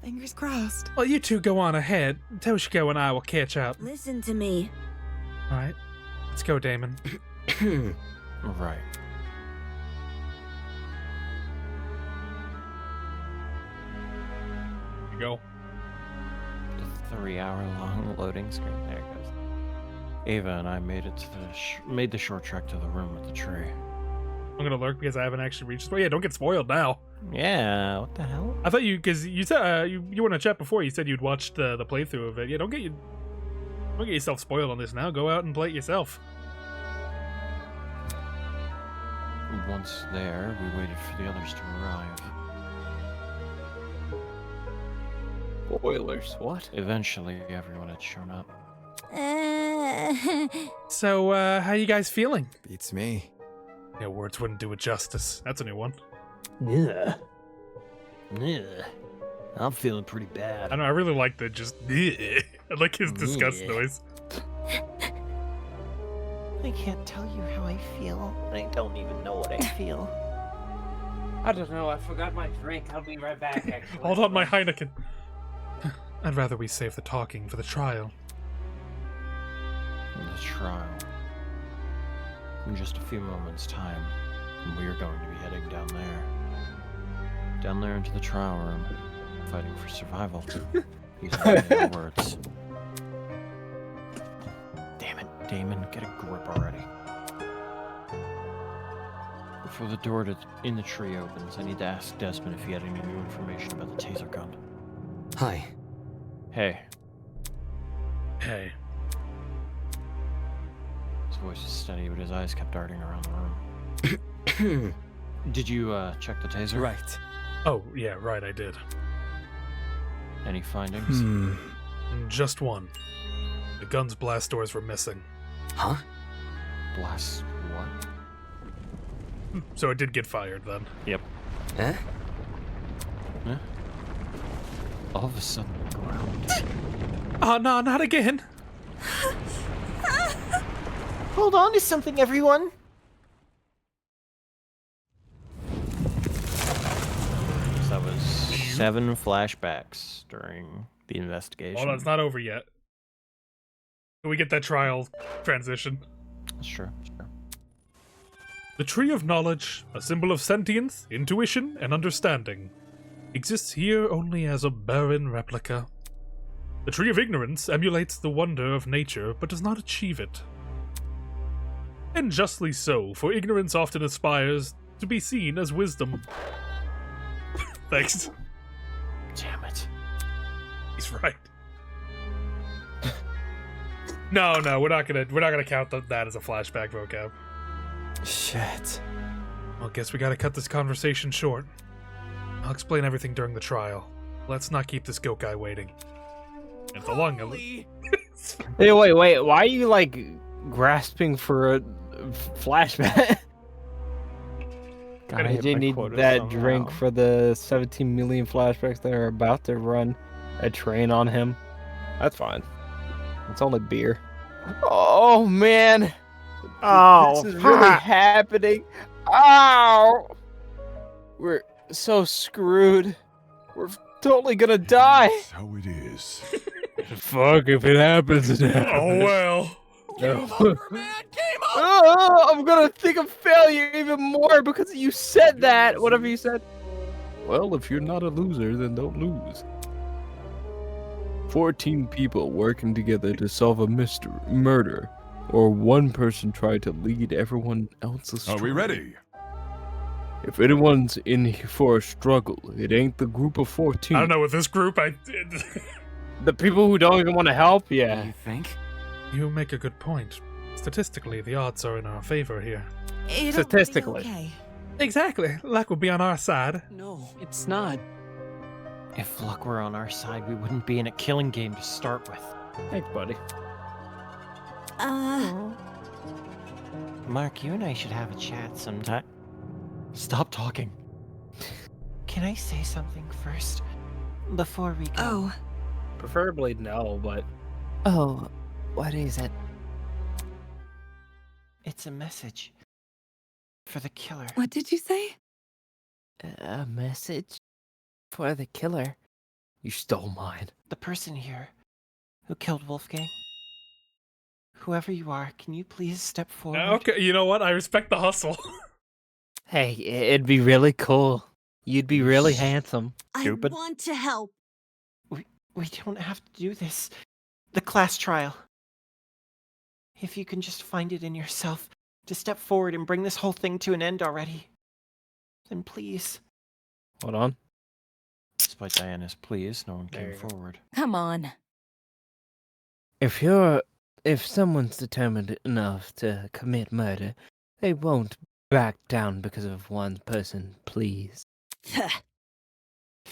Speaker 9: Fingers crossed.
Speaker 2: Well, you two go on ahead. Toshiko and I will catch up.
Speaker 12: Listen to me.
Speaker 2: Alright. Let's go, Damon.
Speaker 11: Right.
Speaker 2: You go.
Speaker 11: The 3-hour-long loading screen. There it goes. Ava and I made it to made the short trek to the room with the tree.
Speaker 2: I'm gonna lurk because I haven't actually reached. Oh yeah, don't get spoiled now.
Speaker 3: Yeah, what the hell?
Speaker 2: I thought because you said you were in a chat before. You said you'd watched the playthrough of it. Yeah, don't get yourself spoiled on this now. Go out and play it yourself.
Speaker 11: Once there, we waited for the others to arrive.
Speaker 1: Spoilers, what?
Speaker 11: Eventually, everyone had shown up.
Speaker 2: So, how you guys feeling?
Speaker 7: Beats me.
Speaker 2: Yeah, words wouldn't do it justice. That's a new one.
Speaker 11: Yeah. I'm feeling pretty bad.
Speaker 2: I don't know. I really like the just. I like his disgust noise.
Speaker 3: I can't tell you how I feel. I don't even know what I feel.
Speaker 6: I don't know. I forgot my drink. I'll be right back. Actually.
Speaker 2: Hold on, my Heineken. I'd rather we save the talking for the trial.
Speaker 11: The trial. In just a few moments' time, we are going to be heading down there. Down there into the trial room, fighting for survival. Using their words. Damn it, Damon, get a grip already. Before the door in the tree opens, I need to ask Desmond if he had any new information about the taser gun.
Speaker 5: Hi.
Speaker 11: Hey.
Speaker 2: Hey.
Speaker 11: His voice is steady, but his eyes kept darting around the room. Did you, check the taser?
Speaker 5: Right.
Speaker 2: Oh, yeah, right, I did.
Speaker 11: Any findings?
Speaker 2: Just one. The gun's blast doors were missing.
Speaker 5: Huh?
Speaker 11: Blast what?
Speaker 2: So it did get fired then.
Speaker 11: Yep.
Speaker 5: Eh?
Speaker 11: Huh? All of a sudden, the ground.
Speaker 2: Oh, no, not again!
Speaker 8: Hold on to something, everyone.
Speaker 11: So that was 7 flashbacks during the investigation.
Speaker 2: Hold on, it's not over yet. Can we get that trial transition?
Speaker 11: Sure.
Speaker 2: The Tree of Knowledge, a symbol of sentience, intuition, and understanding, exists here only as a barren replica. The Tree of Ignorance emulates the wonder of nature, but does not achieve it. And justly so, for ignorance often aspires to be seen as wisdom. Thanks.
Speaker 11: Damn it.
Speaker 2: He's right. No, we're not gonna count that as a flashback vocab.
Speaker 3: Shit.
Speaker 2: Well, guess we gotta cut this conversation short. I'll explain everything during the trial. Let's not keep this goat guy waiting. It's a long
Speaker 1: Hey, wait. Why are you, like, grasping for a flashback?
Speaker 2: Gotta
Speaker 1: I
Speaker 2: hit
Speaker 1: didn't
Speaker 11: my
Speaker 1: need
Speaker 11: quota
Speaker 1: that drink
Speaker 11: somehow.
Speaker 1: for the 17 million flashbacks that are about to run a train on him. That's fine. It's only beer. Oh, man.
Speaker 3: Oh,
Speaker 1: This is really happening. Ow! We're so screwed. We're totally gonna die.
Speaker 10: That's how it is.
Speaker 1: Fuck if it happens now.
Speaker 2: Oh well.
Speaker 1: Oh, I'm gonna think of failure even more because you said that. Whatever you said. Well, if you're not a loser, then don't lose. 14 people working together to solve a murder, or one person tried to lead everyone else astray.
Speaker 10: Are we ready?
Speaker 1: If anyone's in here for a struggle, it ain't the group of 14.
Speaker 2: I don't know, with this group,
Speaker 1: The people who don't even want to help, yeah.
Speaker 5: You think?
Speaker 2: You make a good point. Statistically, the odds are in our favor here.
Speaker 9: It'll
Speaker 1: Statistically.
Speaker 9: be okay.
Speaker 2: Exactly. Luck will be on our side.
Speaker 7: No, it's not.
Speaker 11: If luck were on our side, we wouldn't be in a killing game to start with.
Speaker 1: Thanks, buddy.
Speaker 11: Mark, you and I should have a chat sometime. Stop talking.
Speaker 8: Can I say something first? Before we go?
Speaker 9: Oh,
Speaker 1: Preferably no, but
Speaker 6: Oh, what is it?
Speaker 8: It's a message. For the killer.
Speaker 9: what did you say?
Speaker 6: A message? For the killer?
Speaker 1: you stole mine.
Speaker 8: The person here who killed Wolfgang. Whoever you are, can you please step forward?
Speaker 2: Okay, you know what? I respect the hustle.
Speaker 1: Hey, it'd be really cool. You'd be really handsome.
Speaker 11: Stupid.
Speaker 9: I want to help.
Speaker 8: We don't have to do this. The class trial. If you can just find it in yourself to step forward and bring this whole thing to an end already, then please.
Speaker 1: Hold on.
Speaker 11: Despite Diana's pleas, no one
Speaker 1: There
Speaker 11: came
Speaker 1: you go.
Speaker 11: forward.
Speaker 9: Come on.
Speaker 6: If someone's determined enough to commit murder, they won't back down because of one person, please.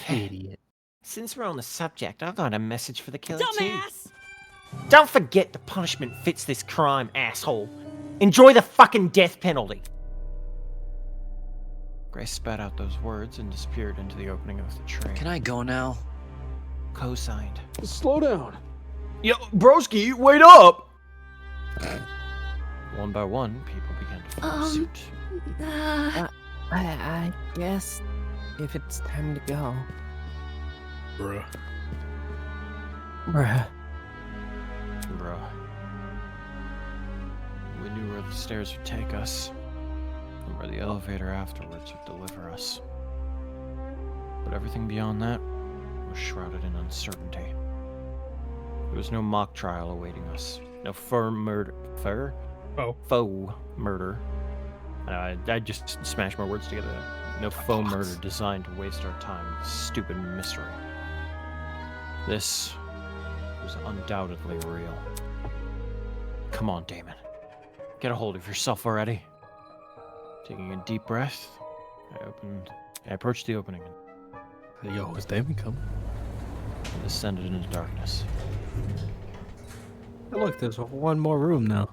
Speaker 6: Idiot.
Speaker 8: Since we're on the subject, I've got a message for the killer too.
Speaker 9: Dumbass!
Speaker 8: Don't forget the punishment fits this crime, asshole. Enjoy the fucking death penalty.
Speaker 11: Grace spat out those words and disappeared into the opening of the train.
Speaker 7: Can I go now?
Speaker 8: Co-signed.
Speaker 1: Slow down.
Speaker 3: Yo, broski, wait up!
Speaker 11: One by one, people began to follow suit.
Speaker 6: I guess if it's time to go.
Speaker 2: Bruh.
Speaker 6: Bruh.
Speaker 11: Bro. We knew where the stairs would take us, and where the elevator afterwards would deliver us. But everything beyond that was shrouded in uncertainty. There was no mock trial awaiting us. No faux murder. I just smashed my words together. No faux murder designed to waste our time with stupid mystery. This was undoubtedly real. Come on, Damon. Get a hold of yourself already. Taking a deep breath, I approached the opening
Speaker 12: Yo, is Damon coming?
Speaker 11: and descended into darkness.
Speaker 1: Oh, look, there's one more room now.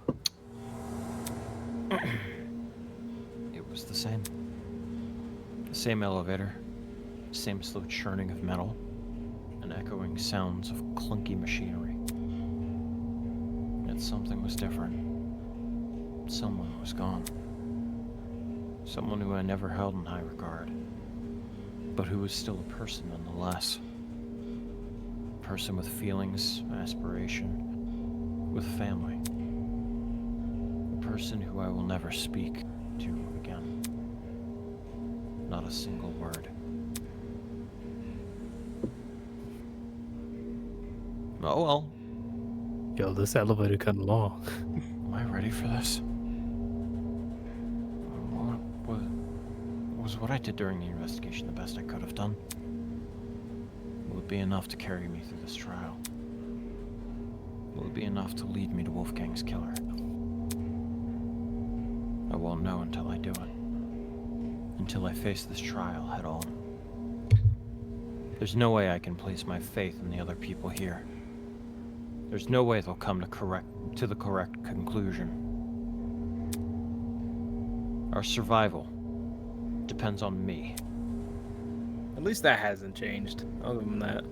Speaker 11: It was the same. The same elevator, same slow churning of metal, and echoing sounds of clunky machinery. Yet something was different. Someone was gone. Someone who I never held in high regard, but who was still a person nonetheless. A person with feelings, aspiration, with family. A person who I will never speak to again. Not a single word. Oh well.
Speaker 12: Yo, this elevator kind of long.
Speaker 11: Am I ready for this? Was what I did during the investigation the best I could have done? Will it be enough to carry me through this trial? Will it be enough to lead me to Wolfgang's killer? I won't know until I do it. Until I face this trial head on. There's no way I can place my faith in the other people here. There's no way they'll come to the correct conclusion. Our survival depends on me.
Speaker 1: At least that hasn't changed. Other than that,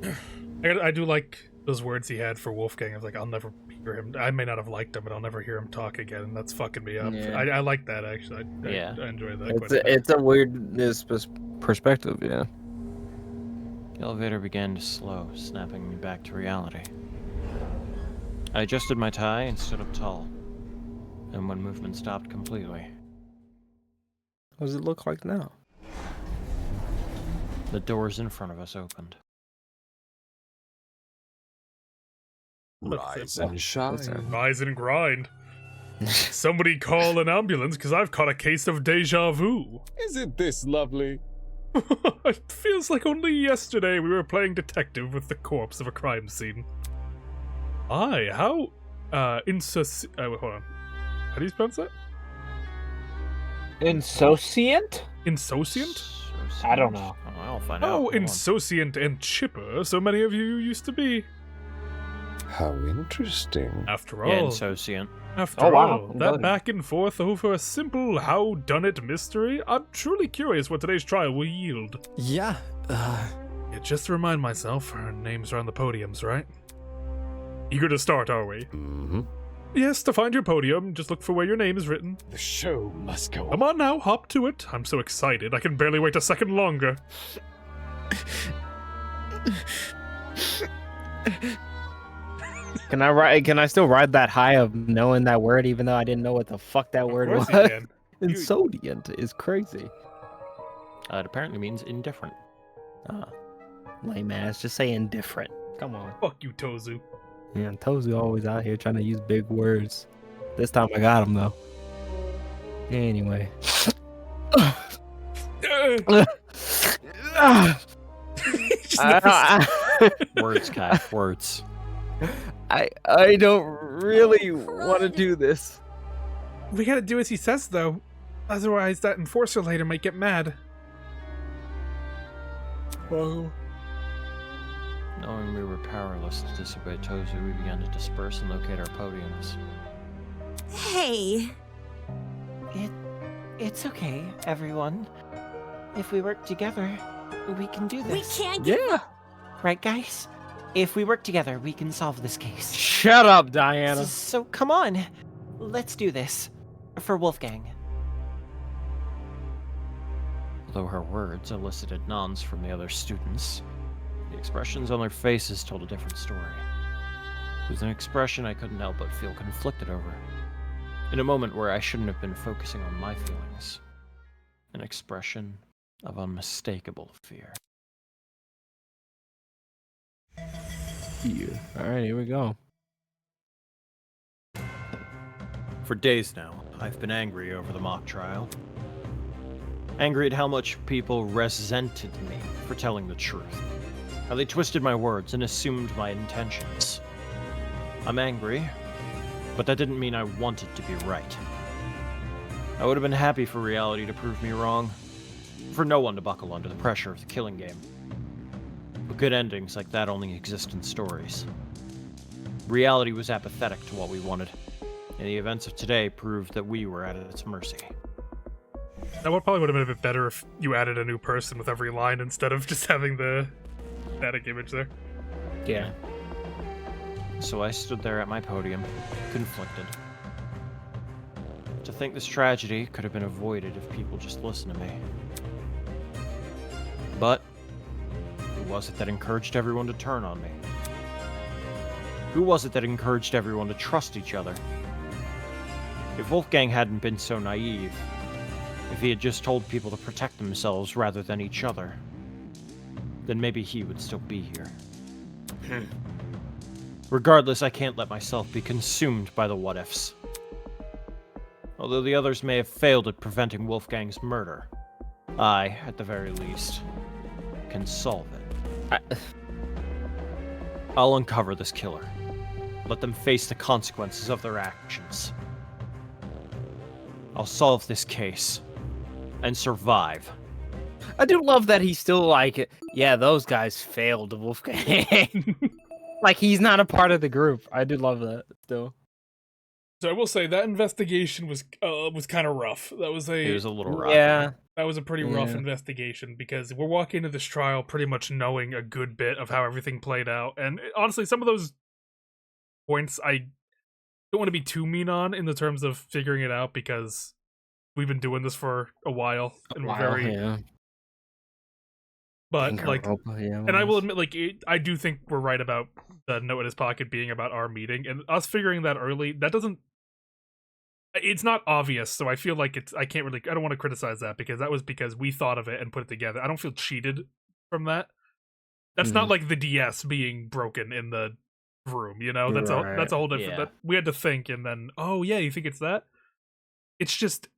Speaker 2: I do like those words he had for Wolfgang. Of like, I'll never hear him. I may not have liked him, but I'll never hear him talk again. And that's fucking me up.
Speaker 1: Yeah.
Speaker 2: I like that actually. I enjoy that. Quite a bit.
Speaker 1: it's a weird perspective, yeah.
Speaker 11: The elevator began to slow, snapping me back to reality. I adjusted my tie and stood up tall. And when movement stopped completely,
Speaker 1: What does it look like now?
Speaker 11: the doors in front of us opened.
Speaker 10: Rise and shine.
Speaker 2: Rise and grind. Somebody call an ambulance, because I've caught a case of deja vu.
Speaker 10: Isn't this lovely?
Speaker 2: It feels like only yesterday we were playing detective with the corpse of a crime scene. Aye, how... wait, hold on. How do you pronounce that?
Speaker 6: Insouciant?
Speaker 2: Insouciant?
Speaker 6: I don't know.
Speaker 11: Oh, I'll find out.
Speaker 2: Oh,
Speaker 11: Hold on.
Speaker 2: insouciant and chipper, so many of you used to be.
Speaker 10: How interesting.
Speaker 2: After all...
Speaker 11: Yeah, insouciant.
Speaker 2: After
Speaker 6: Oh, wow.
Speaker 2: all, that back and forth over a simple how-done-it mystery, I'm truly curious what today's trial will yield.
Speaker 5: Yeah,
Speaker 2: Just to remind myself, our names are on the podiums, right? Eager to start, are we?
Speaker 10: Mm-hmm.
Speaker 2: Yes, to find your podium, just look for where your name is written.
Speaker 10: The show must go
Speaker 2: Come on now, hop to it. I'm so excited, I can barely wait a second longer.
Speaker 1: Can I still ride that high of knowing that word, even though I didn't know what the fuck that word was?
Speaker 2: Of course you can.
Speaker 1: Insodient is crazy.
Speaker 11: It apparently means indifferent.
Speaker 1: Lame ass. Just say indifferent. Come on.
Speaker 2: Fuck you, Tozu.
Speaker 1: Yeah, Tozu always out here trying to use big words. This time I got him though. Anyway.
Speaker 11: Words, Kai. Words.
Speaker 1: I don't really want to do this.
Speaker 2: We gotta do as he says, though. Otherwise, that enforcer later might get mad.
Speaker 1: Well,
Speaker 11: Knowing we were powerless to disobey Tozu, we began to disperse and locate our podiums.
Speaker 9: Hey.
Speaker 8: It's okay, everyone. If we work together, we can do this.
Speaker 9: We can't give
Speaker 1: yeah.
Speaker 8: Right, guys? If we work together, we can solve this case.
Speaker 1: Shut up, Diana.
Speaker 8: So come on. Let's do this. For Wolfgang.
Speaker 11: Although her words elicited nods from the other students, the expressions on their faces told a different story. It was an expression I couldn't help but feel conflicted over. In a moment where I shouldn't have been focusing on my feelings. An expression of unmistakable fear.
Speaker 1: Fear. Alright, here we go.
Speaker 11: For days now, I've been angry over the mock trial. Angry at how much people resented me for telling the truth. How they twisted my words and assumed my intentions. I'm angry, but that didn't mean I wanted to be right. I would have been happy for reality to prove me wrong. For no one to buckle under the pressure of the killing game. But good endings like that only exist in stories. Reality was apathetic to what we wanted, and the events of today proved that we were at its mercy.
Speaker 2: That one probably would have been a bit better if you added a new person with every line instead of just having the static image there.
Speaker 1: Yeah.
Speaker 11: So I stood there at my podium, conflicted. To think this tragedy could have been avoided if people just listened to me. But who was it that encouraged everyone to turn on me? Who was it that encouraged everyone to trust each other? If Wolfgang hadn't been so naive, if he had just told people to protect themselves rather than each other, then maybe he would still be here. Regardless, I can't let myself be consumed by the what-ifs. Although the others may have failed at preventing Wolfgang's murder, I, at the very least, can solve it. I'll uncover this killer. Let them face the consequences of their actions. I'll solve this case. And survive.
Speaker 1: I do love that he's still like, yeah, those guys failed Wolfgang. Like, he's not a part of the group. I do love that still.
Speaker 2: So I will say that investigation was kind of rough. It was a
Speaker 11: little rough.
Speaker 1: Yeah.
Speaker 2: That was a pretty rough investigation because we're walking into this trial pretty much knowing a good bit of how everything played out. And honestly, some of those points I don't want to be too mean on in the terms of figuring it out because we've been doing this for a while and we're very but like and I will admit like I do think we're right about the note in his pocket being about our meeting and us figuring that early. That doesn't it's not obvious, so I feel like I don't want to criticize that because that was because we thought of it and put it together. I don't feel cheated from that. That's not like the DS being broken in the room, you know? That's a whole different that we had to think and then oh yeah, you think it's that? It's just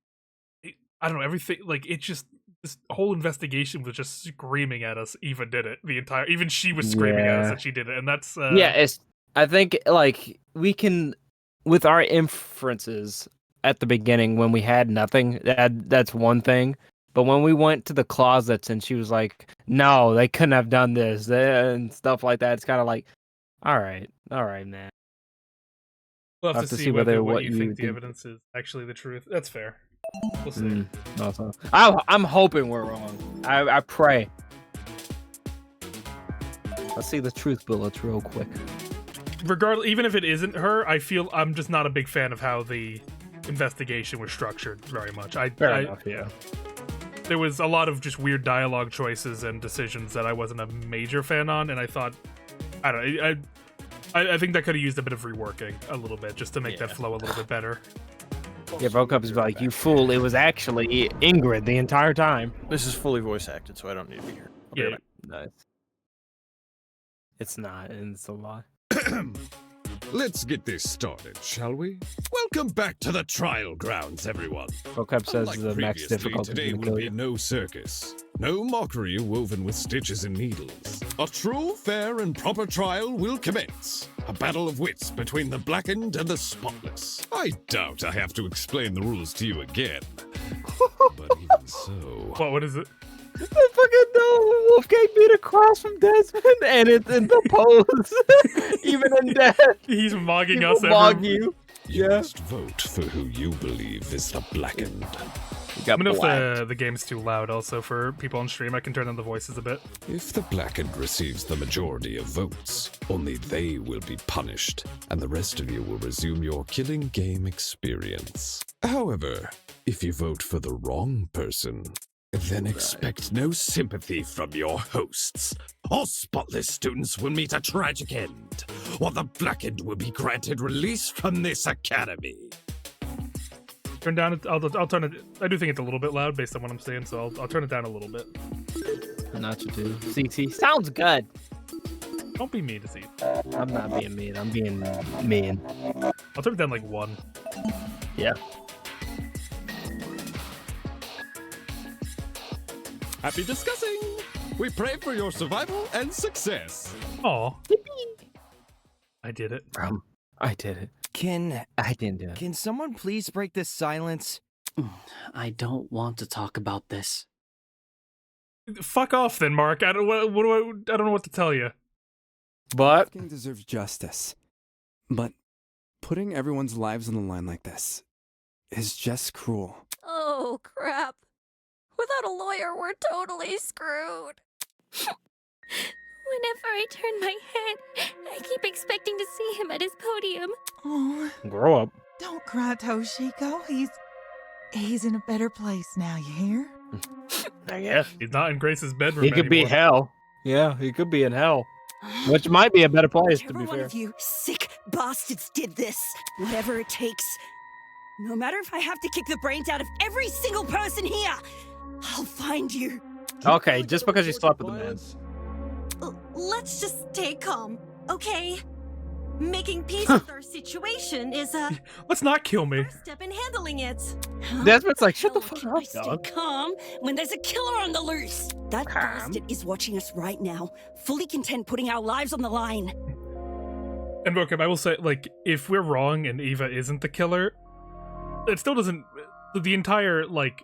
Speaker 2: I don't know, everything like it just this whole investigation was just screaming at us. Eva did it. Even she was screaming at us that she did it, and that's
Speaker 1: I think like we can with our inferences at the beginning when we had nothing. That's one thing, but when we went to the closets and she was like, "No, they couldn't have done this," and stuff like that, it's kind of like, all right, man.
Speaker 2: We'll have to see whether what you think the evidence is actually the truth. That's fair. We'll see.
Speaker 1: I'm hoping we're wrong. I pray. Let's see the truth bullets real quick.
Speaker 2: Regardless, even if it isn't her, I'm just not a big fan of how the investigation was structured very much.
Speaker 1: Fair enough, yeah.
Speaker 2: There was a lot of just weird dialogue choices and decisions that I wasn't a major fan on, and I thought, I don't know, I think that could have used a bit of reworking a little bit just to make that flow a little bit better.
Speaker 1: Yeah, Vocup's like, you fool, it was actually Ingrid the entire time.
Speaker 11: This is fully voice acted, so I don't need to be here.
Speaker 2: Yeah.
Speaker 1: Nice. It's not, and it's a lie.
Speaker 10: Let's get this started, shall we? Welcome back to the trial grounds, everyone.
Speaker 1: Vocup says
Speaker 10: Unlike
Speaker 1: the max
Speaker 10: previously,
Speaker 1: difficulty
Speaker 10: today will be no circus. No mockery woven with stitches and needles. A true, fair, and proper trial will commence. A battle of wits between the blackened and the spotless. I doubt I have to explain the rules to you again. But even so...
Speaker 2: What is it?
Speaker 1: I fucking know Wolfgang beat across from Desmond, and it's in the pose. Even in death,
Speaker 2: he's mogging us.
Speaker 10: You must vote for who you believe is the blackened.
Speaker 2: Let me know if the game's too loud. Also, for people on stream, I can turn down the voices a bit.
Speaker 10: If the blackened receives the majority of votes, only they will be punished, and the rest of you will resume your killing game experience. However, if you vote for the wrong person, then expect no sympathy from your hosts. All spotless students will meet a tragic end, while the blackened will be granted release from this academy.
Speaker 2: Turn down. I'll turn it. I do think it's a little bit loud based on what I'm saying, so I'll turn it down a little bit.
Speaker 1: Not you do. CT sounds good.
Speaker 2: Don't be mean to see.
Speaker 1: I'm not being mean. I'm being mean.
Speaker 2: I'll turn it down like 1.
Speaker 1: Yeah.
Speaker 10: Happy discussing! We pray for your survival and success!
Speaker 2: Aw. I did it.
Speaker 1: I did it. I didn't do it.
Speaker 13: Can someone please break this silence?
Speaker 7: I don't want to talk about this.
Speaker 2: Fuck off then, Mark. I don't know what to tell you.
Speaker 1: But
Speaker 14: Wolfgang deserves justice. But putting everyone's lives on the line like this is just cruel.
Speaker 15: Oh, crap. Without a lawyer, we're totally screwed. Whenever I turn my head, I keep expecting to see him at his podium.
Speaker 16: Oh,
Speaker 1: grow up.
Speaker 16: don't cry, Toshiko. He's in a better place now, you hear?
Speaker 1: I guess.
Speaker 2: He's not in Grace's bedroom
Speaker 1: He could be
Speaker 2: anymore.
Speaker 1: hell. Yeah, he could be in hell. Which might be a better place, to
Speaker 9: Whichever
Speaker 1: be
Speaker 9: one
Speaker 1: fair.
Speaker 9: of you sick bastards did this, whatever it takes, no matter if I have to kick the brains out of every single person here, I'll find you.
Speaker 1: Okay, just because you slept with the man.
Speaker 9: Let's just stay calm, okay? Making peace with our situation is a
Speaker 2: Let's not kill me.
Speaker 9: step in handling it.
Speaker 1: Desmond's like, shut the fuck up,
Speaker 9: Stay
Speaker 1: dog.
Speaker 9: calm when there's a killer on the loose. That bastard is watching us right now, fully content putting our lives on the line.
Speaker 2: And okay, I will say, like, if we're wrong and Eva isn't the killer, it still doesn't. The entire, like,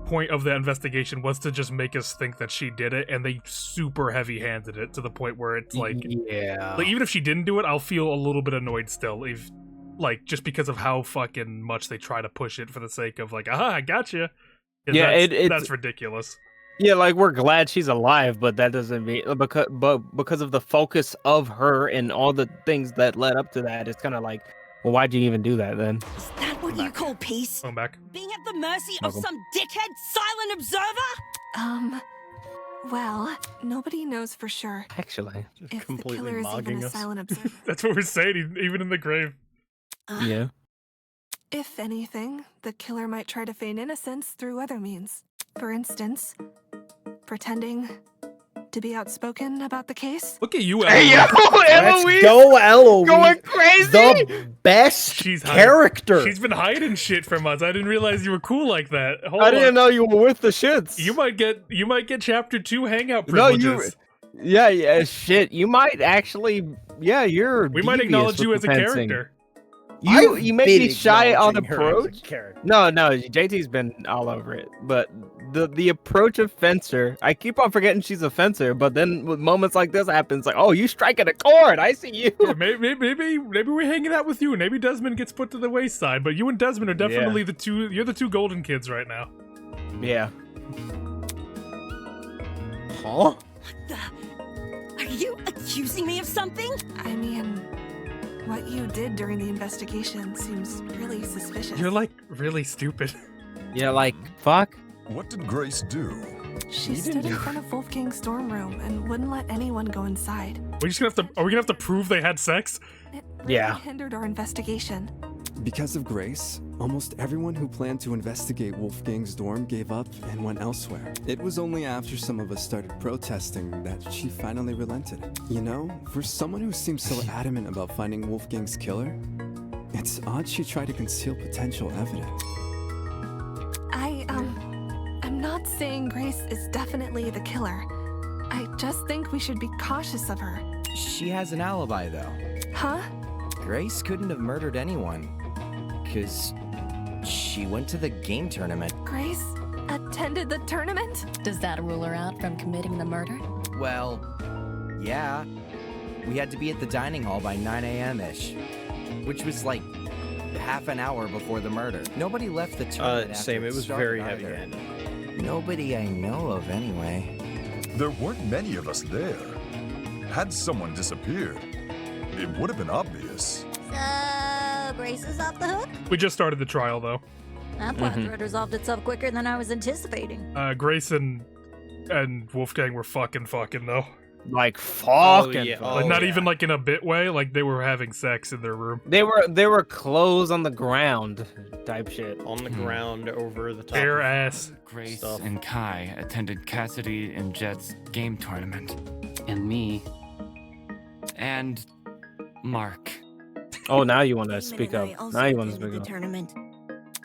Speaker 2: point of the investigation was to just make us think that she did it, and they super heavy-handed it to the point where it's like,
Speaker 1: yeah.
Speaker 2: Like, even if she didn't do it, I'll feel a little bit annoyed still, if, like, just because of how fucking much they try to push it for the sake of, like, aha, I gotcha.
Speaker 1: Yeah,
Speaker 2: that's ridiculous.
Speaker 1: Yeah, like we're glad she's alive, but that doesn't mean because of the focus of her and all the things that led up to that, it's kind of like, well, why'd you even do that then?
Speaker 9: Is that what you call peace?
Speaker 2: I'm back.
Speaker 9: Being at the mercy of
Speaker 1: Welcome.
Speaker 9: some dickhead silent observer?
Speaker 17: Well, nobody knows for sure
Speaker 1: Actually,
Speaker 17: if the killer is even a silent observer.
Speaker 2: That's what we're saying, even in the grave.
Speaker 1: Yeah.
Speaker 17: If anything, the killer might try to feign innocence through other means. For instance, pretending to be outspoken about the case.
Speaker 2: Look at you,
Speaker 1: Hey,
Speaker 2: Eloise.
Speaker 3: Let's go, Eloise.
Speaker 1: Going crazy.
Speaker 3: The best character.
Speaker 2: She's been hiding shit from us. I didn't realize you were cool like that. Hold
Speaker 1: I
Speaker 2: on.
Speaker 1: didn't know you were with the shits.
Speaker 2: You might get chapter 2 hangout
Speaker 1: No,
Speaker 2: privileges.
Speaker 1: yeah, shit. You might actually, you're.
Speaker 2: We might
Speaker 1: devious
Speaker 2: acknowledge you
Speaker 1: with
Speaker 2: as a
Speaker 1: the fencing.
Speaker 2: character.
Speaker 1: You may
Speaker 3: been
Speaker 1: be shy on
Speaker 3: acknowledging her as a
Speaker 1: approach.
Speaker 3: character.
Speaker 1: No, JT's been all over it. But the approach of Fencer, I keep on forgetting she's a fencer. But then with moments like this happens, like, oh, you striking a chord. I see you.
Speaker 2: Yeah, maybe we're hanging out with you. Maybe Desmond gets put to the wayside. But you and Desmond are definitely the two. You're the two golden kids right now.
Speaker 1: Yeah.
Speaker 3: Huh?
Speaker 9: Are you accusing me of something?
Speaker 17: I mean, what you did during the investigation seems really suspicious.
Speaker 2: You're like really stupid.
Speaker 1: Yeah, like fuck.
Speaker 4: What did Grace do?
Speaker 17: She stood in front of Wolfgang's dorm room and wouldn't let anyone go inside.
Speaker 2: Are we gonna have to prove they had sex?
Speaker 17: It really hindered our investigation.
Speaker 14: Because of Grace, almost everyone who planned to investigate Wolfgang's dorm gave up and went elsewhere. It was only after some of us started protesting that she finally relented. You know, for someone who seems so adamant about finding Wolfgang's killer, it's odd she tried to conceal potential evidence.
Speaker 17: I'm not saying Grace is definitely the killer. I just think we should be cautious of her.
Speaker 13: She has an alibi, though.
Speaker 17: Huh?
Speaker 13: Grace couldn't have murdered anyone, because she went to the game tournament.
Speaker 17: Grace attended the tournament?
Speaker 15: Does that rule her out from committing the murder?
Speaker 13: Well, yeah. We had to be at the dining hall by 9 a.m.-ish, which was like half an hour before the murder. Nobody left the tournament after
Speaker 3: Same. It was very
Speaker 13: started either.
Speaker 3: heavy-handed.
Speaker 13: Nobody I know of, anyway.
Speaker 4: There weren't many of us there. Had someone disappeared, it would have been obvious.
Speaker 15: So, Grace is off the hook?
Speaker 2: We just started the trial though.
Speaker 15: That plot thread resolved itself quicker than I was anticipating.
Speaker 2: Grace and Wolfgang were fucking though.
Speaker 1: like fucking.
Speaker 3: yeah.
Speaker 2: Like not even like in a bit way. Like they were having sex in their room.
Speaker 1: They were clothes on the ground type shit.
Speaker 3: On the ground over the top.
Speaker 2: Bare
Speaker 3: of
Speaker 2: ass.
Speaker 18: Grace
Speaker 3: stuff.
Speaker 18: and Kai attended Cassidy and Jet's game tournament.
Speaker 7: And me.
Speaker 18: And Mark.
Speaker 1: Oh, now you want to speak up. Now you want to speak
Speaker 9: the
Speaker 1: up.
Speaker 9: tournament.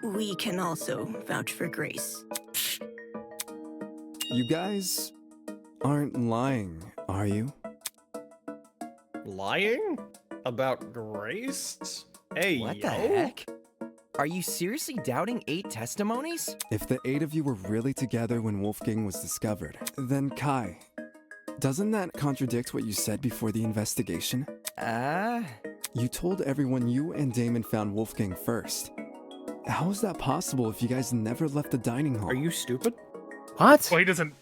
Speaker 9: We can also vouch for Grace.
Speaker 14: You guys aren't lying, are you?
Speaker 3: Lying? About Grace? Hey,
Speaker 13: What
Speaker 3: yo.
Speaker 13: the heck? Are you seriously doubting 8 testimonies?
Speaker 14: If the 8 of you were really together when Wolfgang was discovered, then Kai, doesn't that contradict what you said before the investigation? You told everyone you and Damon found Wolfgang first. How is that possible if you guys never left the dining hall?
Speaker 3: Are you stupid?
Speaker 1: What?
Speaker 2: Well, he doesn't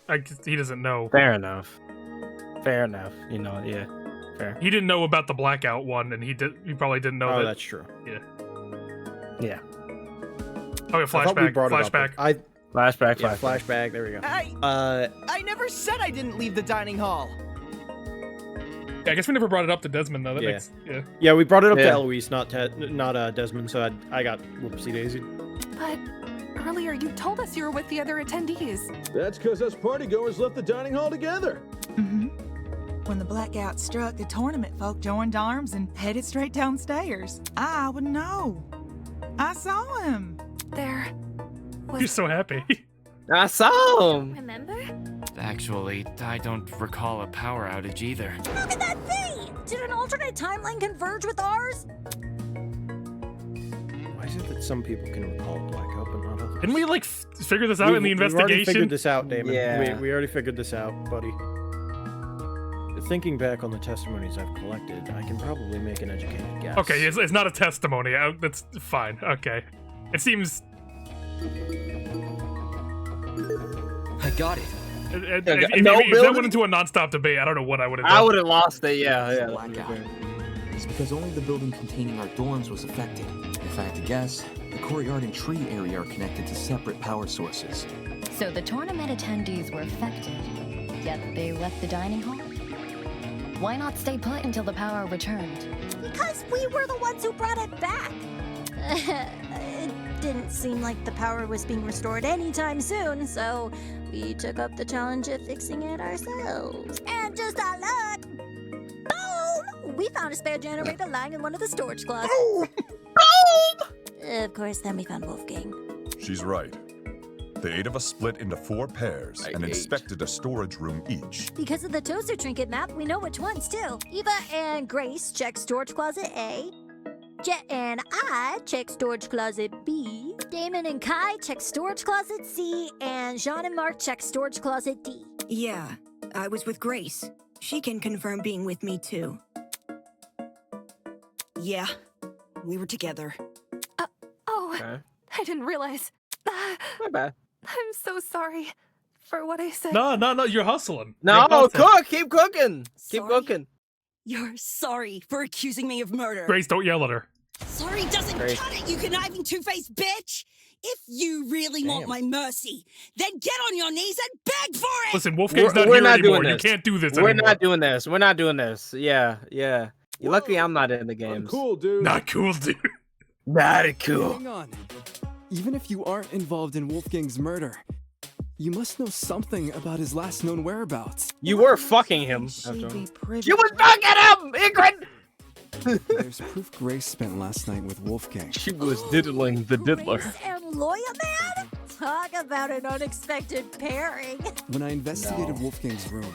Speaker 2: know.
Speaker 1: Fair enough. Fair enough. You know, yeah. Fair.
Speaker 2: He didn't know about the blackout one, and he probably didn't know
Speaker 3: Oh,
Speaker 2: that.
Speaker 3: that's true.
Speaker 2: Yeah.
Speaker 1: Yeah.
Speaker 2: Oh, yeah,
Speaker 3: I thought we
Speaker 2: flashback.
Speaker 3: brought it up.
Speaker 2: Flashback.
Speaker 1: Flashback.
Speaker 3: Yeah, flashback. There we go.
Speaker 13: I never said I didn't leave the dining hall.
Speaker 2: Yeah, I guess we never brought it up to Desmond though. That
Speaker 3: Yeah.
Speaker 2: makes
Speaker 3: Yeah, we brought it up to
Speaker 1: Yeah.
Speaker 3: Eloise, not Desmond. So I got whoopsie daisy.
Speaker 17: But earlier you told us you were with the other attendees.
Speaker 19: That's because us partygoers left the dining hall together.
Speaker 16: Mm-hmm. When the blackout struck, the tournament folk joined arms and headed straight downstairs. I would know. I saw him.
Speaker 17: There.
Speaker 2: You're so happy.
Speaker 1: I saw him.
Speaker 15: Remember?
Speaker 18: Actually, I don't recall a power outage either.
Speaker 15: How could that be? Did an alternate timeline converge with ours?
Speaker 3: Why is it that some people can recall blackout but not others?
Speaker 2: Didn't we like figure this out in the
Speaker 3: We've already
Speaker 2: investigation?
Speaker 3: figured this out, Damon.
Speaker 1: Yeah.
Speaker 3: We already figured this out, buddy. Thinking back on the testimonies I've collected, I can probably make an educated guess.
Speaker 2: Okay, it's not a testimony. That's fine. Okay. It seems.
Speaker 13: I got it.
Speaker 2: If
Speaker 1: No
Speaker 2: that
Speaker 1: building?
Speaker 2: went into a non-stop debate, I don't know what I would have done.
Speaker 1: I would have lost it. Yeah.
Speaker 20: Blackout. It's because only the building containing our dorms was affected. If I had to guess, the courtyard and tree area are connected to separate power sources.
Speaker 21: So the tournament attendees were affected, yet they left the dining hall? Why not stay put until the power returned?
Speaker 15: Because we were the ones who brought it back. It didn't seem like the power was being restored anytime soon, so we took up the challenge of fixing it ourselves. And just our luck, boom! We found a spare generator lying in one of the storage closets. Boom! Of course, then we found Wolfgang.
Speaker 22: She's right. The 8 of us split into 4 pairs and inspected a storage room each.
Speaker 15: Because of the toaster trinket map, we know which ones too. Eva and Grace check storage closet A. Jet and I check storage closet B. Damon and Kai check storage closet C. And Jean and Mark check storage closet D.
Speaker 9: Yeah, I was with Grace. She can confirm being with me too. Yeah, we were together.
Speaker 17: Oh,
Speaker 1: Okay.
Speaker 17: I didn't realize.
Speaker 1: My bad.
Speaker 17: I'm so sorry for what I said.
Speaker 2: No, you're hustling.
Speaker 1: No,
Speaker 2: You're hustling.
Speaker 1: cook. Keep cooking. Keep cooking.
Speaker 9: You're sorry for accusing me of murder.
Speaker 2: Grace, don't yell at her.
Speaker 9: Sorry doesn't
Speaker 1: Grace.
Speaker 9: cut it, you conniving two-faced bitch! If you really want my mercy, then get on your knees and beg for it!
Speaker 2: Listen, Wolfgang's
Speaker 1: We're
Speaker 2: not here
Speaker 1: not
Speaker 2: anymore.
Speaker 1: doing
Speaker 2: You
Speaker 1: this.
Speaker 2: can't do this
Speaker 1: We're
Speaker 2: anymore.
Speaker 1: not doing this. We're not doing this. Yeah. You're lucky I'm not in the games.
Speaker 19: Cool, dude.
Speaker 2: Not cool, dude.
Speaker 1: Not cool.
Speaker 14: Hang on. Even if you aren't involved in Wolfgang's murder, you must know something about his last known whereabouts.
Speaker 1: You were fucking him.
Speaker 16: She'd be privy.
Speaker 1: You was fucking him, Ingrid.
Speaker 14: There's proof Grace spent last night with Wolfgang.
Speaker 1: She was diddling the diddler.
Speaker 15: Grace and Lawyer Man? Talk about an unexpected pairing.
Speaker 14: When I investigated Wolfgang's room,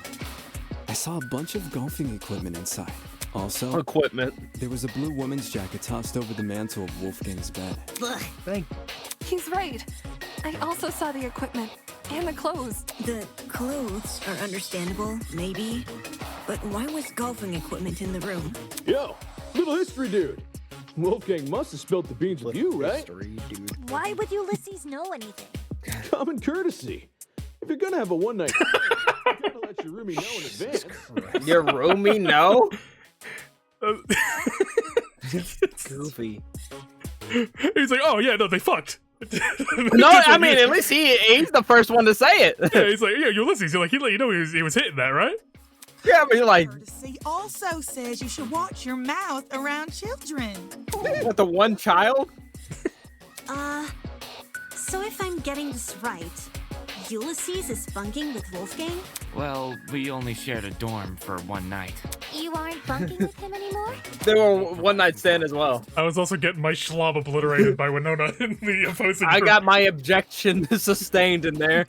Speaker 14: I saw a bunch of golfing equipment inside. Also,
Speaker 1: Equipment.
Speaker 14: there was a blue woman's jacket tossed over the mantle of Wolfgang's bed.
Speaker 17: He's right. I also saw the equipment and the clothes.
Speaker 9: The clothes are understandable, maybe. But why was golfing equipment in the room?
Speaker 19: Yo, little history dude. Wolfgang must have spilled the beans with you, right?
Speaker 15: Why would Ulysses know anything?
Speaker 19: Common courtesy. If you're gonna have a one-night stand, you gotta let your roomie know in advance.
Speaker 1: Your roomie, no? Goofy.
Speaker 2: He's like, oh yeah, no, they fucked.
Speaker 1: No, I mean, at least he's the first one to say it.
Speaker 2: Yeah, he's like, yeah, Ulysses. You're like, he let you know he was hitting that, right?
Speaker 1: Yeah, but you're like,
Speaker 16: Courtesy also says you should watch your mouth around children.
Speaker 1: what, the one child?
Speaker 9: So if I'm getting this right, Ulysses is bunking with Wolfgang?
Speaker 18: Well, we only shared a dorm for one night.
Speaker 15: You aren't bunking with him anymore?
Speaker 1: They were one night stand as well.
Speaker 2: I was also getting my schlob obliterated by Winona in the opposing
Speaker 1: I
Speaker 2: group.
Speaker 1: got my objection sustained in there.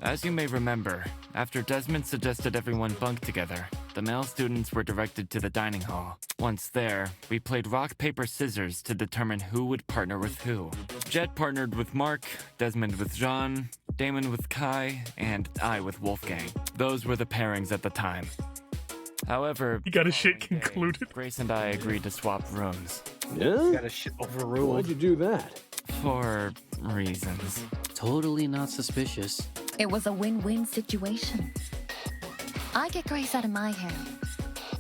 Speaker 18: As you may remember, after Desmond suggested everyone bunk together, the male students were directed to the dining hall. Once there, we played rock, paper, scissors to determine who would partner with who. Jet partnered with Mark, Desmond with Jean, Damon with Kai, and I with Wolfgang. Those were the pairings at the time. However,
Speaker 2: you got a shit concluded.
Speaker 18: Grace and I agreed to swap rooms.
Speaker 19: Yeah?
Speaker 3: Got a shit overruled.
Speaker 19: Why'd you do that?
Speaker 18: For reasons.
Speaker 7: Totally not suspicious.
Speaker 21: It was a win-win situation. I get Grace out of my hair.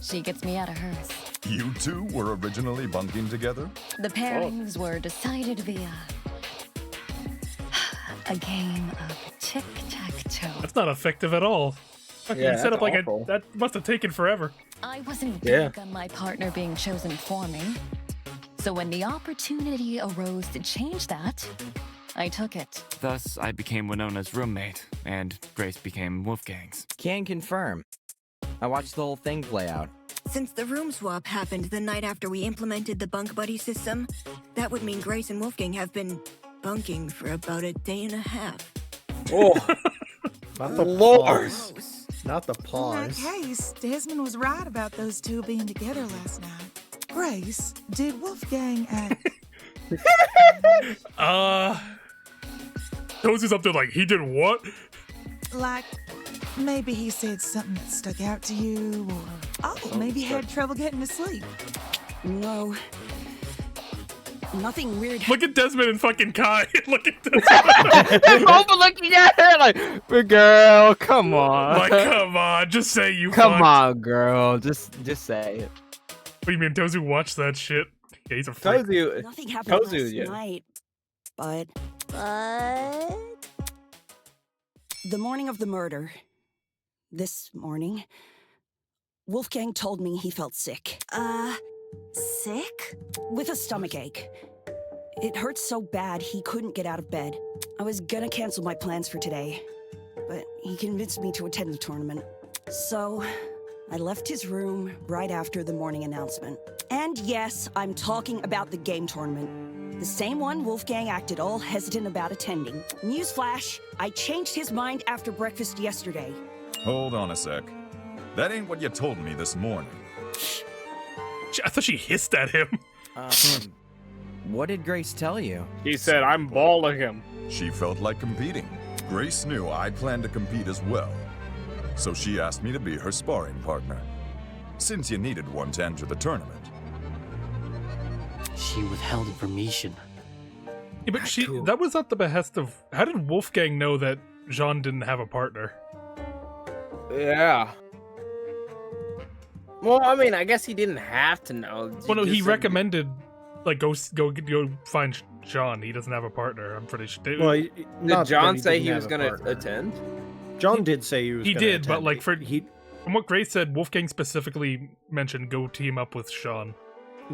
Speaker 21: She gets me out of hers.
Speaker 22: You two were originally bunking together?
Speaker 21: The pairings were decided via a game of tic-tac-toe.
Speaker 2: That's not effective at all. Fucking
Speaker 1: Yeah,
Speaker 2: set up like
Speaker 1: awful.
Speaker 2: that must have taken forever.
Speaker 21: I wasn't big on my partner being chosen for me. So when the opportunity arose to change that, I took it.
Speaker 18: Thus, I became Winona's roommate, and Grace became Wolfgang's.
Speaker 13: Can confirm. I watched the whole thing play out.
Speaker 6: Since the room swap happened the night after we implemented the bunk buddy system, that would mean Grace and Wolfgang have been bunking for about a day and a half.
Speaker 3: Oh, not the
Speaker 1: Lord.
Speaker 3: pause. Not the
Speaker 16: In that
Speaker 3: pause.
Speaker 16: case, Desmond was right about those two being together last night. Grace, did Wolfgang act...
Speaker 2: Toes is up there like, he did what?
Speaker 16: like, maybe he said something that stuck out to you, or... Oh, maybe he had trouble getting to sleep.
Speaker 9: No. Nothing weird.
Speaker 2: Look at Desmond and fucking Kai. Look at Desmond.
Speaker 1: They're both looking at her like, "Big girl, come on."
Speaker 2: Like, come on, just say you
Speaker 1: Come
Speaker 2: fucked.
Speaker 1: on, girl. Just say it.
Speaker 2: What do you mean, Tozu watched that shit? Yeah, he's a freak.
Speaker 1: Tozu.
Speaker 9: Nothing happened
Speaker 1: Tozu,
Speaker 9: last
Speaker 1: yeah.
Speaker 9: night. But the morning of the murder, this morning, Wolfgang told me he felt sick. Sick? With a stomachache. It hurt so bad he couldn't get out of bed. I was gonna cancel my plans for today, but he convinced me to attend the tournament. So, I left his room right after the morning announcement. And yes, I'm talking about the game tournament. The same one Wolfgang acted all hesitant about attending. Newsflash, I changed his mind after breakfast yesterday.
Speaker 22: Hold on a sec. That ain't what you told me this morning.
Speaker 2: I thought she hissed at him.
Speaker 13: What did Grace tell you?
Speaker 1: He said, "I'm balling him."
Speaker 22: She felt like competing. Grace knew I planned to compete as well. So she asked me to be her sparring partner. Since you needed one to enter the tournament.
Speaker 7: She withheld information.
Speaker 2: Yeah, but that was at the behest of... How did Wolfgang know that Jean didn't have a partner?
Speaker 1: Yeah. Well, I mean, I guess he didn't have to know.
Speaker 2: Well, no, he
Speaker 1: just said-
Speaker 2: recommended, like, go find Jean. He doesn't have a partner, I'm pretty sure.
Speaker 3: Well,
Speaker 1: Did John say he was going to attend?
Speaker 3: John did say he was.
Speaker 2: He
Speaker 3: gonna
Speaker 2: did, but,
Speaker 3: attend.
Speaker 2: like, from what Grace said, Wolfgang specifically mentioned go team up with Jean.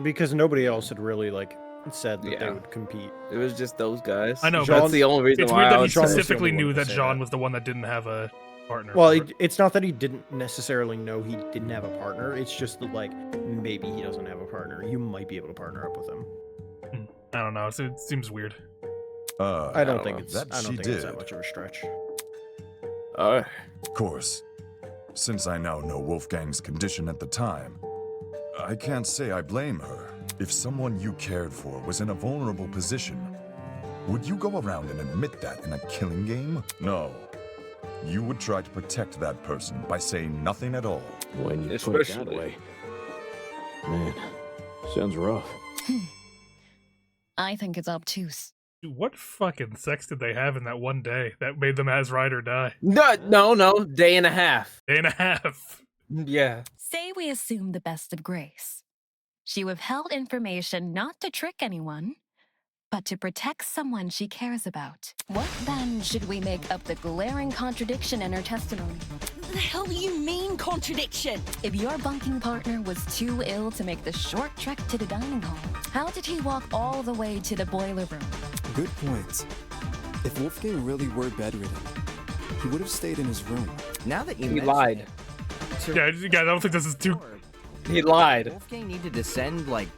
Speaker 3: Because nobody else had really like said that they
Speaker 1: Yeah.
Speaker 3: would compete.
Speaker 1: It was just those guys.
Speaker 2: I know,
Speaker 1: That's
Speaker 2: but
Speaker 1: the only reason
Speaker 2: it's
Speaker 1: why
Speaker 2: weird
Speaker 1: I
Speaker 2: that he
Speaker 1: was trying to-
Speaker 2: specifically
Speaker 3: the only
Speaker 2: knew
Speaker 3: one to
Speaker 2: that
Speaker 3: say
Speaker 2: Jean
Speaker 3: that.
Speaker 2: was the one that didn't have a partner.
Speaker 3: Well,
Speaker 2: for it.
Speaker 3: it's not that he didn't necessarily know he didn't have a partner. It's just that like maybe he doesn't have a partner. You might be able to partner up with him.
Speaker 2: I don't know. It seems weird.
Speaker 3: I don't think it's.
Speaker 22: that
Speaker 3: I don't
Speaker 22: she
Speaker 3: think it's that
Speaker 22: did.
Speaker 3: much of a stretch.
Speaker 22: Of course. Since I now know Wolfgang's condition at the time, I can't say I blame her. If someone you cared for was in a vulnerable position, would you go around and admit that in a killing game? No. You would try to protect that person by saying nothing at all.
Speaker 19: When you put it that way. Man, sounds rough.
Speaker 21: I think it's obtuse.
Speaker 2: Dude, what fucking sex did they have in that one day that made them as ride or die?
Speaker 1: No, day and a half.
Speaker 2: Day and a half.
Speaker 1: Yeah.
Speaker 21: Say we assume the best of Grace. She withheld information not to trick anyone, but to protect someone she cares about. What then should we make of the glaring contradiction in her testimony?
Speaker 9: What the hell do you mean, contradiction?
Speaker 21: If your bunking partner was too ill to make the short trek to the dining hall, how did he walk all the way to the boiler room?
Speaker 14: Good point. If Wolfgang really were bedridden, he would have stayed in his room.
Speaker 13: Now that you
Speaker 1: He
Speaker 13: mention
Speaker 1: lied.
Speaker 2: Yeah, I don't think this is too.
Speaker 1: He lied.
Speaker 13: Wolfgang need to descend like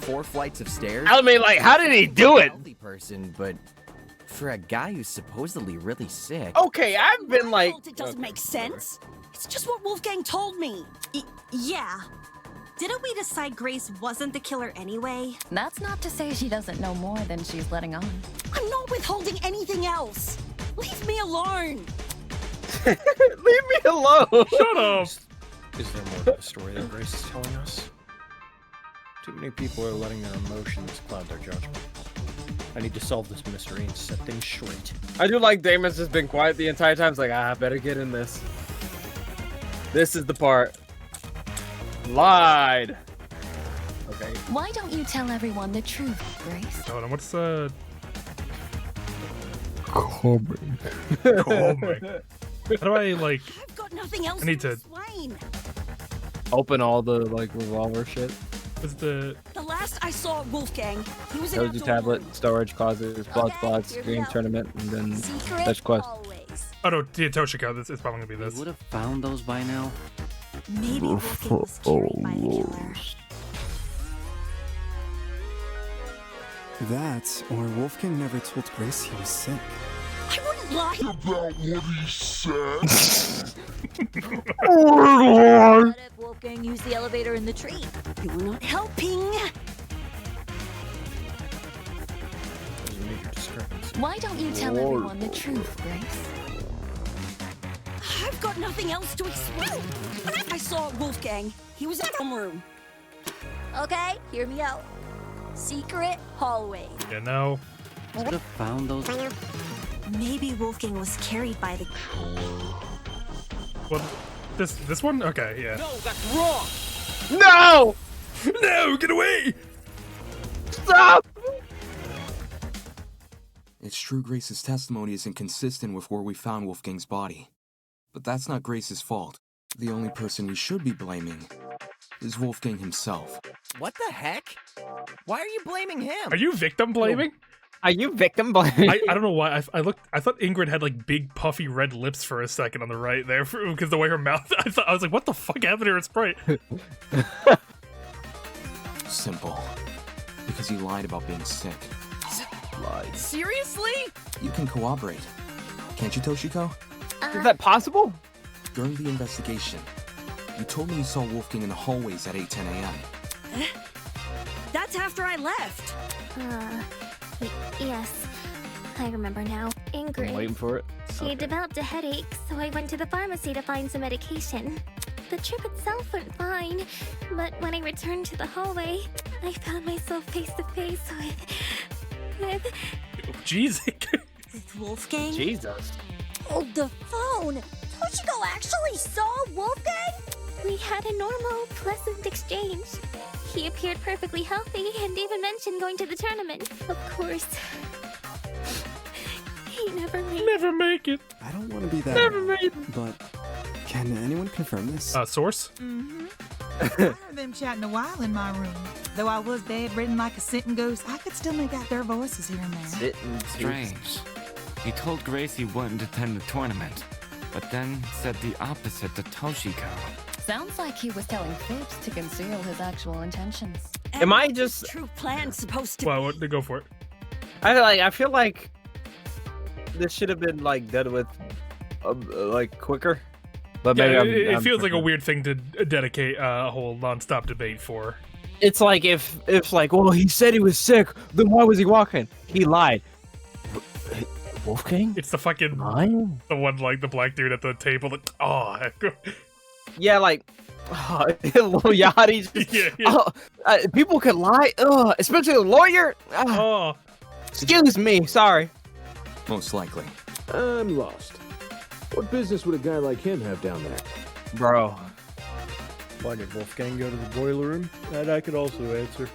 Speaker 13: 4 flights of stairs.
Speaker 1: I mean, like, how did he do it?
Speaker 13: Healthy person, but for a guy who's supposedly really sick.
Speaker 1: Okay, I've been like.
Speaker 9: It doesn't make sense. It's just what Wolfgang told me.
Speaker 5: Yeah. Didn't we decide Grace wasn't the killer anyway?
Speaker 21: That's not to say she doesn't know more than she's letting on.
Speaker 9: I'm not withholding anything else. Leave me alone.
Speaker 1: Leave me alone.
Speaker 2: Shut up.
Speaker 3: Is there more to the story that Grace is telling us? Too many people are letting their emotions cloud their judgment. I need to solve this mystery and set things straight.
Speaker 1: I do like Damon's just been quiet the entire time. It's like, I better get in this. This is the part. Lied. Okay.
Speaker 21: Why don't you tell everyone the truth, Grace?
Speaker 2: Hold on, what's Calming. How do I like?
Speaker 9: I've got nothing else
Speaker 2: I need to
Speaker 9: explain.
Speaker 1: Open all the like revolver shit.
Speaker 2: What's the
Speaker 9: last I saw Wolfgang, he was in
Speaker 1: Doji tablet, storage closets, blood spots, dream tournament, and then fetch quest.
Speaker 2: Oh no, yeah, Toshiko. This is probably gonna be this.
Speaker 7: Would have found those by now.
Speaker 5: Maybe Wolfgang was carried by the killer.
Speaker 14: That, or Wolfgang never told Grace he was sick.
Speaker 9: I wouldn't lie
Speaker 14: about what he said.
Speaker 15: What if Wolfgang used the elevator in the tree?
Speaker 9: You were not helping.
Speaker 21: Why don't you tell everyone the truth, Grace?
Speaker 9: I've got nothing else to explain. I saw Wolfgang. He was in the room.
Speaker 15: Okay, hear me out. Secret hallway.
Speaker 2: Yeah, no.
Speaker 7: Would have found those.
Speaker 5: Maybe Wolfgang was carried by the.
Speaker 2: Well, this one? Okay, yeah.
Speaker 13: No, that's wrong.
Speaker 1: No!
Speaker 2: No, get away!
Speaker 1: Stop!
Speaker 20: It's true Grace's testimony is inconsistent with where we found Wolfgang's body. But that's not Grace's fault. The only person we should be blaming is Wolfgang himself.
Speaker 13: What the heck? Why are you blaming him?
Speaker 2: Are you victim blaming?
Speaker 1: Are you victim blaming?
Speaker 2: I don't know why. I thought Ingrid had like big puffy red lips for a second on the right there because the way her mouth. I was like, what the fuck happened to her sprite?
Speaker 20: Simple. Because he lied about being sick.
Speaker 13: Lied. Seriously?
Speaker 20: You can cooperate. Can't you, Toshiko?
Speaker 1: Is that possible?
Speaker 20: During the investigation, you told me you saw Wolfgang in the hallways at 8:10 a.m.
Speaker 9: That's after I left.
Speaker 12: Yes. I remember now. Ingrid.
Speaker 1: I'm waiting for it.
Speaker 12: She developed a headache, so I went to the pharmacy to find some medication. The trip itself went fine, but when I returned to the hallway, I found myself face to face with...
Speaker 2: Jeez.
Speaker 5: With Wolfgang?
Speaker 1: Jesus.
Speaker 15: Hold the phone! Toshiko actually saw Wolfgang?
Speaker 12: We had a normal, pleasant exchange. He appeared perfectly healthy and even mentioned going to the tournament. Of course. He never made
Speaker 2: it.
Speaker 14: I don't want to be that.
Speaker 12: Never made it.
Speaker 14: But can anyone confirm this?
Speaker 2: Source?
Speaker 16: Mm-hmm. I heard them chatting a while in my room. Though I was bedridden like a sitting ghost, I could still make out their voices here and there.
Speaker 18: Strange. He told Grace he wouldn't attend the tournament, but then said the opposite to Toshiko.
Speaker 21: Sounds like he was telling fibs to conceal his actual intentions.
Speaker 1: Am I just?
Speaker 9: True plan supposed to.
Speaker 2: Well, what? Go for it.
Speaker 1: I feel like this should have been like done with, like quicker. But maybe
Speaker 2: yeah, it
Speaker 1: I'm
Speaker 2: feels like a weird thing to dedicate a whole nonstop debate for.
Speaker 1: It's like if like, well, he said he was sick, then why was he walking? He lied. Wolfgang?
Speaker 2: It's the fucking the one like the black dude at the table that
Speaker 1: yeah, like Lil Yachty. People can lie, especially a lawyer. Excuse me, sorry.
Speaker 20: Most likely.
Speaker 19: I'm lost. What business would a guy like him have down there?
Speaker 1: Bro.
Speaker 3: Why did Wolfgang go to the boiler room? That I could also answer.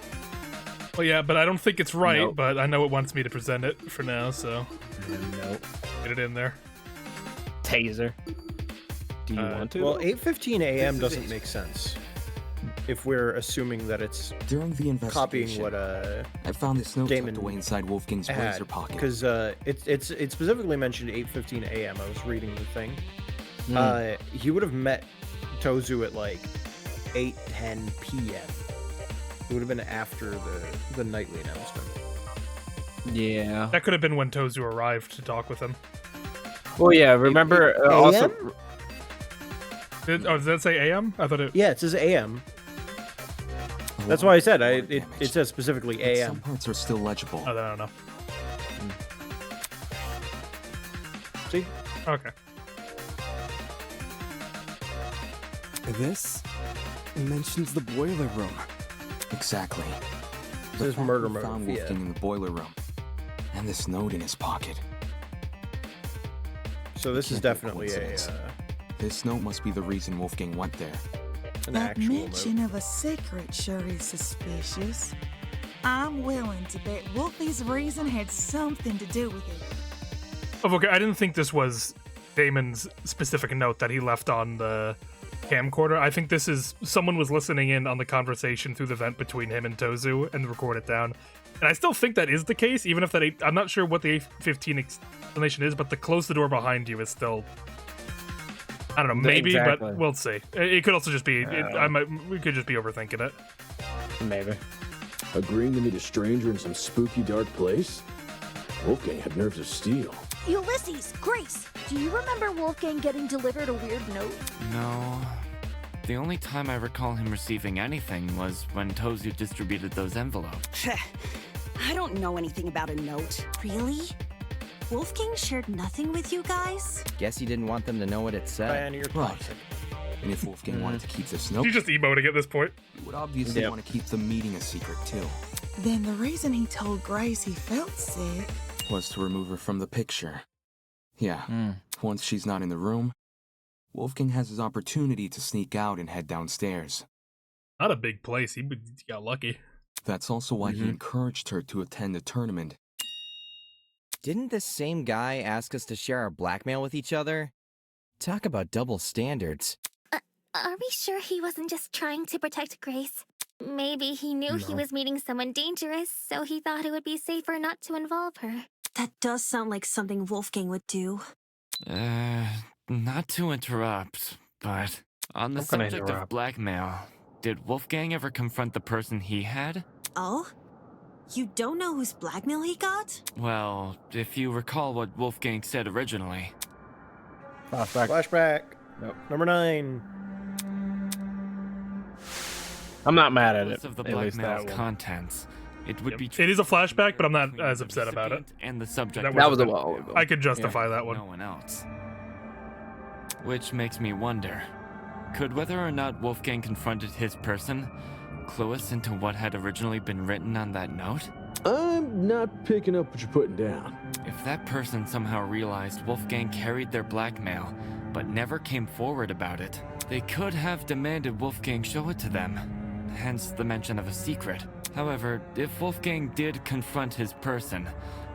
Speaker 2: Well, yeah, but I don't think it's right,
Speaker 3: Nope.
Speaker 2: but I know it wants me to present it for now, so.
Speaker 3: Nope.
Speaker 2: Get it in there.
Speaker 1: Taser. Do you want to?
Speaker 3: Well, 8:15 a.m. doesn't make sense. If we're assuming that it's
Speaker 20: during the investigation,
Speaker 3: copying what
Speaker 20: I found this note tucked away inside Wolfgang's blazer pocket.
Speaker 3: Because it's specifically mentioned 8:15 a.m. I was reading the thing. He would have met Tozu at like 8:10 p.m. It would have been after the nightly announcement.
Speaker 1: Yeah.
Speaker 2: That could have been when Tozu arrived to talk with him.
Speaker 1: Well, yeah. Remember also.
Speaker 2: Does that say AM? I thought it.
Speaker 3: Yeah, it says AM. That's why I said it says specifically AM.
Speaker 20: Some parts are still legible.
Speaker 2: Oh, then I don't know.
Speaker 3: See?
Speaker 2: Okay.
Speaker 14: This mentions the boiler room.
Speaker 20: Exactly.
Speaker 3: This is murder motive.
Speaker 20: Found Wolfgang in the boiler room, and this note in his pocket.
Speaker 3: So this is definitely
Speaker 20: This note must be the reason Wolfgang went there.
Speaker 16: That mention of a secret sure is suspicious. I'm willing to bet Wolfie's reason had something to do with it.
Speaker 2: Oh, okay, I didn't think this was Damon's specific note that he left on the camcorder. I think this is someone was listening in on the conversation through the vent between him and Tozu and recorded it down. And I still think that is the case, even if that I'm not sure what the 8:15 explanation is, but the close the door behind you is still. I don't know, maybe,
Speaker 1: Exactly.
Speaker 2: but we'll see. It could also just be. We could just be overthinking it.
Speaker 1: Maybe.
Speaker 19: Agreeing to meet a stranger in some spooky, dark place? Wolfgang had nerves of steel.
Speaker 15: Ulysses, Grace, do you remember Wolfgang getting delivered a weird note?
Speaker 18: No. The only time I recall him receiving anything was when Tozu distributed those envelopes.
Speaker 9: I don't know anything about a note.
Speaker 5: Really? Wolfgang shared nothing with you guys?
Speaker 13: Guess he didn't want them to know what it said.
Speaker 20: Right. And if Wolfgang wanted to keep this note,
Speaker 2: You just emoting at this point.
Speaker 20: he would obviously want to keep the meeting a secret too.
Speaker 16: Then the reason he told Grace he felt sick
Speaker 20: Was to remove her from the picture. Yeah. Once she's not in the room, Wolfgang has his opportunity to sneak out and head downstairs.
Speaker 2: Not a big place. He got lucky.
Speaker 20: That's also why he encouraged her to attend the tournament.
Speaker 13: Didn't this same guy ask us to share our blackmail with each other? Talk about double standards.
Speaker 12: Are we sure he wasn't just trying to protect Grace? Maybe he knew he was meeting someone dangerous, so he thought it would be safer not to involve her.
Speaker 5: That does sound like something Wolfgang would do.
Speaker 18: Not to interrupt, but on the
Speaker 1: I'm gonna
Speaker 18: subject of
Speaker 1: interrupt.
Speaker 18: blackmail, did Wolfgang ever confront the person he had?
Speaker 5: Oh? You don't know whose blackmail he got?
Speaker 18: Well, if you recall what Wolfgang said originally.
Speaker 3: Flashback.
Speaker 1: Nope.
Speaker 3: Number 9.
Speaker 1: I'm not mad at it.
Speaker 18: Regardless of the
Speaker 1: At least
Speaker 18: blackmail's
Speaker 1: that one.
Speaker 18: contents, it would be
Speaker 2: It is a flashback, but I'm not as upset about it.
Speaker 18: and the subject.
Speaker 1: That was a while ago.
Speaker 2: I could justify that one.
Speaker 18: No one else. Which makes me wonder, could whether or not Wolfgang confronted his person clue us into what had originally been written on that note?
Speaker 19: I'm not picking up what you're putting down.
Speaker 18: If that person somehow realized Wolfgang carried their blackmail, but never came forward about it, they could have demanded Wolfgang show it to them, hence the mention of a secret. However, if Wolfgang did confront his person,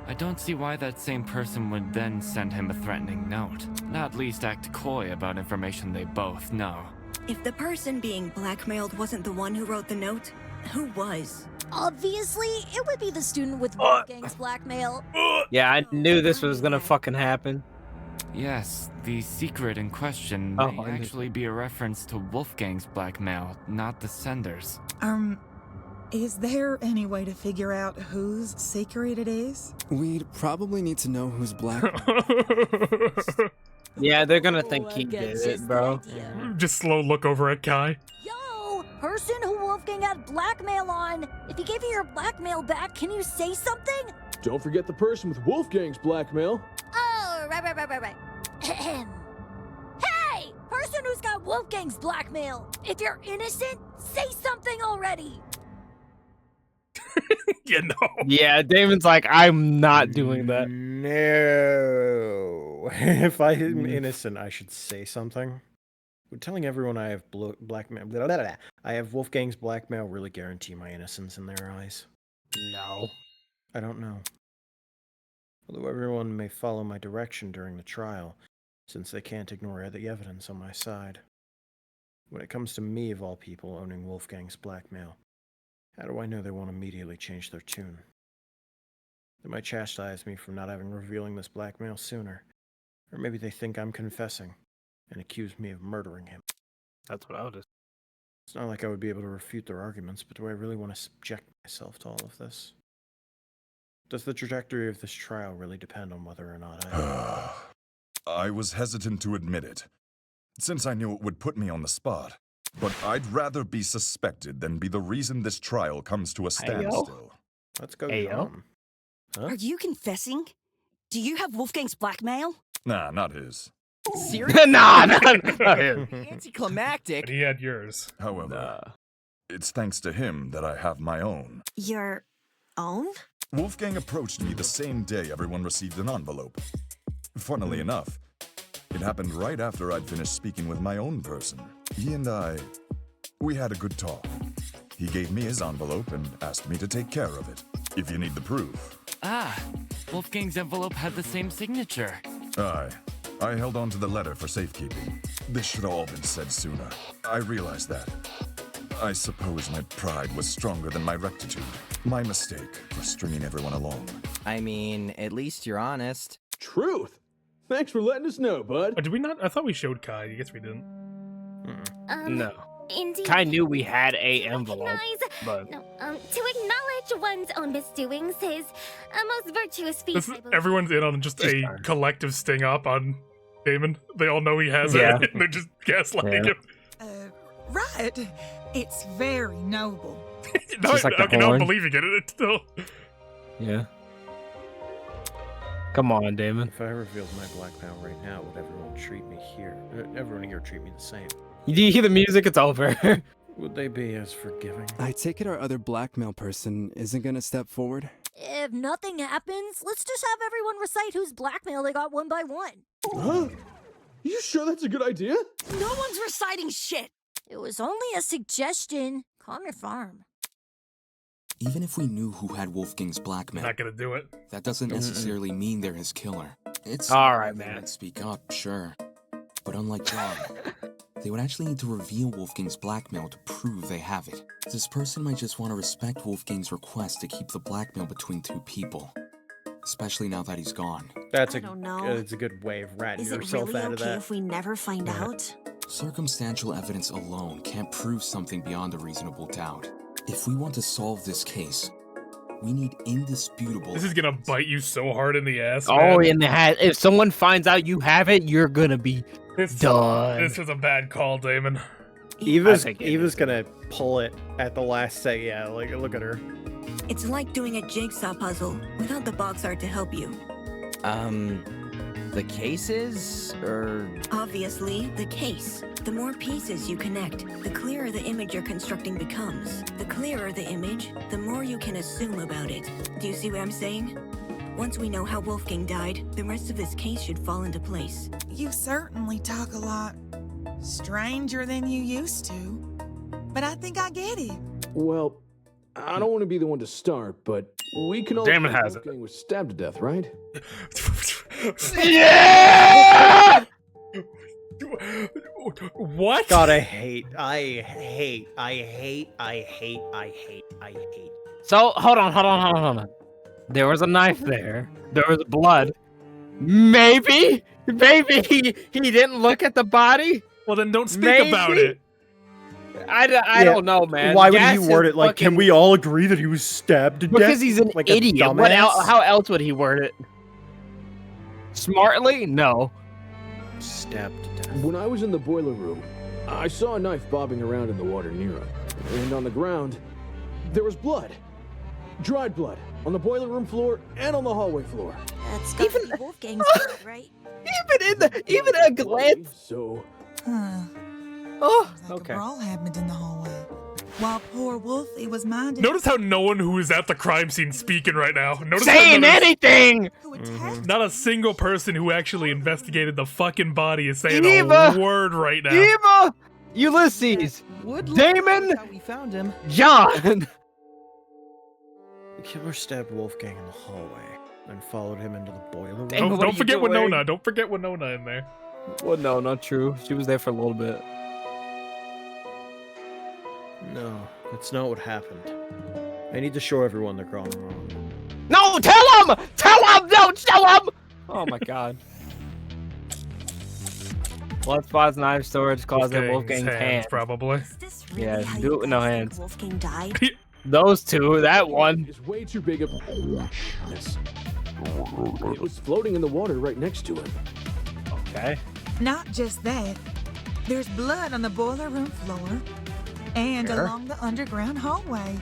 Speaker 18: I don't see why that same person would then send him a threatening note, not least act coy about information they both know.
Speaker 6: If the person being blackmailed wasn't the one who wrote the note, who was?
Speaker 15: Obviously, it would be the student with Wolfgang's blackmail.
Speaker 1: Yeah, I knew this was gonna fucking happen.
Speaker 18: Yes, the secret in question
Speaker 1: Oh,
Speaker 18: may
Speaker 1: I knew-
Speaker 18: actually be a reference to Wolfgang's blackmail, not the sender's.
Speaker 16: Is there any way to figure out whose secret it is?
Speaker 14: We'd probably need to know who's black.
Speaker 1: Yeah, they're gonna think he did it, bro.
Speaker 2: Just slow look over at Kai.
Speaker 15: Yo, person who Wolfgang had blackmail on. If he gave you your blackmail back, can you say something?
Speaker 19: Don't forget the person with Wolfgang's blackmail.
Speaker 15: Oh, right. Hey, person who's got Wolfgang's blackmail. If you're innocent, say something already.
Speaker 2: Yeah, no.
Speaker 1: Yeah, Damon's like, I'm not doing that.
Speaker 3: No. If I am innocent, I should say something. Would telling everyone I have blackmail, I have Wolfgang's blackmail really guarantee my innocence in their eyes?
Speaker 1: No.
Speaker 3: I don't know. Although everyone may follow my direction during the trial, since they can't ignore the evidence on my side. When it comes to me, of all people, owning Wolfgang's blackmail, how do I know they won't immediately change their tune? They might chastise me for not having revealing this blackmail sooner. Or maybe they think I'm confessing and accuse me of murdering him.
Speaker 1: That's what I would.
Speaker 3: It's not like I would be able to refute their arguments, but do I really want to subject myself to all of this? Does the trajectory of this trial really depend on whether or not
Speaker 22: I was hesitant to admit it, since I knew it would put me on the spot. But I'd rather be suspected than be the reason this trial comes to a standstill.
Speaker 3: Let's go,
Speaker 9: John. Are you confessing? Do you have Wolfgang's blackmail?
Speaker 22: Nah, not his.
Speaker 13: Seriously?
Speaker 1: Nah, not his.
Speaker 13: Anticlimactic.
Speaker 2: But he had yours.
Speaker 22: However, it's thanks to him that I have my own.
Speaker 5: Your own?
Speaker 22: Wolfgang approached me the same day everyone received an envelope. Funnily enough, it happened right after I'd finished speaking with my own person. He and we had a good talk. He gave me his envelope and asked me to take care of it, if you need the proof.
Speaker 18: Ah, Wolfgang's envelope had the same signature.
Speaker 22: Aye. I held on to the letter for safekeeping. This should have all been said sooner. I realized that. I suppose my pride was stronger than my rectitude. My mistake for stringing everyone along.
Speaker 13: I mean, at least you're honest.
Speaker 19: Truth. Thanks for letting us know, bud.
Speaker 2: Did we not? I thought we showed Kai. I guess we didn't.
Speaker 1: No.
Speaker 12: Indeed.
Speaker 1: Kai knew we had a envelope, but
Speaker 12: To acknowledge one's own misdoings is a most virtuous feat.
Speaker 2: Everyone's in on just a collective sting up on Damon. They all know he has
Speaker 1: Yeah.
Speaker 2: it. And they're just gaslighting
Speaker 1: Yeah.
Speaker 2: him.
Speaker 16: Right. It's very noble.
Speaker 2: No,
Speaker 1: Just like the
Speaker 2: okay, now I'm
Speaker 1: horn.
Speaker 2: believing it. It's still.
Speaker 1: yeah. Come on, Damon.
Speaker 3: If I revealed my blackmail right now, would everyone treat me here? Everyone here treat me the same?
Speaker 1: Do you hear the music? It's over.
Speaker 3: Would they be as forgiving?
Speaker 14: I take it our other blackmail person isn't gonna step forward?
Speaker 15: If nothing happens, let's just have everyone recite whose blackmail they got one by one.
Speaker 19: Huh? You sure that's a good idea?
Speaker 9: No one's reciting shit.
Speaker 15: It was only a suggestion. Calm your farm.
Speaker 20: Even if we knew who had Wolfgang's blackmail,
Speaker 2: Not gonna do it.
Speaker 20: that doesn't necessarily mean they're his killer. It's
Speaker 1: All right,
Speaker 20: they
Speaker 1: man.
Speaker 20: might speak up, sure. But unlike John, they would actually need to reveal Wolfgang's blackmail to prove they have it. This person might just want to respect Wolfgang's request to keep the blackmail between two people. Especially now that he's gone.
Speaker 3: That's
Speaker 5: I don't know.
Speaker 3: It's a good way of ratting
Speaker 5: Is it
Speaker 3: yourself
Speaker 5: really
Speaker 3: out of
Speaker 5: okay
Speaker 3: that.
Speaker 5: if we never find out?
Speaker 20: Circumstantial evidence alone can't prove something beyond a reasonable doubt. If we want to solve this case, we need indisputable.
Speaker 2: This is gonna bite you so hard in the ass.
Speaker 1: Oh,
Speaker 2: man.
Speaker 1: in the hat. If someone finds out you have it, you're gonna be done.
Speaker 2: This was a bad call, Damon.
Speaker 3: Eva's
Speaker 1: I think it is.
Speaker 3: gonna pull it at the last second. Yeah, like look at her.
Speaker 6: It's like doing a jigsaw puzzle without the box art to help you.
Speaker 13: The cases, or...
Speaker 6: Obviously, the case. The more pieces you connect, the clearer the image you're constructing becomes. The clearer the image, the more you can assume about it. Do you see what I'm saying? Once we know how Wolfgang died, the rest of this case should fall into place.
Speaker 16: You certainly talk a lot stranger than you used to, but I think I get it.
Speaker 19: Well, I don't want to be the one to start, but we can all
Speaker 2: Damon has it.
Speaker 19: Wolfgang was stabbed to death, right?
Speaker 1: Yeah!
Speaker 2: What?
Speaker 3: God, I hate.
Speaker 1: So hold on. There was a knife there. There was blood. Maybe he didn't look at the body.
Speaker 2: Well, then don't speak
Speaker 1: Maybe?
Speaker 2: about it.
Speaker 1: I don't know, man.
Speaker 3: Why would
Speaker 1: Gas
Speaker 3: he
Speaker 1: is
Speaker 3: word it like,
Speaker 1: fucking-
Speaker 3: can we all agree that he was stabbed to death?
Speaker 1: Because he's an
Speaker 3: like a
Speaker 1: idiot. What
Speaker 3: dumbass?
Speaker 1: how else would he word it? Smartly? No.
Speaker 3: Stabbed to death.
Speaker 19: When I was in the boiler room, I saw a knife bobbing around in the water near him. And on the ground, there was blood. Dried blood. On the boiler room floor and on the hallway floor.
Speaker 15: That's gotta be Wolfgang's blood, right?
Speaker 1: Even a glance.
Speaker 19: So...
Speaker 16: Huh.
Speaker 1: Oh,
Speaker 16: Like
Speaker 1: okay.
Speaker 16: a brawl happened in the hallway. While poor Wolfie was minding.
Speaker 2: Notice how no one who is at the crime scene speaking right now. Notice
Speaker 1: Saying anything.
Speaker 2: Not a single person who actually investigated the fucking body is saying
Speaker 1: Eva!
Speaker 2: a word right now.
Speaker 1: Eva, Ulysses, Damon,
Speaker 13: How we found him.
Speaker 1: John.
Speaker 3: The killer stabbed Wolfgang in the hallway, then followed him into the boiler room.
Speaker 1: Damn, what
Speaker 2: Don't
Speaker 1: are you
Speaker 2: forget
Speaker 1: doing?
Speaker 2: Winona. Don't forget Winona in there.
Speaker 1: Well, no, not true. She was there for a little bit.
Speaker 3: No, that's not what happened. I need to show everyone they're gone wrong.
Speaker 1: No, tell him! Tell him! Don't show him! Oh my god. Blood spots, knife storage, closet, Wolfgang's hands.
Speaker 2: Probably.
Speaker 1: Yeah, do it with no hands.
Speaker 15: Wolfgang died?
Speaker 1: Those two, that one.
Speaker 19: It's way too big of this. It was floating in the water right next to him.
Speaker 1: Okay.
Speaker 16: Not just that. There's blood on the boiler room floor and
Speaker 1: Sure.
Speaker 16: along the underground hallway.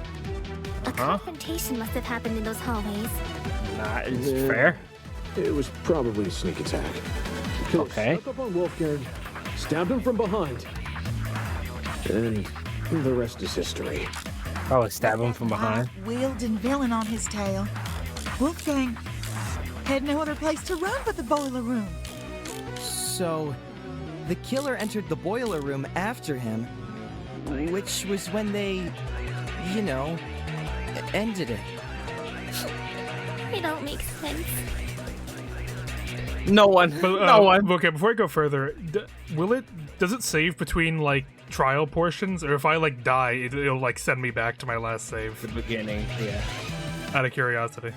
Speaker 12: A confrontation must have happened in those hallways.
Speaker 1: Nah, it's fair.
Speaker 19: It was probably a sneak attack. The killer snuck up on Wolfgang, stabbed him from behind, and the rest is history.
Speaker 1: Probably stab him from behind.
Speaker 16: Wielding villain on his tail. Wolfgang had no other place to run but the boiler room.
Speaker 13: So, the killer entered the boiler room after him, which was when they, you know, ended it.
Speaker 12: It don't make sense.
Speaker 1: No one. No one.
Speaker 2: Okay, before I go further, does it save between like trial portions, or if I like die, it'll like send me back to my last save?
Speaker 1: The beginning, yeah.
Speaker 2: Out of curiosity.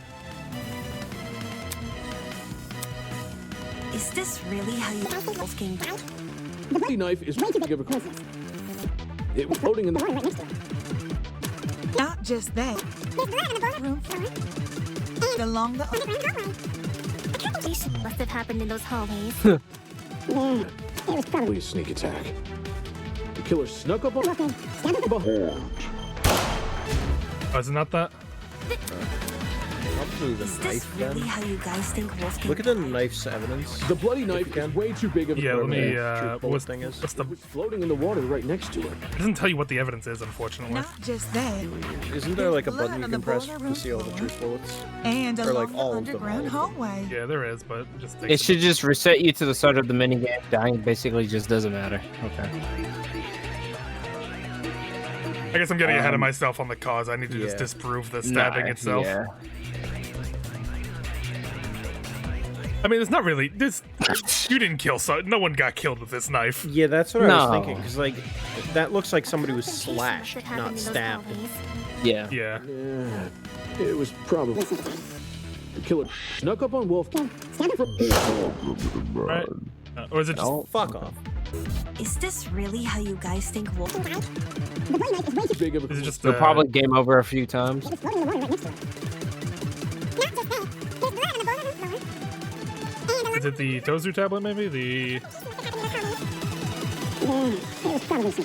Speaker 15: Is this really how you Wolfgang died?
Speaker 19: The bloody knife is way too big of a crisis. It was floating in the water right next to him.
Speaker 16: Not just that. There's blood in the boiler room floor and along the underground hallway.
Speaker 12: A confrontation must have happened in those hallways.
Speaker 19: Yeah, it was probably a sneak attack. The killer snuck up on Wolfgang, stabbed him from behind.
Speaker 2: Oh, is it not that?
Speaker 3: Probably the
Speaker 15: Is this
Speaker 3: knife
Speaker 15: really
Speaker 3: then.
Speaker 15: how you guys think Wolfgang
Speaker 3: Look at the knife's evidence.
Speaker 19: The bloody knife is way too big of a
Speaker 2: Yeah, let me.
Speaker 3: What's thing is?
Speaker 2: What's the?
Speaker 19: It was floating in the water right next to him.
Speaker 2: It doesn't tell you what the evidence is, unfortunately.
Speaker 16: Not just that.
Speaker 3: Isn't there like a
Speaker 16: Blood
Speaker 3: button you
Speaker 16: on the
Speaker 3: can press
Speaker 16: boiler
Speaker 3: to
Speaker 16: room
Speaker 3: see all the
Speaker 16: floor
Speaker 3: truth bullets?
Speaker 16: and
Speaker 3: Or like
Speaker 16: along
Speaker 3: all
Speaker 16: the
Speaker 3: of them.
Speaker 16: underground hallway.
Speaker 2: Yeah, there is, but it just takes
Speaker 1: It should just reset you to the start of the minigame. Dying basically just doesn't matter. Okay.
Speaker 2: I guess I'm getting ahead of myself on the cause. I need to just
Speaker 3: yeah.
Speaker 2: disprove the stabbing
Speaker 1: Nah,
Speaker 2: itself.
Speaker 1: Yeah.
Speaker 2: I mean, it's not really this. You didn't kill. No one got killed with this knife.
Speaker 3: Yeah, that's what I was
Speaker 1: No.
Speaker 3: thinking. Because like, that looks like somebody was
Speaker 12: Confrontation
Speaker 3: slashed,
Speaker 12: must have happened
Speaker 3: not
Speaker 12: in those
Speaker 3: stabbed.
Speaker 12: hallways.
Speaker 1: Yeah.
Speaker 2: Yeah.
Speaker 19: Yeah, it was probably the killer snuck up on Wolfgang, stabbed him from
Speaker 2: Right. Or is it just?
Speaker 3: Oh, fuck off.
Speaker 15: Is this really how you guys think Wolfgang died?
Speaker 19: The bloody knife is way too big of a
Speaker 2: Is it just?
Speaker 1: They'll probably game over a few times.
Speaker 19: It was floating in the water right next to him. Not just that. There's blood on the boiler room floor.
Speaker 2: Is it the Tozu tablet? Maybe the.
Speaker 19: Yeah, it was probably some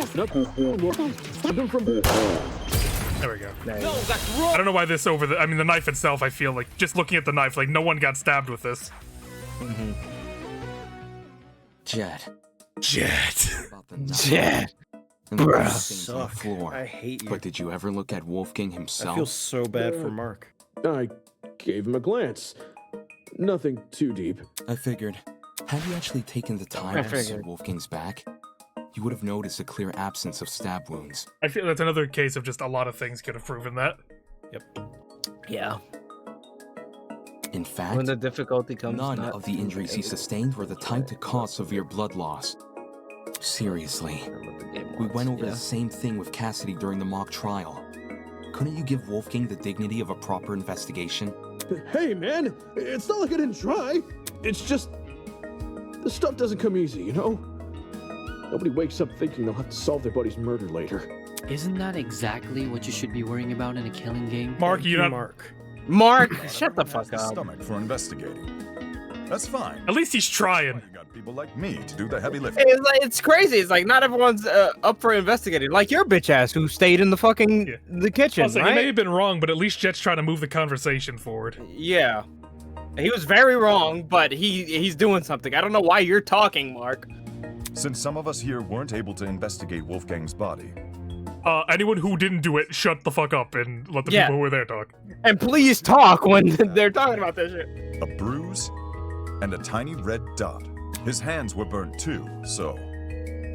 Speaker 19: snuck up on Wolfgang, stabbed him from
Speaker 2: There we go.
Speaker 1: No,
Speaker 2: that's wrong. I don't know why this over the. I mean, the knife itself. I feel like just looking at the knife, like no one got stabbed with this.
Speaker 13: Jet.
Speaker 1: Jet.
Speaker 20: And the
Speaker 1: Bruh.
Speaker 20: things on the
Speaker 3: Suck.
Speaker 20: floor.
Speaker 3: I hate you.
Speaker 20: But did you ever look at Wolfgang
Speaker 3: I
Speaker 20: himself?
Speaker 3: feel so bad for Mark.
Speaker 19: I gave him a glance. Nothing too deep.
Speaker 20: I figured. Had you actually taken the time
Speaker 1: I
Speaker 20: to see
Speaker 1: figured.
Speaker 20: Wolfgang's back, you would have noticed a clear absence of stab wounds.
Speaker 2: I feel that's another case of just a lot of things could have proven that.
Speaker 1: Yeah.
Speaker 20: In fact,
Speaker 1: When the difficulty comes.
Speaker 20: none
Speaker 1: not-
Speaker 20: of the injuries he sustained were the type to cause severe blood loss. Seriously. We went over the same thing with Cassidy during the mock trial. Couldn't you give Wolfgang the dignity of a proper investigation?
Speaker 19: Hey, man, it's not like I didn't try. It's just the stuff doesn't come easy, you know? Nobody wakes up thinking they'll have to solve their buddy's murder later.
Speaker 7: Isn't that exactly what you should be worrying about in a killing game?
Speaker 2: Mark, you're not.
Speaker 1: Mark, shut the fuck up.
Speaker 22: Stomach for investigating. That's fine.
Speaker 2: At least he's trying.
Speaker 22: You got people like me to do the heavy lifting.
Speaker 1: It's crazy. It's like not everyone's up for investigating. Like your bitch ass who stayed in the fucking the kitchen,
Speaker 2: Also,
Speaker 1: right?
Speaker 2: he may have been wrong, but at least Jet's trying to move the conversation forward.
Speaker 1: Yeah. He was very wrong, but he's doing something. I don't know why you're talking, Mark.
Speaker 22: Since some of us here weren't able to investigate Wolfgang's body,
Speaker 2: Anyone who didn't do it, shut the fuck up and let the
Speaker 1: Yeah.
Speaker 2: people who were there talk.
Speaker 1: And please talk when they're talking about this shit.
Speaker 22: a bruise and a tiny red dot. His hands were burnt too, so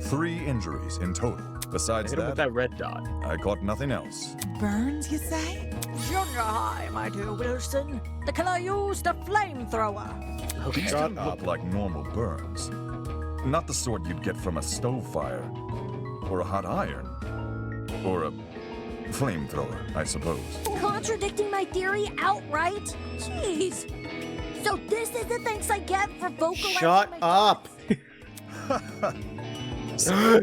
Speaker 22: 3 injuries in total. Besides
Speaker 1: Hit him with
Speaker 22: that,
Speaker 1: that red dot.
Speaker 22: I caught nothing else.
Speaker 16: Burns, you say?
Speaker 9: Junior high, my dear Wilson. The killer used a flamethrower.
Speaker 22: These didn't look like normal burns. Not the sort you'd get from a stove fire, or a hot iron, or a flamethrower, I suppose.
Speaker 15: Contradicting my theory outright? Jeez. So this is the thanks I get for vocalizing.
Speaker 3: Shut up.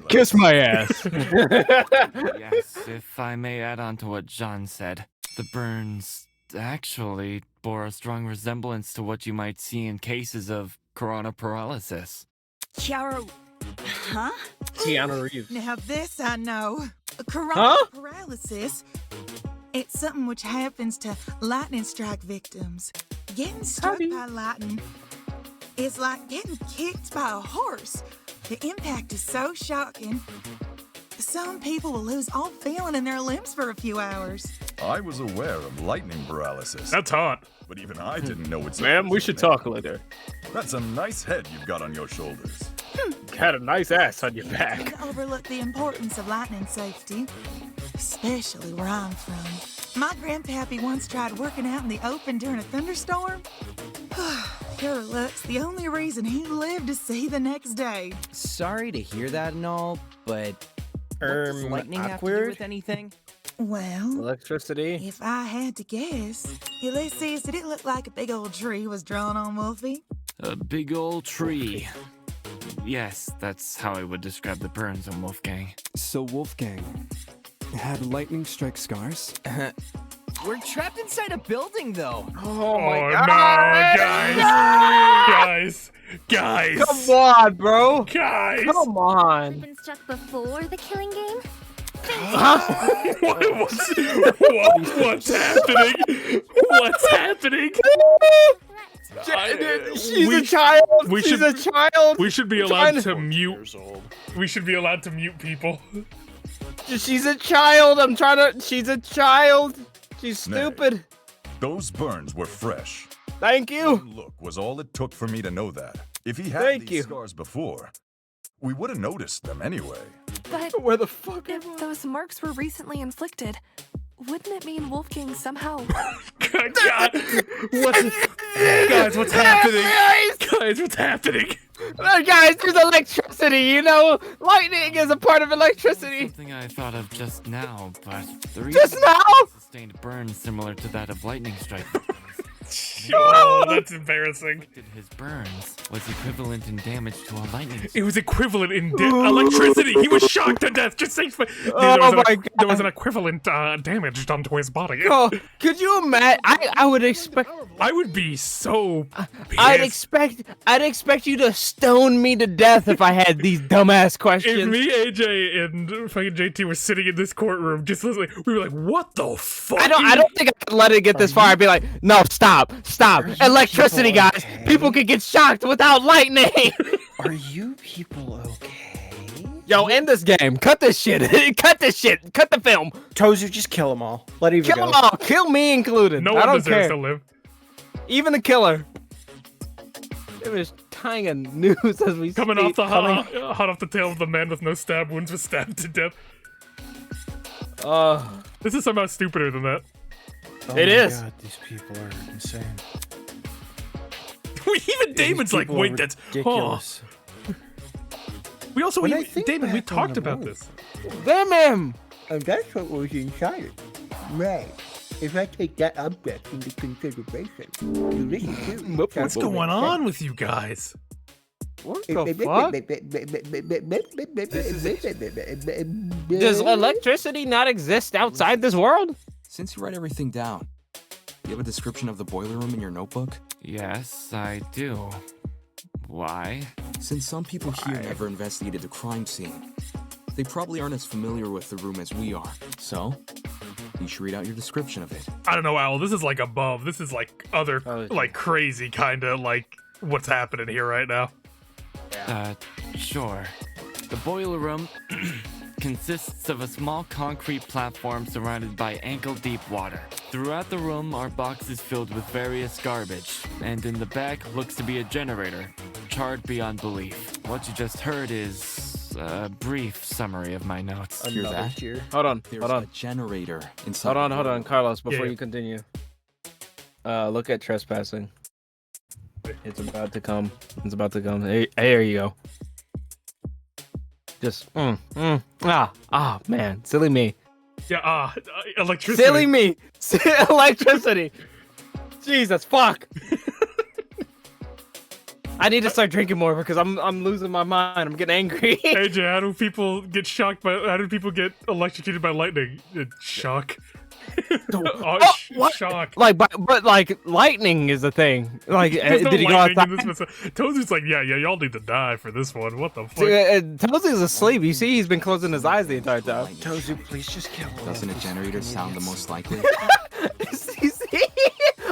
Speaker 1: Kiss my ass.
Speaker 18: Yes, if I may add on to what John said, the burns actually bore a strong resemblance to what you might see in cases of corona paralysis.
Speaker 9: Chiara... Huh?
Speaker 1: Keanu Reeves.
Speaker 16: Now this I know. Corona
Speaker 1: Huh?
Speaker 16: paralysis. It's something which happens to lightning strike victims. Getting struck by lightning is like getting kicked by a horse. The impact is so shocking. Some people will lose all feeling in their limbs for a few hours.
Speaker 22: I was aware of lightning paralysis.
Speaker 2: That's hot.
Speaker 22: But even I didn't know it's...
Speaker 1: Ma'am, we should talk later.
Speaker 22: That's a nice head you've got on your shoulders.
Speaker 1: Got a nice ass on your back.
Speaker 16: Don't overlook the importance of lightning safety, especially where I'm from. My grandpappy once tried working out in the open during a thunderstorm. Pure luck's the only reason he lived to see the next day.
Speaker 13: Sorry to hear that and all, but what does lightning have to do with anything?
Speaker 16: Well,
Speaker 1: electricity.
Speaker 16: If I had to guess, Ulysses, did it look like a big old tree was drawn on Wolfie?
Speaker 18: A big old tree. Yes, that's how I would describe the burns on Wolfgang.
Speaker 14: So Wolfgang had lightning strike scars?
Speaker 13: We're trapped inside a building, though.
Speaker 1: Oh
Speaker 2: no, guys.
Speaker 1: Come on, bro.
Speaker 2: Guys.
Speaker 1: Come on.
Speaker 12: Been struck before the killing game?
Speaker 2: What's happening? What's happening?
Speaker 1: She's a child. She's a child.
Speaker 2: We should be allowed to mute. We should be allowed to mute people.
Speaker 1: She's a child. I'm trying to. She's a child. She's stupid.
Speaker 22: Those burns were fresh.
Speaker 1: Thank you.
Speaker 22: One look was all it took for me to know that. If he had these scars before, we would have noticed them anyway.
Speaker 17: But
Speaker 1: where the fuck
Speaker 17: if those marks were recently inflicted, wouldn't it mean Wolfgang somehow...
Speaker 2: God, guys, what's happening? Guys, what's happening?
Speaker 1: Guys, there's electricity, you know? Lightning is a part of electricity.
Speaker 18: Something I thought of just now, but the
Speaker 1: Just
Speaker 18: reason
Speaker 1: now?
Speaker 18: sustained burns similar to that of lightning strike.
Speaker 2: Oh, that's embarrassing.
Speaker 18: His burns was equivalent in damage to a lightning strike.
Speaker 2: It was equivalent in electricity. He was shocked to death. Just say, there was an equivalent damage done to his body.
Speaker 1: Oh, could you imagine? I would expect.
Speaker 2: I would be so pissed.
Speaker 1: I'd expect you to stone me to death if I had these dumbass questions.
Speaker 2: If me, AJ, and fucking JT were sitting in this courtroom, just listening, we were like, "What the fuck?"
Speaker 1: I don't think I could let it get this far. I'd be like, "No, stop! Electricity, guys! People could get shocked without lightning."
Speaker 3: Are you people okay?
Speaker 1: Yo, end this game. Cut this shit. Cut this shit. Cut the film.
Speaker 3: Tozer, just kill them all. Let Eva
Speaker 1: Kill
Speaker 3: go.
Speaker 1: them all. Kill me included.
Speaker 2: No
Speaker 1: I
Speaker 2: one
Speaker 1: don't
Speaker 2: deserves
Speaker 1: care.
Speaker 2: to live.
Speaker 1: Even the killer. It was tying a noose as we
Speaker 2: Coming
Speaker 1: speak.
Speaker 2: off the hot off the tail of the man with no stab wounds was stabbed to death. This is somehow stupider than that.
Speaker 3: Oh
Speaker 1: it
Speaker 3: my
Speaker 1: is.
Speaker 3: God, these people are insane.
Speaker 2: Even Damon's like, wait, that's
Speaker 3: ridiculous.
Speaker 2: We also,
Speaker 3: When I think
Speaker 2: Damon, we
Speaker 3: back on
Speaker 2: talked
Speaker 3: the
Speaker 2: about
Speaker 3: move.
Speaker 2: this.
Speaker 1: Damn him.
Speaker 8: And that's what was inside. Right. If I take that object into consideration,
Speaker 2: What's going on with you guys?
Speaker 1: What the fuck? Does electricity not exist outside this world?
Speaker 20: Since you write everything down, do you have a description of the boiler room in your notebook?
Speaker 18: Yes, I do. Why?
Speaker 20: Since some people here never investigated the crime scene, they probably aren't as familiar with the room as we are. So, you should read out your description of it.
Speaker 2: I don't know, Owl. This is like above. This is like other, like crazy kind of like what's happening here right now.
Speaker 18: Sure. The boiler room consists of a small concrete platform surrounded by ankle-deep water. Throughout the room are boxes filled with various garbage, and in the back looks to be a generator, charred beyond belief. What you just heard is Here's a brief summary of my notes.
Speaker 13: Hear that?
Speaker 1: Hold on,
Speaker 20: There's
Speaker 1: hold on.
Speaker 20: a generator inside.
Speaker 1: Hold on, Carlos. Before
Speaker 2: Yeah.
Speaker 1: you continue, look at trespassing. It's about to come. It's about to come. Hey, there you go. Just man, silly me.
Speaker 2: Yeah, electricity.
Speaker 1: Silly me. Electricity. Jesus, fuck. I need to start drinking more because I'm losing my mind. I'm getting angry.
Speaker 2: AJ, how do people get shocked by? How do people get electrocuted by lightning? Shock.
Speaker 1: What?
Speaker 2: Shock.
Speaker 1: Like, but like lightning is a thing. Like,
Speaker 2: There's no
Speaker 1: did he go
Speaker 2: lightning
Speaker 1: outside?
Speaker 2: in this episode. Tozu's like, yeah, y'all need to die for this one. What the fuck?
Speaker 1: Tozu's asleep. You see, he's been closing his eyes the entire time.
Speaker 3: Tozu, please just kill him.
Speaker 20: Doesn't a generator sound the most likely?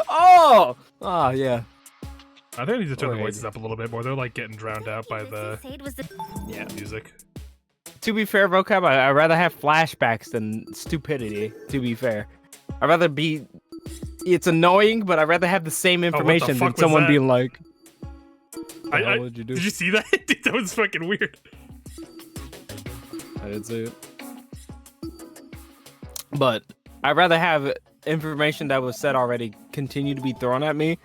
Speaker 1: Oh, yeah.
Speaker 2: I think I need to turn the voices up a little bit more. They're like getting drowned out by the music.
Speaker 1: To be fair, vocab, I'd rather have flashbacks than stupidity. To be fair, I'd rather be. It's annoying, but I'd rather have the same information than someone being like,
Speaker 2: "What
Speaker 1: would you do?"
Speaker 2: Did you see that? That was fucking weird.
Speaker 1: I didn't see it. But I'd rather have information that was said already continue to be thrown at me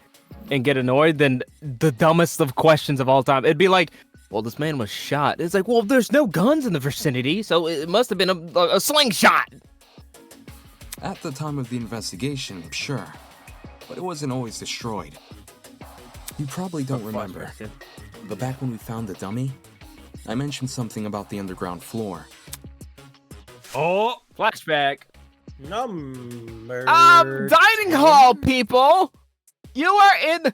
Speaker 1: and get annoyed than the dumbest of questions of all time. It'd be like, well, this man was shot. It's like, well, there's no guns in the vicinity, so it must have been a slingshot.
Speaker 20: At the time of the investigation, sure. But it wasn't always destroyed. You probably don't remember. But back when we found the dummy, I mentioned something about the underground floor.
Speaker 1: Oh, flashback.
Speaker 3: Number.
Speaker 1: Dining hall, people. You are in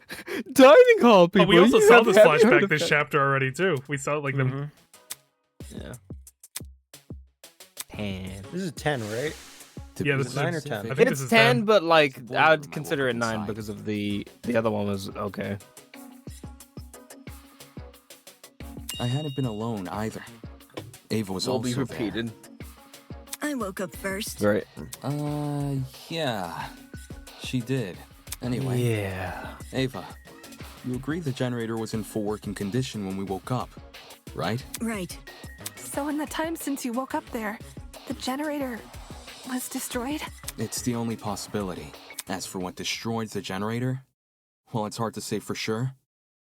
Speaker 1: dining hall, people.
Speaker 2: Oh, we also
Speaker 1: You
Speaker 2: saw
Speaker 1: have
Speaker 2: this
Speaker 1: heard
Speaker 2: flashback
Speaker 1: of
Speaker 2: this
Speaker 1: that.
Speaker 2: chapter already too. We saw like them.
Speaker 1: Yeah. 10.
Speaker 3: This is 10, right?
Speaker 2: Yeah, this
Speaker 3: Is
Speaker 2: is
Speaker 3: it 9 or 10?
Speaker 2: I think
Speaker 1: It's
Speaker 2: this is
Speaker 1: 10, but like I'd consider it 9 because of the other one was okay.
Speaker 20: I hadn't been alone either. Ava was
Speaker 1: Will
Speaker 20: also
Speaker 1: be
Speaker 20: there.
Speaker 1: repeated.
Speaker 6: I woke up first.
Speaker 1: Right.
Speaker 20: Yeah. She did. Anyway.
Speaker 1: Yeah.
Speaker 20: Ava, you agree the generator was in full working condition when we woke up, right?
Speaker 6: Right.
Speaker 17: So in the time since you woke up there, the generator was destroyed?
Speaker 20: It's the only possibility. As for what destroyed the generator, well, it's hard to say for sure.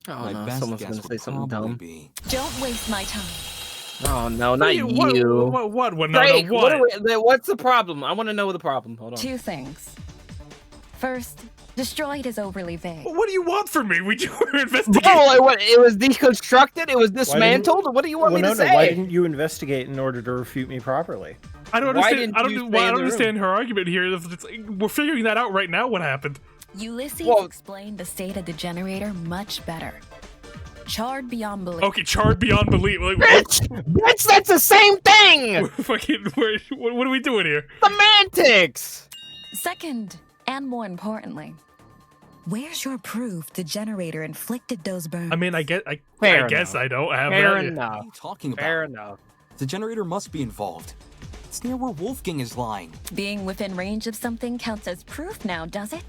Speaker 1: Oh
Speaker 20: My
Speaker 1: no,
Speaker 20: best
Speaker 1: someone's
Speaker 20: guess
Speaker 1: gonna
Speaker 20: would
Speaker 1: say something
Speaker 20: probably
Speaker 1: dumb.
Speaker 20: be
Speaker 21: Don't waste my time.
Speaker 1: Oh no, not you.
Speaker 2: What? No,
Speaker 1: Drake,
Speaker 2: what?
Speaker 1: What's the problem? I want to know the problem. Hold on.
Speaker 21: 2 things. First, destroyed is overly vague.
Speaker 2: What do you want from me? We were investigating.
Speaker 1: Oh, it was deconstructed. It was dismantled. What do you want me to say?
Speaker 3: Why didn't you investigate in order to refute me properly?
Speaker 2: I don't
Speaker 1: Why
Speaker 2: understand.
Speaker 1: didn't you stay
Speaker 2: I
Speaker 1: in
Speaker 2: don't
Speaker 1: the
Speaker 2: understand her argument here. We're figuring that out right now. What happened?
Speaker 21: Ulysses explained the state of the generator much better. Charred beyond belief.
Speaker 2: Okay, charred beyond belief. Like,
Speaker 1: Bitch, that's the same thing.
Speaker 2: What are we doing here?
Speaker 1: Semantics.
Speaker 21: Second, and more importantly, where's your proof the generator inflicted those burns?
Speaker 2: I mean, I guess I don't have
Speaker 1: Fair
Speaker 2: that.
Speaker 1: enough.
Speaker 20: What are you talking about?
Speaker 1: Fair enough.
Speaker 20: The generator must be involved. It's near where Wolfgang is lying.
Speaker 21: Being within range of something counts as proof now, does it?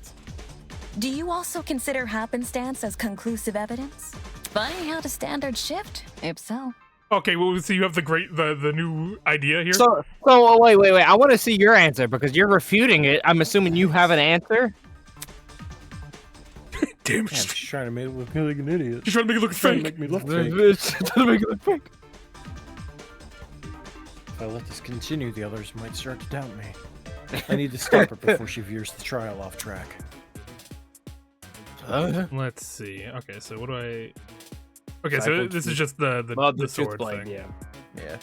Speaker 21: Do you also consider happenstance as conclusive evidence? Funny how the standards shift, if so.
Speaker 2: Okay, well, so you have the new idea here.
Speaker 1: So wait. I want to see your answer because you're refuting it. I'm assuming you have an answer.
Speaker 2: Damn,
Speaker 3: she's trying to make it look like an idiot.
Speaker 2: She's trying to make it look fake.
Speaker 3: Make me look fake.
Speaker 1: Make it look fake.
Speaker 3: If I let this continue, the others might start to doubt me. I need to stop her before she veers the trial off track.
Speaker 2: Let's see. Okay, so what do I? Okay, so this is just the sword
Speaker 1: blade,
Speaker 2: thing.
Speaker 3: Yeah.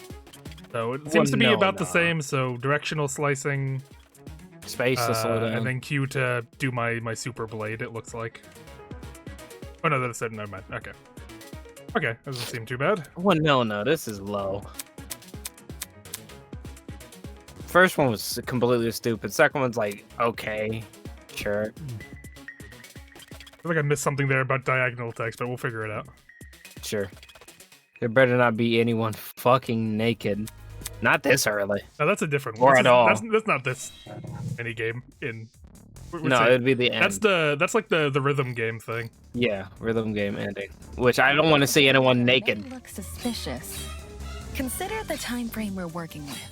Speaker 2: So it seems to be about the same. So directional slicing,
Speaker 1: space to slow down,
Speaker 2: and then Q to do my super blade. It looks like. Oh no, that's it. Never mind. Okay. Okay, doesn't seem too bad.
Speaker 1: Well, no, this is low. First one was completely stupid. Second one's like, okay, sure.
Speaker 2: I feel like I missed something there about diagonal text, but we'll figure it out.
Speaker 1: Sure. There better not be anyone fucking naked. Not this early.
Speaker 2: No, that's a different
Speaker 1: Or
Speaker 2: one.
Speaker 1: at all.
Speaker 2: That's not this any game in.
Speaker 1: No, it'd be the end.
Speaker 2: That's like the rhythm game thing.
Speaker 1: Yeah, rhythm game ending. Which I don't want to see anyone naked.
Speaker 21: Looks suspicious. Consider the time frame we're working with.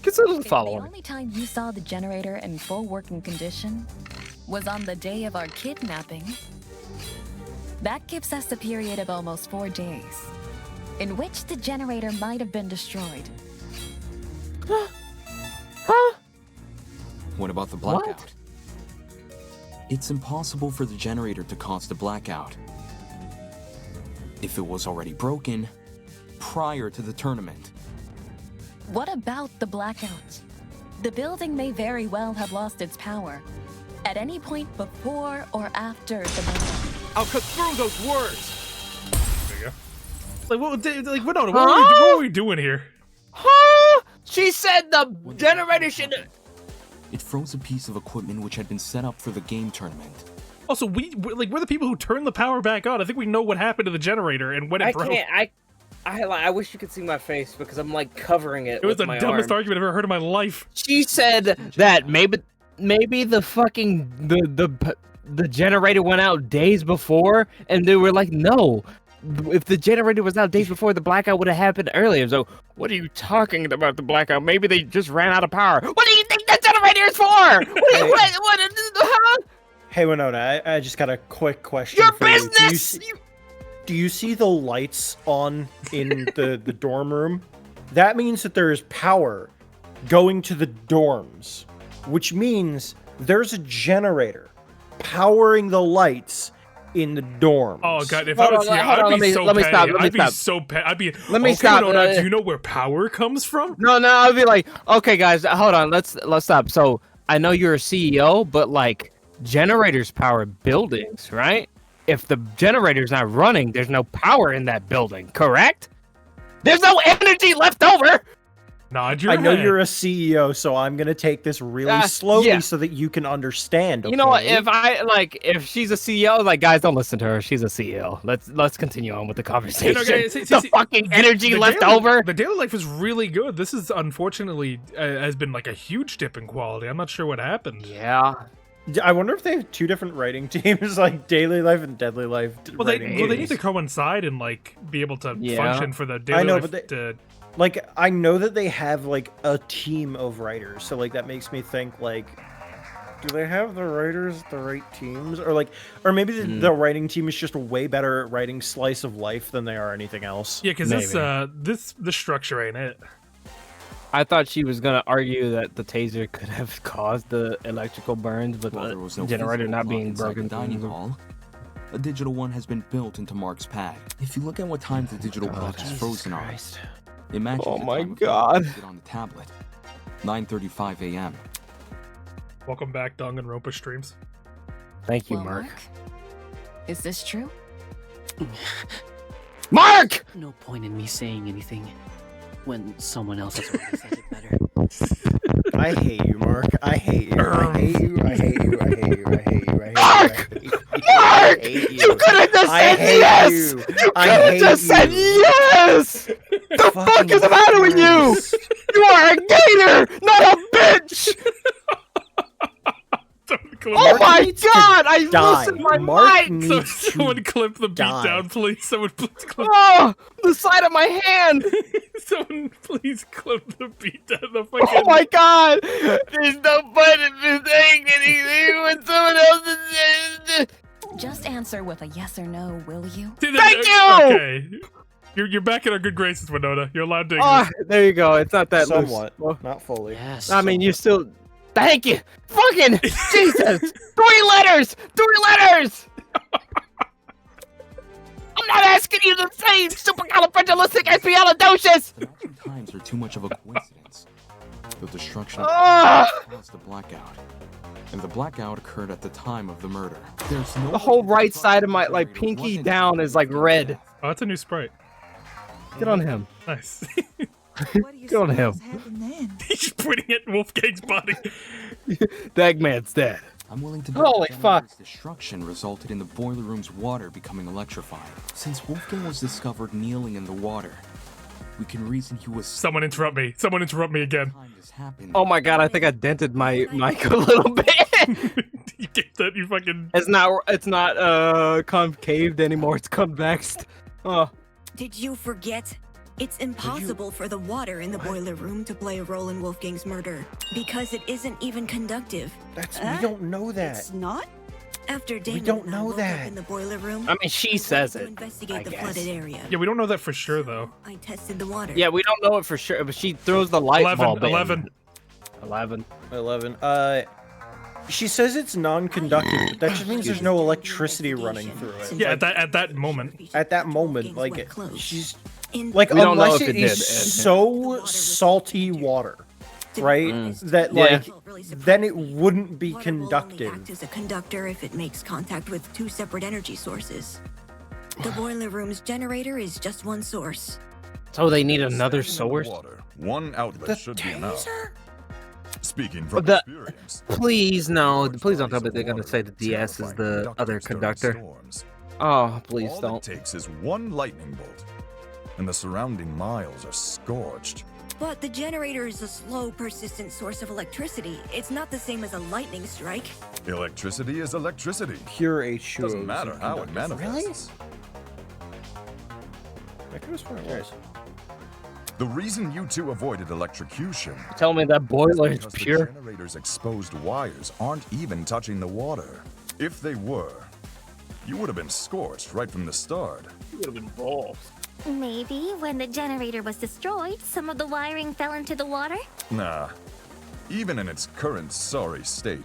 Speaker 1: Consider the
Speaker 21: If the
Speaker 1: following.
Speaker 21: only time you saw the generator in full working condition was on the day of our kidnapping, that gives us a period of almost 4 days, in which the generator might have been destroyed.
Speaker 20: What about the blackout? It's impossible for the generator to cause the blackout if it was already broken prior to the tournament.
Speaker 21: What about the blackout? The building may very well have lost its power at any point before or after the blackout.
Speaker 2: I'll cut through those words. There you go. Like what are we doing here?
Speaker 1: Huh? She said the generator should.
Speaker 20: It froze a piece of equipment which had been set up for the game tournament.
Speaker 2: Also, we're the people who turned the power back on. I think we know what happened to the generator and when it broke.
Speaker 1: I wish you could see my face because I'm like covering it.
Speaker 2: It was
Speaker 1: with
Speaker 2: the
Speaker 1: my
Speaker 2: dumbest
Speaker 1: arm.
Speaker 2: argument I've ever heard in my life.
Speaker 1: She said that maybe the fucking the generator went out days before, and they were like, no. If the generator was out days before, the blackout would have happened earlier. So, what are you talking about the blackout? Maybe they just ran out of power. What do you think that generator is for? Huh?
Speaker 3: Hey, Winona, I just got a quick question
Speaker 1: Your
Speaker 3: for
Speaker 1: business!
Speaker 3: you. Do you see the lights on in the dorm room? That means that there is power going to the dorms, which means there's a generator powering the lights in the dorm.
Speaker 2: Oh god, if I was here, I'd be so petty. I'd be so petty. I'd be.
Speaker 1: Let me stop.
Speaker 2: Do you know where power comes from?
Speaker 1: No, I'd be like, okay, guys, hold on, let's stop. So I know you're a CEO, but like generators power buildings, right? If the generator's not running, there's no power in that building, correct? There's no energy left over.
Speaker 2: Nod your
Speaker 3: I know
Speaker 2: head.
Speaker 3: you're a CEO, so I'm gonna take this really slowly
Speaker 1: yeah.
Speaker 3: so that you can understand. Okay?
Speaker 1: You know what? If she's a CEO, like guys, don't listen to her. She's a CEO. Let's continue on with the conversation. The fucking energy left over.
Speaker 2: The daily life is really good. This is unfortunately has been like a huge dip in quality. I'm not sure what happened.
Speaker 1: Yeah.
Speaker 3: I wonder if they have two different writing teams, like Daily Life and Deadly Life.
Speaker 2: Well, they need to coincide and like be able to function for the daily life.
Speaker 3: But like I know that they have like a team of writers, so like that makes me think like, do they have the writers the right teams, or maybe the writing team is just way better at writing slice of life than they are anything else.
Speaker 2: Yeah, because this structure ain't it.
Speaker 1: I thought she was gonna argue that the taser could have caused the electrical burns, but the generator not being broken.
Speaker 20: Dining hall. A digital one has been built into Mark's pad. If you look at what time the digital clock is frozen on, imagine
Speaker 1: Oh
Speaker 20: the
Speaker 1: my
Speaker 20: time of
Speaker 1: God.
Speaker 20: it on the tablet. 9:35 a.m.
Speaker 2: Welcome back, Danganronpa streams.
Speaker 1: Thank you,
Speaker 21: Well,
Speaker 1: Mark.
Speaker 21: Is this true?
Speaker 1: Mark!
Speaker 7: No point in me saying anything when someone else has already said it better.
Speaker 3: I hate you, Mark. I hate you. I hate you. I hate you. I hate you. I hate you. I hate you.
Speaker 1: Mark! Mark! You could have just said yes! You could have just said yes! The fuck is the matter with you? You are a gator, not a bitch! Oh my god! I loosened my mic!
Speaker 2: Someone clip the beat down, please. Someone please clip.
Speaker 1: Oh, the side of my hand!
Speaker 2: Someone please clip the beat down. The fucking.
Speaker 1: Oh my god! There's no point in me saying anything when someone else is.
Speaker 21: Just answer with a yes or no, will you?
Speaker 1: Thank you!
Speaker 2: Okay. You're back in our good graces, Winona. You're allowed to.
Speaker 1: Oh, there you go. It's not that
Speaker 3: Somewhat.
Speaker 1: loose.
Speaker 3: Not fully.
Speaker 7: Yes.
Speaker 1: I mean, you still. Thank you. Fucking Jesus. 3 letters. 3 letters. I'm not asking you to say supercalifragilisticexpialidocious.
Speaker 20: The matching times are too much of a coincidence. The destruction caused the blackout. And the blackout occurred at the time of the murder. There's no
Speaker 1: The whole right side of my pinky down is like red.
Speaker 2: Oh, that's a new sprite.
Speaker 1: Get on him.
Speaker 2: Nice.
Speaker 1: Get on him.
Speaker 2: He's just pointing at Wolfgang's body.
Speaker 1: That man's dead.
Speaker 20: I'm willing to
Speaker 1: Holy fuck.
Speaker 20: Destruction resulted in the boiler room's water becoming electrified. Since Wolfgang was discovered kneeling in the water, we can reason he was.
Speaker 2: Someone interrupt me. Someone interrupt me again.
Speaker 1: Oh my god, I think I dented my mic a little bit.
Speaker 2: You get that? You fucking.
Speaker 1: It's not concaved anymore. It's convexed. Oh.
Speaker 6: Did you forget? It's impossible for the water in the boiler room to play a role in Wolfgang's murder because it isn't even conductive.
Speaker 3: We don't know that.
Speaker 9: It's not?
Speaker 6: After Damon
Speaker 3: don't
Speaker 6: and I
Speaker 3: know
Speaker 6: woke
Speaker 3: that.
Speaker 6: up in the boiler room,
Speaker 1: I mean, she says
Speaker 6: to
Speaker 1: it.
Speaker 6: investigate
Speaker 1: I
Speaker 6: the
Speaker 1: guess.
Speaker 6: flooded area.
Speaker 2: Yeah, we don't know that for sure though.
Speaker 6: I tested the water.
Speaker 1: Yeah, we don't know it for sure, but she throws the light
Speaker 2: 11,
Speaker 1: bulb in.
Speaker 2: 11.
Speaker 1: 11.
Speaker 3: She says it's non-conductive, but that just means there's no electricity running through it.
Speaker 2: Yeah, at that moment.
Speaker 3: At that moment, like she's
Speaker 6: In
Speaker 3: like
Speaker 1: We don't know
Speaker 3: unless
Speaker 1: if
Speaker 3: it
Speaker 1: it
Speaker 3: is
Speaker 1: did, Ed.
Speaker 3: so salty water, right? That
Speaker 1: Yeah.
Speaker 3: like then it wouldn't be
Speaker 6: Water will only
Speaker 3: conductive.
Speaker 6: act as a conductor if it makes contact with two separate energy sources. The boiler room's generator is just one source.
Speaker 1: So they need another source?
Speaker 22: Water. One outlet should be enough. Speaking from
Speaker 1: The-
Speaker 22: experience.
Speaker 1: Please no. Please don't tell me they're gonna say the DS is the other conductor. Oh, please
Speaker 22: All
Speaker 1: don't.
Speaker 22: it takes is one lightning bolt, and the surrounding miles are scorched.
Speaker 6: But the generator is a slow, persistent source of electricity. It's not the same as a lightning strike.
Speaker 22: Electricity is electricity.
Speaker 3: Pure H2O.
Speaker 22: Doesn't matter how it manifests.
Speaker 3: I could have sworn it was.
Speaker 22: The reason you two avoided electrocution.
Speaker 1: Tell me that boiler is
Speaker 22: because
Speaker 1: pure.
Speaker 22: The generator's exposed wires aren't even touching the water. If they were, you would have been scorched right from the start.
Speaker 1: You would have been balls.
Speaker 12: Maybe when the generator was destroyed, some of the wiring fell into the water?
Speaker 22: Nah. Even in its current sorry state,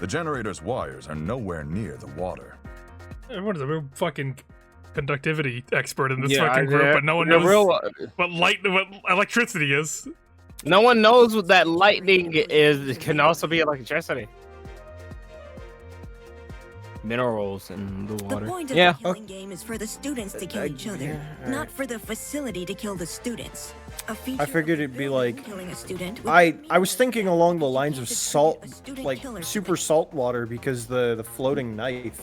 Speaker 22: the generator's wires are nowhere near the water.
Speaker 2: What is it? We're fucking conductivity expert in this
Speaker 1: Yeah,
Speaker 2: fucking group,
Speaker 1: yeah.
Speaker 2: but no one
Speaker 1: Yeah,
Speaker 2: knows
Speaker 1: what
Speaker 2: what electricity is.
Speaker 1: No one knows what that lightning is. It can also be electricity. Minerals in the water.
Speaker 6: The point of the killing game is for the students to kill each other, not for the facility to kill the students. A feature
Speaker 3: I figured it'd be like
Speaker 6: killing a student would
Speaker 3: I was thinking along the lines of salt, like super salt water, because the floating knife.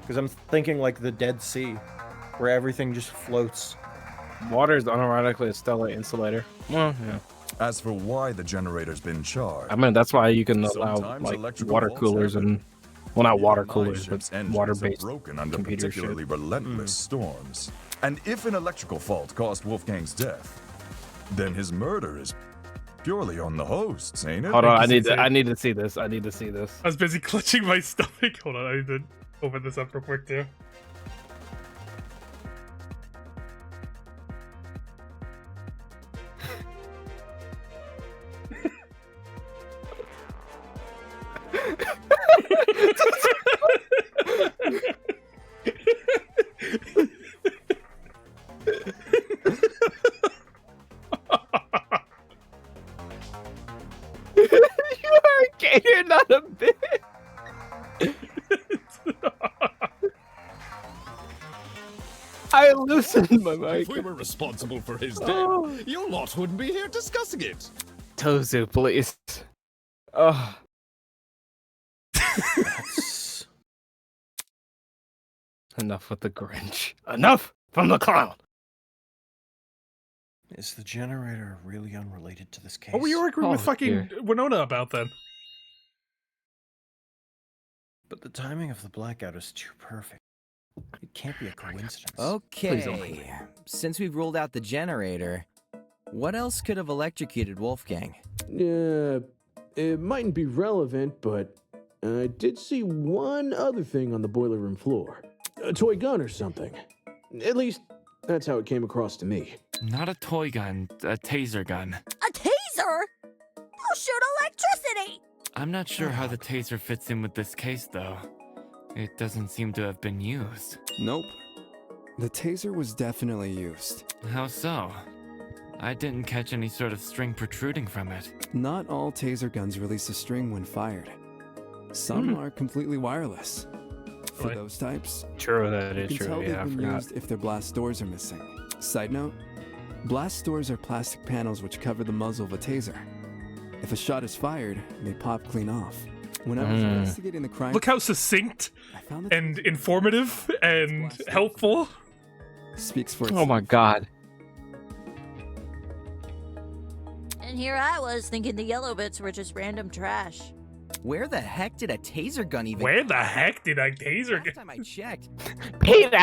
Speaker 3: Because I'm thinking like the Dead Sea, where everything just floats.
Speaker 1: Water is unironically a stellar insulator. Well, yeah.
Speaker 22: As for why the generator's been charged,
Speaker 1: I mean, that's why you can allow
Speaker 22: sometimes
Speaker 1: like
Speaker 22: electrical
Speaker 1: water
Speaker 22: faults
Speaker 1: coolers
Speaker 22: happen.
Speaker 1: and well, not water
Speaker 22: My
Speaker 1: coolers,
Speaker 22: ship's
Speaker 1: but
Speaker 22: engines are
Speaker 1: water-based
Speaker 22: broken under
Speaker 1: computer
Speaker 22: particularly
Speaker 1: shit.
Speaker 22: relentless storms. And if an electrical fault caused Wolfgang's death, then his murder is purely on the hosts, ain't it?
Speaker 1: Hold on, I need to see this. I need to see this.
Speaker 2: I was busy clutching my stomach. Hold on, I need to open this up real quick too.
Speaker 1: You are a gator, not a bitch. I loosened my mic.
Speaker 10: If we were responsible for his death,
Speaker 1: Oh.
Speaker 10: you lot wouldn't be here discussing it.
Speaker 1: Tozu, please. Oh. Enough with the Grinch. Enough from the clown.
Speaker 3: Is the generator really unrelated to this case?
Speaker 2: What were you arguing with fucking Winona about then?
Speaker 3: But the timing of the blackout is too perfect. It can't be a coincidence.
Speaker 13: Okay, since we've ruled out the generator, what else could have electrocuted Wolfgang?
Speaker 19: It mightn't be relevant, but I did see one other thing on the boiler room floor. A toy gun or something. At least, that's how it came across to me.
Speaker 18: Not a toy gun, a taser gun.
Speaker 15: A taser? I'll shoot electricity!
Speaker 18: I'm not sure how the taser fits in with this case, though. It doesn't seem to have been used.
Speaker 14: Nope. The taser was definitely used.
Speaker 18: How so? I didn't catch any sort of string protruding from it.
Speaker 14: Not all taser guns release a string when fired. Some are completely wireless. For those types,
Speaker 1: True, that
Speaker 14: you
Speaker 1: is
Speaker 14: can
Speaker 1: true.
Speaker 14: tell
Speaker 1: Yeah, I
Speaker 14: they've been
Speaker 1: forgot.
Speaker 14: used if their blast doors are missing. Side note, blast doors are plastic panels which cover the muzzle of a taser. If a shot is fired, they pop clean off. When I was investigating the crime,
Speaker 2: Look how succinct and informative and helpful.
Speaker 14: Speaks for
Speaker 1: Oh my god.
Speaker 15: And here I was thinking the yellow bits were just random trash.
Speaker 13: Where the heck did a taser gun even
Speaker 2: Where the heck did a taser
Speaker 13: Last time I checked.
Speaker 1: Peter,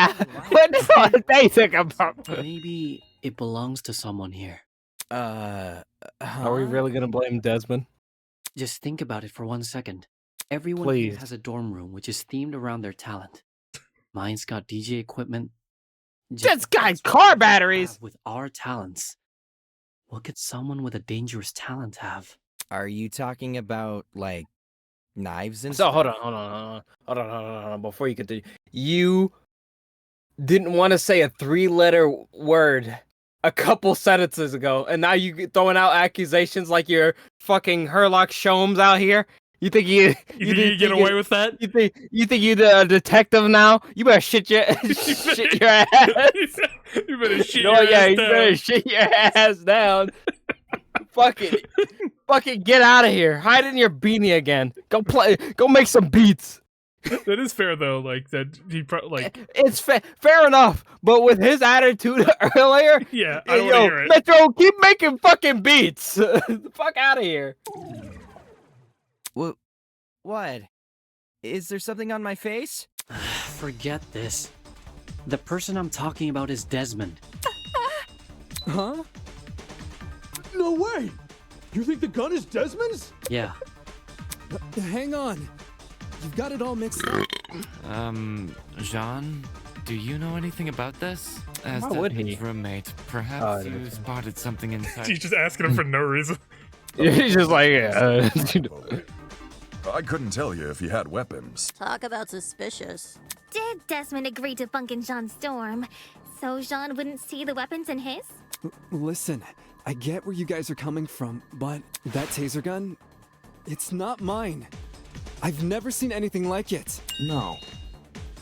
Speaker 1: where did the taser come from?
Speaker 7: Maybe It belongs to someone here.
Speaker 1: Are we really gonna blame Desmond?
Speaker 7: Just think about it for 1 second. Everyone
Speaker 1: Please.
Speaker 7: here has a dorm room which is themed around their talent. Mine's got DJ equipment.
Speaker 1: That's got car batteries!
Speaker 7: With our talents. What could someone with a dangerous talent have?
Speaker 13: Are you talking about, like, knives and
Speaker 1: So
Speaker 13: stuff?
Speaker 1: hold on. Before you continue, you didn't want to say a 3-letter word a couple sentences ago, and now you throwing out accusations like you're fucking Herlock Sholmes out here. You think you
Speaker 2: get away with that?
Speaker 1: You think you're a detective now? You better shit your shit your ass.
Speaker 2: You better shit
Speaker 1: No,
Speaker 2: your
Speaker 1: yeah,
Speaker 2: ass
Speaker 1: you
Speaker 2: down.
Speaker 1: better shit your ass down. Fucking get out of here. Hide in your beanie again. Go make some beats.
Speaker 2: That is fair though. Like that, he like
Speaker 1: it's fair enough. But with his attitude earlier,
Speaker 2: yeah, I don't want to hear it.
Speaker 1: Metro, keep making fucking beats. The fuck out of here.
Speaker 13: What? Is there something on my face?
Speaker 7: Forget this. The person I'm talking about is Desmond.
Speaker 19: Huh? No way! You think the gun is Desmond's?
Speaker 7: Yeah.
Speaker 14: Hang on. You've got it all mixed up.
Speaker 18: Jean, do you know anything about this? As
Speaker 1: Why would he?
Speaker 18: Desmond's roommate, perhaps you spotted something inside.
Speaker 2: He's just asking him for no reason.
Speaker 1: He's just like,
Speaker 22: I couldn't tell you if he had weapons.
Speaker 15: Talk about suspicious.
Speaker 12: Did Desmond agree to bunk in Jean's dorm so Jean wouldn't see the weapons in his?
Speaker 14: Listen, I get where you guys are coming from, but that taser gun, it's not mine. I've never seen anything like it.
Speaker 20: No,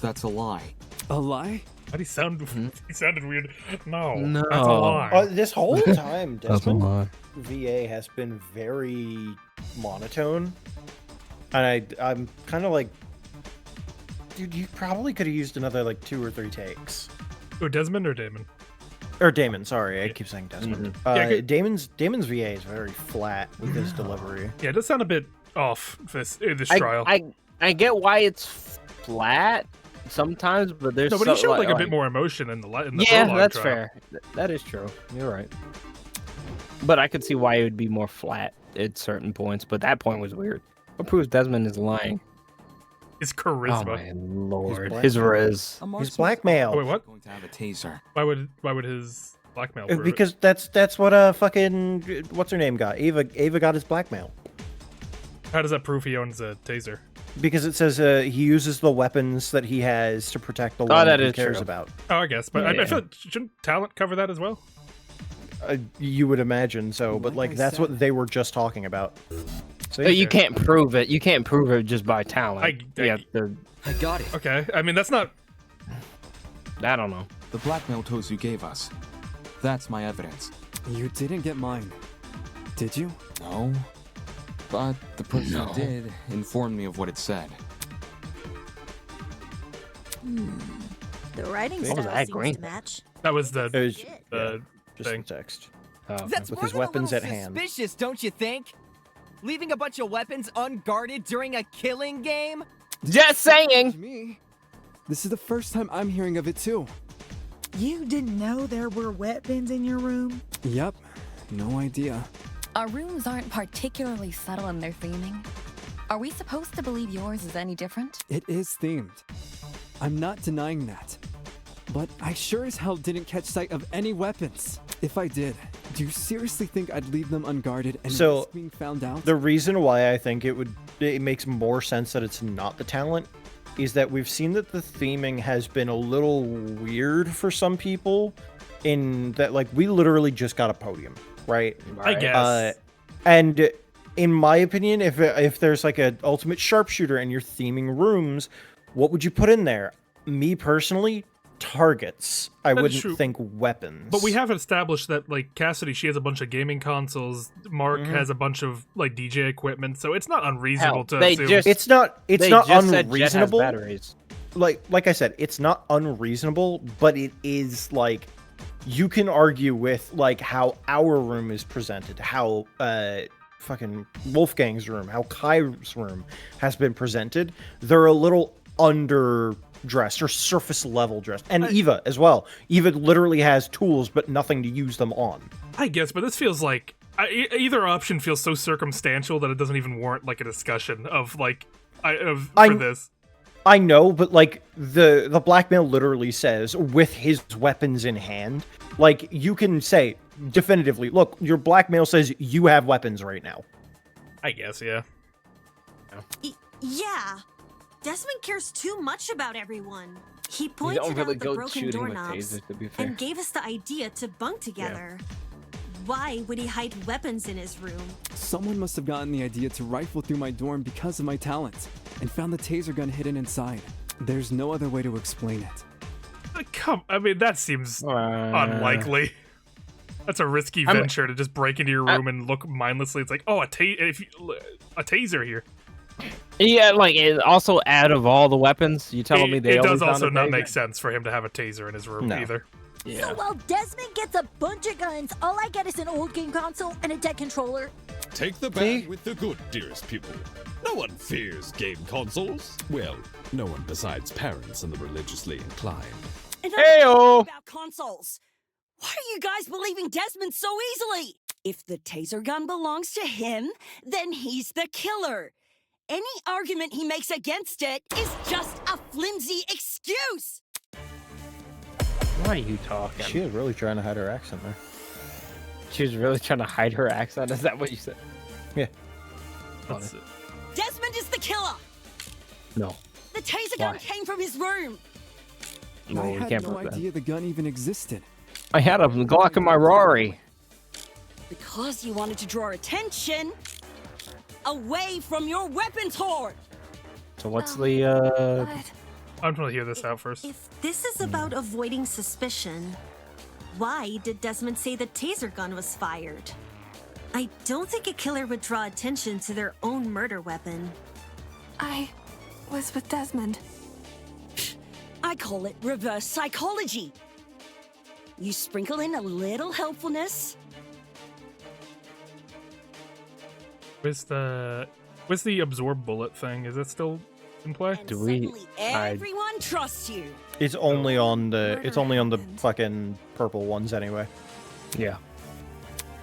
Speaker 20: that's a lie.
Speaker 14: A lie?
Speaker 2: How he sounded? He sounded weird. No,
Speaker 1: No.
Speaker 2: that's a lie.
Speaker 3: This whole time,
Speaker 1: That's a
Speaker 3: Desmond
Speaker 1: lie.
Speaker 3: VA has been very monotone, and I'm kind of like, dude, you probably could have used another like 2 or 3 takes.
Speaker 2: Oh, Desmond or Damon?
Speaker 3: Or Damon, sorry, I keep saying Desmond.
Speaker 2: Yeah,
Speaker 3: Damon's VA is very flat with his delivery.
Speaker 2: Yeah, it does sound a bit off this trial.
Speaker 1: I get why it's flat sometimes, but there's
Speaker 2: No, but he showed like a bit more emotion in the
Speaker 1: yeah,
Speaker 2: prologue
Speaker 1: that's
Speaker 2: trial.
Speaker 1: fair. That is true. You're right. But I could see why it would be more flat at certain points. But that point was weird. What proves Desmond is lying?
Speaker 2: His charisma.
Speaker 1: Oh my lord, his riz.
Speaker 3: He's blackmail.
Speaker 2: Oh, wait, what?
Speaker 20: Going to have a taser.
Speaker 2: Why would his blackmail prove it?
Speaker 3: Because that's what fucking what's her name got. Ava got his blackmail.
Speaker 2: How does that prove he owns a taser?
Speaker 3: Because it says he uses the weapons that he has to protect the one
Speaker 1: that
Speaker 3: he
Speaker 1: is
Speaker 3: cares
Speaker 1: true.
Speaker 3: about.
Speaker 2: Oh, I guess, but I
Speaker 1: Yeah.
Speaker 2: feel like, shouldn't talent cover that as well?
Speaker 3: You would imagine so, but like that's what they were just talking about. So
Speaker 1: You can't prove it. You can't prove it just by talent.
Speaker 13: I got it.
Speaker 2: Okay, I mean that's not.
Speaker 1: I don't know.
Speaker 20: The blackmail tools you gave us. That's my evidence.
Speaker 14: You didn't get mine, did you?
Speaker 20: No. But the person who did informed me of what it said.
Speaker 15: The writing
Speaker 1: What was
Speaker 15: style
Speaker 1: that,
Speaker 15: seems
Speaker 1: green?
Speaker 15: to match.
Speaker 2: That was the
Speaker 3: Just
Speaker 2: thing.
Speaker 3: text.
Speaker 13: That's
Speaker 3: with
Speaker 13: more
Speaker 3: his
Speaker 13: than
Speaker 3: weapons
Speaker 13: a
Speaker 3: at
Speaker 13: little
Speaker 3: hand.
Speaker 13: suspicious, don't you think? Leaving a bunch of weapons unguarded during a killing game?
Speaker 1: Just saying.
Speaker 14: Me? This is the first time I'm hearing of it too.
Speaker 16: You didn't know there were weapons in your room?
Speaker 14: Yep, no idea.
Speaker 21: Our rooms aren't particularly subtle in their theming. Are we supposed to believe yours is any different?
Speaker 14: It is themed. I'm not denying that. But I sure as hell didn't catch sight of any weapons. If I did, do you seriously think I'd leave them unguarded and
Speaker 3: So,
Speaker 14: risk being found out?
Speaker 3: The reason why I think it makes more sense that it's not the talent is that we've seen that the theming has been a little weird for some people in that, like, we literally just got a podium, right?
Speaker 2: I guess.
Speaker 3: And in my opinion, if there's like an ultimate sharpshooter and you're theming rooms, what would you put in there? Me personally, targets. I
Speaker 2: That is
Speaker 3: wouldn't
Speaker 2: true.
Speaker 3: think weapons.
Speaker 2: But we have established that like Cassidy, she has a bunch of gaming consoles. Mark
Speaker 3: Mhm.
Speaker 2: has a bunch of like DJ equipment, so it's not unreasonable
Speaker 1: Hell,
Speaker 2: to
Speaker 1: they
Speaker 2: assume.
Speaker 1: just-
Speaker 3: It's not
Speaker 1: They
Speaker 3: not
Speaker 1: just said Jet has
Speaker 3: unreasonable.
Speaker 1: batteries.
Speaker 3: Like I said, it's not unreasonable, but it is like you can argue with like how our room is presented, how fucking Wolfgang's room, how Kai's room has been presented. They're a little under dressed or surface level dressed. And Eva as well. Eva literally has tools, but nothing to use them on.
Speaker 2: I guess, but this feels like either option feels so circumstantial that it doesn't even warrant like a discussion of like for this.
Speaker 3: I know, but like the blackmail literally says with his weapons in hand. Like you can say definitively, look, your blackmail says you have weapons right now.
Speaker 2: I guess, yeah.
Speaker 5: Yeah. Desmond cares too much about everyone. He pointed out the broken doorknobs and gave us the idea to bunk together. Yeah. Why would he hide weapons in his room?
Speaker 14: Someone must have gotten the idea to rifle through my dorm because of my talents, and found the taser gun hidden inside. There's no other way to explain it.
Speaker 2: I mean, that seems unlikely. That's a risky venture to just break into your room and look mindlessly. It's like, oh, a taser here.
Speaker 1: Yeah, like, also out of all the weapons, you telling me they
Speaker 2: it
Speaker 1: always
Speaker 2: does also
Speaker 1: found a
Speaker 2: not
Speaker 1: taser?
Speaker 2: make sense for him to have a taser in his room either.
Speaker 15: Yeah. So while Desmond gets a bunch of guns, all I get is an old game console and a dead controller.
Speaker 10: Take the bad with the good, dearest pupil. No one fears game consoles. Well, no one besides parents and the religiously inclined.
Speaker 9: And I'm about consoles. Why are you guys believing Desmond so easily? If the taser gun belongs to him, then he's the killer. Any argument he makes against it is just a flimsy excuse.
Speaker 1: Why are you talking?
Speaker 3: She was really trying to hide her accent there.
Speaker 1: She was really trying to hide her accent? Is that what you said?
Speaker 3: Yeah.
Speaker 9: Desmond is the killer.
Speaker 1: No.
Speaker 9: The taser gun came from his room.
Speaker 1: No,
Speaker 14: I
Speaker 1: we
Speaker 14: had
Speaker 1: can't
Speaker 14: no
Speaker 1: prove that.
Speaker 14: idea the gun even existed.
Speaker 1: I had a Glock in my Rari.
Speaker 9: Because you wanted to draw attention away from your weapons hoard.
Speaker 1: So what's the
Speaker 2: I'm trying to hear this out first.
Speaker 5: If this is about avoiding suspicion, why did Desmond say the taser gun was fired? I don't think a killer would draw attention to their own murder weapon.
Speaker 17: I was with Desmond.
Speaker 9: I call it reverse psychology. You sprinkle in a little helpfulness.
Speaker 2: Where's the absorb bullet thing? Is it still in play?
Speaker 1: Do we?
Speaker 9: Everyone trusts you.
Speaker 3: It's only on the fucking purple ones anyway.
Speaker 1: Yeah.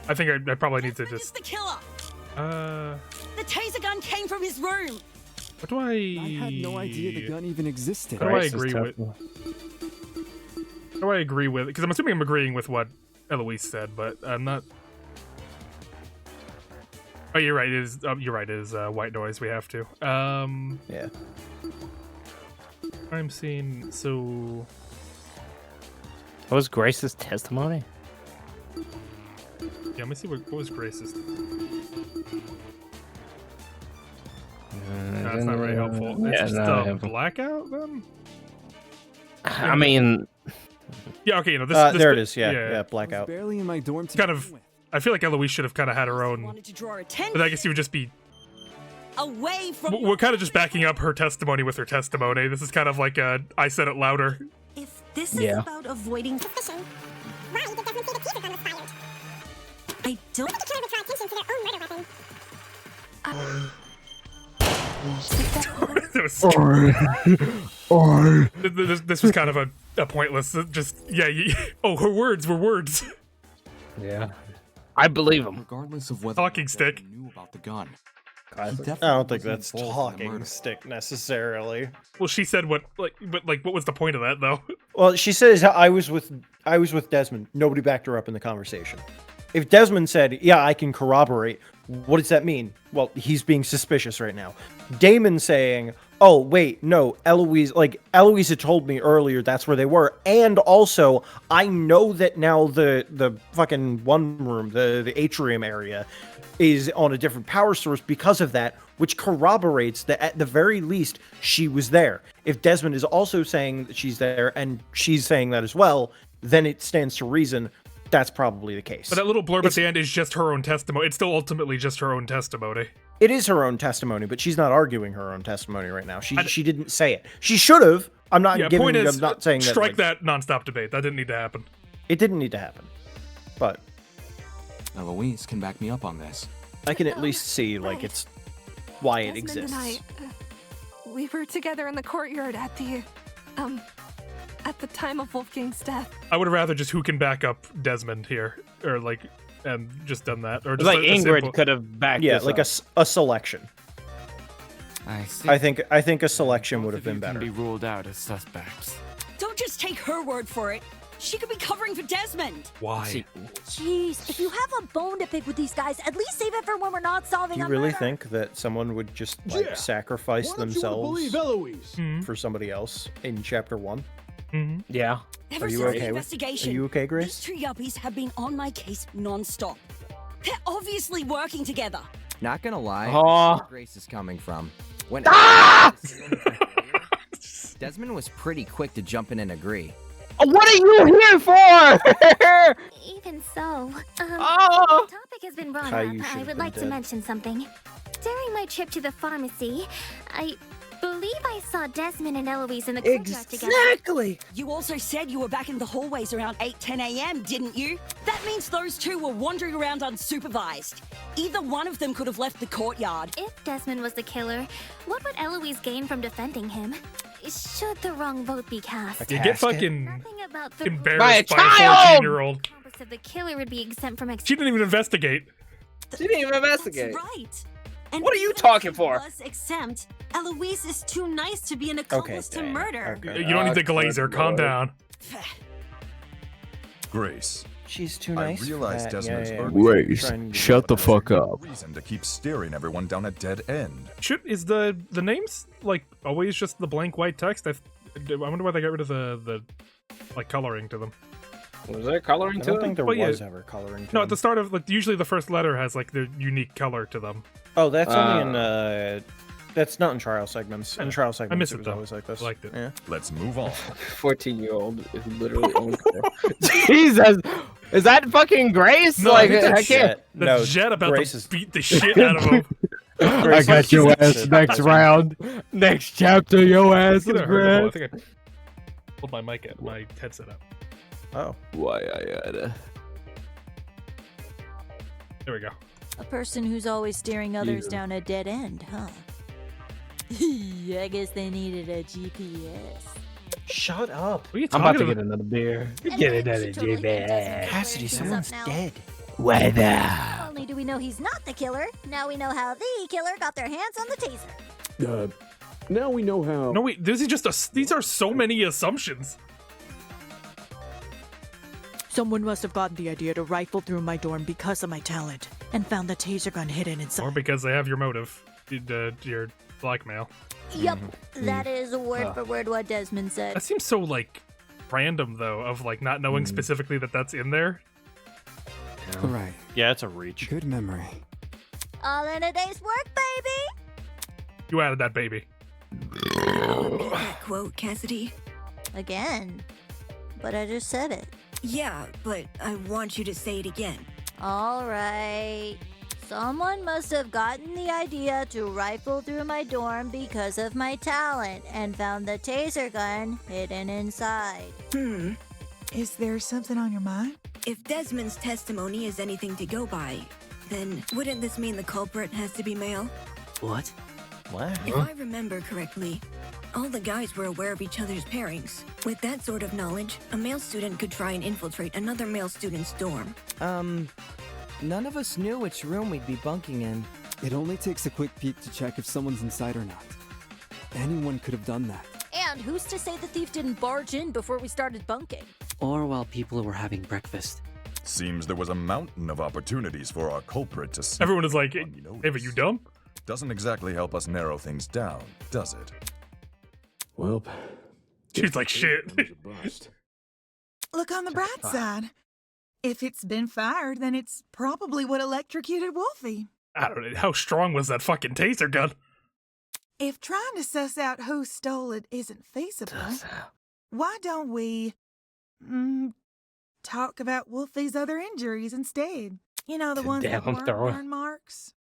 Speaker 2: I think I probably need to just.
Speaker 9: The killer.
Speaker 2: The
Speaker 9: taser gun came from his room.
Speaker 2: What do I?
Speaker 14: I had no idea the gun even existed.
Speaker 2: How do I agree with? How do I agree with? Because I'm assuming I'm agreeing with what Eloise said, but I'm not. Oh, you're right. It is you're right. It is white noise. We have to.
Speaker 3: Yeah.
Speaker 2: I'm seeing so.
Speaker 1: What was Grace's testimony?
Speaker 2: Yeah, let me see what was Grace's. That's not very helpful. It's just a blackout then.
Speaker 1: I mean.
Speaker 2: Yeah. Okay. You know this.
Speaker 3: There it is. Yeah. Blackout.
Speaker 14: Barely in my dorm.
Speaker 2: Kind of. I feel like Eloise should have kind of had her own. But I guess you would just be.
Speaker 9: Away from.
Speaker 2: We're kind of just backing up her testimony with her testimony. This is kind of like a I said it louder.
Speaker 5: If this is about avoiding suspicion, why did Desmond say the taser gun was fired? I don't think the killer would draw attention to their own murder
Speaker 2: weapon. This was kind of a pointless. Just her words were words.
Speaker 1: Yeah, I believe him.
Speaker 20: Regardless of whether
Speaker 2: talking stick
Speaker 20: knew about the gun.
Speaker 3: I don't think that's talking stick necessarily.
Speaker 2: Well, she said what what was the point of that though?
Speaker 3: Well, she says I was with Desmond. Nobody backed her up in the conversation. If Desmond said, "Yeah, I can corroborate," what does that mean? Well, he's being suspicious right now. Damon saying, "Oh, wait, no, Eloise had told me earlier that's where they were, and also I know that now the fucking one room, the atrium area, is on a different power source because of that," which corroborates that at the very least she was there. If Desmond is also saying that she's there and she's saying that as well, then it stands to reason that's probably the case.
Speaker 2: But that little blurb at the end is just her own testimony. It's still ultimately just her own testimony.
Speaker 3: It is her own testimony, but she's not arguing her own testimony right now. She didn't say it. She should have. I'm not giving.
Speaker 2: Point is,
Speaker 3: I'm not saying that.
Speaker 2: Strike that nonstop debate. That didn't need to happen.
Speaker 3: It didn't need to happen, but
Speaker 20: Eloise can back me up on this.
Speaker 3: I can at least see it's why it
Speaker 17: Desmond
Speaker 3: exists.
Speaker 17: and I, we were together in the courtyard at the At the time of Wolfgang's death.
Speaker 2: I would have rather just who can back up Desmond here, or like, and just done that, or just
Speaker 1: like
Speaker 2: a
Speaker 1: Ingrid
Speaker 2: simple...
Speaker 1: could have backed.
Speaker 3: Yeah,
Speaker 1: this
Speaker 3: like
Speaker 1: up.
Speaker 3: a selection.
Speaker 18: I see.
Speaker 3: I think a selection would have been better.
Speaker 18: Can be ruled out as suspects.
Speaker 9: Don't just take her word for it. She could be covering for Desmond.
Speaker 2: Why?
Speaker 15: Jeez, if you have a bone to pick with these guys, at least save it for when we're not solving
Speaker 3: Do you
Speaker 15: a
Speaker 3: really
Speaker 15: murder.
Speaker 3: think that someone would just like sacrifice themselves for somebody else in chapter 1?
Speaker 1: Yeah.
Speaker 9: Ever
Speaker 3: Are you
Speaker 9: since the
Speaker 3: okay? Are
Speaker 9: investigation,
Speaker 3: you okay,
Speaker 9: these
Speaker 3: Grace?
Speaker 9: two yuppies have been on my case non-stop. They're obviously working together.
Speaker 13: Not gonna lie,
Speaker 1: Aw.
Speaker 13: I see where Grace is coming from. When Desmond was pretty quick to jump in and agree.
Speaker 1: What are you here for?
Speaker 12: Even so,
Speaker 1: Oh!
Speaker 12: the topic has been brought
Speaker 3: Caillou
Speaker 12: up.
Speaker 3: should
Speaker 12: I
Speaker 3: have
Speaker 12: would
Speaker 3: been
Speaker 12: like to
Speaker 3: dead.
Speaker 12: mention something. During my trip to the pharmacy, I believe I saw Desmond and Eloise in the courtyard together.
Speaker 9: Exactly. You also said you were back in the hallways around 8-10 a.m., didn't you? That means those two were wandering around unsupervised. Either one of them could have left the courtyard.
Speaker 12: If Desmond was the killer, what would Eloise gain from defending him? Should the wrong vote be cast?
Speaker 2: You get fucking
Speaker 12: Nothing about the
Speaker 2: embarrassed by a
Speaker 12: child!
Speaker 2: 14-year-old.
Speaker 12: Compass of the killer would be exempt from
Speaker 2: She didn't even investigate.
Speaker 1: She didn't even investigate.
Speaker 5: That's right. And
Speaker 1: What are you
Speaker 5: even if
Speaker 1: talking
Speaker 5: she
Speaker 1: for?
Speaker 5: Was exempt. Eloise is too nice to be an accomplice to murder.
Speaker 2: You don't need the glazer. Calm down.
Speaker 22: Grace.
Speaker 3: She's too nice.
Speaker 22: I realize
Speaker 3: for that.
Speaker 22: Desmond's
Speaker 3: yeah.
Speaker 22: early
Speaker 1: Grace,
Speaker 22: trying to
Speaker 1: shut the
Speaker 22: but
Speaker 1: fuck
Speaker 22: there's no
Speaker 1: up.
Speaker 22: Reason to keep steering everyone down a dead end.
Speaker 2: Is the names like always just the blank white text? I wonder why they got rid of the like coloring to them.
Speaker 1: Was there coloring
Speaker 3: I
Speaker 1: to
Speaker 3: don't
Speaker 1: them?
Speaker 3: think there
Speaker 2: Well, yeah.
Speaker 3: was ever coloring to
Speaker 2: No,
Speaker 3: them.
Speaker 2: at the start of like usually the first letter has like the unique color to them.
Speaker 3: Oh, that's only in that's not in trial segments. In trial segments,
Speaker 2: miss
Speaker 3: it
Speaker 2: it,
Speaker 3: was
Speaker 2: though.
Speaker 3: always like this.
Speaker 2: I liked it.
Speaker 3: Yeah.
Speaker 22: Let's move on.
Speaker 1: 14-year-old who literally owns her. Jesus, is that fucking Grace?
Speaker 2: No,
Speaker 1: like
Speaker 2: I think
Speaker 1: I can't.
Speaker 2: That's Jet about
Speaker 3: Grace
Speaker 2: to
Speaker 3: is-
Speaker 2: beat the shit out of him.
Speaker 1: I got your ass next round. Next chapter, your ass
Speaker 2: I
Speaker 1: is
Speaker 2: think I heard it.
Speaker 1: Grace.
Speaker 2: I think I pulled my headset up.
Speaker 3: Oh.
Speaker 1: Why I had
Speaker 2: There we go.
Speaker 15: A person who's always steering others down a dead end, huh? I guess they needed a GPS.
Speaker 3: Shut up.
Speaker 2: What are you
Speaker 1: I'm about to
Speaker 2: talking
Speaker 1: get another beer. Get another beer.
Speaker 3: Cassidy, someone's dead.
Speaker 1: Weather.
Speaker 15: Not only do we know he's not the killer, now we know how the killer got their hands on the taser.
Speaker 19: Now we know how.
Speaker 2: No wait, this is just these are so many assumptions.
Speaker 4: Someone must have gotten the idea to rifle through my dorm because of my talent, and found the taser gun hidden inside.
Speaker 2: Or because they have your motive, your blackmail.
Speaker 15: Yup, that is word for word what Desmond said.
Speaker 2: That seems so like random though, of like not knowing specifically that that's in there.
Speaker 14: All right.
Speaker 3: Yeah, it's a reach.
Speaker 14: Good memory.
Speaker 15: All in a day's work, baby!
Speaker 2: You added that baby.
Speaker 6: That quote, Cassidy?
Speaker 15: Again. But I just said it.
Speaker 6: Yeah, but I want you to say it again.
Speaker 15: Alright. Someone must have gotten the idea to rifle through my dorm because of my talent and found the taser gun hidden inside.
Speaker 16: Is there something on your mind?
Speaker 6: If Desmond's testimony is anything to go by, then wouldn't this mean the culprit has to be male?
Speaker 7: What?
Speaker 3: What?
Speaker 6: If I remember correctly, all the guys were aware of each other's pairings. With that sort of knowledge, a male student could try and infiltrate another male student's dorm.
Speaker 13: None of us knew which room we'd be bunking in.
Speaker 14: It only takes a quick peek to check if someone's inside or not. Anyone could have done that.
Speaker 15: And who's to say the thief didn't barge in before we started bunking?
Speaker 7: Or while people were having breakfast.
Speaker 22: Seems there was a mountain of opportunities for our culprit to sneak
Speaker 2: Everyone is like,
Speaker 22: up
Speaker 2: hey,
Speaker 22: on
Speaker 2: but you dumb?
Speaker 22: Doesn't exactly help us narrow things down, does it?
Speaker 19: Well,
Speaker 2: She's like, shit.
Speaker 16: Look on the bright side. If it's been fired, then it's probably what electrocuted Wolfie.
Speaker 2: I don't know. How strong was that fucking taser gun?
Speaker 16: If trying to suss out who stole it isn't feasible, why don't we talk about Wolfie's other injuries instead? You know, the ones that weren't burn marks?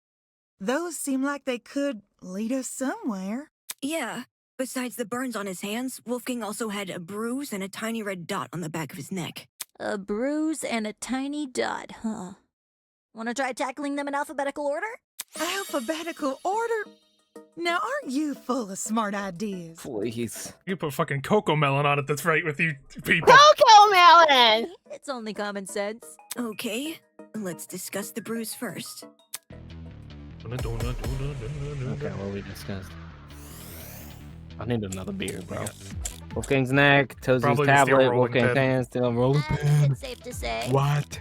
Speaker 16: Those seem like they could lead us somewhere.
Speaker 6: Yeah. Besides the burns on his hands, Wolfgang also had a bruise and a tiny red dot on the back of his neck.
Speaker 15: A bruise and a tiny dot, huh? Want to try tackling them in alphabetical order?
Speaker 16: Alphabetical order? Now, aren't you full of smart ideas?
Speaker 1: Please.
Speaker 2: You put fucking cocoa melon on it. That's right with you people.
Speaker 15: Cocoa melon! It's only common sense.
Speaker 6: Okay, let's discuss the bruise first.
Speaker 1: Okay, what we discussed. I need another beer, bro. Wolfgang's neck, Tozu's
Speaker 2: Probably the steel
Speaker 1: tablet,
Speaker 2: rolling
Speaker 1: Wolfgang's
Speaker 2: pin.
Speaker 1: hand, steel rolling pin.
Speaker 15: It's safe to say.
Speaker 1: What?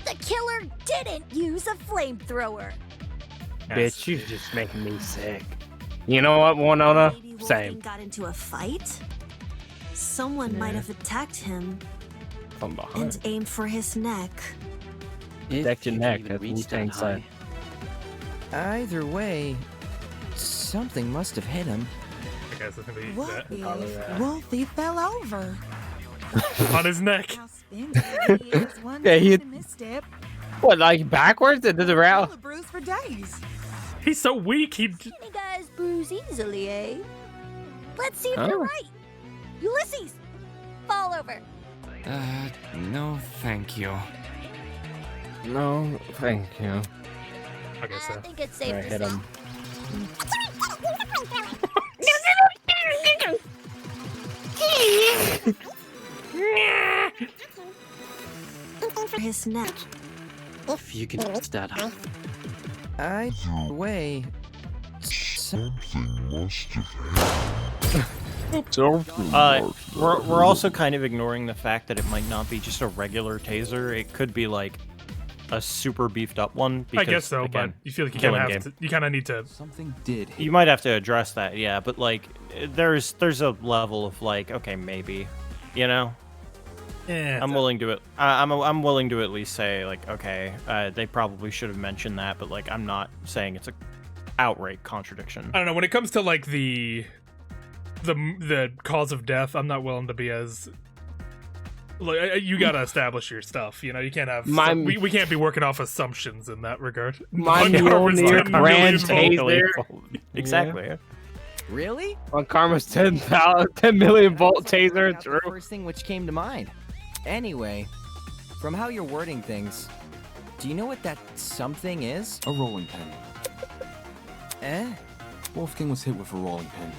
Speaker 15: The killer didn't use a flamethrower.
Speaker 1: Bitch, you just making me sick. You know what, Winona?
Speaker 5: Maybe
Speaker 1: Same.
Speaker 5: Wolfgang got into a fight? Someone might have attacked him
Speaker 1: From
Speaker 5: and
Speaker 1: behind.
Speaker 5: aimed for his neck.
Speaker 1: Protect your neck, as Wu-Tang said.
Speaker 13: Either way, something must have hit him.
Speaker 2: I guess it's gonna be
Speaker 16: What
Speaker 2: that.
Speaker 16: if Wolfie fell over?
Speaker 2: On his neck.
Speaker 16: How spendy he is, one
Speaker 1: Yeah, he-
Speaker 16: misstep,
Speaker 1: What, like backwards into the route?
Speaker 16: a bruise for days.
Speaker 2: He's so weak. He.
Speaker 15: Skinny guys bruise easily, eh? Let's see if
Speaker 1: Oh.
Speaker 15: you're right. Ulysses, fall over.
Speaker 18: No, thank you.
Speaker 1: No, thank you.
Speaker 2: I guess
Speaker 15: I
Speaker 2: so.
Speaker 15: think it's safe
Speaker 1: Alright,
Speaker 15: to
Speaker 1: hit
Speaker 15: say.
Speaker 1: him.
Speaker 5: For his neck.
Speaker 7: If you can fix that up.
Speaker 13: Either way,
Speaker 22: Something must have
Speaker 3: We're also kind of ignoring the fact that it might not be just a regular taser. It could be like a super beefed up one.
Speaker 2: I
Speaker 3: Because,
Speaker 2: guess so,
Speaker 3: again,
Speaker 2: but you feel like you
Speaker 3: killing
Speaker 2: kind of
Speaker 3: game.
Speaker 2: have to. You kind of need to.
Speaker 20: Something did hit.
Speaker 3: You might have to address that, yeah. But like, there's a level of like, okay, maybe, you know.
Speaker 2: Yeah.
Speaker 3: I'm willing to it. I'm willing to at least say like, okay, they probably should have mentioned that, but like, I'm not saying it's a outright contradiction.
Speaker 2: I don't know. When it comes to like the cause of death, I'm not willing to be as. Like, you gotta establish your stuff. You know, you can't have. We can't be working off assumptions in that regard.
Speaker 1: My
Speaker 2: One Karma's
Speaker 1: Mjolnir
Speaker 2: 10
Speaker 1: brand
Speaker 2: million volt.
Speaker 1: taser.
Speaker 3: Exactly.
Speaker 1: Yeah.
Speaker 13: really?
Speaker 1: On Karma's 10 million volt taser,
Speaker 13: That's
Speaker 1: true.
Speaker 13: the first thing which came to mind. Anyway, from how you're wording things, do you know what that something is?
Speaker 20: A rolling pin.
Speaker 13: Eh?
Speaker 20: Wolfgang was hit with a rolling pin.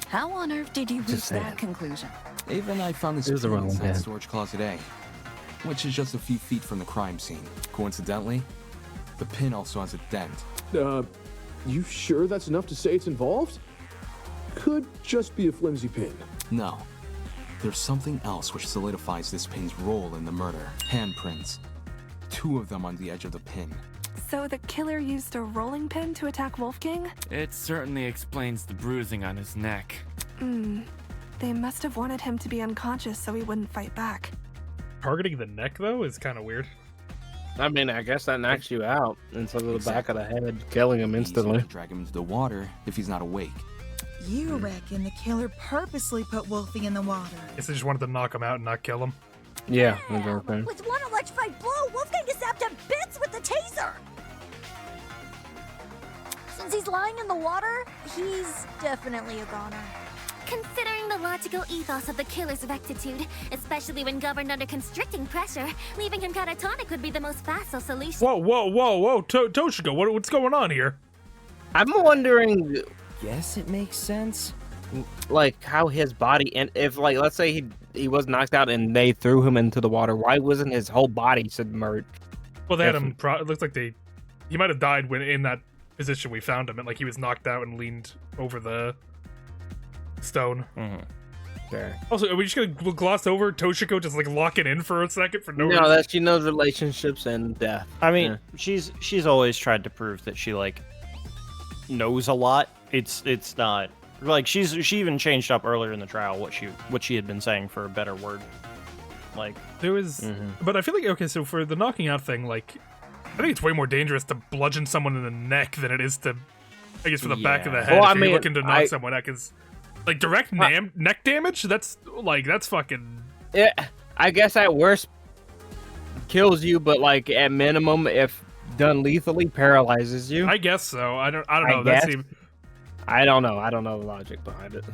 Speaker 21: How on earth did you reach
Speaker 1: Just saying.
Speaker 21: that conclusion?
Speaker 20: Ava and I found this
Speaker 1: It was a
Speaker 20: pin
Speaker 1: rolling
Speaker 20: inside
Speaker 1: pin.
Speaker 20: storage closet A, which is just a few feet from the crime scene. Coincidentally, the pin also has a dent.
Speaker 19: You sure that's enough to say it's involved? Could just be a flimsy pin.
Speaker 20: No. There's something else which solidifies this pin's role in the murder. Handprints. 2 of them on the edge of the pin.
Speaker 17: So the killer used a rolling pin to attack Wolfgang?
Speaker 18: It certainly explains the bruising on his neck.
Speaker 17: They must have wanted him to be unconscious so he wouldn't fight back.
Speaker 2: Targeting the neck though is kind of weird.
Speaker 1: I mean, I guess that knocks you out instead of the back of the
Speaker 20: Exactly.
Speaker 1: head, killing him
Speaker 20: Easier
Speaker 1: instantly.
Speaker 20: to drag him into the water if he's not awake.
Speaker 16: You reckon the killer purposely put Wolfie in the water?
Speaker 2: Guess they just wanted to knock him out and not kill him.
Speaker 1: Yeah, that's okay.
Speaker 15: With one electrified blow, Wolfgang is zapped to bits with the taser. Since he's lying in the water, he's definitely a goner.
Speaker 12: Considering the logical ethos of the killer's rectitude, especially when governed under constricting pressure, leaving him catatonic would be the most facile solution.
Speaker 2: Whoa! Toshiko, what's going on here?
Speaker 1: I'm wondering,
Speaker 13: Guess it makes sense.
Speaker 1: like, how his body, and if, like, let's say he was knocked out and they threw him into the water, why wasn't his whole body submerged?
Speaker 2: Well, they had him. It looks like he might have died when in that position we found him, and like he was knocked out and leaned over the stone.
Speaker 1: Fair.
Speaker 2: Also, are we just gonna gloss over Toshiko just like locking in for a second for no reason?
Speaker 1: No, that she knows relationships and death.
Speaker 3: I mean, she's always tried to prove that she like knows a lot. It's not like she even changed up earlier in the trial what she had been saying, for a better word. Like
Speaker 2: there was, but I feel like okay. So for the knocking out thing, like I think it's way more dangerous to bludgeon someone in the neck than it is to, I guess, for the back of the head.
Speaker 1: Well,
Speaker 2: if you're looking to knock someone out, because like direct neck damage, that's fucking.
Speaker 1: Yeah, I guess at worst kills you, but like at minimum, if done lethally, paralyzes you.
Speaker 2: I guess so. I don't know.
Speaker 1: Guess. I don't know. I don't know the logic behind it.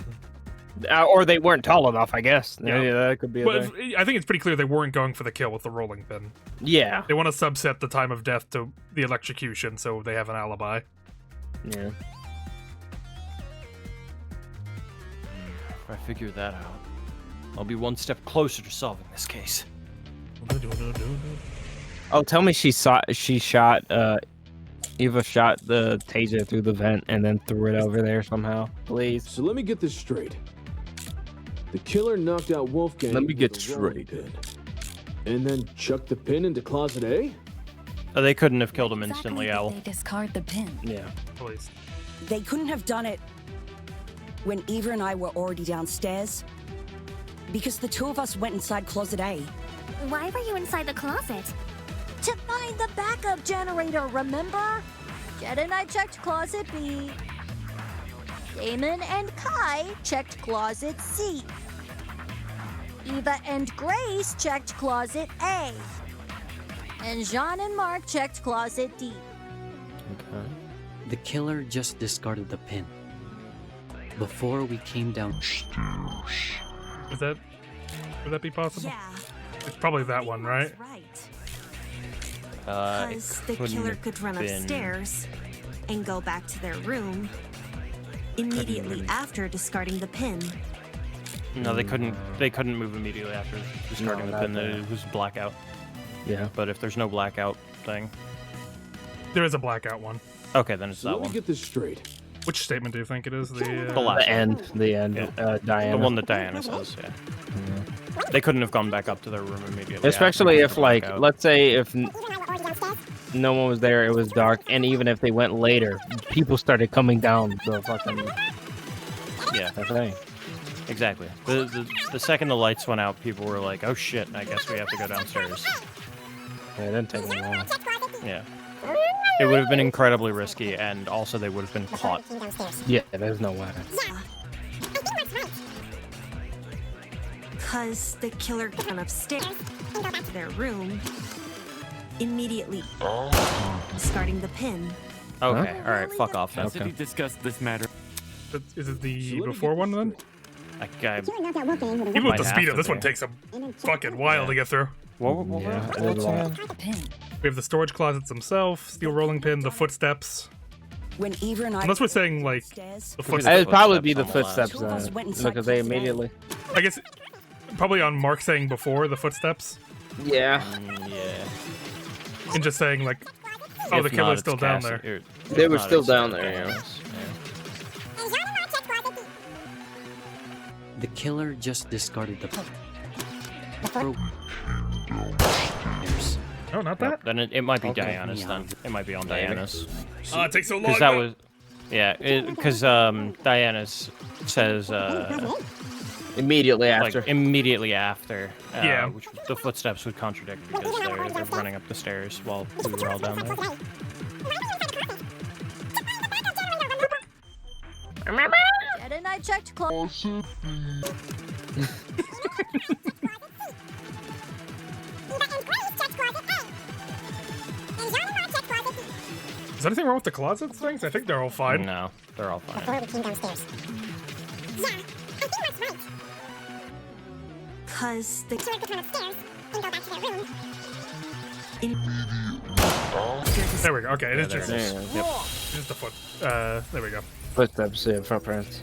Speaker 1: Or they weren't tall enough, I guess. Yeah, that could be.
Speaker 2: But I think it's pretty clear they weren't going for the kill with the rolling pin.
Speaker 1: Yeah,
Speaker 2: they want to subset the time of death to the electrocution, so they have an alibi.
Speaker 1: Yeah. I figure that out, I'll be one step closer to solving this case. Oh, tell me she shot Eva shot the taser through the vent and then threw it over there somehow, please.
Speaker 19: So let me get this straight. The killer knocked out Wolfgang.
Speaker 1: Let me get
Speaker 19: with a rolling
Speaker 1: straight.
Speaker 19: pin, and then chucked the pin into closet A?
Speaker 1: They couldn't have killed him instantly, Owl.
Speaker 21: They discard the pin.
Speaker 1: Yeah.
Speaker 2: Please.
Speaker 9: They couldn't have done it when Eva and I were already downstairs. Because the two of us went inside closet A.
Speaker 12: Why were you inside the closet?
Speaker 15: To find the backup generator, remember? Jed and I checked closet B. Damon and Kai checked closet C. Eva and Grace checked closet A. And Jean and Mark checked closet D.
Speaker 7: Okay. The killer just discarded the pin. Before we came down.
Speaker 2: Would that be possible?
Speaker 5: Yeah.
Speaker 2: It's probably that one, right?
Speaker 5: Because the killer could run upstairs and go back to their room immediately after discarding the pin.
Speaker 1: No, they couldn't. They couldn't move immediately after discarding the pin. It was blackout. Yeah. But if there's no blackout thing,
Speaker 2: There is a blackout one.
Speaker 1: okay, then it's
Speaker 19: So
Speaker 1: that
Speaker 19: let me
Speaker 1: one.
Speaker 19: get this straight.
Speaker 2: Which statement do you think it is?
Speaker 1: The last one.
Speaker 3: The end.
Speaker 1: Yeah.
Speaker 3: Diana.
Speaker 1: The one that Diana says. Yeah. They couldn't have gone back up to their room immediately.
Speaker 3: Especially
Speaker 1: after
Speaker 3: if, like,
Speaker 1: blackout.
Speaker 3: let's say if no one was there, it was dark, and even if they went later, people started coming down the fucking thing.
Speaker 1: Exactly. The second the lights went out, people were like, "Oh shit! I guess we have to go downstairs."
Speaker 3: Yeah, it didn't take me long.
Speaker 1: Yeah. It would have been incredibly risky, and also they would have been caught.
Speaker 3: Yeah, there's no way.
Speaker 5: Because the killer could run upstairs and go back to their room immediately discarding the pin.
Speaker 1: Okay. All right. Fuck off. Then.
Speaker 18: How did he discuss this matter?
Speaker 2: Is it the before one then?
Speaker 1: Even
Speaker 2: Even with the speed of this one takes a fucking while to get through. We have the storage closets themselves, steel rolling pin, the footsteps.
Speaker 9: When Eva and I
Speaker 2: Unless we're saying like the footsteps.
Speaker 3: It'd probably be the footsteps
Speaker 9: Two of us went inside
Speaker 3: because they
Speaker 9: closet A.
Speaker 3: immediately.
Speaker 2: I guess probably on Mark saying before the footsteps.
Speaker 3: Yeah.
Speaker 1: Yeah.
Speaker 2: And just saying like, oh,
Speaker 1: If
Speaker 2: the killer's
Speaker 1: not,
Speaker 2: still
Speaker 1: it's
Speaker 2: down
Speaker 1: Cassie-
Speaker 2: there.
Speaker 1: or-
Speaker 3: They
Speaker 1: if
Speaker 3: were
Speaker 1: not,
Speaker 3: still
Speaker 1: it's
Speaker 3: down there, yeah.
Speaker 1: Diana's.
Speaker 7: The killer just discarded the pin.
Speaker 2: No, not that.
Speaker 1: Then it might be
Speaker 7: Okay,
Speaker 1: Diana's.
Speaker 7: yeah.
Speaker 1: Then it might be on Diana's.
Speaker 2: Oh, it takes so long.
Speaker 1: Because that was, yeah, because Diana's says
Speaker 3: Immediately after.
Speaker 1: like immediately after.
Speaker 2: Yeah.
Speaker 1: Which the footsteps would contradict because they're running up the stairs while we were all down there.
Speaker 15: Jed and I checked closet.
Speaker 2: Is anything wrong with the closet things? I think they're all fine.
Speaker 1: No, they're all fine.
Speaker 5: Because the killer could run upstairs and go back to their room.
Speaker 2: There we go. Okay, it is
Speaker 1: there
Speaker 2: just,
Speaker 1: it is. Yep.
Speaker 2: just the foot. There we go.
Speaker 3: Footsteps, yeah, footprints.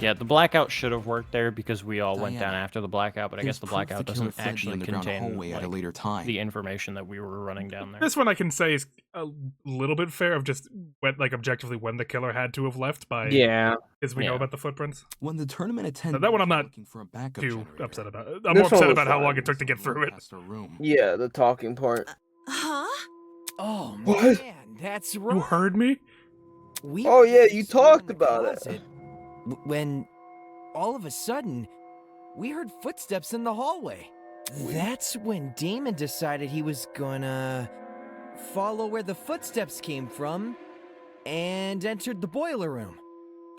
Speaker 1: Yeah, the blackout should have worked there because we all went down
Speaker 20: Diana,
Speaker 1: after the blackout, but I
Speaker 20: there's
Speaker 1: guess the
Speaker 20: proof
Speaker 1: blackout
Speaker 20: the killer
Speaker 1: doesn't
Speaker 20: fled the
Speaker 1: actually
Speaker 20: underground
Speaker 1: contain
Speaker 20: hallway at a later time.
Speaker 1: the information that we were running down there.
Speaker 2: This one I can say is a little bit fair of just when, like objectively when the killer had to have left by.
Speaker 3: Yeah.
Speaker 2: Because we know
Speaker 1: Yeah.
Speaker 2: about the footprints.
Speaker 20: When the tournament attended,
Speaker 2: That one I'm not
Speaker 20: looking for a backup
Speaker 2: too
Speaker 20: generator.
Speaker 2: upset about. I'm
Speaker 3: This
Speaker 2: more
Speaker 3: one
Speaker 2: upset
Speaker 3: was
Speaker 2: about how
Speaker 3: fine.
Speaker 2: long it took to get through it.
Speaker 20: Past our room.
Speaker 3: Yeah, the talking part.
Speaker 5: Huh?
Speaker 13: Oh
Speaker 3: What?
Speaker 13: man, that's
Speaker 2: You
Speaker 13: right.
Speaker 2: heard me?
Speaker 13: We
Speaker 3: Oh,
Speaker 13: were
Speaker 3: yeah, you
Speaker 13: just sitting in
Speaker 3: talked
Speaker 13: the
Speaker 3: about it.
Speaker 13: closet when all of a sudden we heard footsteps in the hallway. That's when Damon decided he was gonna follow where the footsteps came from and entered the boiler room.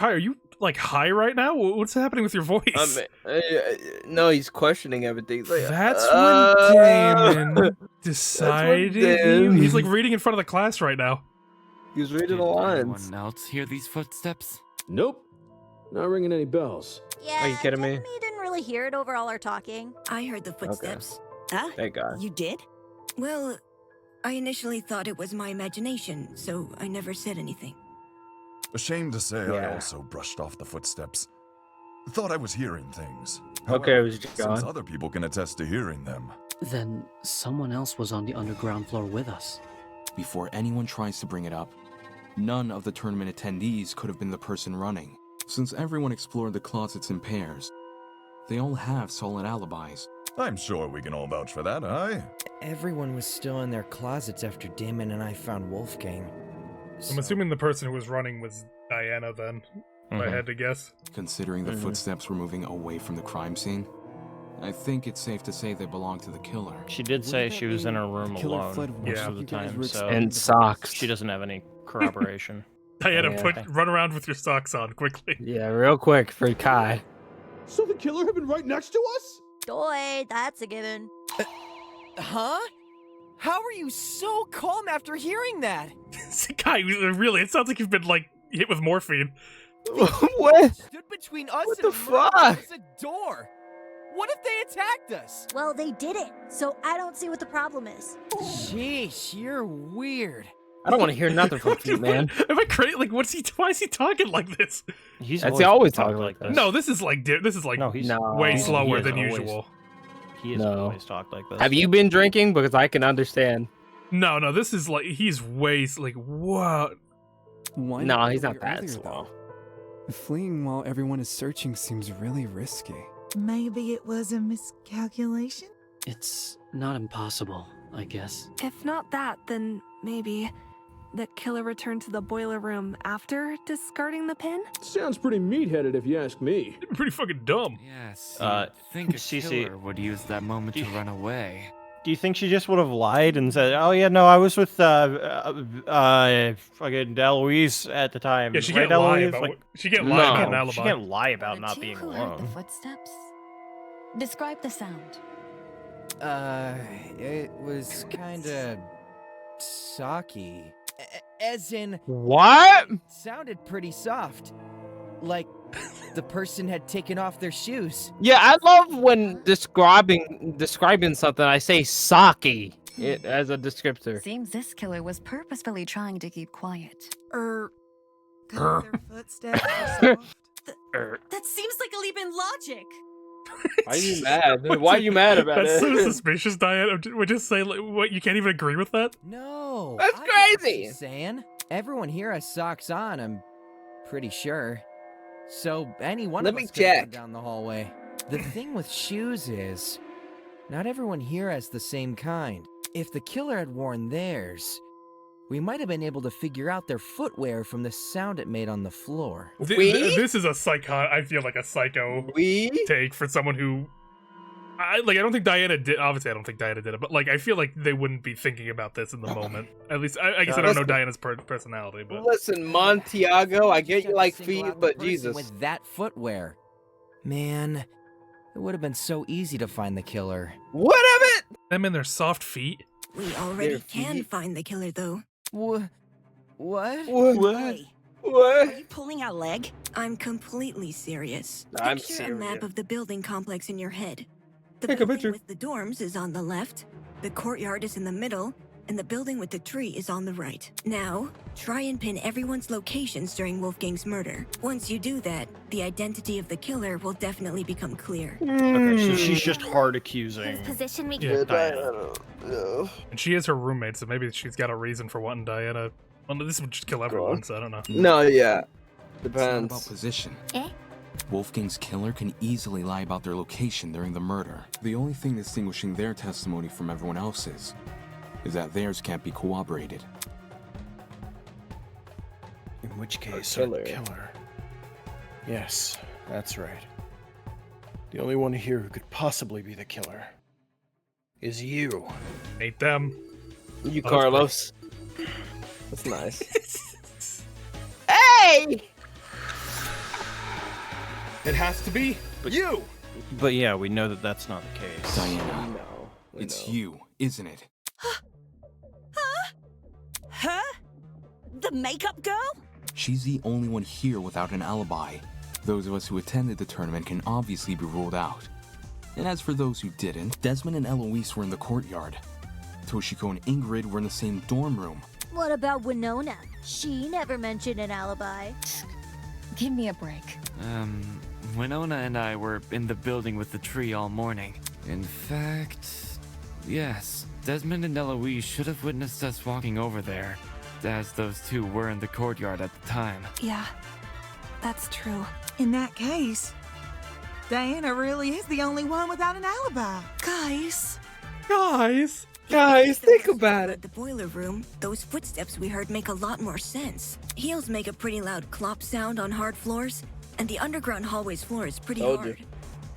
Speaker 2: Hi, are you like high right now? What's happening with your voice?
Speaker 3: No, he's questioning everything. He's like,
Speaker 2: That's when Damon decided.
Speaker 3: Damon-
Speaker 2: He's like reading in front of the class right now.
Speaker 3: He's reading
Speaker 18: Did
Speaker 3: the lines.
Speaker 18: anyone else hear these footsteps?
Speaker 19: Nope. Not ringing any bells.
Speaker 15: Yeah,
Speaker 3: Are you kidding me?
Speaker 15: You didn't really hear it over all our talking.
Speaker 6: I heard the footsteps.
Speaker 9: Huh?
Speaker 3: Thank God.
Speaker 9: You did?
Speaker 6: Well, I initially thought it was my imagination, so I never said anything.
Speaker 22: Ashamed to say, I
Speaker 3: Yeah.
Speaker 22: also brushed off the footsteps. Thought I was hearing things.
Speaker 1: Okay,
Speaker 22: However,
Speaker 1: it was just
Speaker 22: since
Speaker 1: gone.
Speaker 22: other people can attest to hearing them.
Speaker 7: Then someone else was on the underground floor with us.
Speaker 20: Before anyone tries to bring it up, none of the tournament attendees could have been the person running. Since everyone explored the closets in pairs, they all have solid alibis.
Speaker 22: I'm sure we can all vouch for that, aye?
Speaker 13: Everyone was still in their closets after Damon and I found Wolfgang.
Speaker 2: I'm assuming the person who was running was Diana then, if I had to guess.
Speaker 20: Considering the footsteps were moving away from the crime scene, I think it's safe to say they belong to the killer.
Speaker 3: She did say she was in her room alone most of the time, so
Speaker 1: and socks.
Speaker 3: she doesn't have any corroboration.
Speaker 2: Diana, run around with your socks on quickly.
Speaker 1: Yeah, real quick for Kai.
Speaker 19: So the killer had been right next to us?
Speaker 15: Doy, that's a given.
Speaker 13: Huh? How are you so calm after hearing that?
Speaker 2: Kai, really, it sounds like you've been, like, hit with morphine.
Speaker 1: What?
Speaker 13: Stood between us
Speaker 1: What
Speaker 13: and
Speaker 1: the
Speaker 13: a murder
Speaker 1: fuck?
Speaker 13: was a door. What if they attacked us?
Speaker 15: Well, they didn't, so I don't see what the problem is.
Speaker 13: Sheesh, you're weird.
Speaker 1: I don't want to hear nothing from Pete, man.
Speaker 2: Am I crazy? Like, why is he talking like this?
Speaker 3: He's
Speaker 1: always talking like this.
Speaker 2: No, this is like
Speaker 3: No, he's
Speaker 2: way slower than
Speaker 3: always-
Speaker 2: usual.
Speaker 3: He has always talked like this.
Speaker 1: Have you been drinking? Because I can understand.
Speaker 2: No, this is like he's way like what?
Speaker 14: Why
Speaker 1: No,
Speaker 14: not
Speaker 1: he's
Speaker 14: go
Speaker 1: not that
Speaker 14: earlier,
Speaker 1: slow.
Speaker 14: though? Fleeing while everyone is searching seems really risky.
Speaker 16: Maybe it was a miscalculation?
Speaker 7: It's not impossible, I guess.
Speaker 17: If not that, then maybe the killer returned to the boiler room after discarding the pin?
Speaker 19: Sounds pretty meat-headed if you ask me.
Speaker 2: Pretty fucking dumb.
Speaker 18: Yes.
Speaker 3: think
Speaker 18: a
Speaker 3: Cece,
Speaker 18: killer would use that moment to run away.
Speaker 3: Do you think she just would have lied and said, "Oh yeah, no, I was with fucking Eloise at the time"?
Speaker 2: Yeah, she
Speaker 3: right,
Speaker 2: can't lie
Speaker 3: Eloise?
Speaker 2: about
Speaker 3: Like,
Speaker 2: what, she can't lie about an
Speaker 3: no,
Speaker 2: alibi.
Speaker 3: she can't lie about
Speaker 21: The
Speaker 3: not
Speaker 21: two
Speaker 3: being
Speaker 21: who heard the
Speaker 3: alone.
Speaker 21: footsteps. Describe the sound.
Speaker 13: It was kinda socky. As in,
Speaker 1: What?
Speaker 13: sounded pretty soft. Like the person had taken off their shoes.
Speaker 1: Yeah, I love when describing something. I say "sake" as a descriptor.
Speaker 21: Seems this killer was purposefully trying to keep quiet.
Speaker 16: Cause their footsteps were soft.
Speaker 5: That seems like a leap in logic.
Speaker 1: Why are you mad? Why are you mad about
Speaker 2: That's
Speaker 1: it?
Speaker 2: so suspicious, Diana. Would just say like, what? You can't even agree with that?
Speaker 13: No.
Speaker 1: That's
Speaker 13: I get what
Speaker 1: crazy.
Speaker 13: she's saying. Everyone here has socks on, I'm pretty sure. So any one
Speaker 1: Let
Speaker 13: of
Speaker 1: me
Speaker 13: us could have
Speaker 1: check.
Speaker 13: gone down the hallway. The thing with shoes is, not everyone here has the same kind. If the killer had worn theirs, we might have been able to figure out their footwear from the sound it made on the floor.
Speaker 2: This is a I feel like a psycho take for someone who, I don't think Diana did. Obviously, I don't think Diana did it, but like, I feel like they wouldn't be thinking about this in the moment. At least, I guess I don't know Diana's personality, but
Speaker 1: Listen, Montiago, I get you like
Speaker 13: Single
Speaker 1: feet,
Speaker 13: out the
Speaker 1: but
Speaker 13: person
Speaker 1: Jesus.
Speaker 13: with that footwear. Man, it would have been so easy to find the killer.
Speaker 1: What of it?
Speaker 2: them in their soft feet.
Speaker 6: We already can find the killer, though.
Speaker 13: What?
Speaker 6: Hey,
Speaker 1: What?
Speaker 6: are you pulling out leg? I'm completely serious.
Speaker 1: I'm
Speaker 6: Picture a
Speaker 1: serious.
Speaker 6: map of the building complex in your head. The
Speaker 1: Take a
Speaker 6: building
Speaker 1: picture.
Speaker 6: with the dorms is on the left, the courtyard is in the middle, and the building with the tree is on the right. Now, try and pin everyone's locations during Wolfgang's murder. Once you do that, the identity of the killer will definitely become clear.
Speaker 3: Okay, so she's just hard accusing.
Speaker 12: Whose position we
Speaker 2: Yeah,
Speaker 3: Diana.
Speaker 2: And she is her roommate, so maybe she's got a reason for wanting Diana. Well, this would just kill everyone, so I don't know.
Speaker 1: No, yeah.
Speaker 20: It's not about position. Wolfgang's killer can easily lie about their location during the murder. The only thing distinguishing their testimony from everyone else's is that theirs can't be corroborated.
Speaker 3: In which case,
Speaker 1: killer.
Speaker 3: killer. Yes, that's right. The only one here who could possibly be the killer is you.
Speaker 2: Ain't them.
Speaker 1: You,
Speaker 2: Oh,
Speaker 1: Carlos. That's nice. Hey!
Speaker 2: It has to be you.
Speaker 3: But yeah, we know that that's not the case.
Speaker 20: Diana,
Speaker 1: No.
Speaker 20: it's you, isn't it?
Speaker 9: Huh? The makeup girl?
Speaker 20: She's the only one here without an alibi. Those of us who attended the tournament can obviously be ruled out. And as for those who didn't, Desmond and Eloise were in the courtyard. Toshiko and Ingrid were in the same dorm room.
Speaker 15: What about Winona? She never mentioned an alibi.
Speaker 21: Give me a break.
Speaker 18: Winona and I were in the building with the tree all morning. In fact, yes, Desmond and Eloise should have witnessed us walking over there, as those two were in the courtyard at the time.
Speaker 17: Yeah, that's true.
Speaker 16: In that case, Diana really is the only one without an alibi.
Speaker 17: Guys,
Speaker 1: think about it.
Speaker 6: The boiler room, those footsteps we heard make a lot more sense. Heels make a pretty loud clop sound on hard floors, and the underground hallway's floor is pretty hard.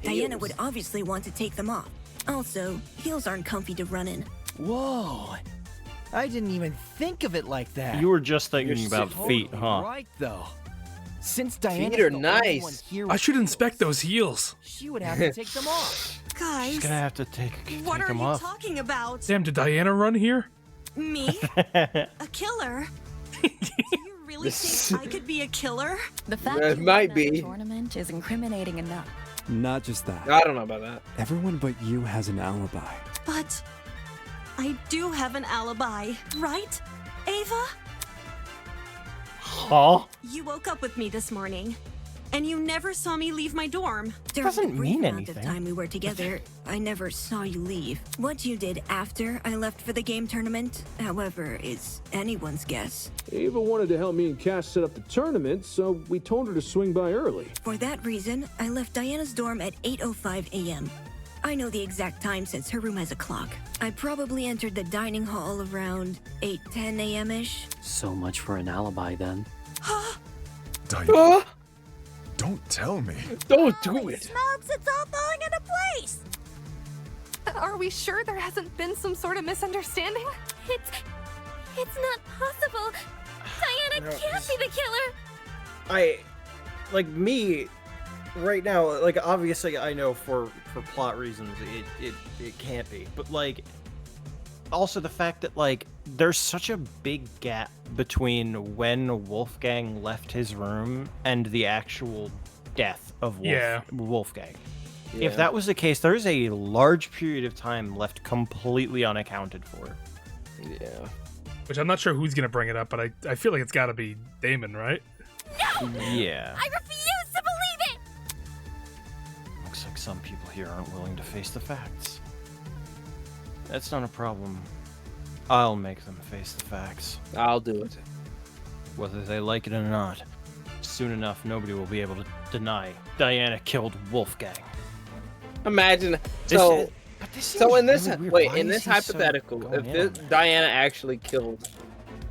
Speaker 6: Diana would obviously want to take them off. Also, heels aren't comfy to run in.
Speaker 13: Whoa! I didn't even think of it like that.
Speaker 3: You were just thinking about feet, huh?
Speaker 13: Right, though. Since Diana's
Speaker 1: Feet are
Speaker 13: the only one
Speaker 1: nice.
Speaker 13: here
Speaker 2: I
Speaker 13: with
Speaker 2: should
Speaker 13: heels,
Speaker 2: inspect those heels.
Speaker 13: She would have to take them off.
Speaker 5: Guys,
Speaker 3: She's gonna have to take
Speaker 5: what are
Speaker 3: them
Speaker 5: you
Speaker 3: off.
Speaker 5: talking about?
Speaker 2: Damn, did Diana run here?
Speaker 5: Me? A killer? Do you really think I could be a killer?
Speaker 21: The fact
Speaker 1: It
Speaker 21: you
Speaker 1: might
Speaker 21: won at the
Speaker 1: be.
Speaker 21: tournament is incriminating enough.
Speaker 14: Not just that.
Speaker 1: I don't know about that.
Speaker 14: Everyone but you has an alibi.
Speaker 5: But I do have an alibi, right, Ava?
Speaker 3: Huh?
Speaker 5: You woke up with me this morning, and you never saw me leave my dorm.
Speaker 3: Doesn't mean
Speaker 6: Amount
Speaker 3: anything.
Speaker 6: of time we were together, I never saw you leave. What you did after I left for the game tournament, however, is anyone's guess.
Speaker 19: Ava wanted to help me and Cass set up the tournament, so we told her to swing by early.
Speaker 6: For that reason, I left Diana's dorm at 8:05 a.m. I know the exact time since her room has a clock. I probably entered the dining hall around 8:10 a.m.-ish.
Speaker 7: So much for an alibi then.
Speaker 22: Diana, don't tell me.
Speaker 1: Don't do it.
Speaker 15: Smokes, it's all falling into place.
Speaker 17: Are we sure there hasn't been some sort of misunderstanding?
Speaker 12: It's not possible. Diana can't be the killer.
Speaker 3: Right now, like, obviously I know for plot reasons it can't be, but like also the fact that like there's such a big gap between when Wolfgang left his room and the actual death of Wolfgang.
Speaker 1: Yeah.
Speaker 3: If that was the case, there's a large period of time left completely unaccounted for.
Speaker 1: Yeah.
Speaker 2: Which I'm not sure who's gonna bring it up, but I feel like it's gotta be Damon, right?
Speaker 12: No!
Speaker 3: Yeah.
Speaker 12: I refuse to believe it!
Speaker 3: Looks like some people here aren't willing to face the facts. That's not a problem. I'll make them face the facts.
Speaker 1: I'll do it.
Speaker 3: Whether they like it or not. Soon enough, nobody will be able to deny Diana killed Wolfgang.
Speaker 1: Imagine.
Speaker 3: This
Speaker 1: So in this,
Speaker 3: really weird.
Speaker 1: wait,
Speaker 3: Why
Speaker 1: in
Speaker 3: is
Speaker 1: this
Speaker 3: he so
Speaker 1: hypothetical,
Speaker 3: going
Speaker 1: if
Speaker 3: in
Speaker 1: this,
Speaker 3: on that?
Speaker 1: Diana actually killed.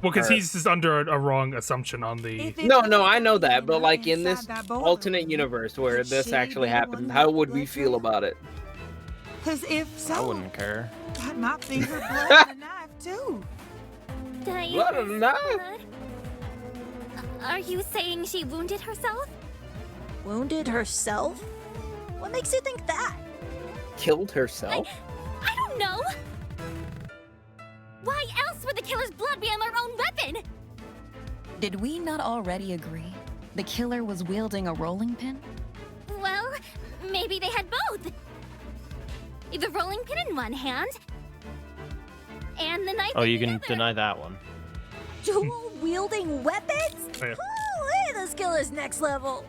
Speaker 2: Well, because
Speaker 1: her-
Speaker 2: he's just under a wrong assumption on the.
Speaker 1: No, I know that, but like in this alternate universe where this actually happened, how would we feel about it?
Speaker 16: Because if so,
Speaker 3: I wouldn't care.
Speaker 16: got my finger blood and a knife too.
Speaker 12: Diana's
Speaker 1: Blood on a knife?
Speaker 12: blood? Are you saying she wounded herself?
Speaker 15: Wounded herself? What makes you think that?
Speaker 1: Killed herself?
Speaker 12: I don't know. Why else would the killer's blood be on their own weapon?
Speaker 21: Did we not already agree the killer was wielding a rolling pin?
Speaker 12: Well, maybe they had both. The rolling pin in one hand, and the knife
Speaker 3: Oh,
Speaker 12: in
Speaker 3: you
Speaker 12: the
Speaker 3: can
Speaker 12: other.
Speaker 3: deny that one.
Speaker 15: Dual wielding weapons?
Speaker 2: Oh, yeah.
Speaker 15: Holy, this killer's next level.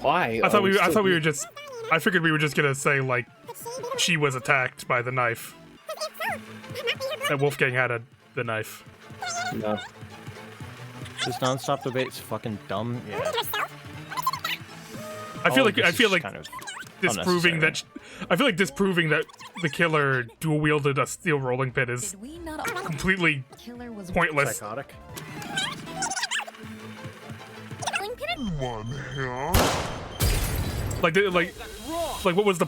Speaker 1: Why?
Speaker 2: I thought we were just. I figured we were just gonna say like she was attacked by the knife. That Wolfgang had the knife.
Speaker 1: No.
Speaker 3: This nonstop debate's fucking dumb. Yeah.
Speaker 2: I feel
Speaker 3: All of
Speaker 2: like
Speaker 3: this is
Speaker 2: like
Speaker 3: kind of
Speaker 2: disproving
Speaker 3: unnecessary.
Speaker 2: that. I feel like disproving that the killer dual wielded a steel rolling pin is
Speaker 21: Did we not
Speaker 2: completely
Speaker 21: killer was
Speaker 2: pointless.
Speaker 3: Psychotic.
Speaker 12: Rolling pin in
Speaker 2: Like what was the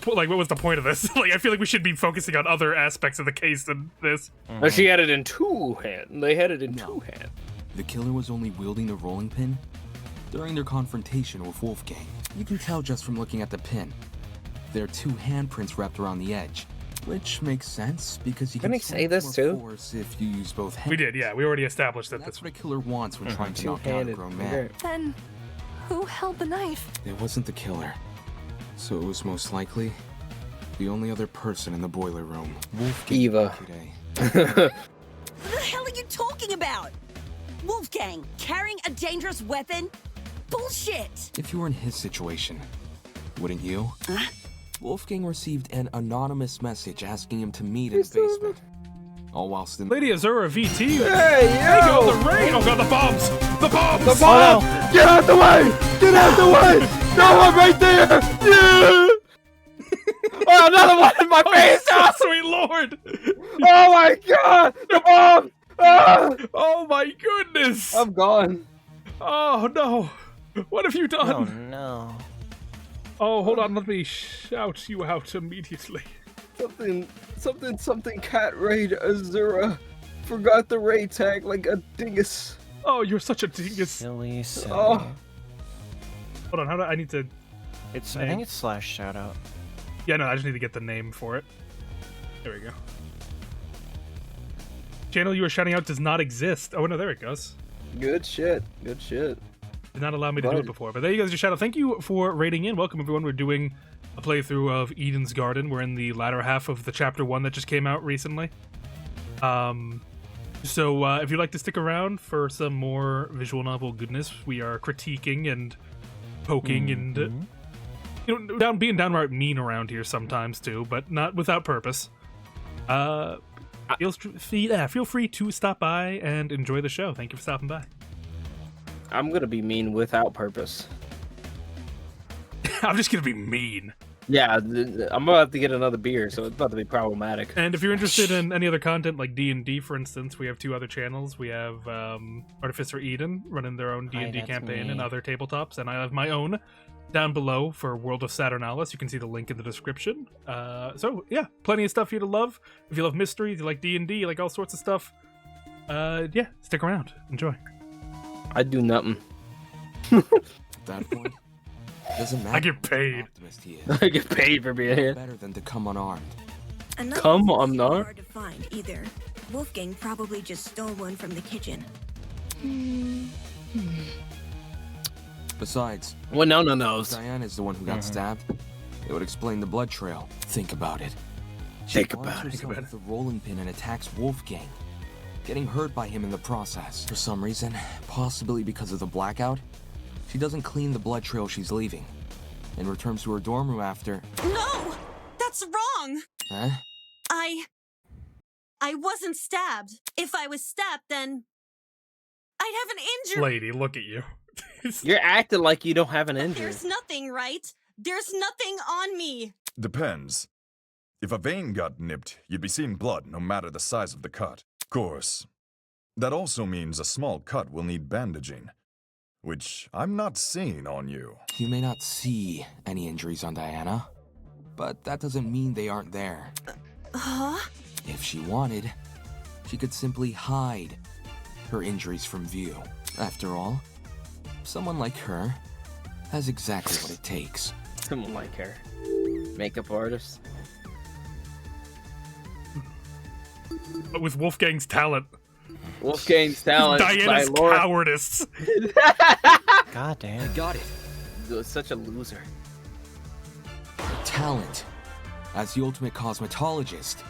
Speaker 2: point of this? Like I feel like we should be focusing on other aspects of the case than this.
Speaker 1: But she had it in two hands. They had it in two hands.
Speaker 20: The killer was only wielding the rolling pin during their confrontation with Wolfgang. You can tell just from looking at the pin. There are two handprints wrapped around the edge, which makes sense because you can
Speaker 1: Didn't he say this
Speaker 20: more
Speaker 1: too?
Speaker 20: force if you use both hands.
Speaker 2: We did, yeah. We already established that
Speaker 20: That's
Speaker 2: this.
Speaker 20: what a killer wants when trying to knock out a
Speaker 1: Two-handed.
Speaker 20: grown man.
Speaker 17: Then, who held the knife?
Speaker 20: It wasn't the killer, so it was most likely the only other person in the boiler room. Wolfgang
Speaker 1: Eva.
Speaker 20: today.
Speaker 9: What the hell are you talking about? Wolfgang, carrying a dangerous weapon? bullshit!
Speaker 20: If you were in his situation, wouldn't you? Wolfgang received an anonymous message asking him to meet in the basement. All whilst in
Speaker 2: Lady Azura VT.
Speaker 1: Hey, yo!
Speaker 2: Thank you on the raid! Oh god, the bombs! The bombs!
Speaker 1: The bomb! Get out the way! Get out the way! No one right there! Yeah! Oh, another one in my face!
Speaker 2: Oh, sweet lord!
Speaker 1: Oh my god! The bomb! Ah!
Speaker 2: Oh my goodness!
Speaker 1: I'm gone.
Speaker 2: Oh no! What have you done?
Speaker 3: Oh no.
Speaker 2: Oh, hold on, let me shout you out immediately.
Speaker 1: Something cat raid Azura. Forgot the raid tag like a dingus.
Speaker 2: Oh, you're such a dingus.
Speaker 3: Silly.
Speaker 1: Oh.
Speaker 2: Hold on, how do I need to...
Speaker 3: I think it's / shoutout.
Speaker 2: Yeah, no, I just need to get the name for it. There we go. Channel you were shouting out does not exist. Oh no, there it goes.
Speaker 1: Good shit. Good shit.
Speaker 2: Did not allow me to do it before, but there you guys, your shout out. Thank you for raiding in. Welcome everyone. We're doing a playthrough of Eden's Garden. We're in the latter half of the chapter 1 that just came out recently. So if you'd like to stick around for some more visual novel goodness, we are critiquing and poking and being downright mean around here sometimes too, but not without purpose. Feel free to stop by and enjoy the show. Thank you for stopping by.
Speaker 1: I'm gonna be mean without purpose.
Speaker 2: I'm just gonna be mean.
Speaker 1: Yeah, I'm about to get another beer, so it's about to be problematic.
Speaker 2: And if you're interested in any other content like D&D, for instance, we have 2 other channels. We have Artificer Eden running their own D&D campaign and other tabletops, and I have my own down below for World of Saturnalis. You can see the link in the description. So yeah, plenty of stuff for you to love. If you love mystery, if you like D&D, you like all sorts of stuff, yeah, stick around. Enjoy.
Speaker 1: I do nothing.
Speaker 20: At that point, it doesn't matter.
Speaker 2: I get paid.
Speaker 1: I get paid for being here.
Speaker 20: Better than to come unarmed.
Speaker 1: Come unarmed?
Speaker 6: Hard to find either. Wolfgang probably just stole one from the kitchen.
Speaker 20: Besides,
Speaker 1: well, no.
Speaker 20: Diana's the one who got stabbed. It would explain the blood trail. Think about it.
Speaker 1: Think about it.
Speaker 20: With the rolling pin and attacks Wolfgang, getting hurt by him in the process. For some reason, possibly because of the blackout, she doesn't clean the blood trail she's leaving, and returns to her dorm room after.
Speaker 5: No! That's wrong!
Speaker 20: Huh?
Speaker 5: I wasn't stabbed. If I was stabbed, then I'd have an injury.
Speaker 2: Lady, look at you.
Speaker 1: You're acting like you don't have an injury.
Speaker 5: There's nothing, right? There's nothing on me.
Speaker 22: Depends. If a vein got nipped, you'd be seeing blood no matter the size of the cut. Of course. That also means a small cut will need bandaging, which I'm not seeing on you.
Speaker 20: You may not see any injuries on Diana, but that doesn't mean they aren't there.
Speaker 5: Huh?
Speaker 20: If she wanted, she could simply hide her injuries from view. After all, someone like her has exactly what it takes.
Speaker 1: Someone like her. Makeup artist.
Speaker 2: But with Wolfgang's talent.
Speaker 1: Wolfgang's talent.
Speaker 2: Diana's cowardice.
Speaker 3: God damn.
Speaker 20: I got it.
Speaker 1: You're such a loser.
Speaker 20: Talent. As the ultimate cosmetologist,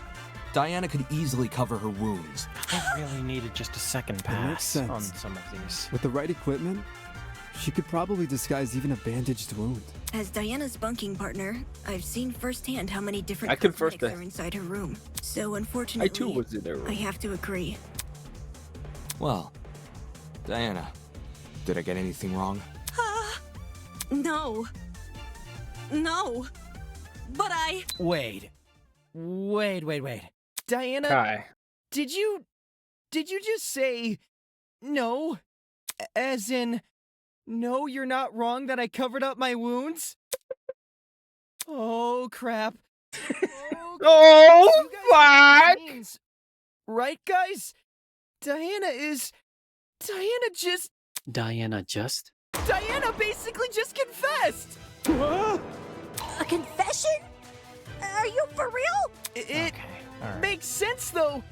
Speaker 20: Diana could easily cover her wounds.
Speaker 3: I really needed just a second pass on some of these.
Speaker 14: With the right equipment, she could probably disguise even a bandaged wound.
Speaker 6: As Diana's bunking partner, I've seen firsthand how many different
Speaker 1: cosmetics
Speaker 6: are inside her room. So unfortunately,
Speaker 1: I too was in her room.
Speaker 6: I have to agree.
Speaker 20: Well, Diana, did I get anything wrong?
Speaker 5: No. No. But I...
Speaker 13: Wait. Diana,
Speaker 1: Kai.
Speaker 13: did you just say no? As in, no, you're not wrong that I covered up my wounds? Oh, crap.
Speaker 1: Oh, fuck!
Speaker 13: Right, guys? Diana basically just confessed!
Speaker 15: A confession? Are you for real?
Speaker 13: It makes sense, though,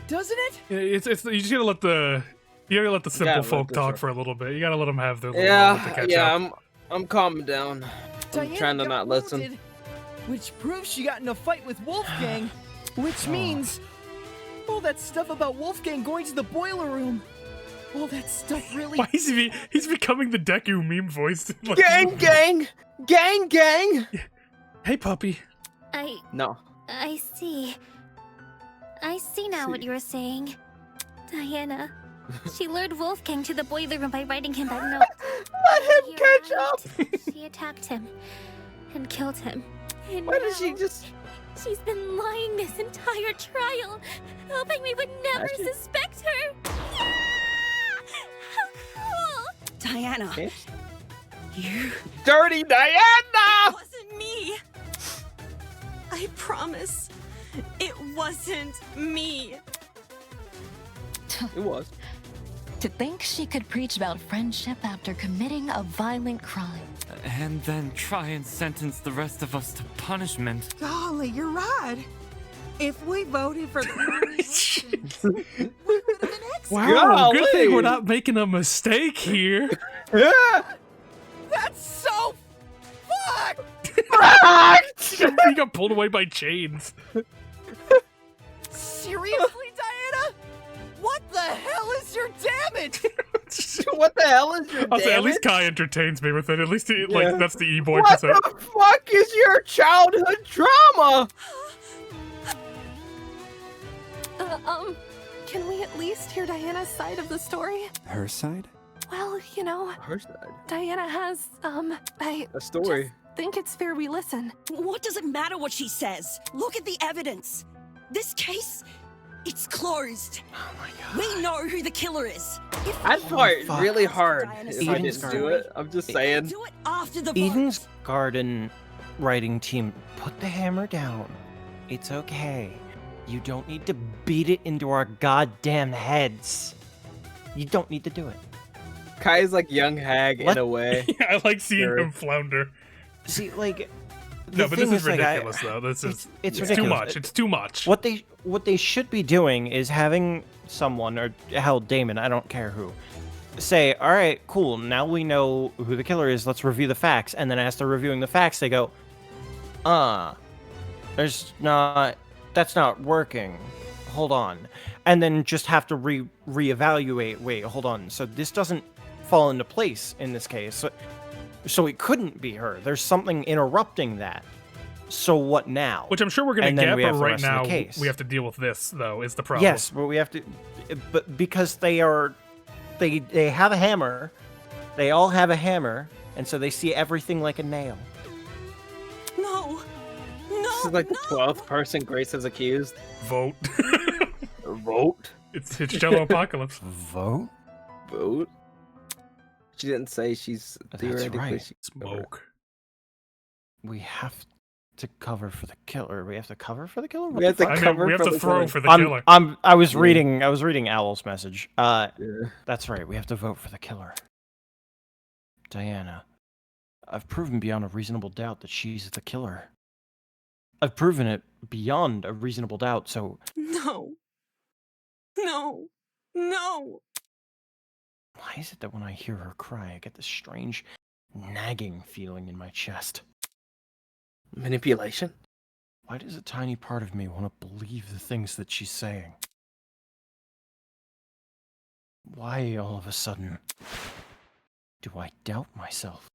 Speaker 13: doesn't it?
Speaker 2: It's you just gotta let the simple folk talk for a little bit. You gotta let them have their little moment to catch up.
Speaker 1: I'm calming down. I'm trying to not listen.
Speaker 13: Which proves she got in a fight with Wolfgang, which means all that stuff about Wolfgang going to the boiler room. all that stuff really...
Speaker 2: Why is he's becoming the Deku meme voice. Like,
Speaker 1: gang, gang! Gang, gang!
Speaker 2: Hey, puppy.
Speaker 1: No.
Speaker 12: I see. I see now what you were saying. Diana. She lured Wolfgang to the boiler room by writing him that note.
Speaker 1: Let him catch up!
Speaker 12: She attacked him and killed him. And
Speaker 1: Why does she just...
Speaker 12: She's been lying this entire trial, hoping we would never suspect her. Yeah! How cruel!
Speaker 9: Diana.
Speaker 1: You dirty Diana!
Speaker 5: It wasn't me. I promise. It wasn't me.
Speaker 1: It was.
Speaker 21: To think she could preach about friendship after committing a violent crime.
Speaker 18: And then try and sentence the rest of us to punishment.
Speaker 16: Golly, you're right. If we voted for
Speaker 2: Wow, good thing we're not making a mistake here.
Speaker 13: That's so fucked!
Speaker 2: He got pulled away by chains.
Speaker 13: Seriously, Diana? What the hell is your damage?
Speaker 1: What the hell is your
Speaker 2: I'll say, at
Speaker 1: damage?
Speaker 2: least Kai entertains me with it. At least like that's the E-boy
Speaker 1: What
Speaker 2: percent.
Speaker 1: the fuck is your childhood trauma?
Speaker 17: Can we at least hear Diana's side of the story?
Speaker 14: Her side?
Speaker 17: Well, you know,
Speaker 1: Her side.
Speaker 17: Diana has,
Speaker 1: A story.
Speaker 17: just think it's fair we listen.
Speaker 9: What does it matter what she says? Look at the evidence. This case, it's closed.
Speaker 3: Oh my god.
Speaker 9: We know who the killer is.
Speaker 1: I'd fight
Speaker 3: fuck.
Speaker 1: really hard
Speaker 9: Diana's
Speaker 1: if I
Speaker 3: Eden's
Speaker 1: didn't do it. I'm just saying.
Speaker 9: Do it after the vote.
Speaker 3: Eden's Garden writing team, put the hammer down. It's okay. You don't need to beat it into our goddamn heads. You don't need to do it.
Speaker 1: Kai's like young hag in a way.
Speaker 2: Yeah, I like seeing
Speaker 1: Sure.
Speaker 2: him flounder.
Speaker 3: See, like,
Speaker 2: No, but this
Speaker 3: thing
Speaker 2: is
Speaker 3: like,
Speaker 2: ridiculous, though. This is
Speaker 3: it's
Speaker 2: too
Speaker 3: ridiculous.
Speaker 2: much. It's too much.
Speaker 3: What they should be doing is having someone, or hell, Damon, I don't care who, say, all right, cool, now we know who the killer is, let's review the facts. And then as they're reviewing the facts, they go, that's not working. Hold on. And then just have to reevaluate, wait, hold on. So this doesn't fall into place in this case. So it couldn't be her. There's something interrupting that. So what now?
Speaker 2: Which I'm sure we're gonna
Speaker 3: And then
Speaker 2: get,
Speaker 3: we
Speaker 2: but
Speaker 3: have the
Speaker 2: right
Speaker 3: rest of the
Speaker 2: now
Speaker 3: case.
Speaker 2: we have to deal with this, though, is the problem.
Speaker 3: Yes, but we have to, but because they have a hammer, they all have a hammer, and so they see everything like a nail.
Speaker 5: No.
Speaker 1: This is like the 12th person Grace has accused.
Speaker 2: Vote.
Speaker 1: Vote?
Speaker 2: It's Jello Apocalypse.
Speaker 3: Vote?
Speaker 1: Vote? She didn't say she's theoretically.
Speaker 3: right.
Speaker 2: Smoke.
Speaker 3: We have to cover for the killer. We have to cover for the killer.
Speaker 1: We have to cover
Speaker 2: we have
Speaker 1: for
Speaker 2: to
Speaker 1: the
Speaker 2: throw
Speaker 1: killer.
Speaker 2: for the killer.
Speaker 3: I was reading Owl's message. That's right. We have to vote for the killer. Diana, I've proven beyond a reasonable doubt that she's the killer. I've proven it beyond a reasonable doubt, so...
Speaker 5: No. No. No.
Speaker 3: Why is it that when I hear her cry, I get this strange, nagging feeling in my chest?
Speaker 1: Manipulation?
Speaker 3: Why does a tiny part of me want to believe the things that she's saying? Why, all of a sudden, do I doubt myself?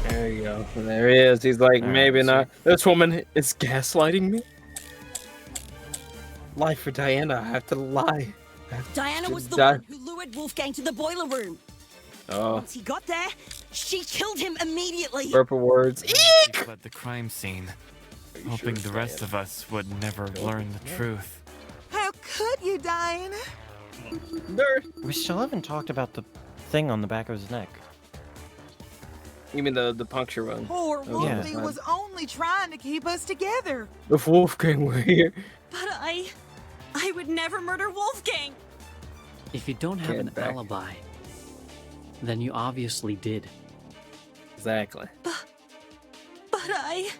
Speaker 1: There you go. There he is. He's like, maybe not. This woman is gaslighting me. Lie for Diana. I have to lie.
Speaker 9: Diana was the one who lured Wolfgang to the boiler room.
Speaker 1: Oh.
Speaker 9: Once he got there, she killed him immediately.
Speaker 1: Purple words.
Speaker 18: People at the crime scene, hoping the rest of us would never learn the truth.
Speaker 16: How could you, Diana?
Speaker 3: We still haven't talked about the thing on the back of his neck.
Speaker 1: You mean the puncture one?
Speaker 16: Poor
Speaker 1: Oh, yeah.
Speaker 16: Wolfie was only trying to keep us together.
Speaker 1: If Wolfgang were here.
Speaker 5: But I would never murder Wolfgang.
Speaker 7: If you don't have an alibi, then you obviously did.
Speaker 1: Exactly.
Speaker 5: But I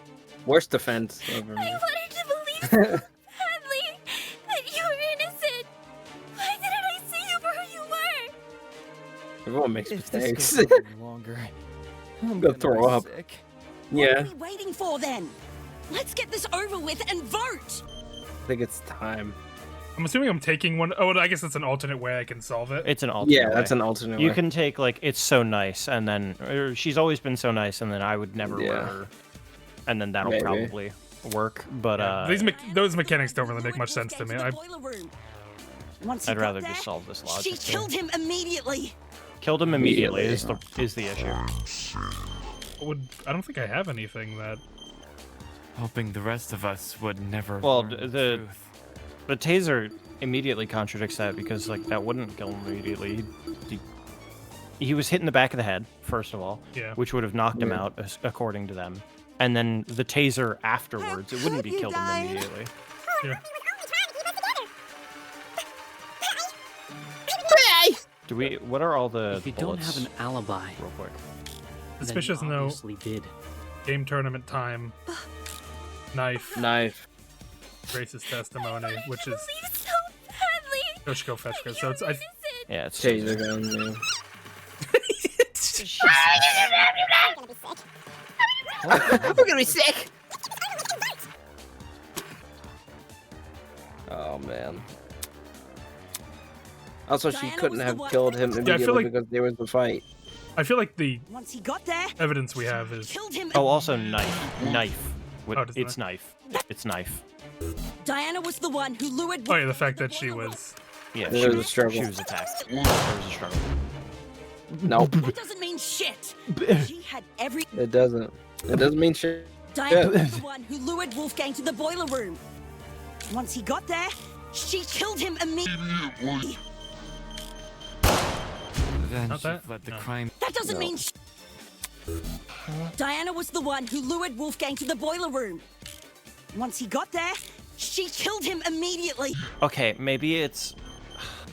Speaker 1: Worst defense ever.
Speaker 12: I wanted to believe so badly that you were innocent. Why didn't I see you for who you were?
Speaker 1: Everyone makes
Speaker 3: If
Speaker 1: mistakes.
Speaker 3: this goes on longer,
Speaker 1: I'm gonna throw up.
Speaker 9: What
Speaker 1: Yeah,
Speaker 9: are we waiting for then? Let's get this over with and vote.
Speaker 1: I think it's time.
Speaker 2: I'm assuming I'm taking one. Oh, I guess it's an alternate way I can solve it.
Speaker 3: It's an alternate
Speaker 1: Yeah,
Speaker 3: way.
Speaker 1: that's an alternate way.
Speaker 3: You can take, like, it's so nice, and then she's always been so nice, and then I would never wear her. And then that'll probably work. But
Speaker 2: those mechanics don't really make much sense to me.
Speaker 3: I'd rather just solve this logically.
Speaker 9: She killed him immediately.
Speaker 3: Killed him immediately is the issue.
Speaker 2: I don't think I have anything that.
Speaker 18: Hoping the rest of us would never.
Speaker 3: Well,
Speaker 18: learn
Speaker 3: the
Speaker 18: truth.
Speaker 3: taser immediately contradicts that because, like, that wouldn't kill him immediately. He was hit in the back of the head, first of all, which would have knocked him out, according to them. And then the taser afterwards, it wouldn't be killed him immediately.
Speaker 2: Yeah.
Speaker 3: Do we? What are all the?
Speaker 7: If you don't have an alibi,
Speaker 3: real quick.
Speaker 2: Suspicious
Speaker 7: then you
Speaker 2: note.
Speaker 7: obviously did.
Speaker 2: Game tournament time. Knife. Grace's testimony, which is.
Speaker 12: So badly.
Speaker 2: Go fetch Chris. So it's.
Speaker 3: Yeah, it's
Speaker 1: taser gun.
Speaker 3: We're
Speaker 1: gonna be sick. Oh man. Also, she couldn't have killed him immediately because there was a fight.
Speaker 2: I feel like the
Speaker 9: Once he got there,
Speaker 2: evidence we have is.
Speaker 3: Oh, also knife. It's knife. It's knife.
Speaker 9: Diana was the one who lured.
Speaker 2: Oh yeah, the fact that she was.
Speaker 3: Yeah,
Speaker 1: there was a struggle.
Speaker 3: She was attacked. There was a struggle.
Speaker 1: Nope.
Speaker 9: That doesn't mean shit. She had every.
Speaker 1: It doesn't. It doesn't mean shit.
Speaker 9: Diana was the one who lured Wolfgang to the boiler room. Once he got there, she killed him immediately.
Speaker 18: Then she fled the crime.
Speaker 9: That doesn't mean shit. Diana was the one who lured Wolfgang to the boiler room. Once he got there, she killed him immediately.
Speaker 3: Okay, maybe it's.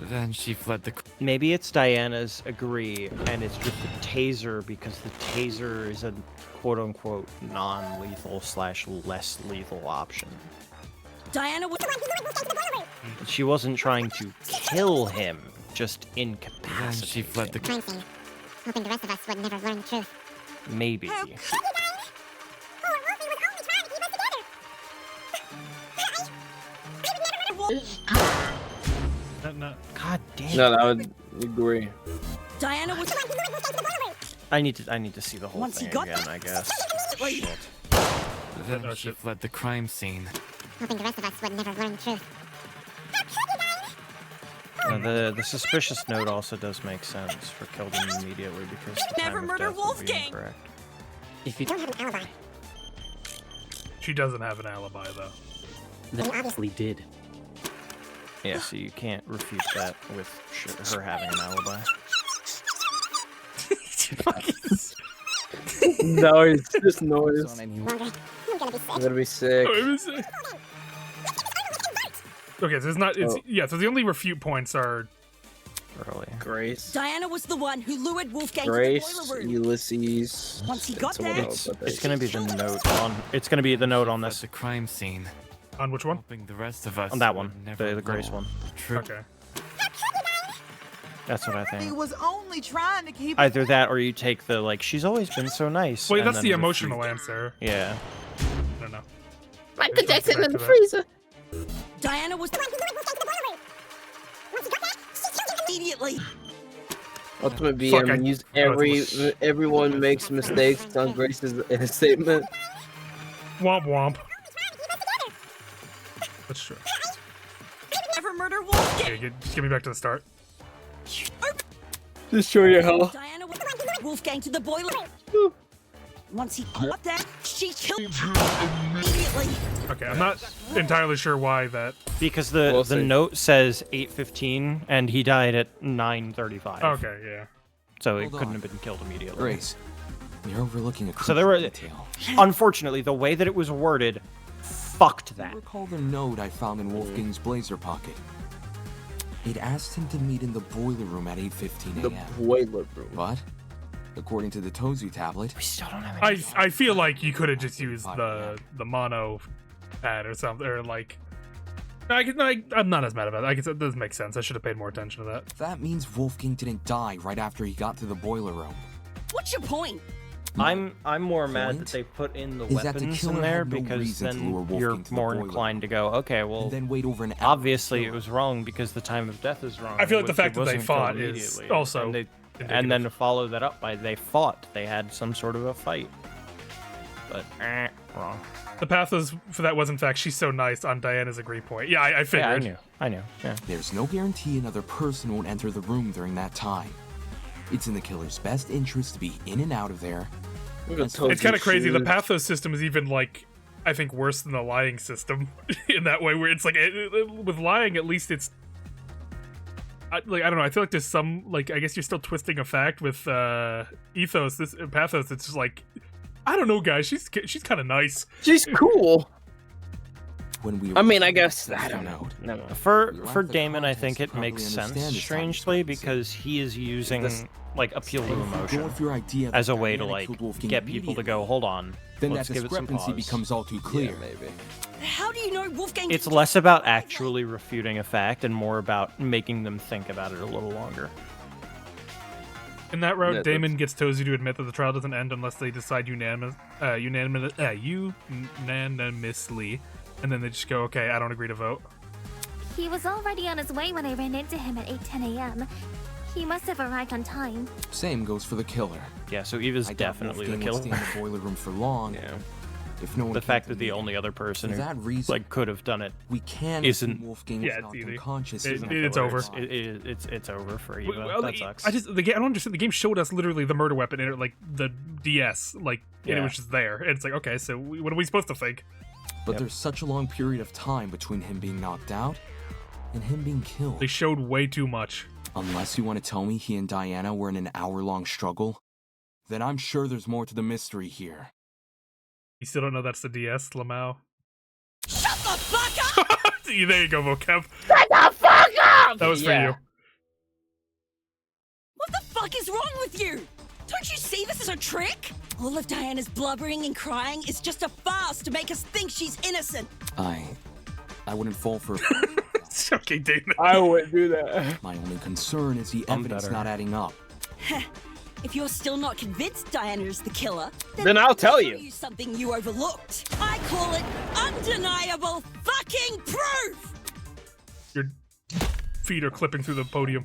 Speaker 18: Then she fled the.
Speaker 3: Maybe it's Diana's agree, and it's just the taser because the taser is a quote-unquote non-lethal / less lethal option.
Speaker 9: Diana was.
Speaker 3: She wasn't trying to kill him, just
Speaker 18: Then
Speaker 3: incapacitate
Speaker 18: she fled the.
Speaker 3: him.
Speaker 12: Hoping the rest of us would never learn the truth.
Speaker 3: Maybe. God damn.
Speaker 1: No, that would agree.
Speaker 9: Diana was.
Speaker 3: I need to see the whole
Speaker 9: Once he
Speaker 3: thing
Speaker 9: got
Speaker 3: again,
Speaker 9: that-
Speaker 3: I guess.
Speaker 9: Wait.
Speaker 3: Shit.
Speaker 18: Then she fled the crime scene.
Speaker 12: Hoping the rest of us would never learn the truth.
Speaker 3: The suspicious note also does make sense for killed him immediately because the
Speaker 9: Never
Speaker 3: time of
Speaker 9: murder
Speaker 3: death would be
Speaker 9: Wolfgang.
Speaker 3: incorrect.
Speaker 7: If you
Speaker 12: don't have an alibi.
Speaker 2: She doesn't have an alibi though.
Speaker 7: Then obviously did.
Speaker 3: Yeah, so you can't refute that with her having an alibi.
Speaker 1: Noise, just noise.
Speaker 12: I'm gonna be
Speaker 1: I'm gonna be sick.
Speaker 2: Okay, so it's not. It's yeah. So the only refute points are.
Speaker 3: Early.
Speaker 1: Grace.
Speaker 9: Diana was the one who lured Wolfgang
Speaker 1: Grace,
Speaker 9: to the boiler room.
Speaker 1: Ulysses.
Speaker 9: Once he got
Speaker 1: someone
Speaker 9: there,
Speaker 1: else, I think.
Speaker 3: It's gonna be the note on. It's gonna be the note on this.
Speaker 18: The crime scene.
Speaker 2: On which one?
Speaker 18: Hoping the rest of us.
Speaker 3: On that
Speaker 18: would
Speaker 3: one,
Speaker 18: never
Speaker 3: the Grace
Speaker 18: learn
Speaker 3: one.
Speaker 18: True.
Speaker 2: Okay.
Speaker 3: That's what I
Speaker 16: He
Speaker 3: think.
Speaker 16: was only trying to keep.
Speaker 3: Either that, or you take the like. She's always been so nice.
Speaker 2: Wait,
Speaker 3: and
Speaker 2: that's
Speaker 3: then
Speaker 2: the
Speaker 3: refute-
Speaker 2: emotional answer.
Speaker 3: Yeah.
Speaker 2: I don't know.
Speaker 8: Michael Jackson in the
Speaker 2: that.
Speaker 8: freezer.
Speaker 9: Diana was the one who lured Wolfgang to the boiler room. Once he got there, she killed him immediately.
Speaker 1: Ultimate
Speaker 2: Fuck,
Speaker 1: BM use everyone makes mistakes on Grace's statement.
Speaker 2: Womp womp. That's true.
Speaker 9: Never murder Wolfgang.
Speaker 2: Okay, just get me back to the start.
Speaker 1: Just show you how.
Speaker 9: Diana was the one who lured Wolfgang to the boiler room. Once he got there, she killed him immediately.
Speaker 2: Okay, I'm not entirely sure why that.
Speaker 3: Because the note says 8:15 and he died at 9:35.
Speaker 2: Okay, yeah.
Speaker 3: So it
Speaker 20: Hold
Speaker 3: couldn't
Speaker 20: on.
Speaker 3: have been killed immediately.
Speaker 20: Grace, you're overlooking a
Speaker 3: So there
Speaker 20: crucial
Speaker 3: were.
Speaker 20: detail.
Speaker 3: Unfortunately, the way that it was worded, fucked that.
Speaker 20: Recall the note I found in Wolfgang's blazer pocket. It asked him to meet in the boiler room at 8:15 a.m.
Speaker 1: The boiler room.
Speaker 20: But, according to the Tozu tablet,
Speaker 3: we still don't have
Speaker 2: I feel like you could have just used the mono pad or something, or like. I'm not as mad about it. I guess it does make sense. I should have paid more attention to that.
Speaker 20: that means Wolfgang didn't die right after he got to the boiler room.
Speaker 9: What's your point?
Speaker 3: I'm more mad that they put in the weapons in there because then you're more inclined to go, okay, well,
Speaker 20: then wait over an hour
Speaker 3: obviously it was wrong because the time of death is wrong.
Speaker 2: I feel like the
Speaker 3: It
Speaker 2: fact that they
Speaker 3: wasn't
Speaker 2: fought
Speaker 3: killed
Speaker 2: is
Speaker 3: immediately.
Speaker 2: also
Speaker 3: and then to follow that up by they fought, they had some sort of a fight. But wrong.
Speaker 2: The pathos for that was, in fact, she's so nice on Diana's agree point. Yeah, I figured.
Speaker 3: Yeah, I knew. Yeah.
Speaker 20: There's no guarantee another person won't enter the room during that time. It's in the killer's best interest to be in and out of there.
Speaker 2: It's kind of crazy. The pathos system is even, like, I think worse than the lying system in that way, where it's like, with lying, at least it's, I don't know, I feel like there's some, like, I guess you're still twisting a fact with pathos, it's just like, I don't know, guys, she's kind of nice.
Speaker 1: She's cool.
Speaker 20: I
Speaker 1: mean, I guess, I don't know. No.
Speaker 3: For Damon, I think it makes sense, strangely, because he is using, like, appeal to emotion as a way to, like, get people to go, hold on,
Speaker 20: then
Speaker 3: let's
Speaker 20: that
Speaker 3: give it some
Speaker 20: discrepancy
Speaker 3: pause.
Speaker 20: becomes all too clear.
Speaker 1: Yeah, maybe.
Speaker 9: How do you know Wolfgang?
Speaker 3: It's less about actually refuting a fact and more about making them think about it a little longer.
Speaker 2: In that route, Damon gets Tozy to admit that the trial doesn't end unless they decide unanimously, and then they just go, okay, I don't agree to vote.
Speaker 12: He was already on his way when I ran into him at 8:10 a.m. He must have arrived on time.
Speaker 20: Same goes for the killer.
Speaker 3: Yeah, so Eva's definitely the killer.
Speaker 20: Stay in the boiler room for long.
Speaker 3: Yeah.
Speaker 20: If no one
Speaker 3: the fact that the only other person who like could have done it
Speaker 20: we can
Speaker 3: isn't
Speaker 20: Wolfgang
Speaker 2: yeah,
Speaker 20: not
Speaker 2: it's easy.
Speaker 20: unconscious.
Speaker 2: It's over.
Speaker 3: It's over for Eva.
Speaker 2: Well,
Speaker 3: that sucks.
Speaker 2: I don't understand. The game showed us literally the murder weapon in it, like the DS, like and it was just there. And it's like, okay, so what are we supposed to think?
Speaker 20: But there's such a long period of time between him being knocked out and him being killed.
Speaker 2: They showed way too much.
Speaker 20: Unless you want to tell me he and Diana were in an hour-long struggle, then I'm sure there's more to the mystery here.
Speaker 2: You still don't know that's the DS, Lamau?
Speaker 9: Shut the fuck up!
Speaker 2: There you go, Vocab.
Speaker 8: Shut the fuck up!
Speaker 2: That was for you.
Speaker 9: What the fuck is wrong with you? Don't you see this is a trick? All of Diana's blubbering and crying is just a farce to make us think she's innocent.
Speaker 20: I wouldn't fall for
Speaker 2: It's okay, Damon.
Speaker 1: I wouldn't do that.
Speaker 20: My only concern is the evidence not adding up.
Speaker 9: If you're still not convinced Diana's the killer,
Speaker 1: then I'll tell
Speaker 9: you. You something you overlooked. I call it undeniable fucking proof.
Speaker 2: Your feet are clipping through the podium.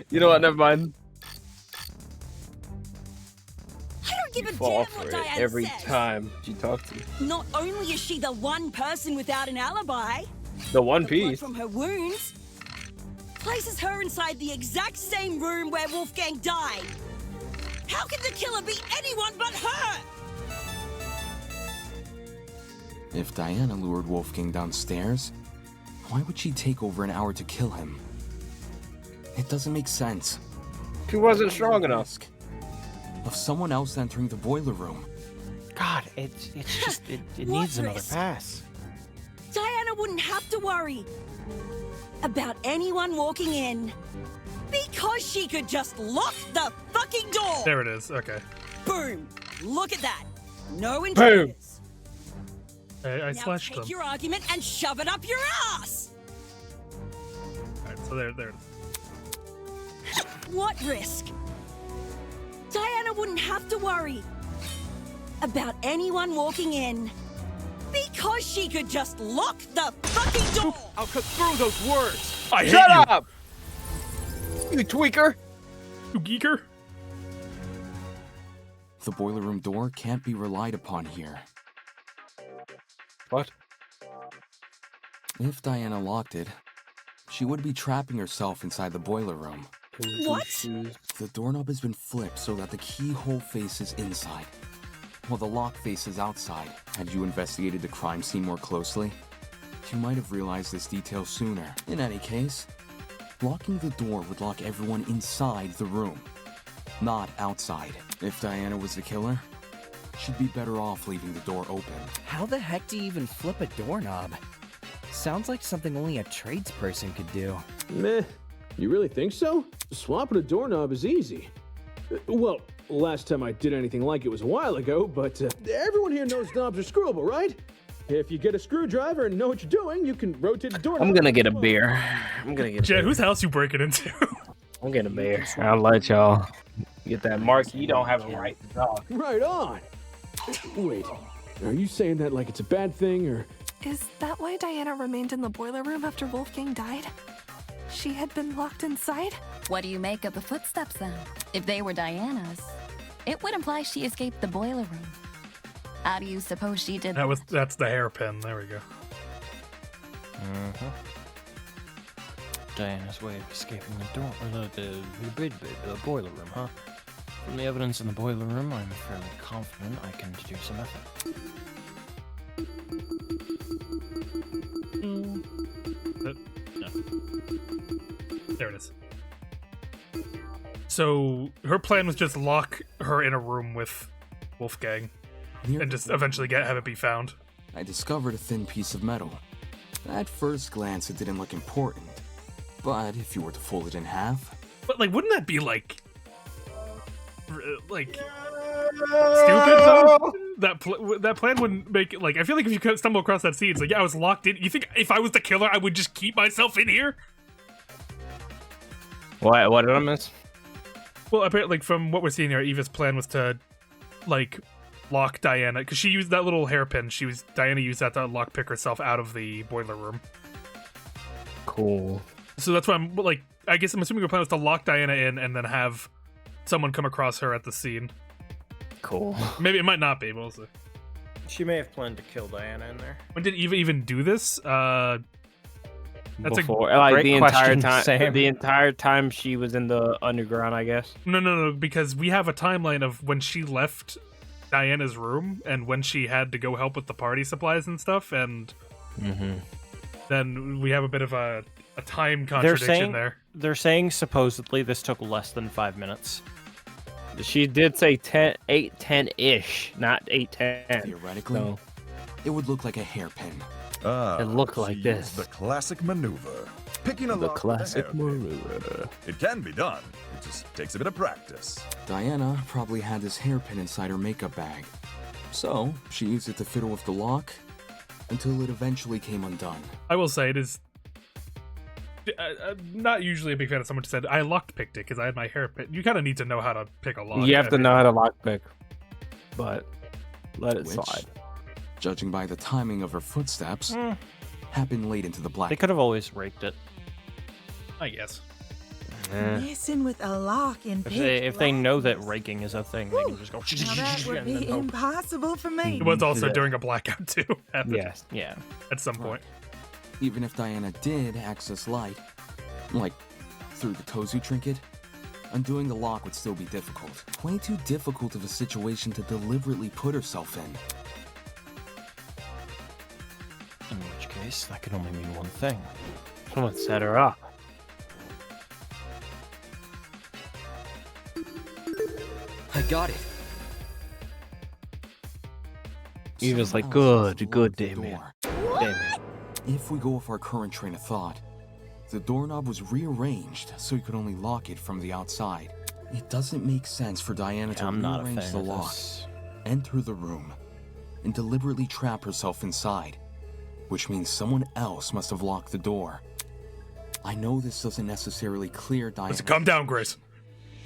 Speaker 1: You know what? Never mind.
Speaker 9: I don't give a
Speaker 1: Fall
Speaker 9: damn
Speaker 1: for
Speaker 9: what
Speaker 1: it
Speaker 9: Diana
Speaker 1: every
Speaker 9: says.
Speaker 1: time she talks to you.
Speaker 9: Not only is she the one person without an alibi,
Speaker 1: The One
Speaker 9: the blood
Speaker 1: Piece.
Speaker 9: from her wounds places her inside the exact same room where Wolfgang died. How can the killer be anyone but her?
Speaker 20: If Diana lured Wolfgang downstairs, why would she take over an hour to kill him? It doesn't make sense.
Speaker 1: She wasn't strong enough.
Speaker 20: Of someone else entering the boiler room.
Speaker 3: God, it's just it
Speaker 9: What
Speaker 3: needs another
Speaker 9: risk?
Speaker 3: pass.
Speaker 9: Diana wouldn't have to worry about anyone walking in because she could just lock the fucking door.
Speaker 2: There it is. Okay.
Speaker 9: Boom. Look at that. No intruders.
Speaker 2: I
Speaker 9: Now
Speaker 2: slashed
Speaker 9: take
Speaker 2: them.
Speaker 9: your argument and shove it up your ass.
Speaker 2: Alright, so there it is.
Speaker 9: What risk? Diana wouldn't have to worry about anyone walking in because she could just lock the fucking door.
Speaker 20: I'll cut through those words.
Speaker 2: I hate
Speaker 1: Shut
Speaker 2: you.
Speaker 1: up! You tweaker!
Speaker 2: You geeker?
Speaker 20: The boiler room door can't be relied upon here.
Speaker 1: What?
Speaker 20: If Diana locked it, she would be trapping herself inside the boiler room.
Speaker 9: What?
Speaker 20: The doorknob has been flipped so that the keyhole faces inside, while the lock faces outside. Had you investigated the crime scene more closely, you might have realized this detail sooner. In any case, locking the door would lock everyone inside the room, not outside. If Diana was the killer, she'd be better off leaving the door open.
Speaker 13: How the heck do you even flip a doorknob? Sounds like something only a tradesperson could do.
Speaker 19: Meh. You really think so? Swapping a doorknob is easy. Well, last time I did anything like it was a while ago, but everyone here knows knobs are screwable, right? If you get a screwdriver and know what you're doing, you can rotate the doorknob.
Speaker 1: I'm gonna get a beer. I'm gonna get a
Speaker 2: Jed,
Speaker 1: beer.
Speaker 2: whose house you breaking into?
Speaker 1: I'm getting a beer. I'll let y'all Get that mark. You don't have a right to talk.
Speaker 19: Right on. Wait, are you saying that like it's a bad thing, or?
Speaker 17: Is that why Diana remained in the boiler room after Wolfgang died? She had been locked inside?
Speaker 21: What do you make of the footsteps then? If they were Diana's, it would imply she escaped the boiler room. How do you suppose she did that?
Speaker 2: That's the hairpin. There we go.
Speaker 3: Diana's way of escaping the door, the boiler room, huh? From the evidence in the boiler room, I'm fairly confident I can deduce a method.
Speaker 2: No. There it is. So her plan was just lock her in a room with Wolfgang and just eventually have it be found.
Speaker 20: I discovered a thin piece of metal. At first glance, it didn't look important, but if you were to fold it in half...
Speaker 2: But, like, wouldn't that be, like stupid, though? That plan wouldn't make it, like, I feel like if you could stumble across that scene, it's like, yeah, I was locked in. You think if I was the killer, I would just keep myself in here?
Speaker 1: What did I miss?
Speaker 2: Well, apparently, like, from what we're seeing here, Eva's plan was to, like, lock Diana, because she used that little hairpin. Diana used that to lockpick herself out of the boiler room.
Speaker 1: Cool.
Speaker 2: So that's why I'm, like, I guess I'm assuming her plan was to lock Diana in and then have someone come across her at the scene.
Speaker 1: Cool.
Speaker 2: Maybe it might not be, but we'll see.
Speaker 3: She may have planned to kill Diana in there.
Speaker 2: When did Eva even do this? That's
Speaker 1: Before,
Speaker 2: a
Speaker 1: like
Speaker 3: great
Speaker 1: the entire
Speaker 3: question,
Speaker 1: time.
Speaker 3: Sam.
Speaker 1: The entire time she was in the underground, I guess.
Speaker 2: No, because we have a timeline of when she left Diana's room and when she had to go help with the party supplies and stuff, and then we have a bit of a time contradiction there.
Speaker 3: They're saying supposedly this took less than 5 minutes.
Speaker 1: She did say 8:10-ish, not 8:10.
Speaker 20: Theoretically,
Speaker 1: So
Speaker 20: it would look like a hairpin.
Speaker 1: it looked like
Speaker 22: she
Speaker 1: this.
Speaker 22: used the classic maneuver. Picking a
Speaker 1: The
Speaker 22: lock with a
Speaker 1: classic
Speaker 22: hairpin.
Speaker 1: maneuver.
Speaker 22: It can be done. It just takes a bit of practice.
Speaker 20: Diana probably had this hairpin inside her makeup bag. So, she used it to fiddle with the lock until it eventually came undone.
Speaker 2: I will say it is. I'm not usually a big fan of someone who said, I lockpicked it because I had my hairpin. You kind of need to know how to pick a lock.
Speaker 1: You have to know how to lockpick, but let it
Speaker 20: Which,
Speaker 1: slide.
Speaker 20: judging by the timing of her footsteps, happened late into the black.
Speaker 3: They could have always raked it.
Speaker 2: I guess.
Speaker 16: Messing with a lock in
Speaker 3: If they know that raking is a thing, they can just go.
Speaker 16: Now that would
Speaker 3: and
Speaker 16: be
Speaker 3: then hope.
Speaker 16: impossible for me.
Speaker 2: It was also
Speaker 1: Yeah.
Speaker 2: during a blackout, too.
Speaker 1: Yes.
Speaker 3: Yeah.
Speaker 2: At some point.
Speaker 20: Even if Diana did access light, like through the Tozu trinket, undoing the lock would still be difficult. Way too difficult of a situation to deliberately put herself in.
Speaker 3: In which case, that can only mean one thing.
Speaker 1: Someone set her up.
Speaker 7: I got it.
Speaker 1: He was like,
Speaker 20: Someone else
Speaker 1: good,
Speaker 20: must have
Speaker 1: Damien.
Speaker 20: locked the door.
Speaker 1: Damien.
Speaker 20: If we go with our current train of thought, the doorknob was rearranged so you could only lock it from the outside. It doesn't make sense for Diana to
Speaker 3: I'm not a
Speaker 20: rearrange
Speaker 3: fan
Speaker 20: the
Speaker 3: of
Speaker 20: lock,
Speaker 3: this.
Speaker 20: enter the room, and deliberately trap herself inside, which means someone else must have locked the door. I know this doesn't necessarily clear Diana.
Speaker 2: Let's calm down, Grace.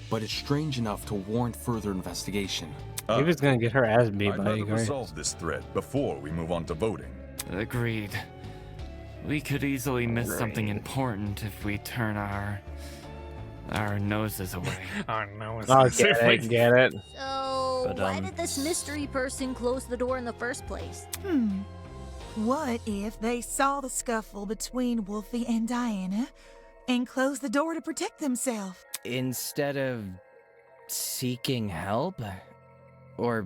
Speaker 20: But it's strange enough to warrant further investigation.
Speaker 1: He was gonna get her ass beat
Speaker 22: I'd
Speaker 1: by
Speaker 22: rather
Speaker 1: a guy.
Speaker 22: resolve this thread before we move on to voting.
Speaker 18: Agreed. We could easily miss something important if we turn our noses away.
Speaker 2: Our noses.
Speaker 1: Oh, get it.
Speaker 15: So,
Speaker 3: But,
Speaker 15: why did this mystery person close the door in the first place?
Speaker 16: What if they saw the scuffle between Wolfie and Diana and closed the door to protect themselves?
Speaker 7: Instead of seeking help or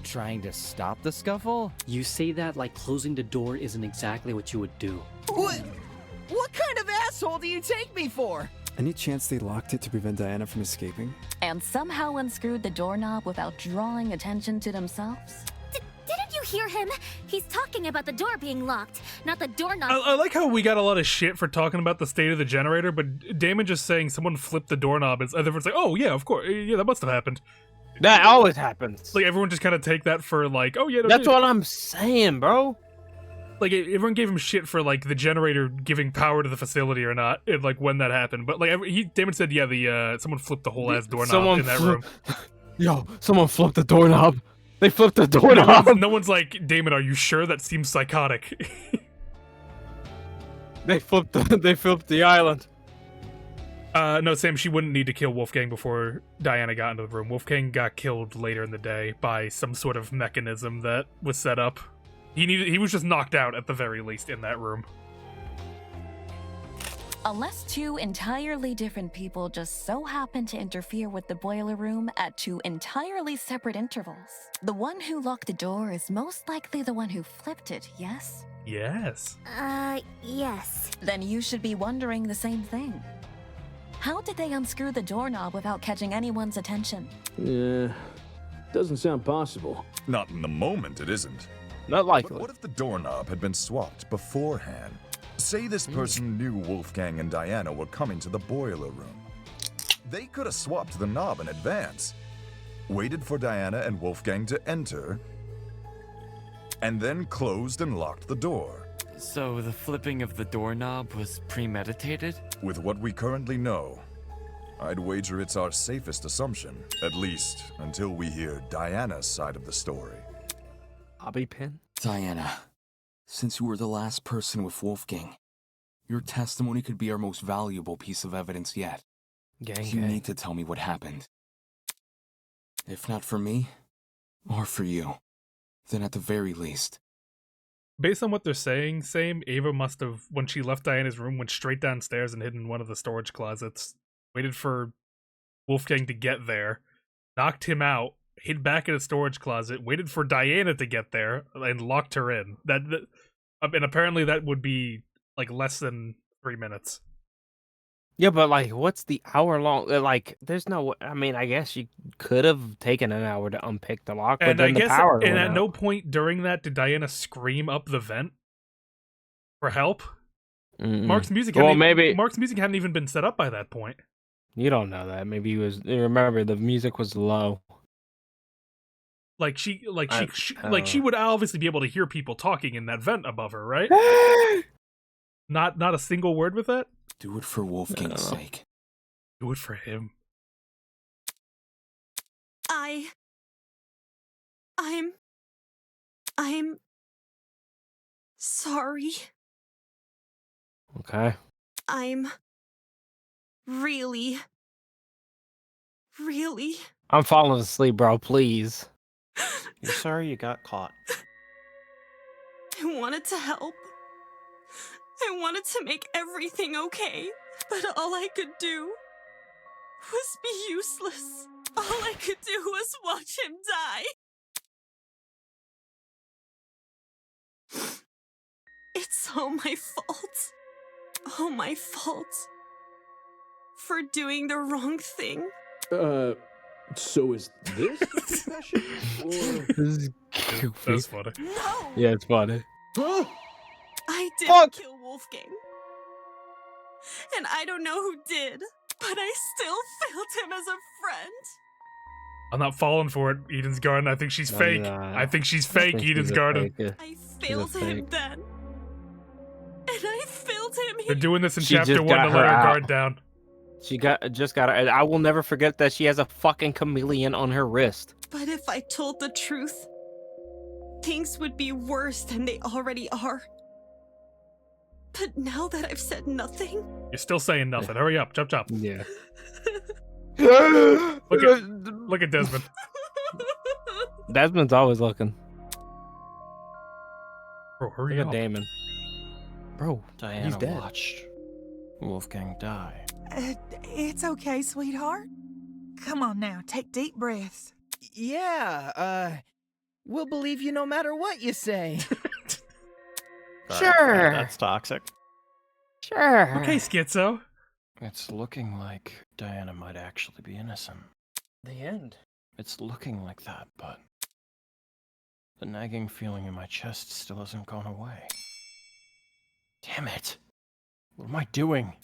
Speaker 7: trying to stop the scuffle? You say that like closing the door isn't exactly what you would do.
Speaker 13: What kind of asshole do you take me for?
Speaker 14: Any chance they locked it to prevent Diana from escaping?
Speaker 21: And somehow unscrewed the doorknob without drawing attention to themselves?
Speaker 12: Didn't you hear him? He's talking about the door being locked, not the doorknob.
Speaker 2: I like how we got a lot of shit for talking about the state of the generator, but Damon just saying someone flipped the doorknob, and everyone's like, oh yeah, of course, yeah, that must have happened.
Speaker 1: That always happens.
Speaker 2: Like, everyone just kind of take that for like, oh yeah.
Speaker 1: That's what I'm saying, bro.
Speaker 2: like everyone gave him shit for like the generator giving power to the facility or not, and like when that happened. But like Damon said, yeah, someone flipped the whole ass doorknob in that room.
Speaker 1: Yo, someone flipped the doorknob. They flipped the doorknob.
Speaker 2: No one's like, Damon, are you sure? That seems psychotic.
Speaker 1: They flipped the island.
Speaker 2: No, Sam, she wouldn't need to kill Wolfgang before Diana got into the room. Wolfgang got killed later in the day by some sort of mechanism that was set up. He was just knocked out at the very least in that room.
Speaker 21: Unless two entirely different people just so happen to interfere with the boiler room at two entirely separate intervals. The one who locked the door is most likely the one who flipped it, yes?
Speaker 2: Yes.
Speaker 12: Yes.
Speaker 21: Then you should be wondering the same thing. How did they unscrew the doorknob without catching anyone's attention?
Speaker 19: Yeah, doesn't sound possible.
Speaker 22: Not in the moment, it isn't.
Speaker 1: Not likely.
Speaker 22: But what if the doorknob had been swapped beforehand? Say this person knew Wolfgang and Diana were coming to the boiler room. They could have swapped the knob in advance, waited for Diana and Wolfgang to enter, and then closed and locked the door.
Speaker 18: So the flipping of the doorknob was premeditated?
Speaker 22: With what we currently know, I'd wager it's our safest assumption, at least until we hear Diana's side of the story.
Speaker 1: Bobby pin?
Speaker 20: Diana, since you were the last person with Wolfgang, your testimony could be our most valuable piece of evidence yet. You need to tell me what happened. If not for me, or for you, then at the very least.
Speaker 2: Based on what they're saying, Ava must have, when she left Diana's room, went straight downstairs and hid in one of the storage closets, waited for Wolfgang to get there, knocked him out, hid back in a storage closet, waited for Diana to get there, and locked her in. And apparently that would be like less than 3 minutes.
Speaker 1: Yeah, but like, what's the hour long? Like, there's no. I mean, I guess you could have taken an hour to unpick the lock, but
Speaker 2: And
Speaker 1: then
Speaker 2: I
Speaker 1: the
Speaker 2: guess,
Speaker 1: power.
Speaker 2: and
Speaker 1: went
Speaker 2: at
Speaker 1: out.
Speaker 2: no point during that did Diana scream up the vent for help. Mark's music. Mark's music hadn't even been set up by that point.
Speaker 1: You don't know that. Maybe he was. Remember, the music was low.
Speaker 2: She would obviously be able to hear people talking in that vent above her, right? Not a single word with that.
Speaker 20: Do it for Wolfgang's sake.
Speaker 2: Do it for him.
Speaker 5: I'm sorry.
Speaker 1: Okay.
Speaker 5: I'm really.
Speaker 1: I'm falling asleep, bro. Please.
Speaker 3: You're sorry you got caught.
Speaker 5: I wanted to help. I wanted to make everything okay, but all I could do was be useless. All I could do was watch him die. It's all my fault. All my fault. For doing the wrong thing.
Speaker 19: So is this a confession? Or...
Speaker 1: This is goofy.
Speaker 2: That's funny.
Speaker 5: No!
Speaker 1: Yeah, it's funny.
Speaker 5: I didn't kill Wolfgang. And I don't know who did, but I still failed him as a friend.
Speaker 2: I'm not falling for it, Eden's Garden. I think she's fake. I think she's fake, Eden's Garden.
Speaker 5: I failed him then. And I failed him here.
Speaker 2: They're doing this in chapter 1 to let her guard down.
Speaker 1: She just got. I will never forget that she has a fucking chameleon on her wrist.
Speaker 5: But if I told the truth, things would be worse than they already are. But now that I've said nothing...
Speaker 2: You're still saying nothing. Hurry up. Chop chop.
Speaker 1: Yeah.
Speaker 2: Look at Desmond.
Speaker 1: Desmond's always looking.
Speaker 2: Bro, hurry
Speaker 1: Look
Speaker 2: up.
Speaker 1: at Damon. Bro,
Speaker 3: Diana
Speaker 1: he's dead.
Speaker 3: watched Wolfgang die.
Speaker 16: It's okay, sweetheart. Come on now, take deep breaths.
Speaker 13: Yeah, we'll believe you no matter what you say.
Speaker 3: Sure. That's toxic.
Speaker 1: Sure.
Speaker 2: Okay, Schizo.
Speaker 3: It's looking like Diana might actually be innocent.
Speaker 1: The end.
Speaker 3: It's looking like that, but the nagging feeling in my chest still hasn't gone away. Damn it. What am I doing?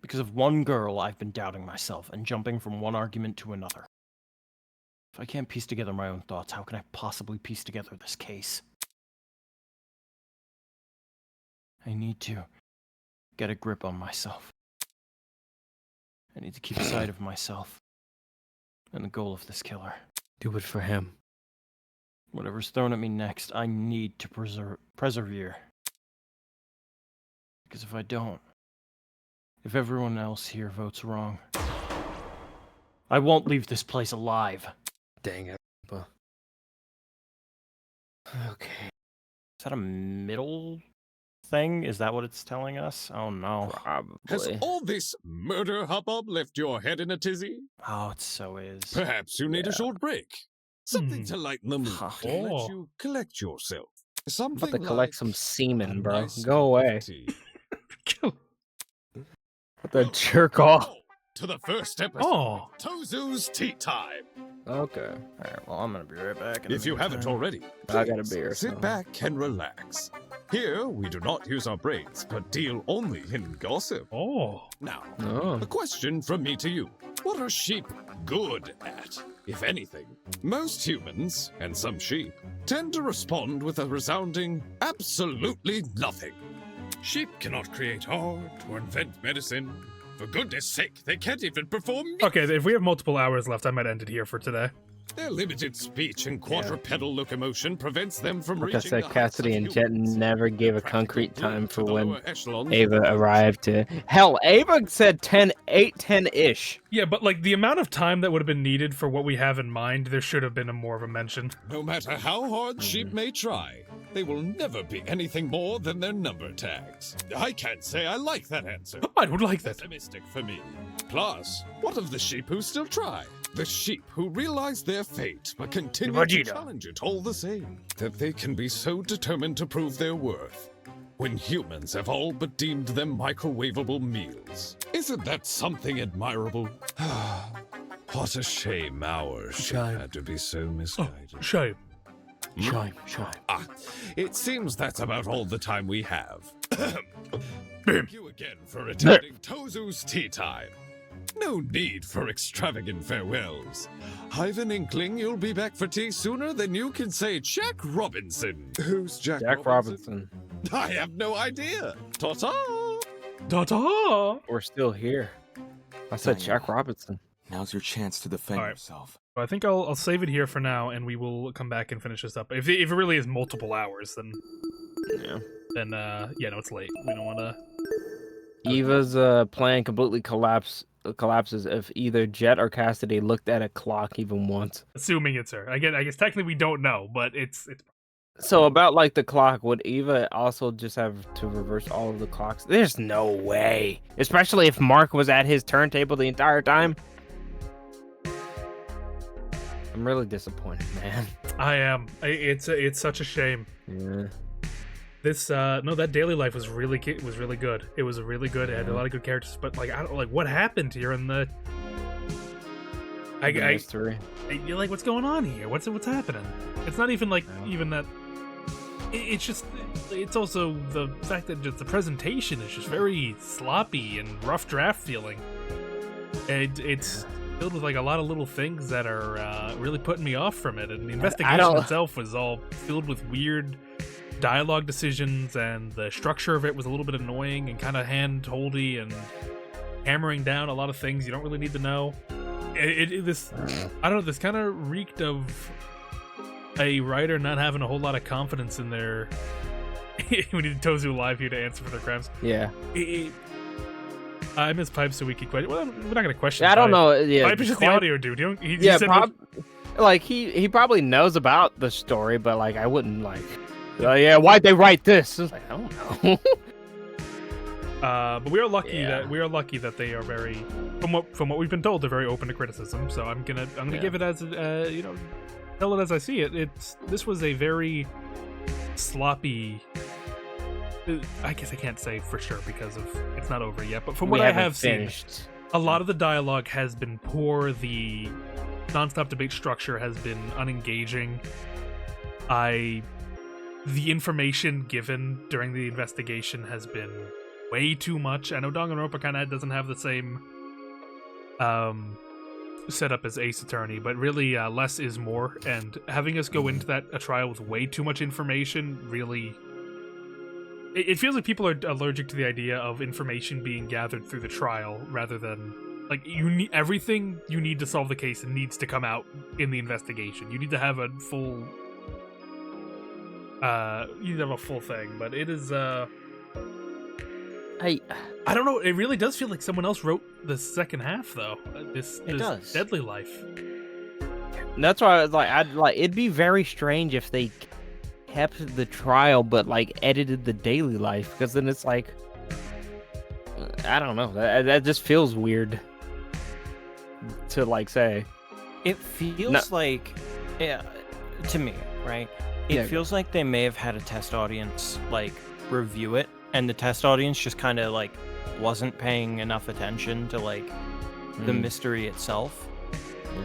Speaker 3: Because of one girl, I've been doubting myself and jumping from one argument to another. If I can't piece together my own thoughts, how can I possibly piece together this case?
Speaker 1: I need to get a grip on myself. I need to keep sight of myself and the goal of this killer. Do it for him. Whatever's thrown at me next, I need to persevere. Because if I don't, if everyone else here votes wrong, I won't leave this place alive.
Speaker 3: Dang it.
Speaker 1: Okay. Is that a middle thing? Is that what it's telling us? Oh no. Probably.
Speaker 10: Has all this murder hubbub left your head in a tizzy?
Speaker 1: Oh, it so is.
Speaker 10: Perhaps you need a short break. Something to lighten the mood and
Speaker 1: Oh.
Speaker 10: let you collect yourself. Something
Speaker 1: I'm about to collect
Speaker 10: like
Speaker 1: some semen, bro.
Speaker 10: nice
Speaker 1: Go away.
Speaker 10: tea.
Speaker 1: The jerk off.
Speaker 10: To the first episode of Tozu's Tea Time.
Speaker 1: Okay. Alright, well, I'm gonna be right back.
Speaker 10: If you haven't already,
Speaker 1: I got a
Speaker 10: please
Speaker 1: beer.
Speaker 10: sit
Speaker 1: so-
Speaker 10: back and relax. Here, we do not use our brains, but deal only in gossip.
Speaker 2: Oh.
Speaker 10: Now,
Speaker 1: Oh.
Speaker 10: a question from me to you. What are sheep good at, if anything? Most humans, and some sheep, tend to respond with a resounding absolutely nothing. Sheep cannot create art or invent medicine. For goodness sake, they can't even perform.
Speaker 2: Okay, if we have multiple hours left, I might end it here for today.
Speaker 10: Their limited speech and quadrupedal locomotion prevents them from
Speaker 1: Like I
Speaker 10: reaching
Speaker 1: said,
Speaker 10: the heights
Speaker 1: Cassidy
Speaker 10: of
Speaker 1: and Jet
Speaker 10: humans.
Speaker 1: never gave a concrete time for
Speaker 10: the
Speaker 1: when
Speaker 10: lower echelons
Speaker 1: Ava
Speaker 10: of the
Speaker 1: arrived to. Hell, Ava said 8:10-ish.
Speaker 2: Yeah, but like the amount of time that would have been needed for what we have in mind, there should have been more of a mention.
Speaker 10: No matter how hard sheep may try, they will never be anything more than their number tags. I can't say I like that answer.
Speaker 2: I would like that.
Speaker 10: Pessimistic for me. Plus, what of the sheep who still try? The sheep who realize their fate but continue to
Speaker 1: Vegeta.
Speaker 10: challenge it all the same. That they can be so determined to prove their worth when humans have all but deemed them microwavable meals. Isn't that something admirable? What a shame our sheep had to be so misguided.
Speaker 2: Shame.
Speaker 1: Shame.
Speaker 10: Ah, it seems that's about all the time we have. Thank you again for attending Tozu's Tea Time. No need for extravagant farewells. I've an inkling you'll be back for tea sooner than you can say Jack Robinson. Who's Jack
Speaker 1: Robinson.
Speaker 10: I have no idea. Ta-ta!
Speaker 2: Ta-ta!
Speaker 1: We're still here. I said Jack Robinson.
Speaker 20: Now's your chance to defend
Speaker 2: All right.
Speaker 20: yourself.
Speaker 2: I think I'll save it here for now, and we will come back and finish this up. If it really is multiple hours, then yeah, no, it's late. We don't want to.
Speaker 1: Eva's plan completely collapses if either Jet or Cassidy looked at a clock even once.
Speaker 2: Assuming it's her. Again, I guess technically we don't know, but it's.
Speaker 1: So about like the clock, would Eva also just have to reverse all of the clocks? There's no way. Especially if Mark was at his turntable the entire time. I'm really disappointed, man.
Speaker 2: I am. It's such a shame.
Speaker 1: Yeah.
Speaker 2: This no, that daily life was really good. It was really good. It had a lot of good characters, but like I don't like what happened here in the.
Speaker 1: Mystery.
Speaker 2: You're like, what's going on here? What's happening? It's not even like even that. It's just. It's also the fact that just the presentation is just very sloppy and rough draft feeling. It's filled with like a lot of little things that are really putting me off from it, and the investigation itself was all filled with weird dialogue decisions, and the structure of it was a little bit annoying and kind of hand-holdy and hammering down a lot of things you don't really need to know. I don't know, this kind of reeked of a writer not having a whole lot of confidence in their. We need Tozu live here to answer for their crimes.
Speaker 1: Yeah.
Speaker 2: I miss Pipe so we can question. Well, we're not going to question.
Speaker 1: I don't
Speaker 2: Pipe.
Speaker 1: know. Yeah,
Speaker 2: Pipe is just the audio dude. He
Speaker 1: yeah,
Speaker 2: said
Speaker 1: like he probably knows about the story, but like I wouldn't like. Yeah, why'd they write this? I was like, I don't know.
Speaker 2: But we are lucky that they are very, from what we've been told, they're very open to criticism. So I'm gonna give it as tell it as I see it. This was a very sloppy. I guess I can't say for sure because it's not over yet. But from what I have seen, a lot of the dialogue has been poor. The nonstop debate structure has been unengaging. The information given during the investigation has been way too much. I know Danganronpa kind of doesn't have the same setup as Ace Attorney, but really less is more. And having us go into a trial with way too much information really It feels like people are allergic to the idea of information being gathered through the trial rather than like you need everything you need to solve the case needs to come out in the investigation. You need to have a full thing, but it is I don't know, it really does feel like someone else wrote the second half though. This
Speaker 3: does.
Speaker 2: Deadly Life.
Speaker 1: That's why I was like, it'd be very strange if they kept the trial but like edited the daily life, because then it's like, I don't know, that just feels weird to like say.
Speaker 3: It feels like, yeah, to me, right? It feels like they may have had a test audience like review it, and the test audience just kind of like wasn't paying enough attention to like the mystery itself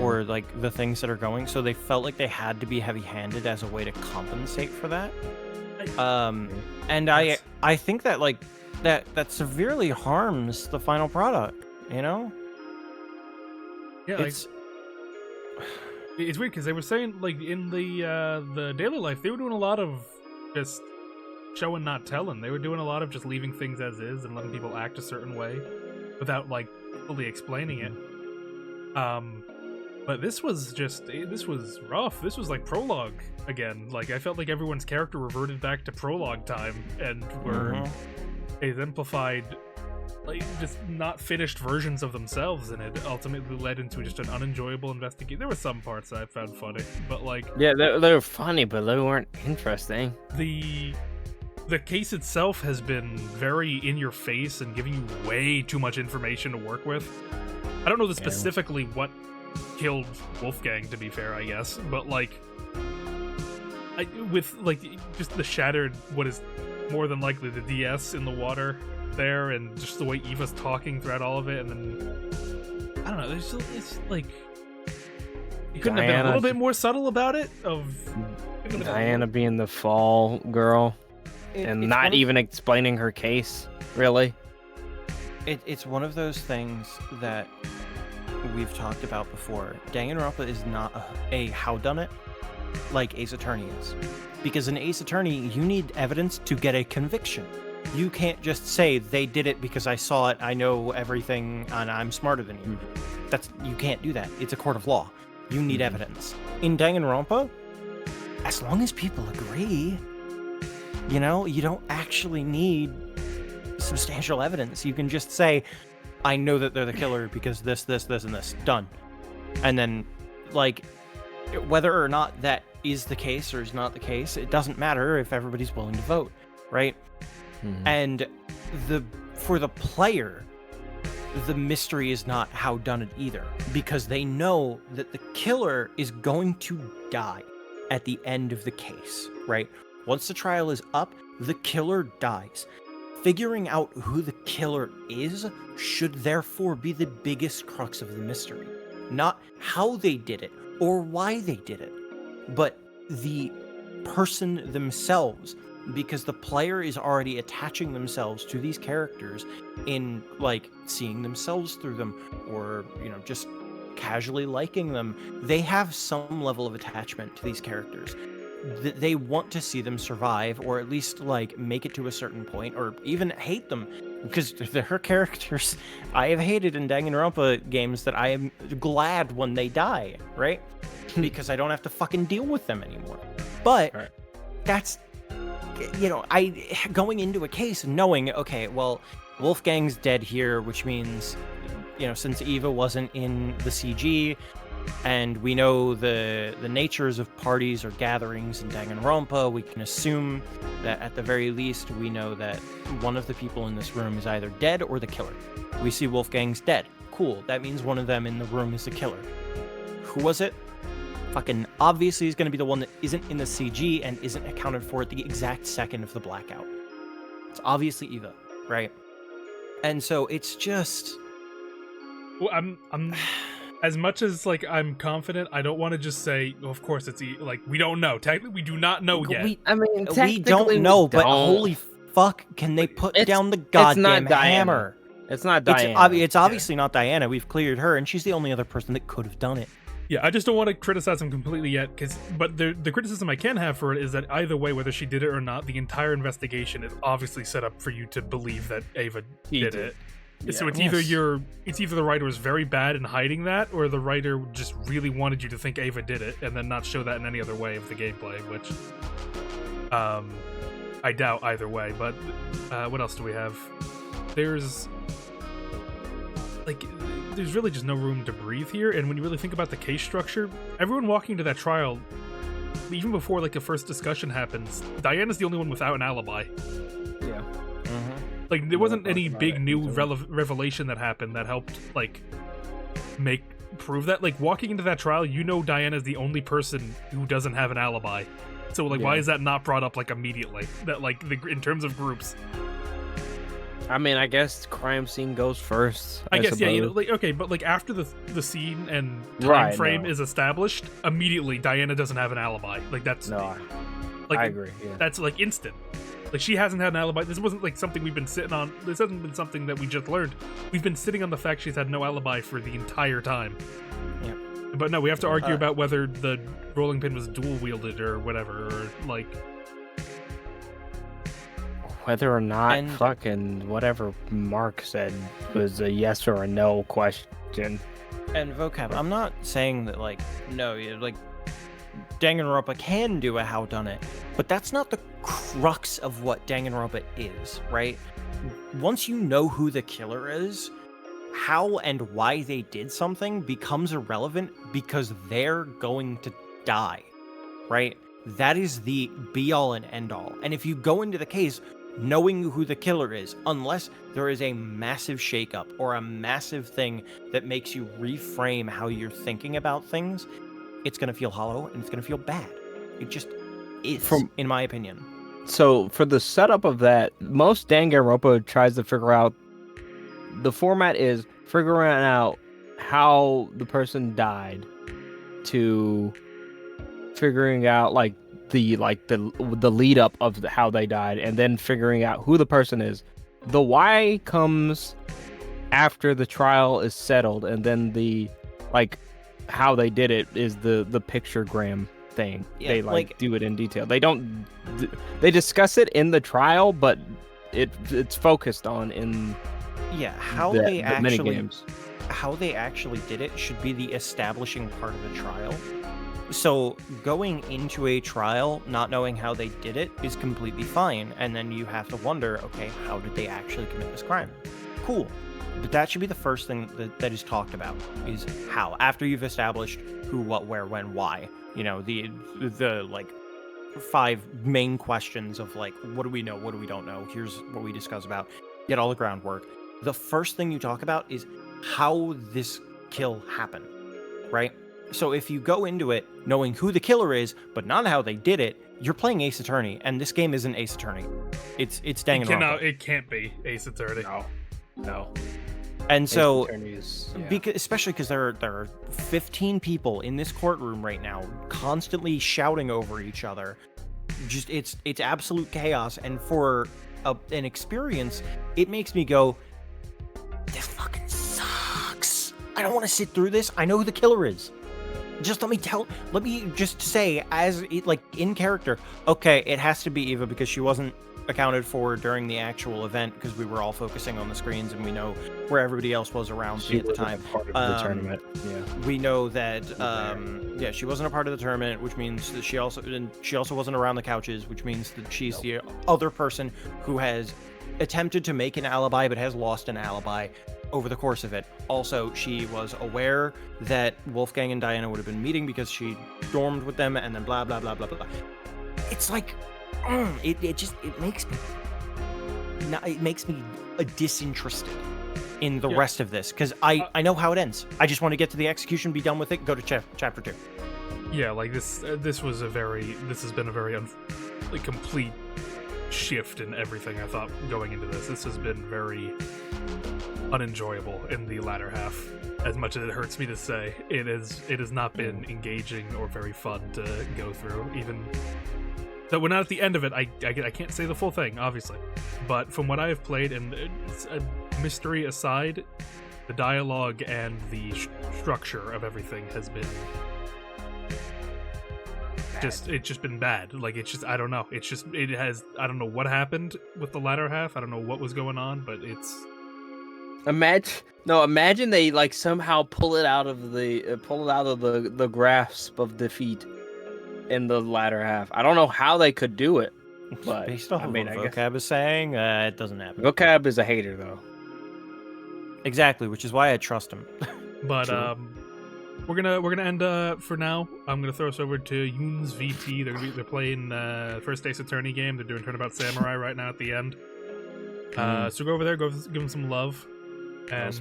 Speaker 3: or like the things that are going, so they felt like they had to be heavy-handed as a way to compensate for that. And I think that like that severely harms the final product, you know?
Speaker 2: Yeah, it's weird because they were saying like in the daily life they were doing a lot of just showing not telling. They were doing a lot of just leaving things as is and letting people act a certain way without like fully explaining it. But this was rough. This was like prologue again. Like I felt like everyone's character reverted back to prologue time and were exemplified like just not finished versions of themselves, and it ultimately led into just an unenjoyable investigation. There were some parts that I found funny, but like
Speaker 1: they were funny, but they weren't interesting.
Speaker 2: The case itself has been very in your face and giving you way too much information to work with. I don't know specifically what killed Wolfgang, to be fair, I guess, but like with like just the shattered what is more than likely the DS in the water there, and just the way Eva's talking throughout all of it, and then I don't know, it's like you couldn't have been a little bit more subtle about it.
Speaker 1: Diana being the fall girl and not even explaining her case, really.
Speaker 3: It's one of those things that we've talked about before. Danganronpa is not a howdunit like Ace Attorney is. Because in Ace Attorney, you need evidence to get a conviction. You can't just say, they did it because I saw it, I know everything, and I'm smarter than you. You can't do that. It's a court of law. You need evidence. In Danganronpa, as long as people agree, you know, you don't actually need substantial evidence. You can just say, I know that they're the killer because this, and this. Done. And then, like, whether or not that is the case or is not the case, it doesn't matter if everybody's willing to vote, right? And for the player, the mystery is not how done it either, because they know that the killer is going to die at the end of the case, right? Once the trial is up, the killer dies. Figuring out who the killer is should therefore be the biggest crux of the mystery. Not how they did it or why they did it, but the person themselves, because the player is already attaching themselves to these characters in, like, seeing themselves through them or, you know, just casually liking them. They have some level of attachment to these characters. They want to see them survive, or at least like make it to a certain point, or even hate them, because they're her characters I have hated in Danganronpa games that I am glad when they die, right? Because I don't have to fucking deal with them anymore. But that's, you know, going into a case knowing, okay, well, Wolfgang's dead here, which means, you know, since Eva wasn't in the CG, and we know the natures of parties or gatherings in Danganronpa, we can assume that at the very least we know that one of the people in this room is either dead or the killer. We see Wolfgang's dead. Cool. That means one of them in the room is the killer. Who was it? Fucking obviously is going to be the one that isn't in the CG and isn't accounted for at the exact second of the blackout. It's obviously Eva, right? And so it's just...
Speaker 2: Well, I'm as much as like I'm confident, I don't want to just say, well, of course it's like we don't know. Technically, we do not know yet.
Speaker 3: We don't know, but holy fuck, can they put down the goddamn hammer?
Speaker 1: It's not Diana.
Speaker 3: It's obviously not Diana. We've cleared her, and she's the only other person that could have done it.
Speaker 2: Yeah, I just don't want to criticize him completely yet, but the criticism I can have for it is that either way, whether she did it or not, the entire investigation is obviously set up for you to believe that Ava did it. Yeah. So it's either the writer was very bad in hiding that, or the writer just really wanted you to think Ava did it and then not show that in any other way of the gameplay, which I doubt either way. But what else do we have? There's really just no room to breathe here, and when you really think about the case structure, everyone walking to that trial, even before like a first discussion happens, Diana's the only one without an alibi.
Speaker 1: Yeah.
Speaker 2: Like there wasn't any big new revelation that happened that helped like prove that. Like walking into that trial, you know Diana's the only person who doesn't have an alibi. So like why is that not brought up like immediately? That like in terms of groups.
Speaker 1: I mean, I guess crime scene goes first.
Speaker 2: I guess, yeah, like okay, but like after the scene and time frame is established, immediately Diana doesn't have an alibi. Like that's
Speaker 1: I agree. Yeah.
Speaker 2: That's like instant. Like she hasn't had an alibi. This wasn't like something we've been sitting on. This hasn't been something that we just learned. We've been sitting on the fact she's had no alibi for the entire time.
Speaker 1: Yeah.
Speaker 2: But no, we have to argue about whether the rolling pin was dual wielded or whatever, or like.
Speaker 1: Whether or not fucking whatever Mark said was a yes or a no question.
Speaker 3: And vocab, I'm not saying that like no, like Danganronpa can do a howdunit, but that's not the crux of what Danganronpa is, right? Once you know who the killer is, how and why they did something becomes irrelevant because they're going to die, right? That is the be-all and end-all. And if you go into the case knowing who the killer is, unless there is a massive shakeup or a massive thing that makes you reframe how you're thinking about things, it's going to feel hollow and it's going to feel bad. It just is, in my opinion.
Speaker 1: So for the setup of that, most Danganronpa tries to figure out, the format is figuring out how the person died to figuring out like the lead up of how they died, and then figuring out who the person is. The why comes after the trial is settled, and then the like how they did it is the pictogram thing.
Speaker 3: Yeah,
Speaker 1: they like do it in detail. They discuss it in the trial, but it's focused on in
Speaker 3: how they actually did it should be the establishing part of the trial. So going into a trial not knowing how they did it is completely fine, and then you have to wonder, okay, how did they actually commit this crime? Cool. But that should be the first thing that is talked about, is how. After you've established who, what, where, when, why. You know, the like 5 main questions of like, what do we know, what do we don't know, here's what we discuss about, get all the groundwork. The first thing you talk about is how this kill happened, right? So if you go into it knowing who the killer is, but not how they did it, you're playing Ace Attorney, and this game isn't Ace Attorney. It's Danganronpa.
Speaker 2: It can't be Ace Attorney.
Speaker 1: No.
Speaker 3: And so, especially because there are 15 people in this courtroom right now, constantly shouting over each other. Just it's absolute chaos, and for an experience, it makes me go, this fucking sucks. I don't want to sit through this. I know who the killer is. Just let me just say, as it, like in character, okay, it has to be Eva because she wasn't accounted for during the actual event because we were all focusing on the screens and we know where everybody else was around at the time.
Speaker 1: Part of the tournament. Yeah.
Speaker 3: We know that she wasn't a part of the tournament, which means that she also wasn't around the couches, which means that she's the other person who has attempted to make an alibi but has lost an alibi over the course of it. Also, she was aware that Wolfgang and Diana would have been meeting because she dormed with them, and then blah blah blah blah blah. It's like, it makes me disinterested in the rest of this because I know how it ends. I just want to get to the execution, be done with it, go to chapter 2.
Speaker 2: Yeah, like this has been a very complete shift in everything I thought going into this. This has been very unenjoyable in the latter half. As much as it hurts me to say, it has not been engaging or very fun to go through. Even though we're not at the end of it, I can't say the full thing, obviously. But from what I have played, and it's a mystery aside, The dialogue and the structure of everything has been it's just been bad. Like, it's just, I don't know. I don't know what happened with the latter half. I don't know what was going on, but it's...
Speaker 1: Imagine they, like, somehow pull it out of the grasp of defeat in the latter half. I don't know how they could do it, but
Speaker 3: based off
Speaker 1: I mean,
Speaker 3: what
Speaker 1: I guess
Speaker 3: Vocab is saying, it doesn't happen.
Speaker 1: Vocab is a hater, though.
Speaker 3: Exactly, which is why I trust him.
Speaker 2: But
Speaker 1: True.
Speaker 2: we're gonna end for now. I'm gonna throw us over to Yoon's VT. They're playing first Ace Attorney game. They're doing Turnabout Samurai right now at the end. So go over there, give them some love, and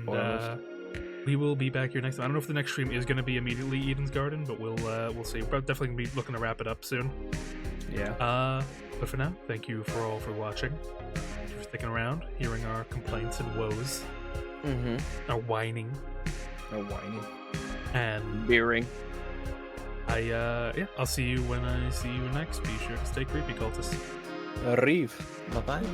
Speaker 2: we will be back here next time. I don't know if the next stream is gonna be immediately Eden's Garden, but we'll see. We're definitely gonna be looking to wrap it up soon.
Speaker 1: Yeah.
Speaker 2: But for now, thank you for watching. Thank you for sticking around, hearing our complaints and woes. Our whining. And
Speaker 1: beering.
Speaker 2: I'll see you when I see you next. Be sure to stay creepy, cultists.
Speaker 1: Arrive.
Speaker 3: Bye-bye.